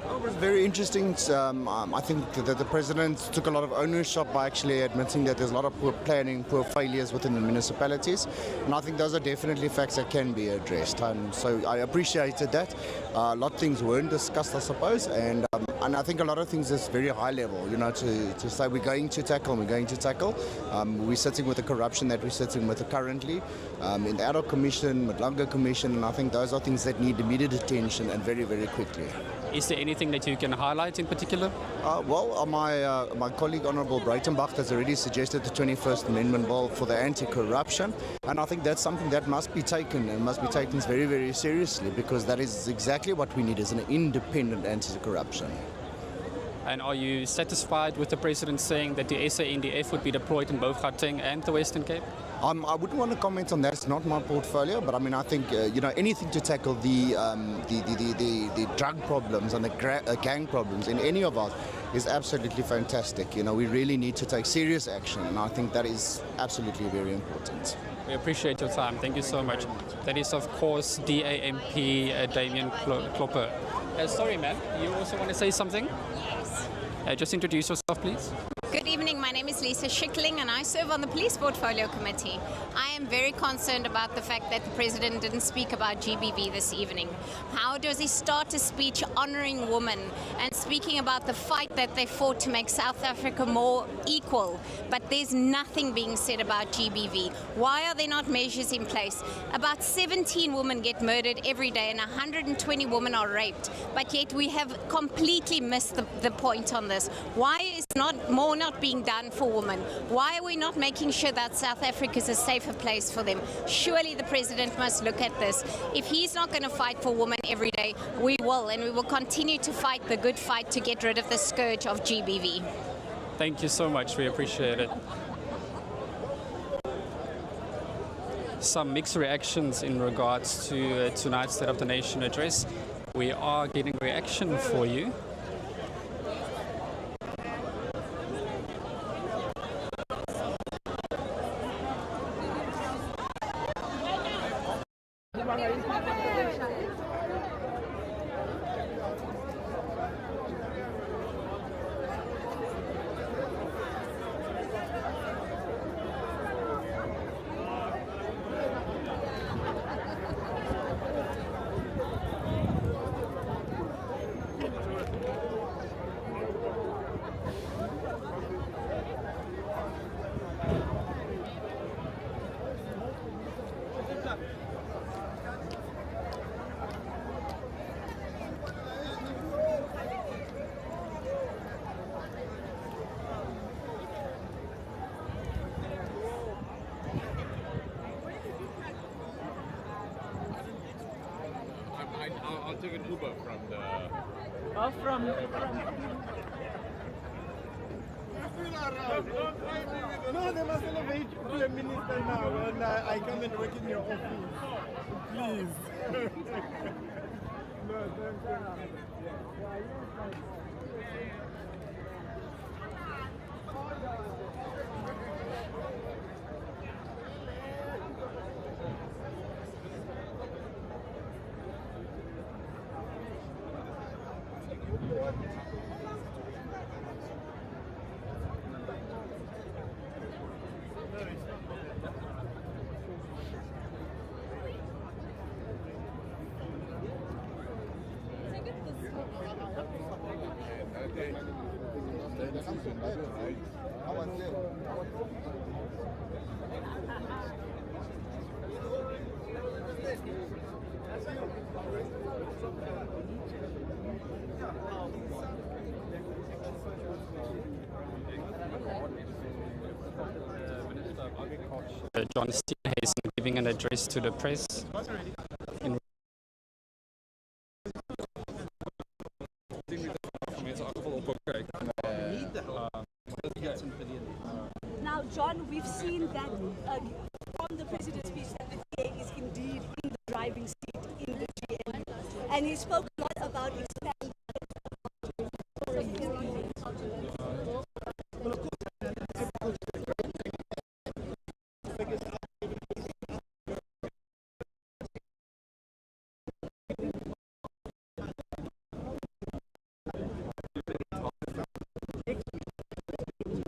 It was very interesting. I think that the President took a lot of ownership by actually admitting that there's a lot of poor planning, poor failures within the municipalities, and I think those are definitely facts that can be addressed. So I appreciated that. A lot of things weren't discussed, I suppose, and I think a lot of things is very high level, you know, to say we're going to tackle. We're sitting with the corruption that we're sitting with currently, in the Ad hoc Commission, Madlanga Commission, and I think those are things that need immediate attention and very, very quickly. Is there anything that you can highlight in particular? My colleague Honourable Breitenbach has already suggested the 21st Amendment Bill for the anti-corruption, and I think that's something that must be taken very, very seriously, because that is exactly what we need, is an independent anti-corruption. And are you satisfied with the President saying that the SANDF would be deployed in both Gauteng and the Western Cape? I wouldn't want to comment on that. It's not my portfolio, but I mean, I think anything to tackle the drug problems and the gang problems in any of us is absolutely fantastic. You know, we really need to take serious action, and I think that is absolutely very important. We appreciate your time. Thank you so much. That is, of course, DAMP Damien Klopper. Sorry, ma'am, you also want to say something? Yes. Just introduce yourself, please. Good evening, my name is Lisa Schickling and I serve on the Police Portfolio Committee. I am very concerned about the fact that the President didn't speak about GBV this evening. How does he start a speech honouring women and speaking about the fight that they fought to make South Africa more equal, but there's nothing being said about GBV? Why are there not measures in place? About 17 women get murdered every day and 120 women are raped, but yet we have completely missed the point on this. Why is more not being done for women? Why are we not making sure that South Africa is a safer place for them? Surely the President must look at this. If he's not going to fight for women every day, we will, and we will continue to fight the good fight to get rid of the scourge of GBV. Thank you so much. We appreciate it. Some mixed reactions in regards to tonight's State of the Nation address. We are getting reaction for you. I'll take an Uber from the... Oh, from... No, they must elevate you to a minister now, and I come and work in your office. Please. No, thank you. John Steenhuisen giving an address to the press. Now, John, we've seen that from the president's speech that the DA is indeed in the driving seat in the GNU. And he spoke a lot about expanding.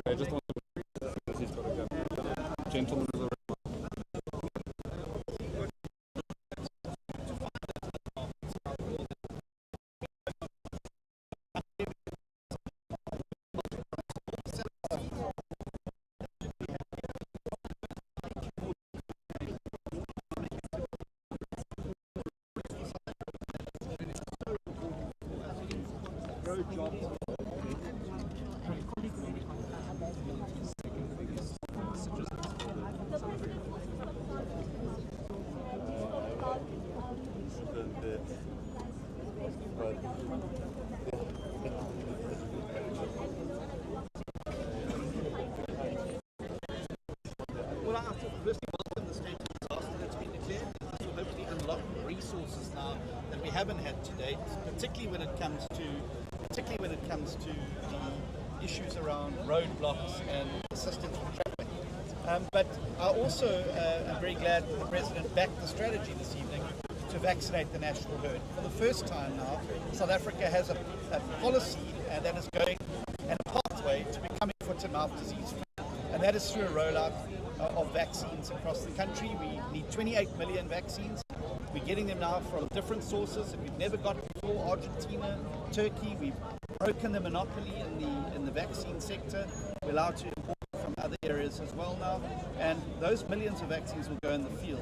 I just want to gentlemen. Well, I firstly welcome the state of disaster that's been declared. This will hopefully unlock resources now that we haven't had to date, particularly when it comes to the issues around roadblocks and assistance with traffic. But I also am very glad that the President backed the strategy this evening to vaccinate the national herd. For the first time now, South Africa has a policy that is going and a pathway to becoming foot-and-mouth disease free, and that is through a rollout of vaccines across the country. We need 28 million vaccines. We're getting them now from different sources that we've never got before: Argentina, Turkey. We've broken the monopoly in the vaccine sector. We're allowed to import from other areas as well now, and those millions of vaccines will go in the field.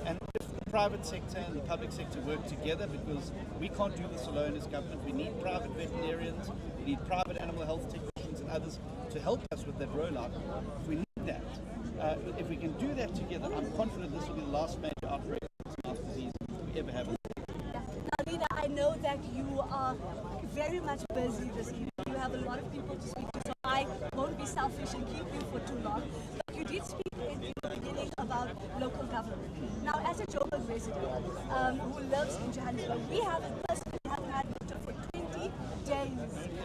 And if the private sector and the public sector work together, because we can't do this alone as government, we need private veterinarians, we need private animal health technicians and others to help us with that rollout. If we need that, if we can do that together, I'm confident this will be the last major outbreak of disease we ever have. Now, Lena, I know that you are very much busy this evening. You have a lot of people to speak to, so I won't be selfish and keep you for too long. But you did speak in the beginning about local government. Now, as a Joburg resident who lives in Johannesburg, we have personally had water for 20 days.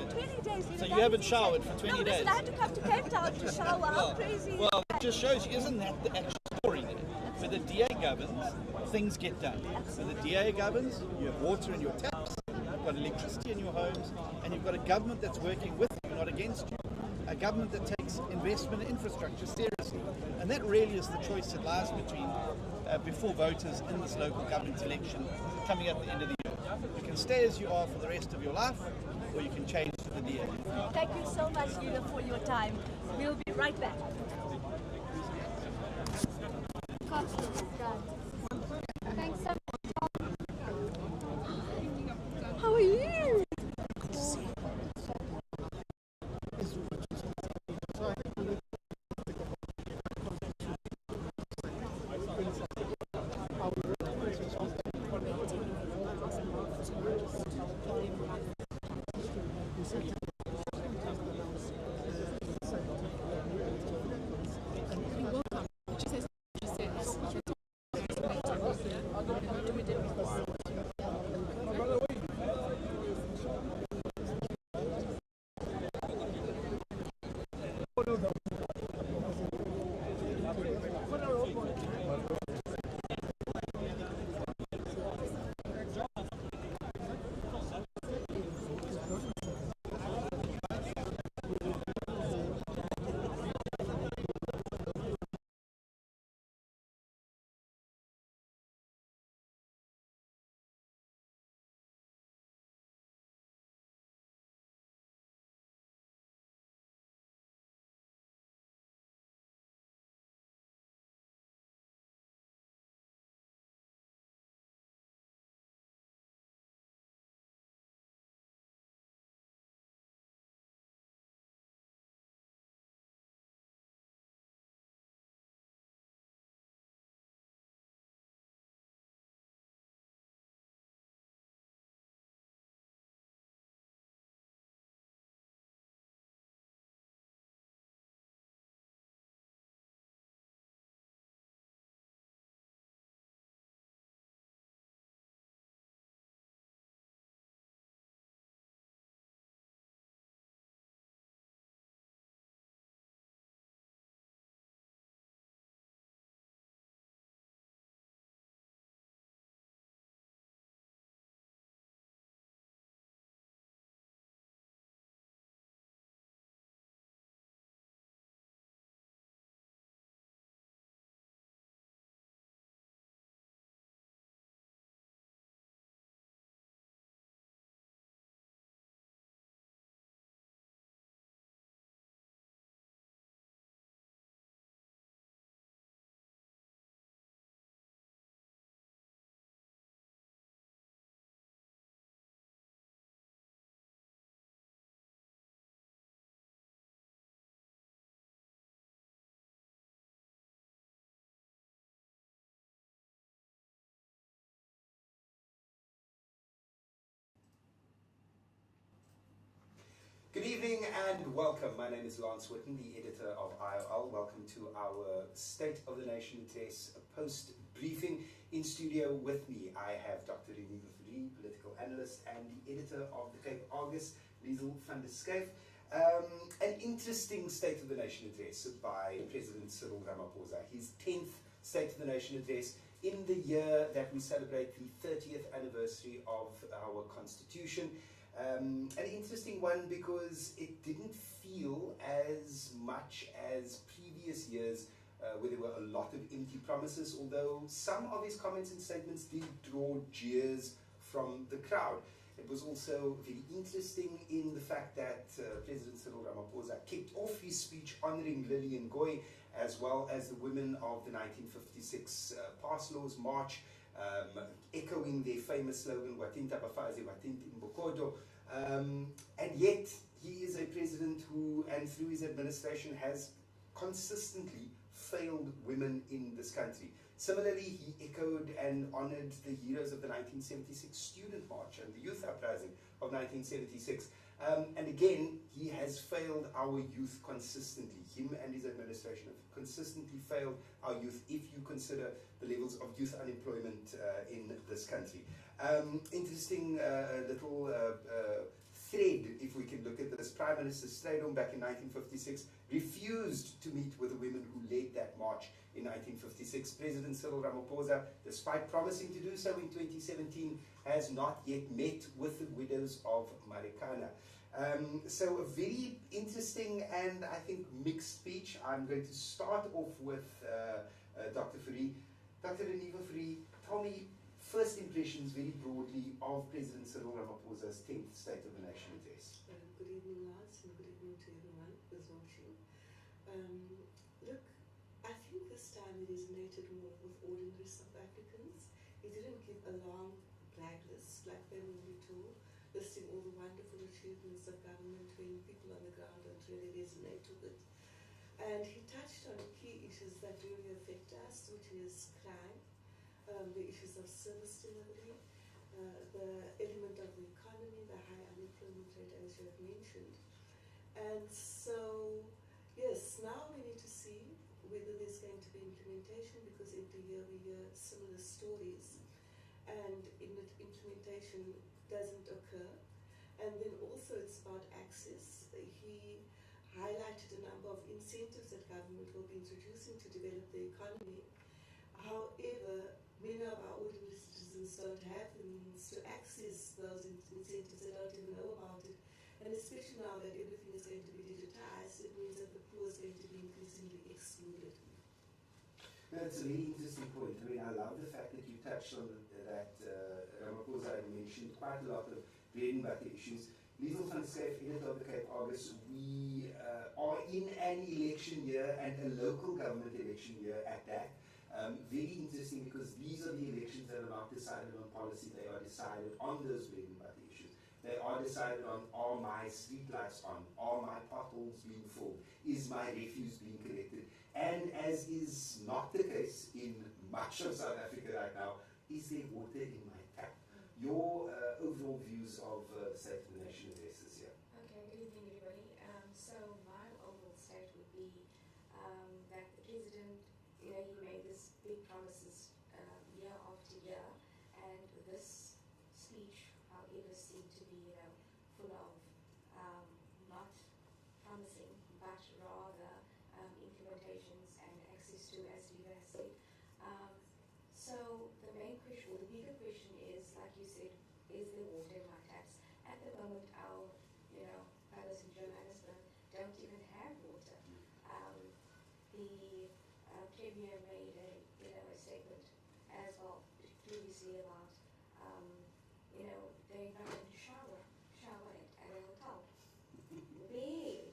20 days. So you haven't showered for 20 days? days? No, listen, I had to come to Cape Town to shower. How crazy is Well, that? it just shows you, isn't that the actual story there? Where the DA governs, things get done. Where the DA governs, you have water in your taps, you've got electricity in your homes, and you've got a government that's working with you, not against you. A government that takes investment in infrastructure seriously. And that really is the choice that lies before voters in this local government election coming at the end of the year. You can stay as you are for the rest of your life, or you can change to the DA. Thank you so much, Lena, for your time. We'll be right back. Thanks so much. How are you? Good to see you. Good evening and welcome. My name is Lance Whitten, the editor of IOL. Welcome to our State of the Nation Address post-briefing. In studio with me, I have Dr. Renée, political analyst, and the editor of the Cape Argus, Liesl van der Schuyf. An interesting State of the Nation Address by President Cyril Ramaphosa. His 10th State of the Nation Address in the year that we celebrate the 30th anniversary of our Constitution. An interesting one because it didn't feel as much as previous years where there were a lot of empty promises, although some of his comments and statements did draw jeers from the crowd. It was also very interesting in the fact that President Cyril Ramaphosa kicked off his speech honouring Lillian Goy, as well as the women of the 1956 Pass Laws March, echoing their famous slogan, Watinta Bafazi, Watinta Mbokodo. And yet, he is a president who, and through his administration, has consistently failed women in this country. Similarly, he echoed and honoured the heroes of the 1976 Student March and the Youth Uprising of 1976. And again, he has failed our youth consistently. Him and his administration have consistently failed our youth if you consider the levels of youth unemployment in this country. Interesting little thread, if we can look at this. Prime Minister Strydom back in 1956 refused to meet with the women who led that march in 1956. President Cyril Ramaphosa, despite promising to do so in 2017, has not yet met with the widows of Marikana. So a very interesting and I think mixed speech. I'm going to start off with Dr. Fourie. Dr. Renée, tell me first impressions very broadly of President Cyril Ramaphosa's 10th State of the Nation Address. Good evening, Lance, and good evening to everyone who's watching. Look, I think this time it resonated more with ordinary South Africans. It didn't give a long brag list like they normally do, listing all the wonderful achievements of government when people on the ground don't really resonate with it. And he touched on key issues that really affect us, which is crime, the issues of service delivery, the element of the economy, the high unemployment rate, as you have mentioned. And so, yes, now we need to see whether there's going to be implementation, because every year we hear similar stories, and implementation doesn't occur. And then also it's about access. He highlighted a number of incentives that government will be introducing to develop the economy. However, many of our ordinary citizens don't have the means to access those incentives. They don't even know about it. And especially now that everything is going to be digitized, it means that the poor is going to be increasingly excluded. That's a really interesting point. I mean, I love the fact that you touched on that. Ramaphosa mentioned quite a lot of bread and butter issues. Liesl van der Schuyf, editor of the Cape Argus, we are in an election year and a local government election year at that. Very interesting because these are the elections that are not decided on policy, they are decided on those bread and butter issues. They are decided on, are my street lights on, are my potholes being filled, is my refuse being collected, and as is not the case in much of South Africa right now, is there water in my tap? Your overall views of the State of the Nation addresses here. Okay, good evening everybody. So my overall state would be that the President, he made this big promises year after year, and this speech, however, seemed to be, full of not promising, but rather implementations and access to, as Liva has said. So the main question, or the bigger question is, like you said, is there water in my taps? At the moment, our, brothers in Johannesburg don't even have water. The Premier made a statement as well previously about, they're not going to shower at a hotel. Where?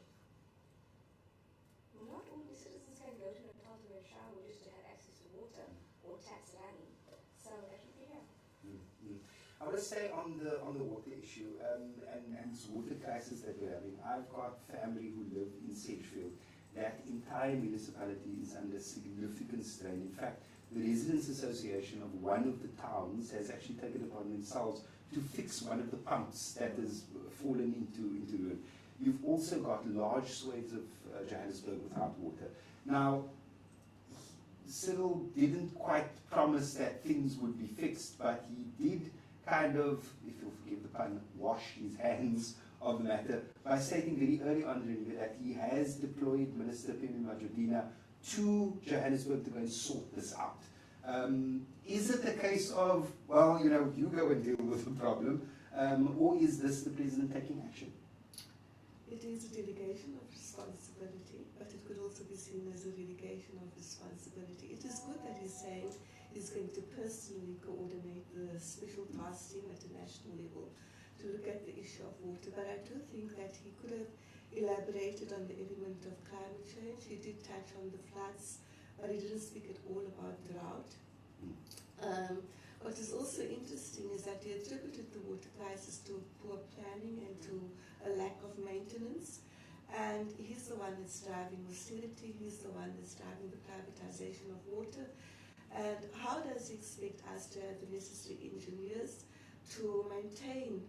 Not all the citizens can go to a hotel to shower just to have access to water or taps running. So that would be here. I want to stay on the water issue and this water crisis that we're having. I've got family who live in Sedgefield. That entire municipality is under significant strain. In fact, the Residents Association of one of the towns has actually taken it upon themselves to fix one of the pumps that has fallen into ruin. you've also got large swathes of Johannesburg without water. Now, Cyril didn't quite promise that things would be fixed, but he did kind of, if you'll forgive the pun, wash his hands of the matter by stating very early on that he has deployed Minister Pemi Majodina to Johannesburg to go and sort this out. Is it a case of, well, you know, you go and deal with the problem, or is this the president taking action? It is a delegation of responsibility, but it could also be seen as a relegation of responsibility. It is good that he's saying he's going to personally coordinate the special task team at a national level to look at the issue of water, but I do think that he could have elaborated on the element of climate change. He did touch on the floods, but he didn't speak at all about drought. What is also interesting is that he attributed the water crisis to poor planning and to a lack of maintenance. And he's the one that's driving austerity, he's the one that's driving the privatization of water. And how does he expect us to have the necessary engineers to maintain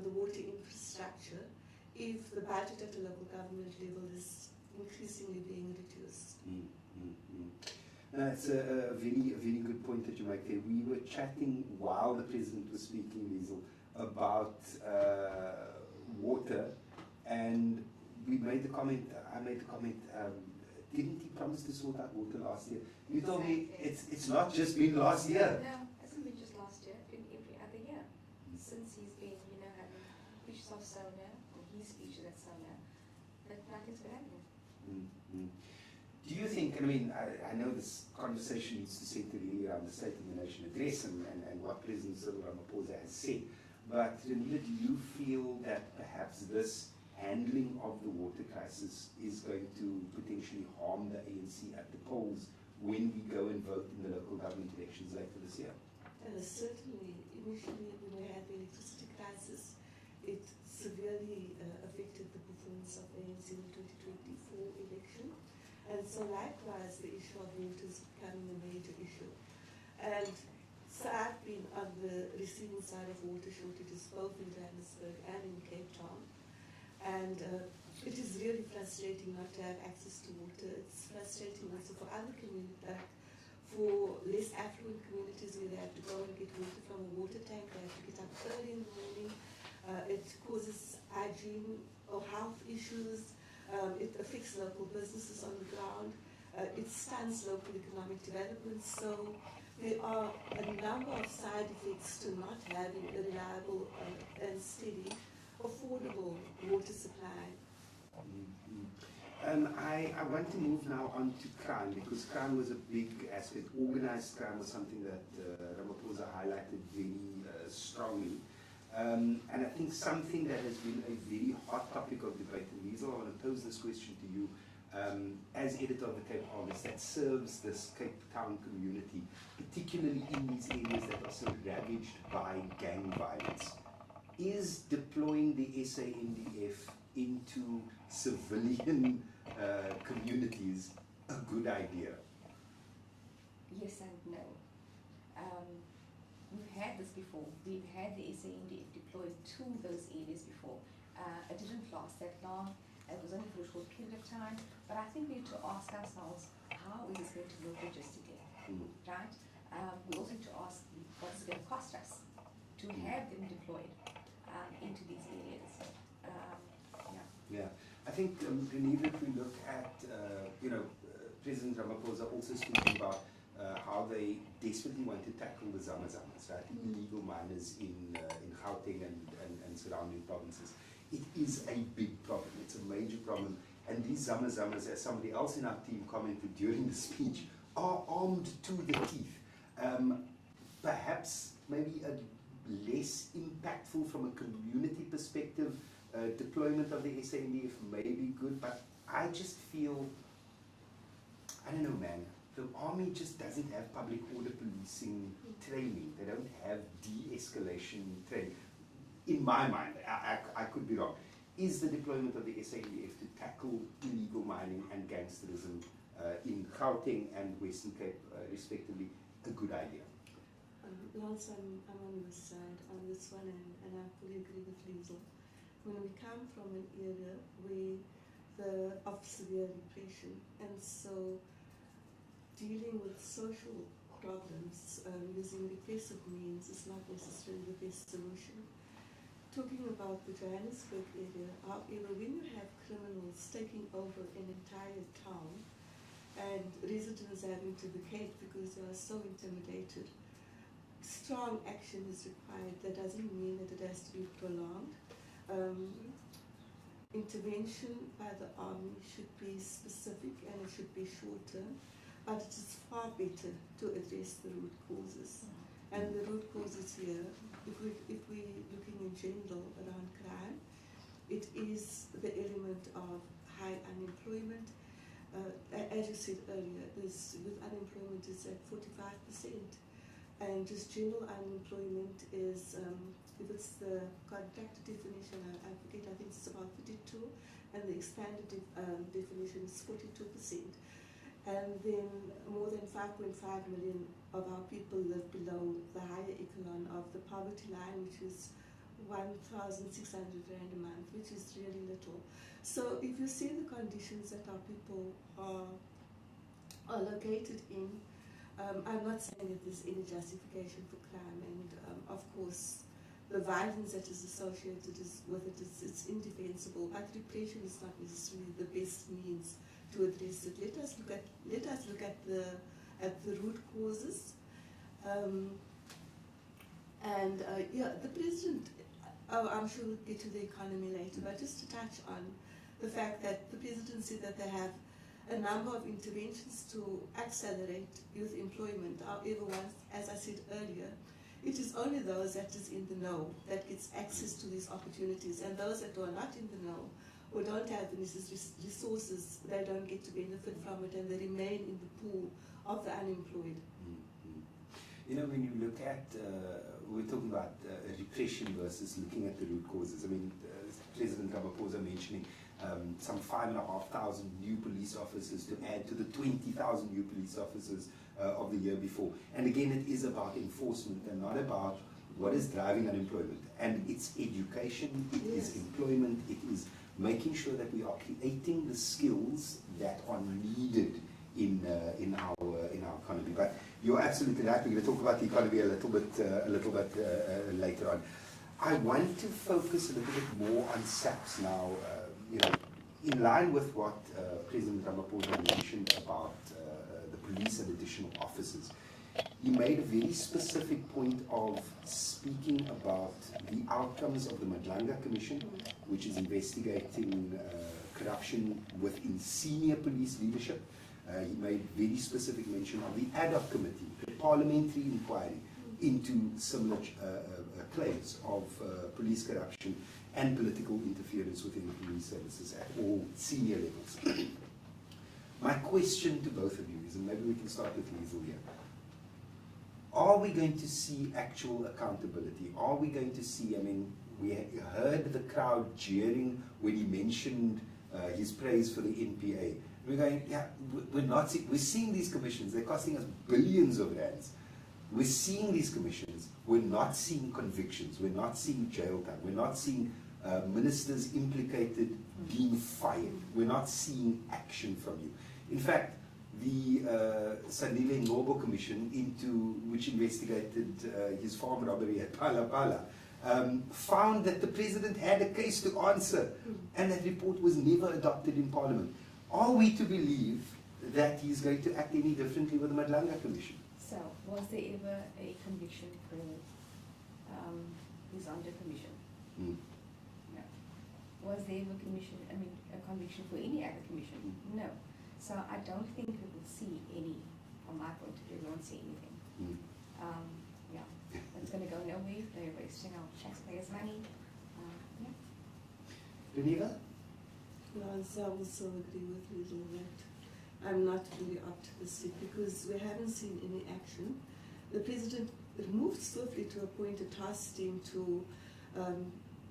the water infrastructure if the budget at a local government level is increasingly being reduced? That's a very good point that you make there. We were chatting while the president was speaking, Liesl, about water, and we made the comment, I made the comment, didn't he promise to sort out water last year? You told me it's not just been last year. No, it hasn't been just last year, it's been every other year. Since he's been, you know, having speeches of SONA, or his speeches at SONA, but nothing's been happening. Do you think, I mean, I know this conversation needs to center really around the State of the Nation address and what President Cyril Ramaphosa has said, but Renila, do you feel that perhaps this handling of the water crisis is going to potentially harm the ANC at the polls when we go and vote in the local government elections later this year? Certainly, initially when we had the electricity crisis, it severely affected the performance of the ANC in the 2024 election. And so likewise, the issue of water is becoming a major issue. And so I've been on the receiving side of water shortages both in Johannesburg and in Cape Town. And it is really frustrating not to have access to water. It's frustrating also for other communities, like for less affluent communities where they have to go and get water from a water tank, they have to get up early in the morning. It causes hygiene or health issues. It affects local businesses on the ground. It stunts local economic development. So there are a number of side effects to not having a reliable and steady, affordable water supply. I want to move now on to crime, because crime was a big aspect. Organized crime was something that Ramaphosa highlighted very strongly. And I think something that has been a very hot topic of debate, and Liesl, I want to pose this question to you, as editor of the Cape Harvest that serves this Cape Town community, particularly in these areas that are so ravaged by gang violence. Is deploying the SANDF into civilian communities a good idea? Yes and no. We've had this before. We've had the SANDF deployed to those areas before. It didn't last that long. It was only for a short period of time. But I think we need to ask ourselves, how is this going to look logistically, right? We also need to ask, what is it going to cost us to have them deployed into these areas? Yeah, I think, Reneva, if we look at, President Ramaphosa also speaking about how they desperately want to tackle the zamazamas, right? Illegal miners in Gauteng and surrounding provinces. It is a big problem. It's a major problem. And these zamazamas, as somebody else in our team commented during the speech, are armed to the teeth. Perhaps maybe a less impactful from a community perspective. Deployment of the SANDF may be good, but I just feel, I don't know, man. The army just doesn't have public order policing training. They don't have de-escalation training. In my mind, I could be wrong. Is the deployment of the SADF to tackle illegal mining and gangsterism in Gauteng and Western Cape, respectively, a good idea? Lance, I'm on your side on this one, and I fully agree with Liesl. when we come from an era of severe repression, and so dealing with social problems using repressive means is not necessarily the best solution. Talking about the Johannesburg area, however, when you have criminals taking over an entire town and residents having to vacate because they are so intimidated, strong action is required. That doesn't mean that it has to be prolonged. Intervention by the army should be specific and it should be short term, but it is far better to address the root causes. And the root causes here, if we're looking in general around crime, it is the element of high unemployment. As you said earlier, with unemployment is at 45%. And just general unemployment is, if it's the contracted definition, I forget, I think it's about 52, and the expanded definition is 42%. And then more than 5.5 million of our people live below the higher echelon of the poverty line, which is 1,600 Rand a month, which is really little. So if you see the conditions that our people are located in, I'm not saying that there's any justification for crime, and of course the violence that is associated with it is indefensible, but repression is not necessarily the best means to address it. Let us look at the root causes, the president. I'm sure we'll get to the economy later, but just to touch on the fact that the president said that they have a number of interventions to accelerate youth employment. However, as I said earlier, it is only those that is in the know that gets access to these opportunities, and those that are not in the know or don't have the necessary resources, they don't get to benefit from it, and they remain in the pool of the unemployed. You know, when you look at, we're talking about repression versus looking at the root causes. I mean, President Ramaphosa mentioning some 5,500 new police officers to add to the 20,000 new police officers of the year before. And again, it is about enforcement and not about what is driving unemployment. And it's education, it is employment, it is making sure that we are creating the skills that are needed in our economy. But you're absolutely right. We're going to talk about the economy a little bit later on. I want to focus a little bit more on SAPS now. You know, in line with what President Ramaphosa mentioned about the police and additional officers, he made a very specific point of speaking about the outcomes of the Madlanga Commission, which is investigating corruption within senior police leadership. He made very specific mention of the ad hoc committee, the parliamentary inquiry into similar claims of police corruption and political interference within the police services at all senior levels. My question to both of you is, and maybe we can start with Liesl here, are we going to see actual accountability? Are we going to see, I mean, we heard the crowd jeering when he mentioned his praise for the NPA. We're going, yeah, we're seeing these commissions, they're costing us billions of rands. We're seeing these commissions, we're not seeing convictions, we're not seeing jail time, we're not seeing ministers implicated being fired, we're not seeing action from you. In fact, the Sandile Ngobo Commission, which investigated his farm robbery at Pala Pala, found that the president had a case to answer, and that report was never adopted in Parliament. Are we to believe that he's going to act any differently with the Madlanga Commission? So, was there ever a conviction for his under commission? No. Was there ever a conviction for any other commission? No. So I don't think we will see any, from my point of view, we won't see anything. Yeah, it's going to go nowhere. They're wasting our taxpayers' money. Reneva? Yes, I also agree with you that I'm not really optimistic because we haven't seen any action. The president moved swiftly to appoint a task team to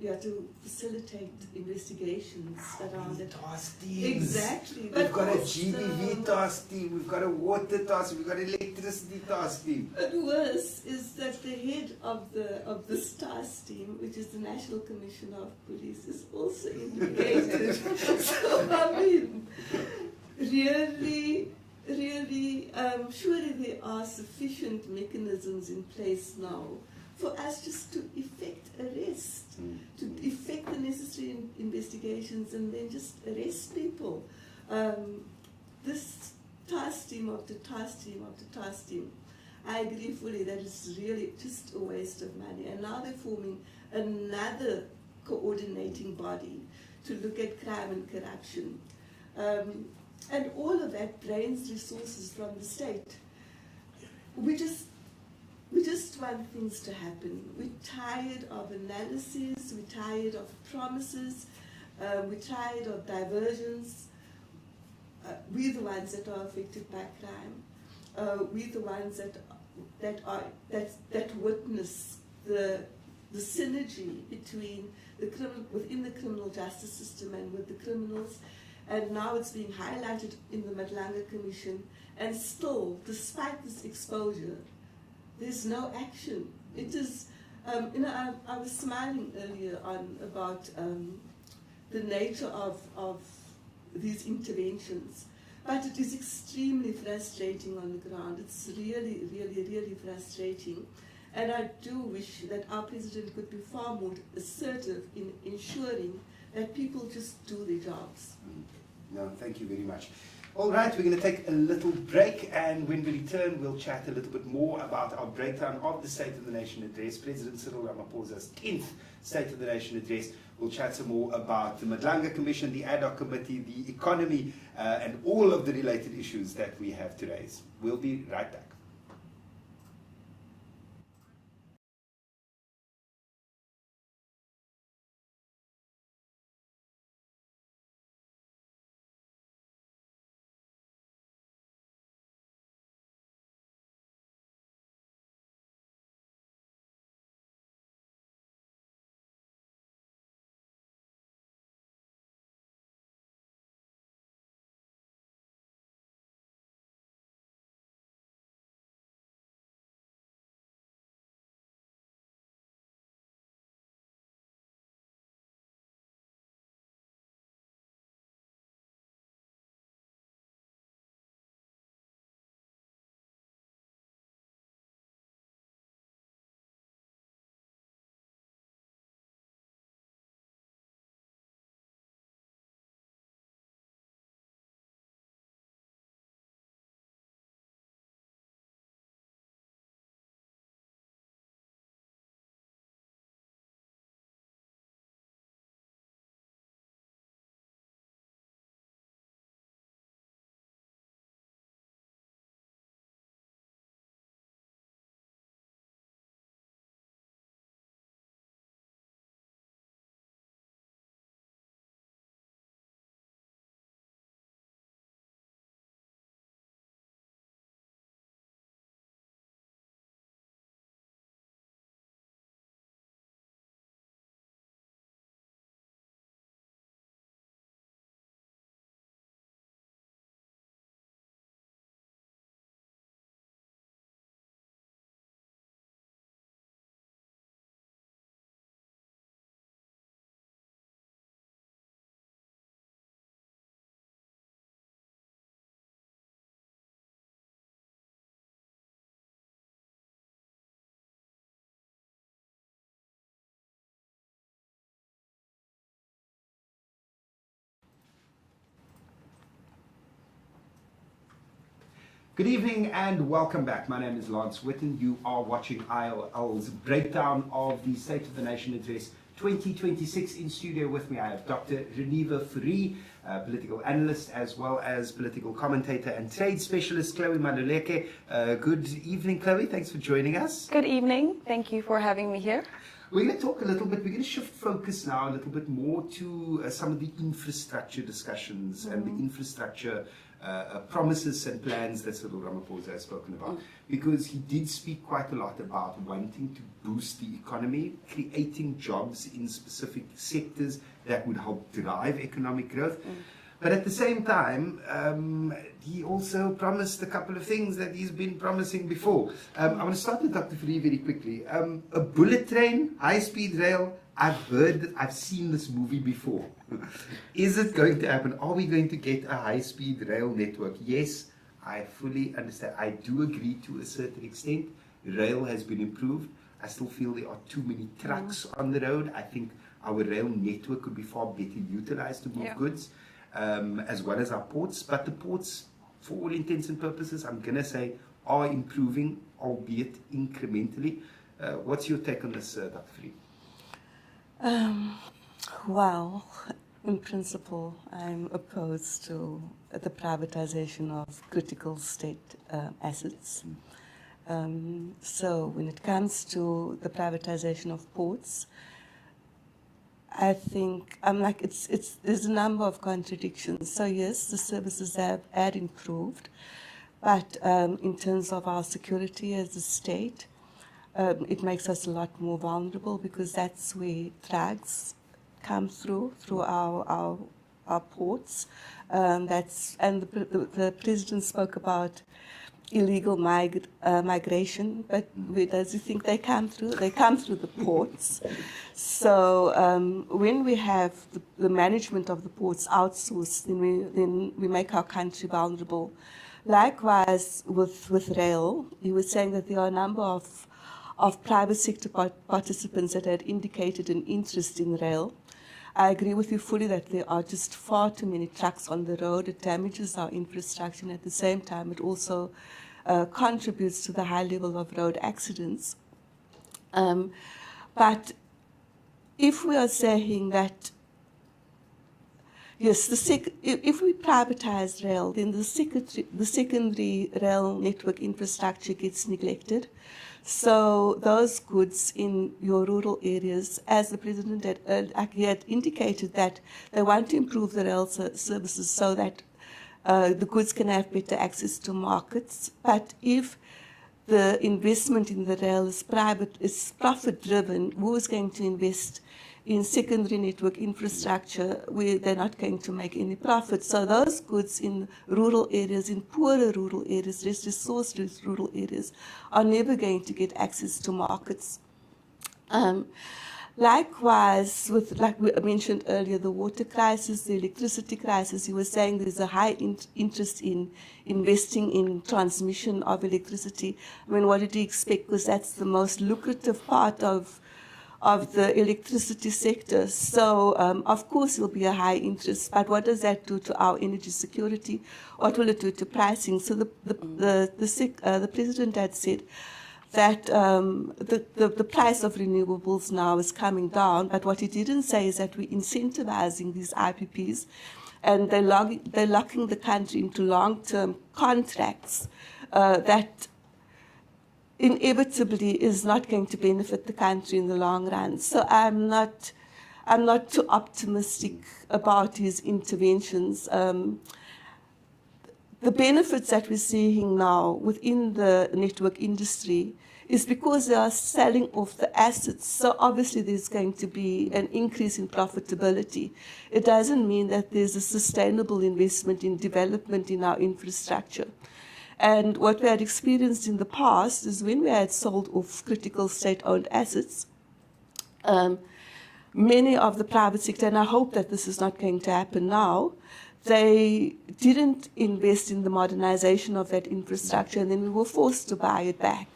to facilitate investigations around it. Task teams. Exactly. We've got a GBV task team, we've got a water task team, we've got an electricity task team. But worse is that the head of this task team, which is the National Commission of Police, is also implicated. So I mean, really, surely there are sufficient mechanisms in place now for us just to effect arrest, to effect the necessary investigations and then just arrest people. This task team after task team after task team, I agree fully that it's really just a waste of money. And now they're forming another coordinating body to look at crime and corruption. And all of that drains resources from the state. We just want things to happen. We're tired of analysis, we're tired of promises, we're tired of diversions. We're the ones that are affected by crime. We're the ones that witness the synergy between within the criminal justice system and with the criminals. And now it's being highlighted in the Madlanga Commission, and still, despite this exposure, there's no action. It is, I was smiling earlier on about the nature of these interventions, but it is extremely frustrating on the ground. It's really frustrating. And I do wish that our president could be far more assertive in ensuring that people just do their jobs. No, thank you very much. All right, we're going to take a little break, and when we return, we'll chat a little bit more about our breakdown of the State of the Nation address, President Cyril Ramaphosa's 10th State of the Nation address. We'll chat some more about the Madlanga Commission, the ad hoc committee, the economy, and all of the related issues that we have today. We'll be right back. Good evening and welcome back. My name is Lance Witten. You are watching ILL's breakdown of the State of the Nation Address 2026. In studio with me, I have Dr. Geneva Fourie, political analyst, as well as political commentator and trade specialist, Chloe Maluleke. Good evening, Chloe. Thanks for joining us. Good evening. Thank you for having me here. We're going to talk a little bit, we're going to shift focus now a little bit more to some of the infrastructure discussions and the infrastructure promises and plans that Cyril Ramaphosa has spoken about. Because he did speak quite a lot about wanting to boost the economy, creating jobs in specific sectors that would help drive economic growth. But at the same time, he also promised a couple of things that he's been promising before. I want to start with Dr. Fourie very quickly. A bullet train, high-speed rail, I've seen this movie before. Is it going to happen? Are we going to get a high-speed rail network? Yes, I fully understand. I do agree to a certain extent. Rail has been improved. I still feel there are too many trucks on the road. I think our rail network could be far better utilized to move goods. As well as our ports, but the ports, for all intents and purposes, I'm going to say, are improving, albeit incrementally. What's your take on this, Dr. Fourie? Well, in principle, I'm opposed to the privatization of critical state assets. So when it comes to the privatization of ports, I think there's a number of contradictions. So yes, the services have improved, but in terms of our security as a state, it makes us a lot more vulnerable because that's where drugs come through our ports. And the president spoke about illegal migration, but does he think they come through? They come through the ports. So when we have the management of the ports outsourced, then we make our country vulnerable. Likewise with rail, he was saying that there are a number of private sector participants that had indicated an interest in rail. I agree with you fully that there are just far too many trucks on the road. It damages our infrastructure, and at the same time, it also contributes to the high level of road accidents. But if we are saying that, yes, if we privatize rail, then the secondary rail network infrastructure gets neglected. So those goods in your rural areas, as the president had indicated that they want to improve the rail services so that the goods can have better access to markets. But if the investment in the rail is profit-driven, who is going to invest in secondary network infrastructure where they're not going to make any profit? So those goods in rural areas, in poorer rural areas, less resource-rich rural areas, are never going to get access to markets. Likewise, like we mentioned earlier, the water crisis, the electricity crisis, he was saying there's a high interest in investing in transmission of electricity. I mean, what did he expect? Because that's the most lucrative part of the electricity sector. So, of course, there will be a high interest, but what does that do to our energy security? What will it do to pricing? So the president had said that the price of renewables now is coming down, but what he didn't say is that we're incentivizing these IPPs, and they're locking the country into long-term contracts that inevitably is not going to benefit the country in the long run. So I'm not too optimistic about his interventions. The benefits that we're seeing now within the network industry is because they are selling off the assets. So obviously there's going to be an increase in profitability. It doesn't mean that there's a sustainable investment in development in our infrastructure. And what we had experienced in the past is when we had sold off critical state-owned assets, many of the private sector, and I hope that this is not going to happen now, they didn't invest in the modernization of that infrastructure, and then we were forced to buy it back.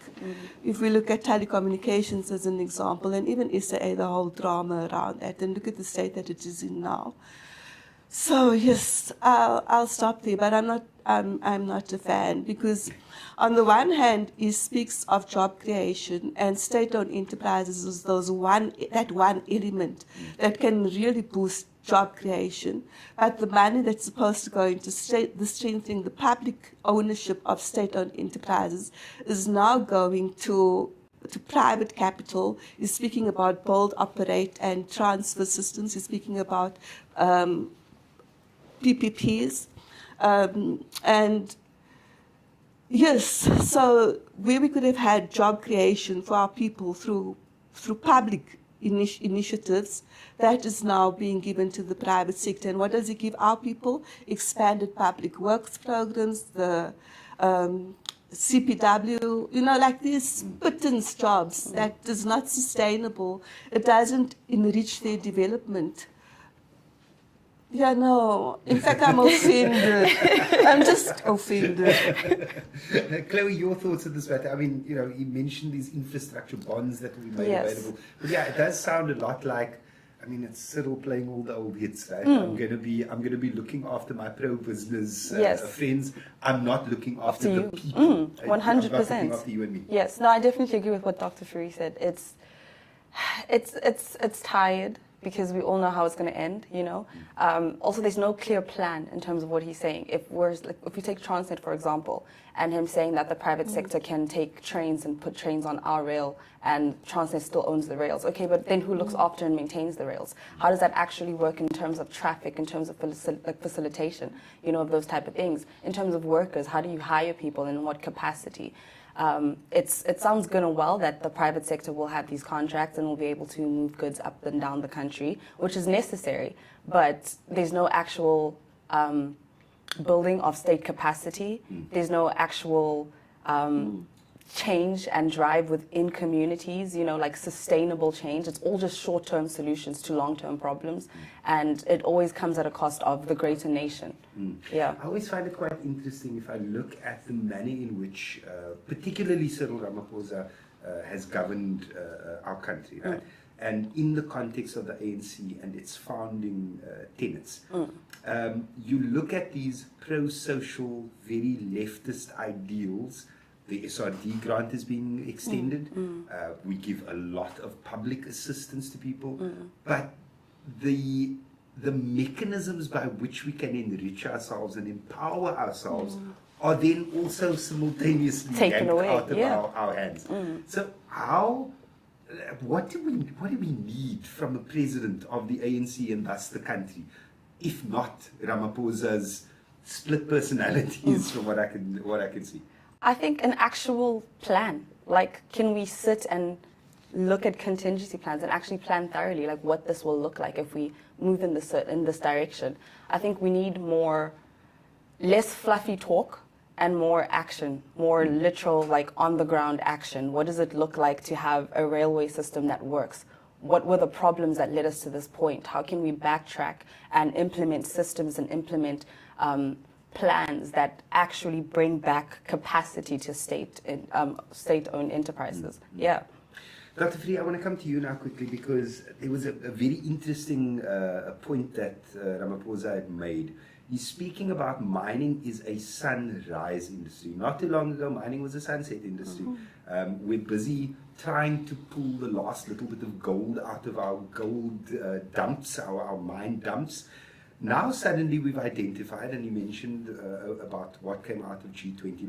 If we look at telecommunications as an example, and even SAA, the whole drama around that, and look at the state that it is in now. So yes, I'll stop there, but I'm not a fan, because on the one hand, he speaks of job creation, and state-owned enterprises is that one element that can really boost job creation. But the money that's supposed to go into strengthening the public ownership of state-owned enterprises is now going to to private capital. He's speaking about build, operate, and transfer systems. He's speaking about PPPs. And yes, so where we could have had job creation for our people through public initiatives, that is now being given to the private sector. And what does it give our people? Expanded public works programs, the CPW, like these pittance jobs that is not sustainable. It doesn't enrich their development. Yeah, no. In fact, I'm offended. I'm just offended. Chloe, your thoughts on this matter? I mean, you mentioned these infrastructure bonds that will be made available. But yeah, it does sound a lot like, it's Cyril playing all the old hits, right? I'm gonna be looking after my pro-business friends. I'm not looking after the people. 100%. I'm not looking after you and me. Yes, no, I definitely agree with what Dr. Fourie said. It's tired, because we all know how it's going to end, Also, there's no clear plan in terms of what he's saying. If we take Transnet, for example, and him saying that the private sector can take trains and put trains on our rail, and Transnet still owns the rails. Okay, but then who looks after and maintains the rails? How does that actually work in terms of traffic, in terms of facilitation, of those type of things? In terms of workers, how do you hire people and in what capacity? It sounds good and well that the private sector will have these contracts and will be able to move goods up and down the country, which is necessary, but there's no actual building of state capacity. There's no actual change and drive within communities, like sustainable change. It's all just short-term solutions to long-term problems, and it always comes at a cost of the greater nation. Yeah. I always find it quite interesting if I look at the manner in which particularly Cyril Ramaphosa has governed our country, right? And in the context of the ANC and its founding tenets, you look at these pro-social, very leftist ideals. The SRD grant is being extended. We give a lot of public assistance to people, but the mechanisms by which we can enrich ourselves and empower ourselves are then also simultaneously taken away out of our hands. So what do we need from a president of the ANC and thus the country, if not Ramaphosa's split personalities, from what I can see? I think an actual plan. Can we sit and look at contingency plans and actually plan thoroughly, what this will look like if we move in this direction? I think we need less fluffy talk and more action, more literal, on-the-ground action. What does it look like to have a railway system that works? What were the problems that led us to this point? How can we backtrack and implement systems and implement plans that actually bring back capacity to state-owned enterprises? Yeah. Dr. Fourie, I want to come to you now quickly, because there was a very interesting point that Ramaphosa had made. He's speaking about mining is a sunrise industry. Not too long ago, mining was a sunset industry. We're busy trying to pull the last little bit of gold out of our gold dumps, our mine dumps. Now suddenly we've identified, and you mentioned about what came out of G20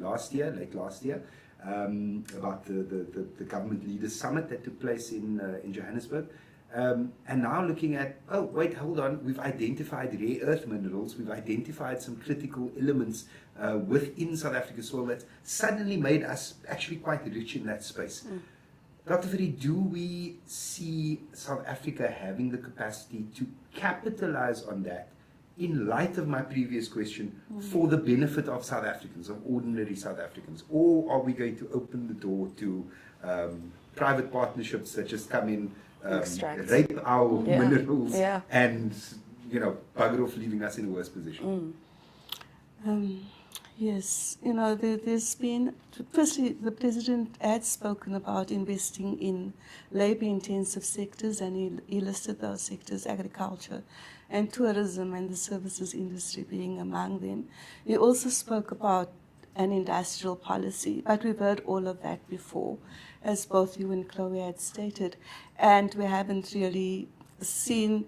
late last year, about the government leaders summit that took place in Johannesburg, and now looking at, oh wait, hold on, we've identified rare earth minerals, we've identified some critical elements within South Africa's soil that's suddenly made us actually quite rich in that space. Dr. Fourie, do we see South Africa having the capacity to capitalize on that, in light of my previous question, for the benefit of South Africans, of ordinary South Africans? Or are we going to open the door to private partnerships that just come in, rape our minerals, and bugger off, leaving us in a worse position? Yes, there's been, firstly, the President had spoken about investing in labor-intensive sectors, and he listed those sectors, agriculture and tourism and the services industry being among them. He also spoke about an industrial policy, but we've heard all of that before, as both you and Chloe had stated, and we haven't really seen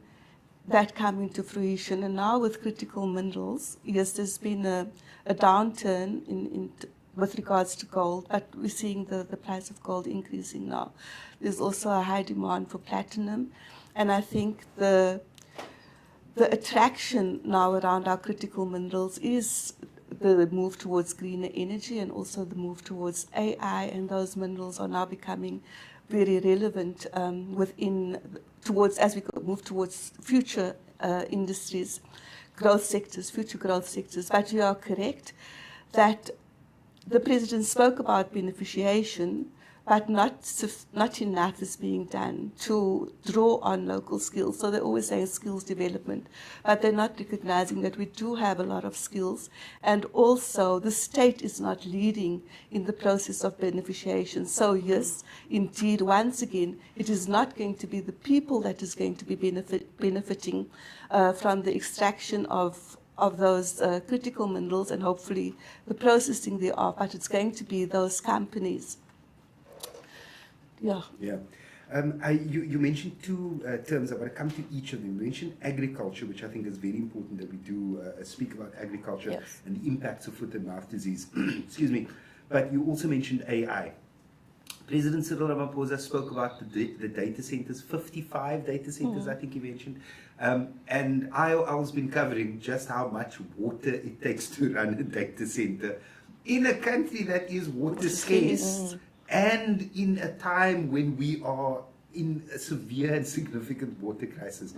that come into fruition. And now with critical minerals, yes, there's been a downturn in with regards to gold, but we're seeing the price of gold increasing now. There's also a high demand for platinum, and I think the attraction now around our critical minerals is the move towards greener energy and also the move towards AI, and those minerals are now becoming very relevant as we move towards future industries, future growth sectors. But you are correct that the President spoke about beneficiation, but not enough is being done to draw on local skills. So they're always saying skills development, but they're not recognizing that we do have a lot of skills, and also the state is not leading in the process of beneficiation. So yes, indeed, once again, it is not going to be the people that is going to be benefiting from the extraction of those critical minerals and hopefully the processing thereof, but it's going to be those companies. Yeah. Yeah. You mentioned two terms. I want to come to each of them. You mentioned agriculture, which I think is very important that we do speak about agriculture, yes, and the impacts of foot and mouth disease. Excuse me. But you also mentioned AI. President Cyril Ramaphosa spoke about the data centers, 55 data centers, I think he mentioned. And IOL's been covering just how much water it takes to run a data center in a country that is water scarce. And in a time when we are in a severe and significant water crisis.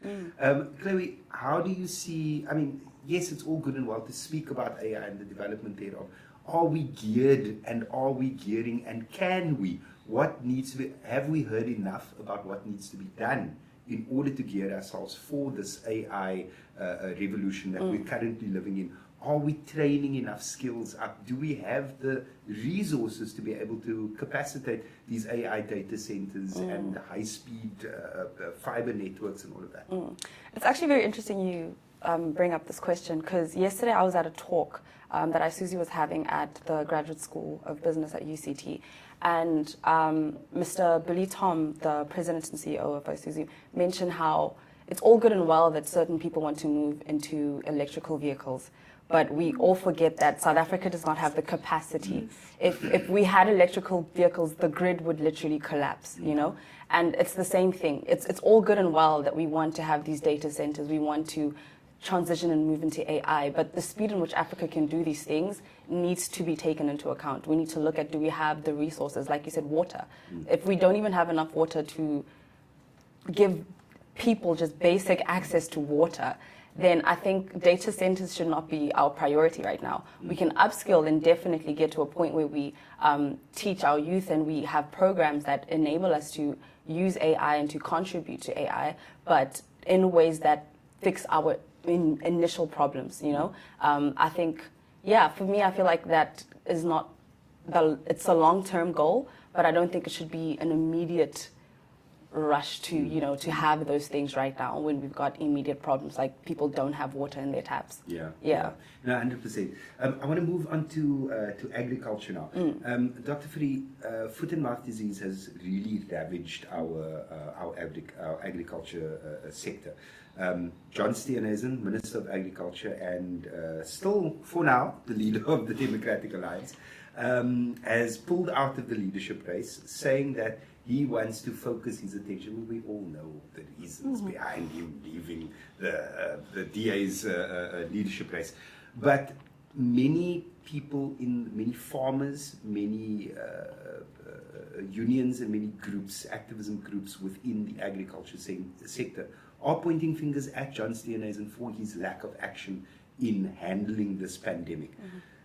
Chloe, how do you see, I mean, yes, it's all good and well to speak about AI and the development thereof. Are we geared and are we gearing and can we? What needs to be, have we heard enough about what needs to be done in order to gear ourselves for this AI revolution that we're currently living in? Are we training enough skills up? Do we have the resources to be able to capacitate these AI data centers and high-speed fiber networks and all of that? It's actually very interesting you bring up this question, because yesterday I was at a talk that Isuzu was having at the Graduate School of Business at UCT. And Mr. Billy Tom, the president and CEO of Isuzu, mentioned how it's all good and well that certain people want to move into electrical vehicles, but we all forget that South Africa does not have the capacity. If we had electrical vehicles, the grid would literally collapse, you know? And it's the same thing. It's all good and well that we want to have these data centers, we want to transition and move into AI, but the speed in which Africa can do these things needs to be taken into account. We need to look at, do we have the resources, like you said, water. If we don't even have enough water to give people just basic access to water, then I think data centers should not be our priority right now. We can upskill and definitely get to a point where we teach our youth and we have programs that enable us to use AI and to contribute to AI, but in ways that fix our initial problems, you know? I think, yeah, for me, I feel like that is not, it's a long-term goal, but I don't think it should be an immediate rush to, you know, to have those things right now when we've got immediate problems, like people don't have water in their taps. Yeah. No, 100%. I want to move on to agriculture now. Dr. Fourie, foot and mouth disease has really ravaged our agriculture sector. John Steenhuisen, Minister of Agriculture and still, for now, the leader of the Democratic Alliance, has pulled out of the leadership race, saying that he wants to focus his attention. We all know the reasons behind him leaving the DA's leadership race. But many people, many farmers, many unions and many groups, activism groups within the agriculture sector are pointing fingers at John Steenhuisen for his lack of action in handling this pandemic.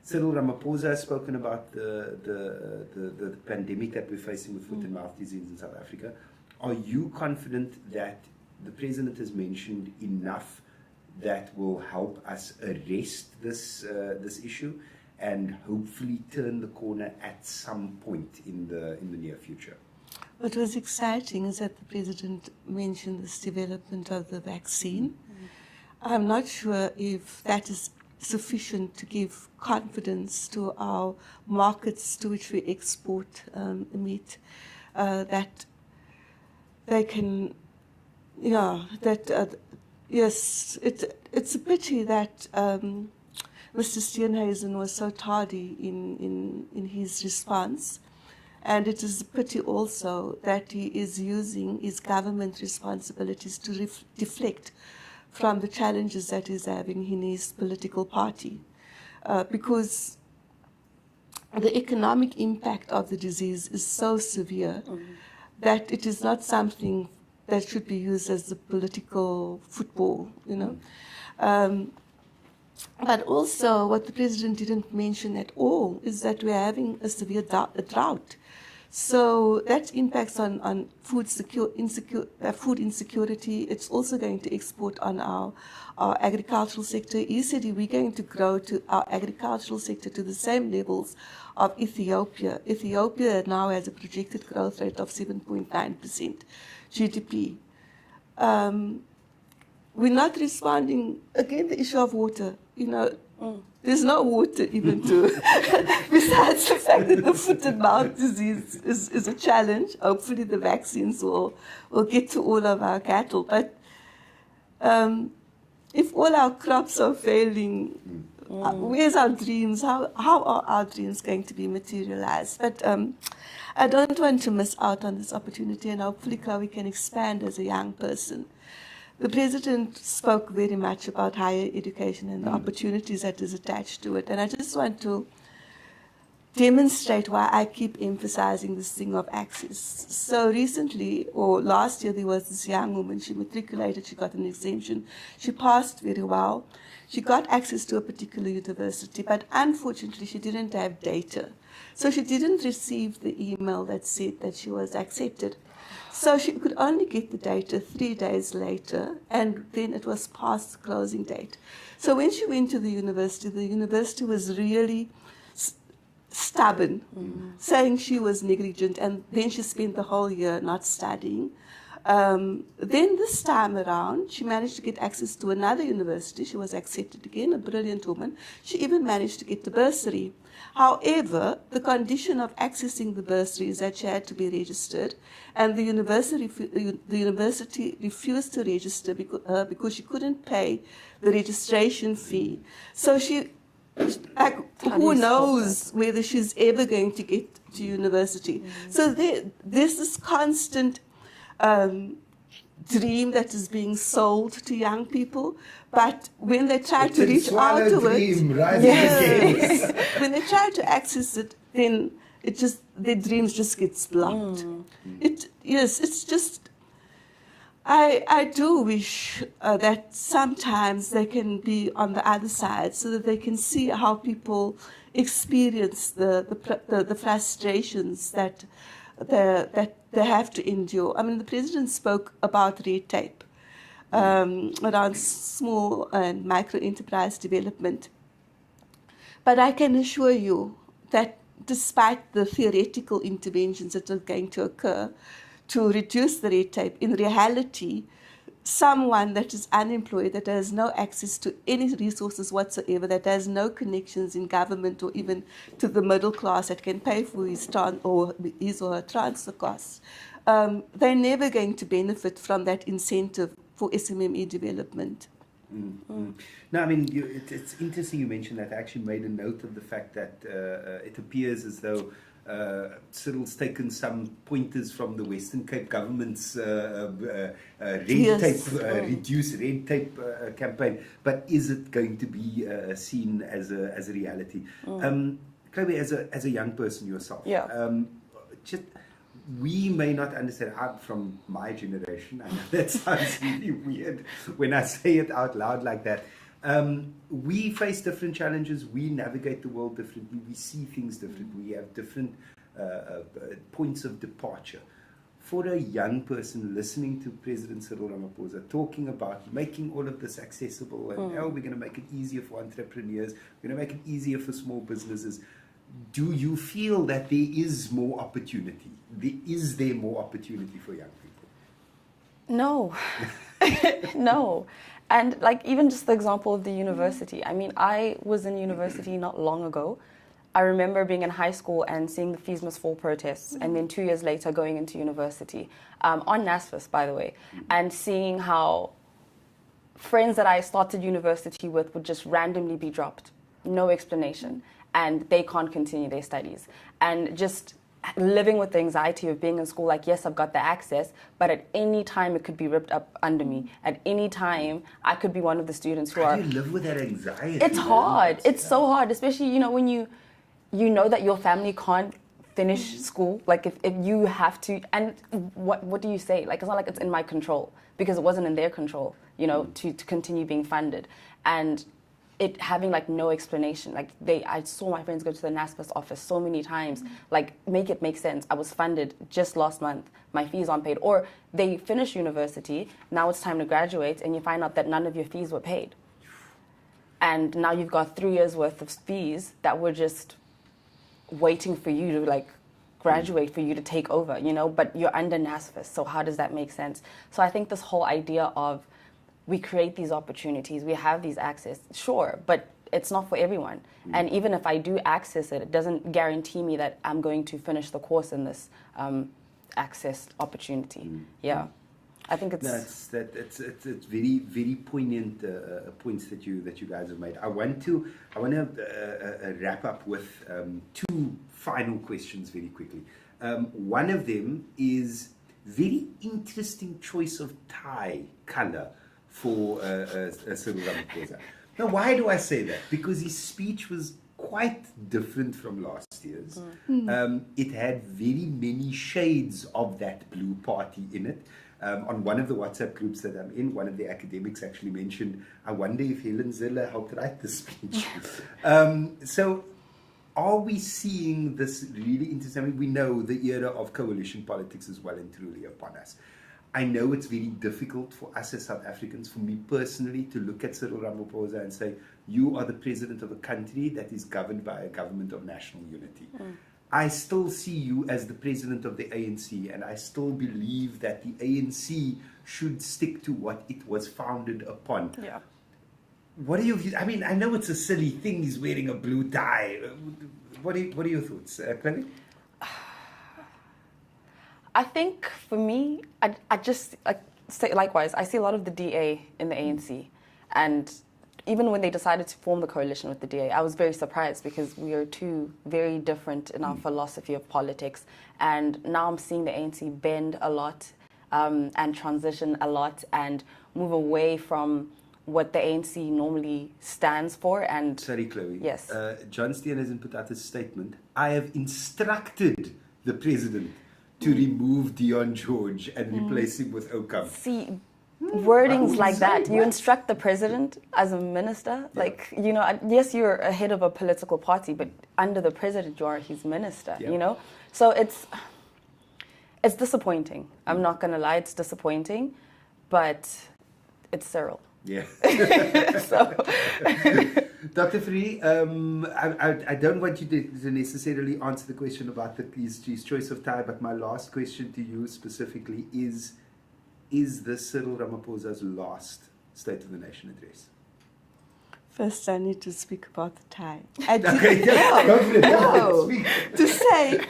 Cyril Ramaphosa has spoken about the pandemic that we're facing with foot and mouth disease in South Africa. Are you confident that the President has mentioned enough that will help us arrest this issue and hopefully turn the corner at some point in the near future? What was exciting is that the President mentioned this development of the vaccine. I'm not sure if that is sufficient to give confidence to our markets to which we export meat, that they can, yes, it's a pity that Mr. Steenhuisen was so tardy in his response. And it is a pity also that he is using his government responsibilities to deflect from the challenges that he's having in his political party. Because the economic impact of the disease is so severe that it is not something that should be used as a political football, you know. But also what the president didn't mention at all is that we're having a severe drought. So that impacts on food insecurity. It's also going to export on our agricultural sector. He said we're going to grow to our agricultural sector to the same levels of Ethiopia. Ethiopia now has a projected growth rate of 7.9% GDP. We're not responding, again, the issue of water, you know, there's no water even to, besides the fact that the foot and mouth disease is a challenge. Hopefully the vaccines will get to all of our cattle. But if all our crops are failing, where's our dreams? How are our dreams going to be materialized? But I don't want to miss out on this opportunity, and hopefully we can expand as a young person. The president spoke very much about higher education and the opportunities that is attached to it. And I just want to demonstrate why I keep emphasizing this thing of access. So recently, or last year, there was this young woman. She matriculated, she got an exemption. She passed very well. She got access to a particular university, but unfortunately, she didn't have data. So she didn't receive the email that said that she was accepted. So she could only get the data 3 days later, and then it was past the closing date. So when she went to the university was really stubborn, saying she was negligent, and then she spent the whole year not studying. Then this time around, she managed to get access to another university. She was accepted again, a brilliant woman. She even managed to get the bursary. However, the condition of accessing the bursary is that she had to be registered, and the university refused to register because she couldn't pay the registration fee. So she, who knows whether she's ever going to get to university. So there's this constant dream that is being sold to young people, but when they try to reach out to it, when they try to access it, then their dreams just gets blocked. It's just, I do wish that sometimes they can be on the other side so that they can see how people experience the frustrations that they have to endure. I mean, the president spoke about red tape around small and micro enterprise development. But I can assure you that despite the theoretical interventions that are going to occur to reduce the red tape, in reality, someone that is unemployed, that has no access to any resources whatsoever, that has no connections in government or even to the middle class that can pay for his or her transfer costs, they're never going to benefit from that incentive for SMME development. No, I mean, it's interesting you mentioned that. I actually made a note of the fact that it appears as though Cyril's taken some pointers from the Western Cape government's reduce red tape campaign, but is it going to be seen as a reality? Chloe, as a young person yourself, we may not understand. I'm from my generation. I know that sounds really weird when I say it out loud like that. We face different challenges. We navigate the world differently. We see things differently. We have different points of departure. For a young person listening to President Cyril Ramaphosa talking about making all of this accessible and how we're going to make it easier for entrepreneurs, we're going to make it easier for small businesses, do you feel that there is more opportunity? Is there more opportunity for young people? No. No. And like even just the example of the university. I mean, I was in university not long ago. I remember being in high school and seeing the Fees Must Fall protests, and then 2 years later going into university, on NSFAS, by the way, and seeing how friends that I started university with would just randomly be dropped. no explanation, and they can't continue their studies. And just living with the anxiety of being in school, like, yes, I've got the access, but at any time it could be ripped up under me. At any time, I could be one of the students who How do you live with that anxiety? It's hard. It's so hard, especially, you know, when you know that your family can't finish school. Like, if you have to, and what do you say? Like, it's not like it's in my control, because it wasn't in their control, you know, to continue being funded. And it having like no explanation. Like, I saw my friends go to the NASPA's office so many times, like, make it make sense. I was funded just last month, my fees aren't paid. Or they finish university, now it's time to graduate, and you find out that none of your fees were paid. And now you've got 3 years worth of fees that were just waiting for you to like graduate, for you to take over, you know, but you're under NASFAS, so how does that make sense? So I think this whole idea of we create these opportunities, we have these access, sure, but it's not for everyone. And even if I do access it, it doesn't guarantee me that I'm going to finish the course in this access opportunity. Yeah, I think it's it's very, very poignant points that you guys have made. I want to wrap up with two final questions very quickly. One of them is very interesting choice of tie color for Cyril Ramaphosa. Now, why do I say that? Because his speech was quite different from last year's. It had very many shades of that blue party in it. On one of the WhatsApp groups that I'm in, one of the academics actually mentioned, I wonder if Helen Ziller helped write the speech. So are we seeing this really interesting? I mean, we know the era of coalition politics is well and truly upon us. I know it's very difficult for us as South Africans, for me personally, to look at Cyril Ramaphosa and say, you are the president of a country that is governed by a government of national unity. I still see you as the president of the ANC, and I still believe that the ANC should stick to what it was founded upon. Yeah. What are your views? I mean, I know it's a silly thing, he's wearing a blue tie. What are your thoughts, Chloe? I think for me, I just say likewise. I see a lot of the DA in the ANC, and even when they decided to form the coalition with the DA, I was very surprised because we are two very different in our philosophy of politics. And now I'm seeing the ANC bend a lot and transition a lot and move away from what the ANC normally stands for. And sorry, Chloe. Yes. John Steenhuisen put out a statement. I have instructed the president to remove Dion George and replace him with Okam. See, wordings like that. You instruct the president as a minister. Like, you know, yes, you're a head of a political party, but under the president, you are his minister, you know? So it's disappointing. I'm not going to lie, it's disappointing, but it's Cyril. Yeah. Dr. Free, I don't want you to necessarily answer the question about his choice of tie, but my last question to you specifically is this Cyril Ramaphosa's last State of the Nation address? First, I need to speak about the tie. To say,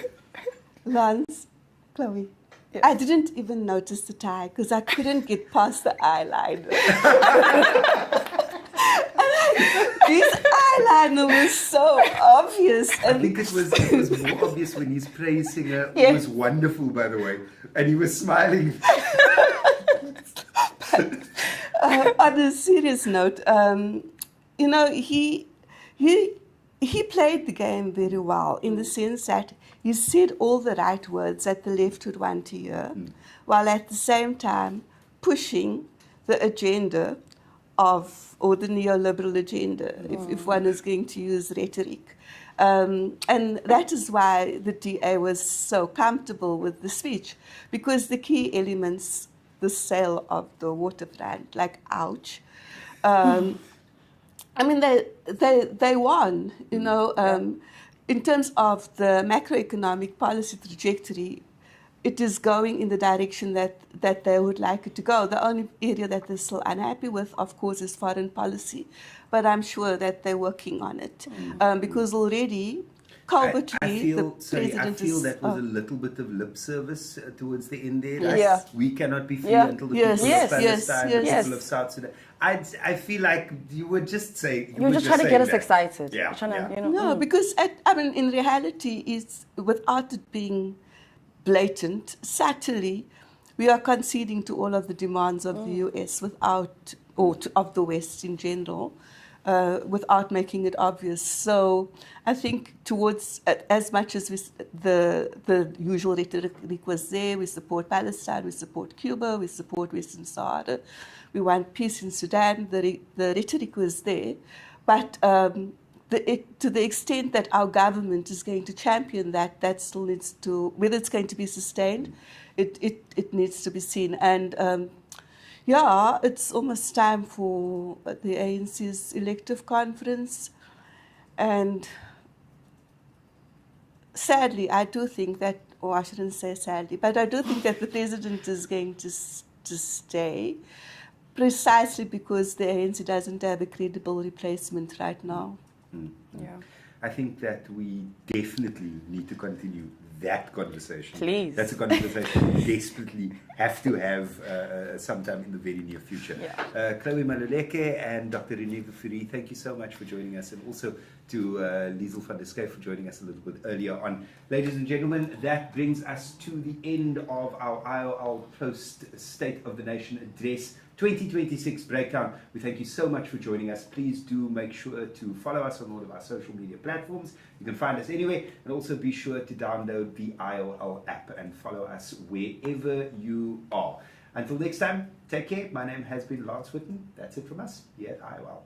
Lance, Chloe, I didn't even notice the tie because I couldn't get past the eyeliner. His eyeliner was so obvious. I think it was more obvious when his praise singer was wonderful, by the way, and he was smiling. On a serious note, you know, he played the game very well in the sense that he said all the right words that the left would want to hear, while at the same time pushing the agenda or the neoliberal agenda, if one is going to use rhetoric. And that is why the DA was so comfortable with the speech, because the key elements, the sale of the waterfront, like, ouch. I mean, they won, you know. In terms of the macroeconomic policy trajectory, it is going in the direction that they would like it to go. The only area that they're still unhappy with, of course, is foreign policy. But I'm sure that they're working on it. Because already culpability. I feel is, that was a little bit of lip service towards the end there. Yes. Like, we cannot be free until the people of Palestine, the people of South Sudan. I feel like you were just saying... You were just trying to get us excited. Yeah. You're trying to, No, because, in reality, it's, without it being blatant, subtly, we are conceding to all of the demands of the US without, of the West in general, without making it obvious. So I think towards, as much as the usual rhetoric was there, we support Palestine, we support Cuba, we support Western Sahara, we want peace in Sudan, the rhetoric was there. But to the extent that our government is going to champion that still needs to, whether it's going to be sustained, it needs to be seen. And it's almost time for the ANC's elective conference. And sadly, I do think that, or I shouldn't say sadly, but I do think that the president is going to stay, precisely because the ANC doesn't have a credible replacement right now. Yeah. I think that we definitely need to continue that conversation. Please. That's a conversation we desperately have to have sometime in the very near future. Yeah. Chloe Maluleke and Dr. René Fourie, thank you so much for joining us, and also to Liesl van der Schuyf for joining us a little bit earlier on. Ladies and gentlemen, that brings us to the end of our IOL Post State of the Nation Address 2026 breakdown. We thank you so much for joining us. Please do make sure to follow us on all of our social media platforms. You can find us anywhere, and also be sure to download the IOL app and follow us wherever you are. Until next time, take care. My name has been Lance Whitten. That's it from us here at IOL.